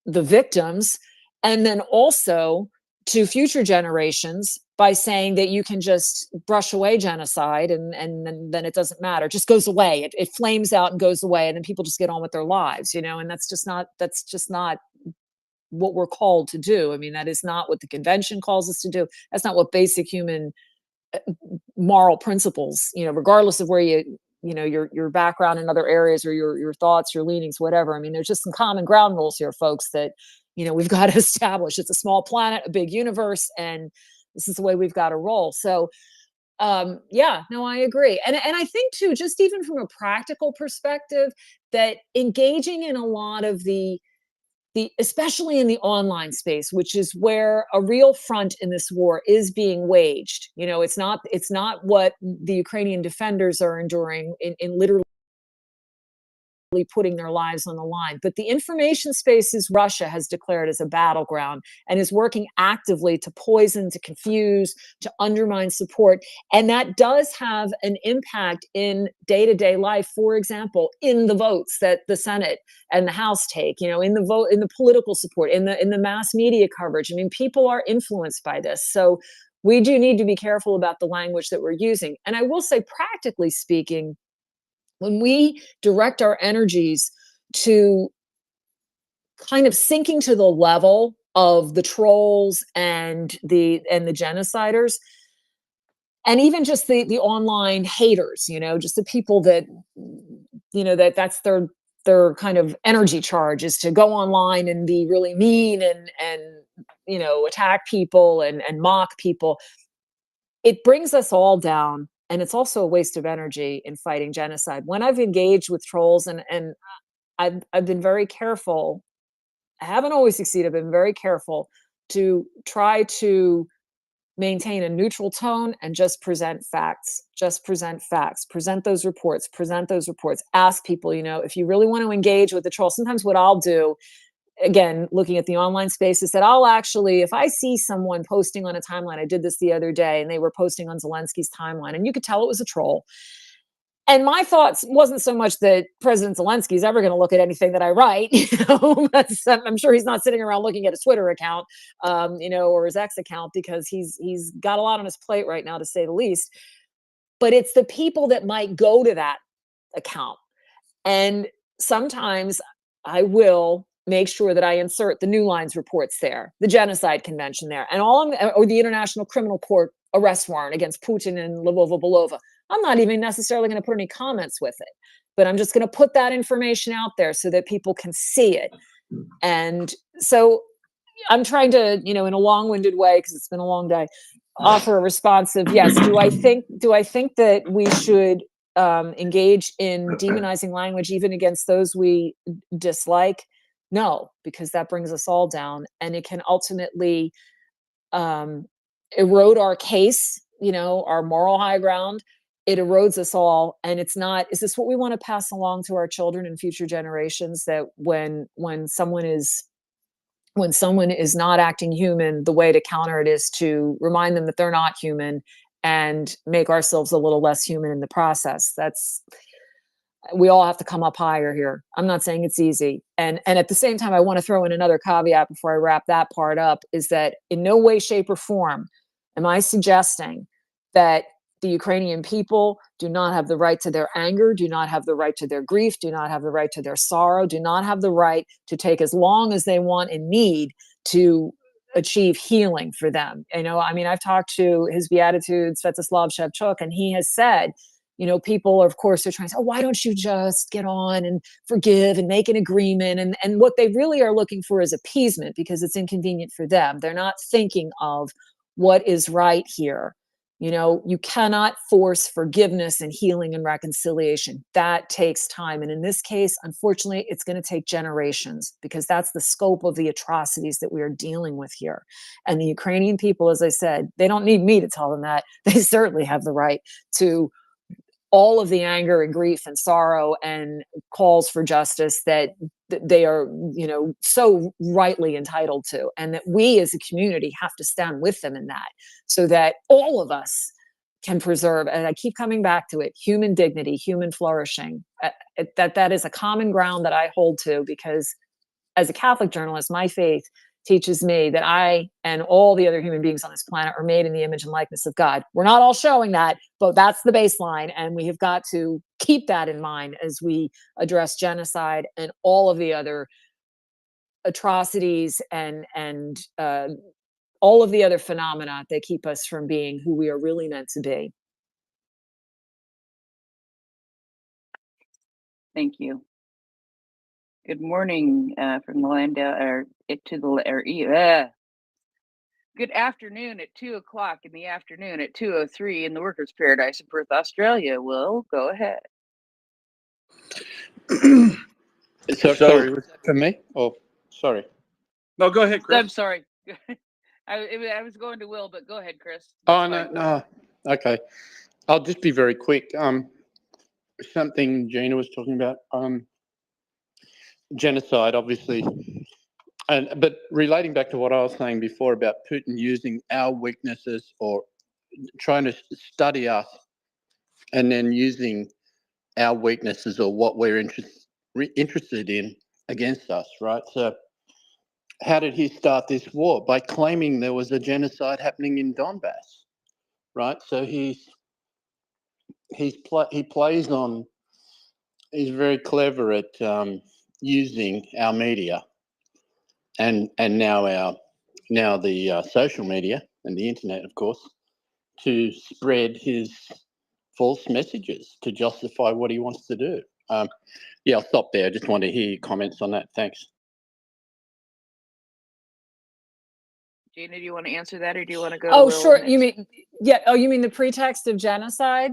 the victims, and then also to future generations, by saying that you can just brush away genocide and then it doesn't matter, it just goes away, it flames out and goes away, and then people just get on with their lives, and that's just not what we're called to do. I mean, that is not what the convention calls us to do. That's not what basic human moral principles, regardless of where your background in other areas, or your thoughts, your leanings, whatever. I mean, there's just some common ground rules here, folks, that, we've got to establish. It's a small planet, a big universe, and this is the way we've got to roll. So, yeah, no, I agree. And I think too, just even from a practical perspective, that engaging in a lot of especially in the online space, which is where a real front in this war is being waged. It's not what the Ukrainian defenders are enduring in literally putting their lives on the line. But the information spaces Russia has declared as a battleground, and is working actively to poison, to confuse, to undermine support. And that does have an impact in day-to-day life. For example, in the votes that the Senate and the House take, in the vote, in the political support, in the mass media coverage. I mean, people are influenced by this. So we do need to be careful about the language that we're using. And I will say, practically speaking, when we direct our energies to kind of sinking to the level of the trolls and the genociders, and even just the online haters, just the people that, that's their kind of energy charge, is to go online and be really mean and attack people and mock people. It brings us all down, and it's also a waste of energy in fighting genocide. When I've engaged with trolls, and I've been very careful, I haven't always succeeded, I've been very careful to try to maintain a neutral tone and just present facts, present those reports, ask people, if you really want to engage with the troll. Sometimes what I'll do, again, looking at the online space, is that I'll actually, if I see someone posting on a timeline, I did this the other day, and they were posting on Zelensky's timeline, and you could tell it was a troll. And my thoughts wasn't so much that President Zelensky is ever going to look at anything that I write. I'm sure he's not sitting around looking at his Twitter account, or his X account, because he's got a lot on his plate right now, to say the least. But it's the people that might go to that account. And sometimes I will make sure that I insert the New Lines reports there, the Genocide Convention there, and or the International Criminal Court arrest warrant against Putin and Lvova Belova. I'm not even necessarily going to put any comments with it, but I'm just going to put that information out there so that people can see it. And so I'm trying to, in a long-winded way, because it's been a long day, offer a responsive yes. Do I think that we should engage in demonizing language even against those we dislike? No, because that brings us all down, and it can ultimately erode our case, our moral high ground. It erodes us all. And it's not, is this what we want to pass along to our children and future generations, that when someone is not acting human, the way to counter it is to remind them that they're not human and make ourselves a little less human in the process? We all have to come up higher here. I'm not saying it's easy. And at the same time, I want to throw in another caveat before I wrap that part up, is that in no way, shape, or form am I suggesting that the Ukrainian people do not have the right to their anger, do not have the right to their grief, do not have the right to their sorrow, do not have the right to take as long as they want and need to achieve healing for them. I've talked to His Beatitude Sviatoslav Shevchuk, and he has said, people, of course, are trying to say, oh, why don't you just get on and forgive and make an agreement? And what they really are looking for is appeasement, because it's inconvenient for them. They're not thinking of what is right here. You cannot force forgiveness and healing and reconciliation. That takes time. And in this case, unfortunately, it's going to take generations, because that's the scope of the atrocities that we are dealing with here. And the Ukrainian people, as I said, they don't need me to tell them that. They certainly have the right to all of the anger and grief and sorrow and calls for justice that they are, so rightly entitled to. And that we as a community have to stand with them in that, so that all of us can preserve, and I keep coming back to it, human dignity, human flourishing. That is a common ground that I hold to, because as a Catholic journalist, my faith teaches me that I and all the other human beings on this planet are made in the image and likeness of God. We're not all showing that, but that's the baseline. And we have got to keep that in mind as we address genocide and all of the other atrocities and all of the other phenomena that keep us from being who we are really meant to be.
Thank you. Good morning from the land good afternoon at 2:00 in the afternoon at 2:03 in the workers' paradise of Perth, Australia. Will, go ahead.
Sorry, was that for me? Oh, sorry.
No, go ahead, Chris.
I'm sorry. I was going to Will, but go ahead, Chris.
Oh, no. Okay. I'll just be very quick. Something Gina was talking about, genocide, obviously. But relating back to what I was saying before about Putin using our weaknesses, or trying to study us and then using our weaknesses or what we're interested in against us, right? So how did he start this war? By claiming there was a genocide happening in Donbass, right? So he plays on. He's very clever at using our media and now the social media and the internet, of course, to spread his false messages to justify what he wants to do. Yeah, I'll stop there. I just want to hear your comments on that. Thanks.
Gina, do you want to answer that, or do you want to go?
Oh,
to Will
sure.
next?
You mean, yeah. Oh, you mean the pretext of genocide?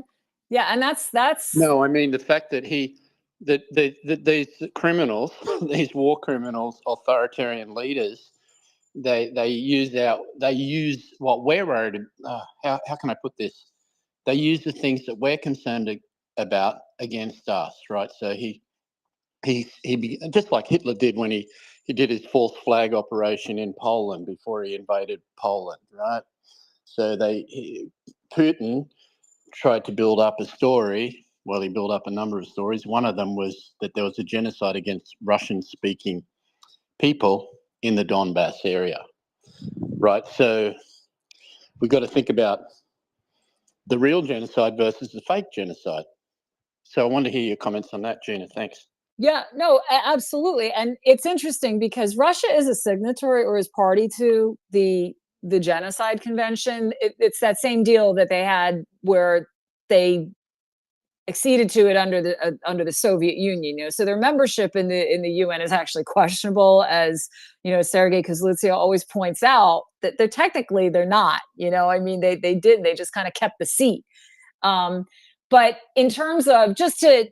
Yeah, and that's
No, I mean the fact that these criminals, these war criminals, authoritarian leaders, they use what we're worried. How can I put this? They use the things that we're concerned about against us, right? So he just like Hitler did when he did his false flag operation in Poland before he invaded Poland, right? So Putin tried to build up a story. Well, he built up a number of stories. One of them was that there was a genocide against Russian-speaking people in the Donbass area, right? So we've got to think about the real genocide versus the fake genocide. So I want to hear your comments on that, Gina. Thanks.
Yeah, no, absolutely. And it's interesting because Russia is a signatory or is party to the Genocide Convention. It's that same deal that they had where they acceded to it under the Soviet Union. You know, so their membership in the UN is actually questionable, as you know, Sergei Kozlitsyn always points out that they're not. You know, I mean, they just kind of kept the seat. But in terms of just to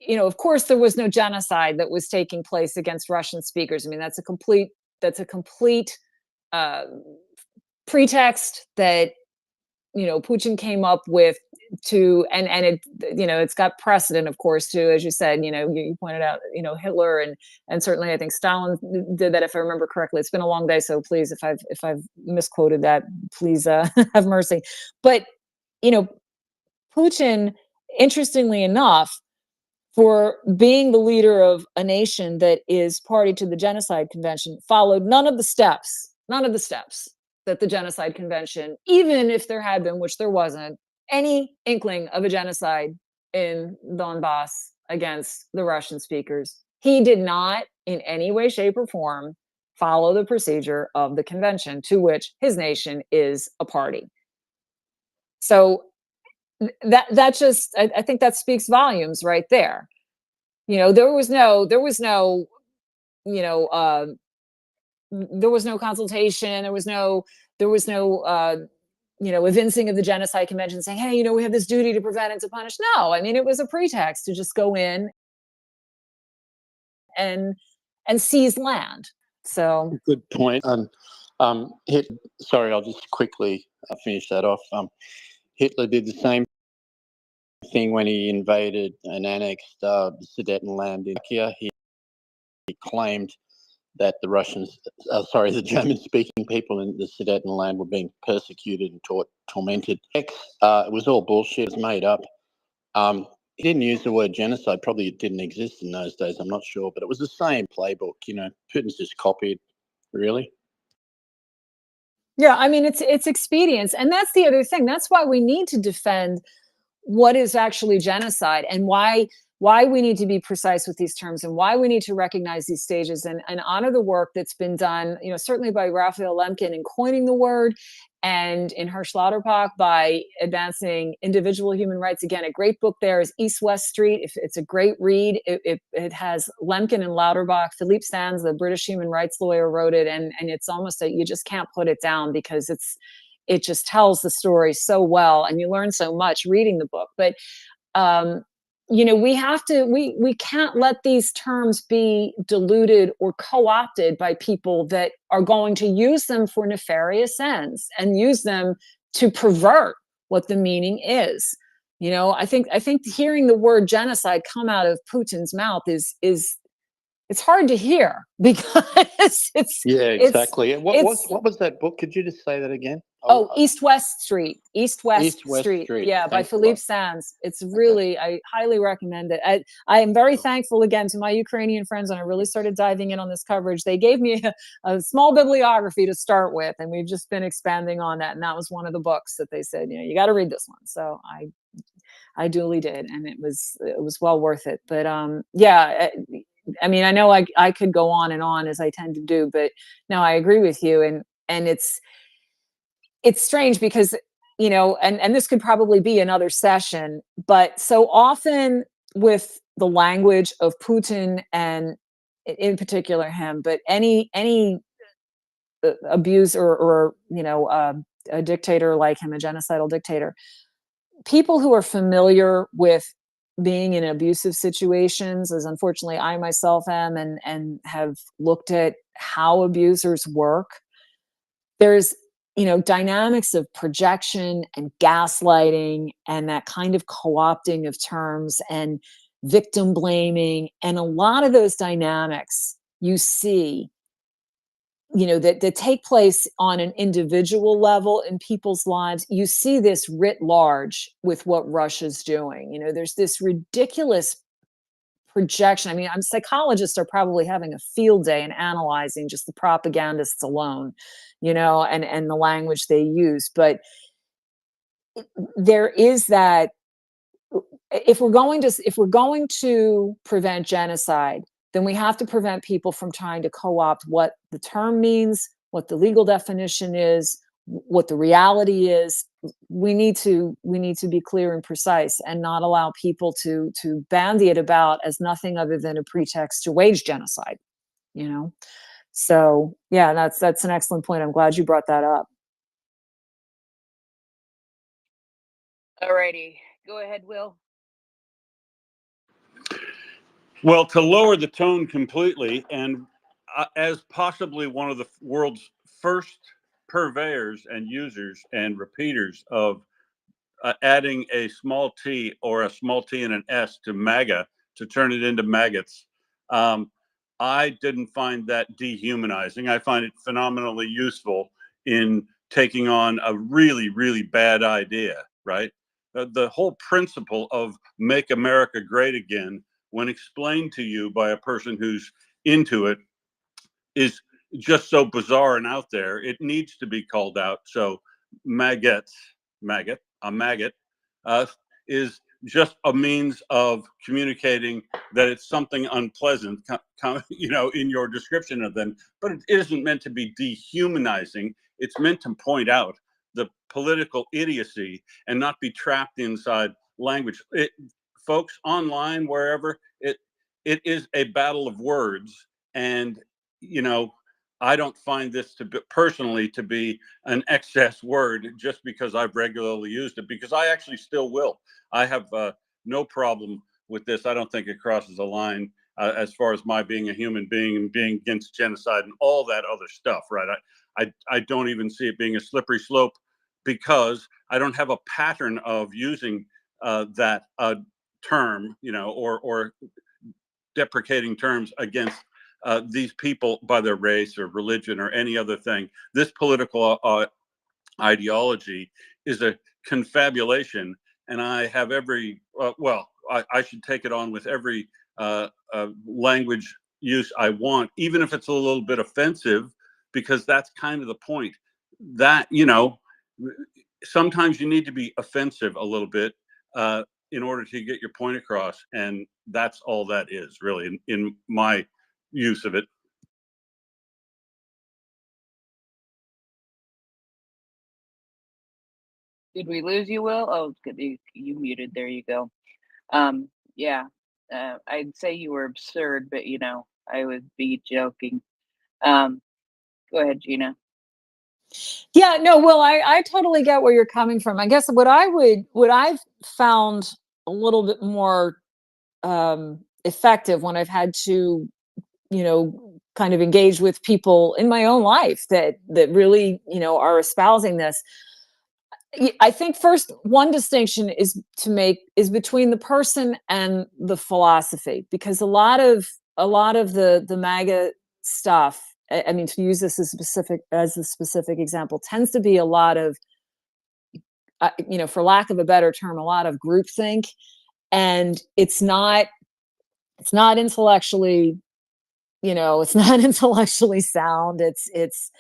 you know, of course, there was no genocide that was taking place against Russian speakers. I mean, that's a complete pretext that, you know, Putin came up with to, and it, you know, it's got precedent, of course, too, as you said, you know, you pointed out, you know, Hitler and certainly I think Stalin did that, if I remember correctly. It's been a long day, so please, if I've misquoted that, please have mercy. But, you know, Putin, interestingly enough, for being the leader of a nation that is party to the Genocide Convention, followed none of the steps that the Genocide Convention, even if there had been, which there wasn't, any inkling of a genocide in Donbass against the Russian speakers. He did not in any way, shape, or form follow the procedure of the convention to which his nation is a party. So that just, I think that speaks volumes right there. You know, there was no, you know, there was no consultation. There was no, you know, evincing of the Genocide Convention saying, hey, you know, we have this duty to prevent and to punish. No, I mean, it was a pretext to just go in and seize land. So
good point. Sorry, I'll just quickly finish that off. Hitler did the same thing when he invaded and annexed the Sudetenland in Czechia. He claimed that the German-speaking people in the Sudetenland were being persecuted and tormented. It was all bullshit. It was made up. He didn't use the word genocide. Probably it didn't exist in those days. I'm not sure, but it was the same playbook. You know, Putin's just copied. Really.
Yeah, I mean, it's expedience, and that's the other thing. That's why we need to defend what is actually genocide, and why we need to be precise with these terms, and why we need to recognize these stages and honor the work that's been done, you know, certainly by Raphael Lemkin in coining the word, and in Hersch Lauterbach by advancing individual human rights. Again, a great book there is East West Street. It's a great read. It has Lemkin and Lauterbach. Philippe Sands, the British human rights lawyer, wrote it, and it's almost that you just can't put it down because it just tells the story so well, and you learn so much reading the book. But you know, we can't let these terms be diluted or co-opted by people that are going to use them for nefarious ends and use them to pervert what the meaning is. You know, I think hearing the word genocide come out of Putin's mouth is it's hard to hear because
exactly. What was that book? Could you just say that again?
East West Street. East West Street. Yeah, by Philippe Sands. It's really, I highly recommend it. I am very thankful again to my Ukrainian friends when I really started diving in on this coverage. They gave me a small bibliography to start with, and we've just been expanding on that. And that was one of the books that they said, you know, you got to read this one. So I duly did, and it was well worth it. But yeah, I mean, I know I could go on and on as I tend to do, but no, I agree with you. And it's strange because, you know, and this could probably be another session, but so often with the language of Putin and in particular him, but any abuse or you know, a dictator like him, a genocidal dictator, people who are familiar with being in abusive situations, as unfortunately I myself am, and have looked at how abusers work, there's, you know, dynamics of projection and gaslighting and that kind of co-opting of terms and victim blaming, and a lot of those dynamics you see, you know, that take place on an individual level in people's lives. You see this writ large with what Russia's doing. You know, there's this ridiculous projection. I mean, psychologists are probably having a field day in analyzing just the propagandists alone, you know, and the language they use. But there is that, if we're going to prevent genocide, then we have to prevent people from trying to co-opt what the term means, what the legal definition is, what the reality is. We need to be clear and precise, and not allow people to bandy it about as nothing other than a pretext to wage genocide, you know. So yeah, that's an excellent point. I'm glad you brought that up.
All righty, go ahead, Will.
Well, to lower the tone completely, and as possibly one of the world's first purveyors and users and repeaters of adding a small t or a small t and an s to MAGA to turn it into maggots, I didn't find that dehumanizing. I find it phenomenally useful in taking on a really, really bad idea, right? The whole principle of make America great again, when explained to you by a person who's into it, is just so bizarre and out there. It needs to be called out. So maggot, a maggot, is just a means of communicating that it's something unpleasant, you know, in your description of them. But it isn't meant to be dehumanizing. It's meant to point out the political idiocy and not be trapped inside language. Folks, online, wherever, it is a battle of words. And, you know, I don't find this to be, personally, to be an excess word just because I've regularly used it, because I actually still will. I have no problem with this. I don't think it crosses a line as far as my being a human being and being against genocide and all that other stuff, right? I don't even see it being a slippery slope, because I don't have a pattern of using that term, you know, or deprecating terms against these people by their race or religion or any other thing. This political ideology is a confabulation, and I have every, I should take it on with every language use I want, even if it's a little bit offensive, because that's kind of the point. That, you know, sometimes you need to be offensive a little bit in order to get your point across. And that's all that is, really, in my use of it.
Did we lose you, Will? Oh, good, you muted. There you go. Yeah, I'd say you were absurd, but you know, I would be joking. Go ahead, Gina.
Yeah, no, Will, I totally get where you're coming from. I guess what I've found a little bit more effective when I've had to, you know, kind of engage with people in my own life that really, you know, are espousing this. I think first one distinction is to make is between the person and the philosophy, because a lot of the MAGA stuff, I mean, to use this as a specific example, tends to be a lot of, you know, for lack of a better term, a lot of groupthink, and it's not intellectually, you know, it's not intellectually sound. It's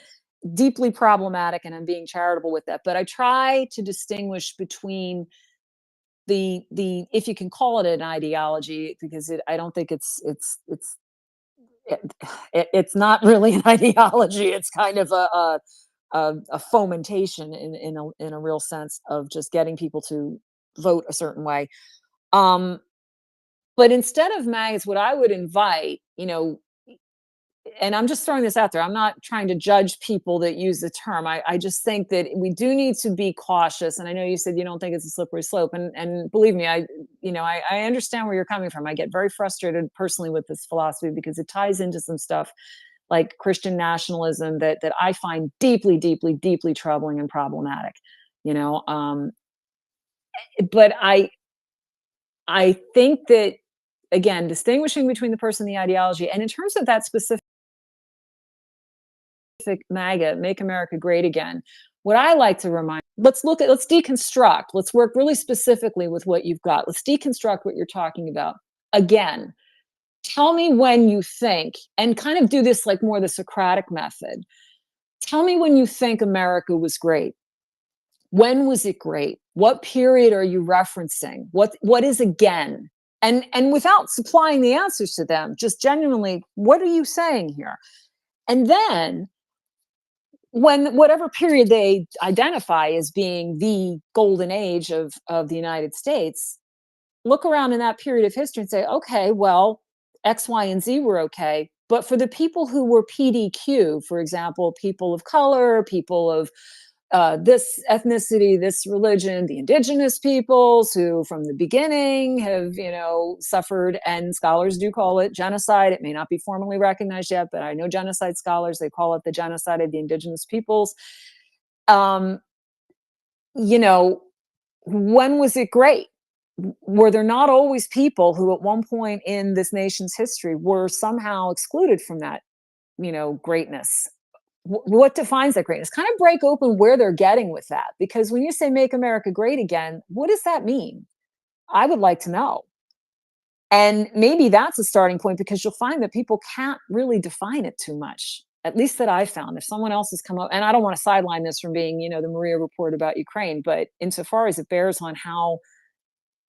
deeply problematic, and I'm being charitable with that. But I try to distinguish between the if you can call it an ideology, because I don't think it's it's not really an ideology. It's kind of a fomentation in a real sense of just getting people to vote a certain way. But instead of maggots, what I would invite, and I'm just throwing this out there. I'm not trying to judge people that use the term. I just think that we do need to be cautious. And I know you said you don't think it's a slippery slope. And believe me, I understand where you're coming from. I get very frustrated personally with this philosophy because it ties into some stuff like Christian nationalism that I find deeply, deeply, deeply troubling and problematic. But I think that, again, distinguishing between the person and the ideology, and in terms of that specific MAGA, Make America Great Again, what I like to remind, let's deconstruct, let's work really specifically with what you've got. Let's deconstruct what you're talking about. Again, tell me when you think, and kind of do this like more the Socratic method. Tell me when you think America was great. When was it great? What period are you referencing? What is again? And without supplying the answers to them, just genuinely, what are you saying here? And then when whatever period they identify as being the golden age of the United States, look around in that period of history and say, okay, well, X, Y, and Z were okay. But for the people who were PDQ, for example, people of color, people of this ethnicity, this religion, the indigenous peoples who from the beginning have, suffered, and scholars do call it genocide. It may not be formally recognized yet, but I know genocide scholars, they call it the genocide of the indigenous peoples. When was it great? Were there not always people who at one point in this nation's history were somehow excluded from that, greatness? What defines that greatness? Kind of break open where they're getting with that. Because when you say Make America Great Again, what does that mean? I would like to know. And maybe that's a starting point, because you'll find that people can't really define it too much, at least that I found. If someone else has come up, and I don't want to sideline this from being, the Maria report about Ukraine, but insofar as it bears on how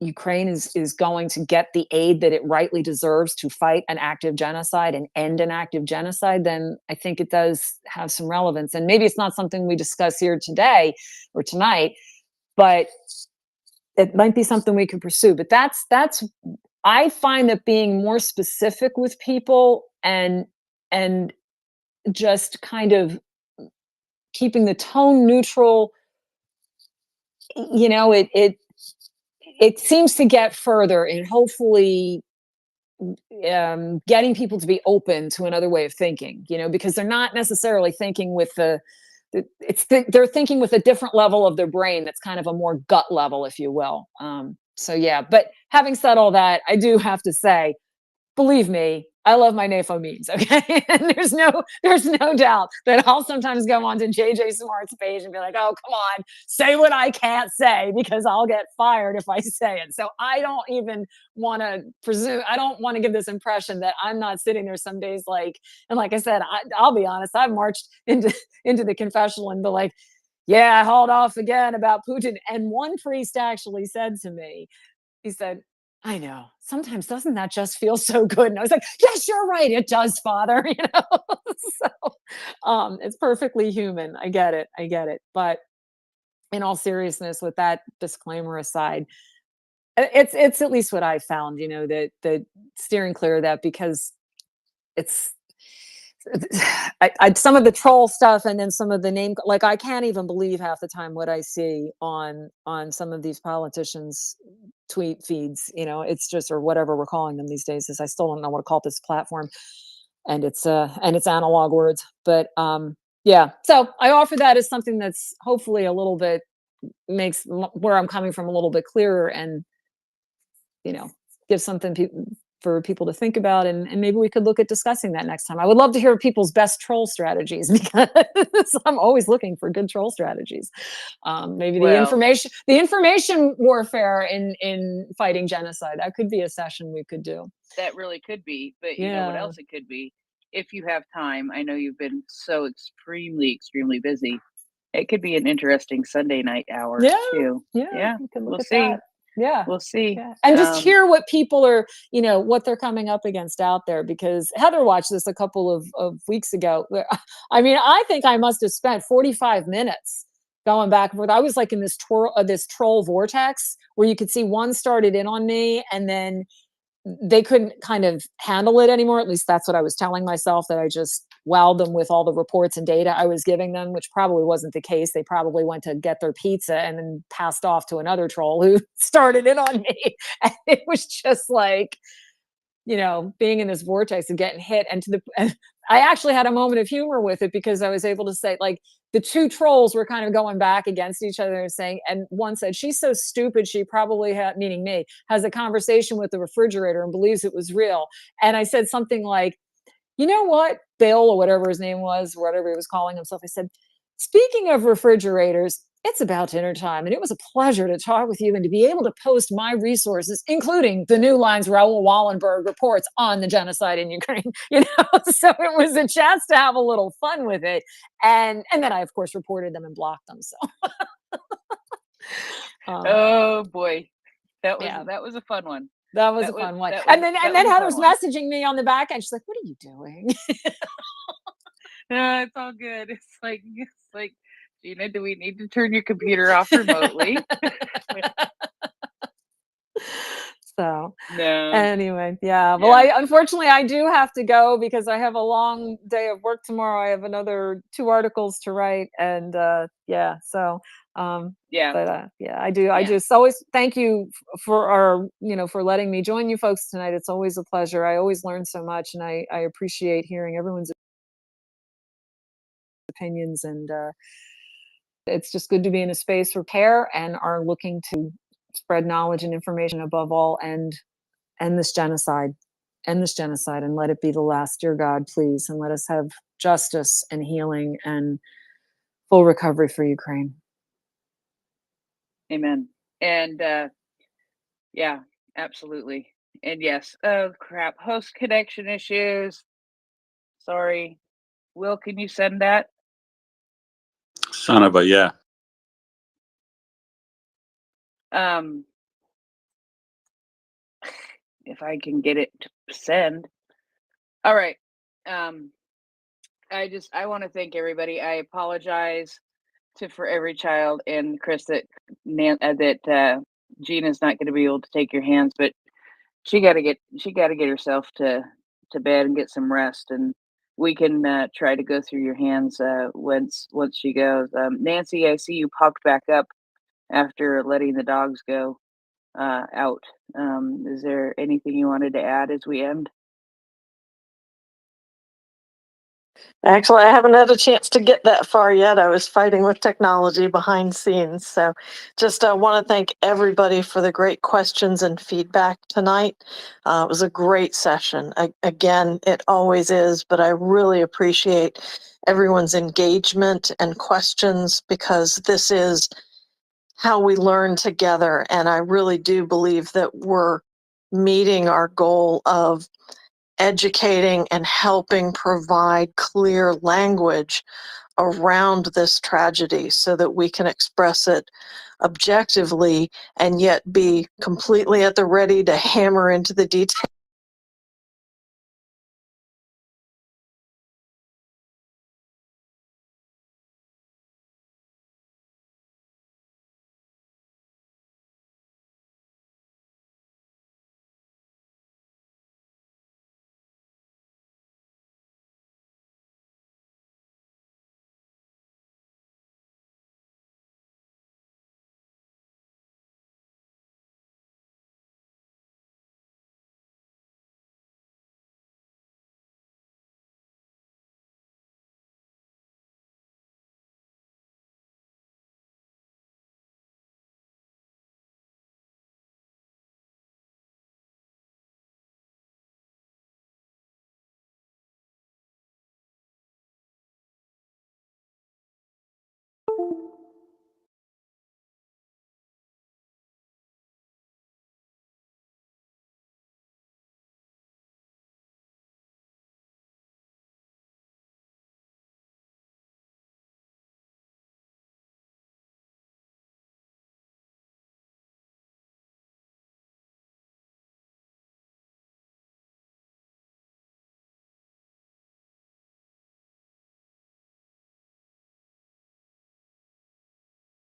Ukraine is going to get the aid that it rightly deserves to fight an active genocide and end an active genocide, then I think it does have some relevance. And maybe it's not something we discuss here today or tonight, but it might be something we could pursue. But that's I find that being more specific with people and just kind of keeping the tone neutral, it seems to get further in hopefully getting people to be open to another way of thinking, because they're not necessarily thinking with they're thinking with a different level of their brain that's kind of a more gut level, if you will. So yeah, but having said all that, I do have to say, believe me, I love my NAFO memes, okay? And there's no doubt that I'll sometimes go onto JJ Smart's page and be like, oh, come on, say what I can't say, because I'll get fired if I say it. So I don't even want to presume, I don't want to give this impression that I'm not sitting there some days and like I said, I'll be honest, I've marched into the confessional and be like, yeah, I hauled off again about Putin. And one priest actually said to me, he said, I know. Sometimes doesn't that just feel so good? And I was like, yes, you're right. It does, Father. So it's perfectly human. I get it. But in all seriousness, with that disclaimer aside, it's at least what I found, that steering clear of that, because it's some of the troll stuff, and then some of the name, like I can't even believe half the time what I see on some of these politicians' tweet feeds. It's just, or whatever we're calling them these days, is I still don't know what to call this platform, and it's analog words. But yeah, so I offer that as something that's hopefully a little bit makes where I'm coming from a little bit clearer, and gives something for people to think about, and maybe we could look at discussing that next time. I would love to hear people's best troll strategies, because I'm always looking for good troll strategies. Maybe the information warfare in fighting genocide, that could be a session we could do.
That really could be, but you know what else it could be? If you have time, I know you've been so extremely busy. It could be an interesting Sunday night hour too.
Yeah, we can look
we'll
at
see.
that. Yeah.
We'll see.
Yeah. And just hear what people are, what they're coming up against out there, because Heather watched this a couple of weeks ago. I mean, I think I must have spent 45 minutes going back and forth. I was like in this troll vortex where you could see one started in on me and then they couldn't kind of handle it anymore. At least that's what I was telling myself, that I just wowed them with all the reports and data I was giving them, which probably wasn't the case. They probably went to get their pizza and then passed off to another troll who started in on me. And it was just like, being in this vortex and getting hit. And I actually had a moment of humor with it, because I was able to say, like, the two trolls were kind of going back against each other and saying, and one said, she's so stupid, she probably meaning me, has a conversation with the refrigerator and believes it was real. And I said something like, you know what, Bill, or whatever his name was, whatever he was calling himself, I said, speaking of refrigerators, it's about dinner time, and it was a pleasure to talk with you and to be able to post my resources, including the New Line's Raoul Wallenberg reports on the genocide in Ukraine. So it was a chance to have a little fun with it, and then I, of course, reported them and blocked them. So,
oh boy, that was a fun one.
That was a fun one. And then Heather's messaging me on the back end. She's like, "What are you doing?"
No, it's all good. It's like, Gina, do we need to turn your computer off remotely?
So
no.
Anyway, yeah. Well, unfortunately I do have to go because I have a long day of work tomorrow. I have another 2 articles to write, and yeah. So but I do. I just always thank you for for letting me join you folks tonight. It's always a pleasure. I always learn so much, and I appreciate hearing everyone's opinions, and it's just good to be in a space for care and are looking to spread knowledge and information, above all, and end this genocide, and let it be the last, dear God, please, and let us have justice and healing and full recovery for Ukraine.
Amen. And yeah, absolutely. And yes, oh crap, host connection issues. Sorry. Will, can you send that?
Son of a, yeah.
If I can get it to send. All right. I want to thank everybody. I apologize for every child, and Chris, that Gina's not going to be able to take your hands, but she got to get herself to bed and get some rest, and we can try to go through your hands once she goes. Nancy, I see you popped back up after letting the dogs go out. Is there anything you wanted to add as we end?
Actually, I haven't had a chance to get that far yet. I was fighting with technology behind scenes. So just want to thank everybody for the great questions and feedback tonight. It was a great session. Again, it always is, but I really appreciate everyone's engagement and questions, because this is how we learn together. And I really do believe that we're meeting our goal of educating and helping provide clear language around this tragedy so that we can express it objectively and yet be completely at the ready to hammer into the details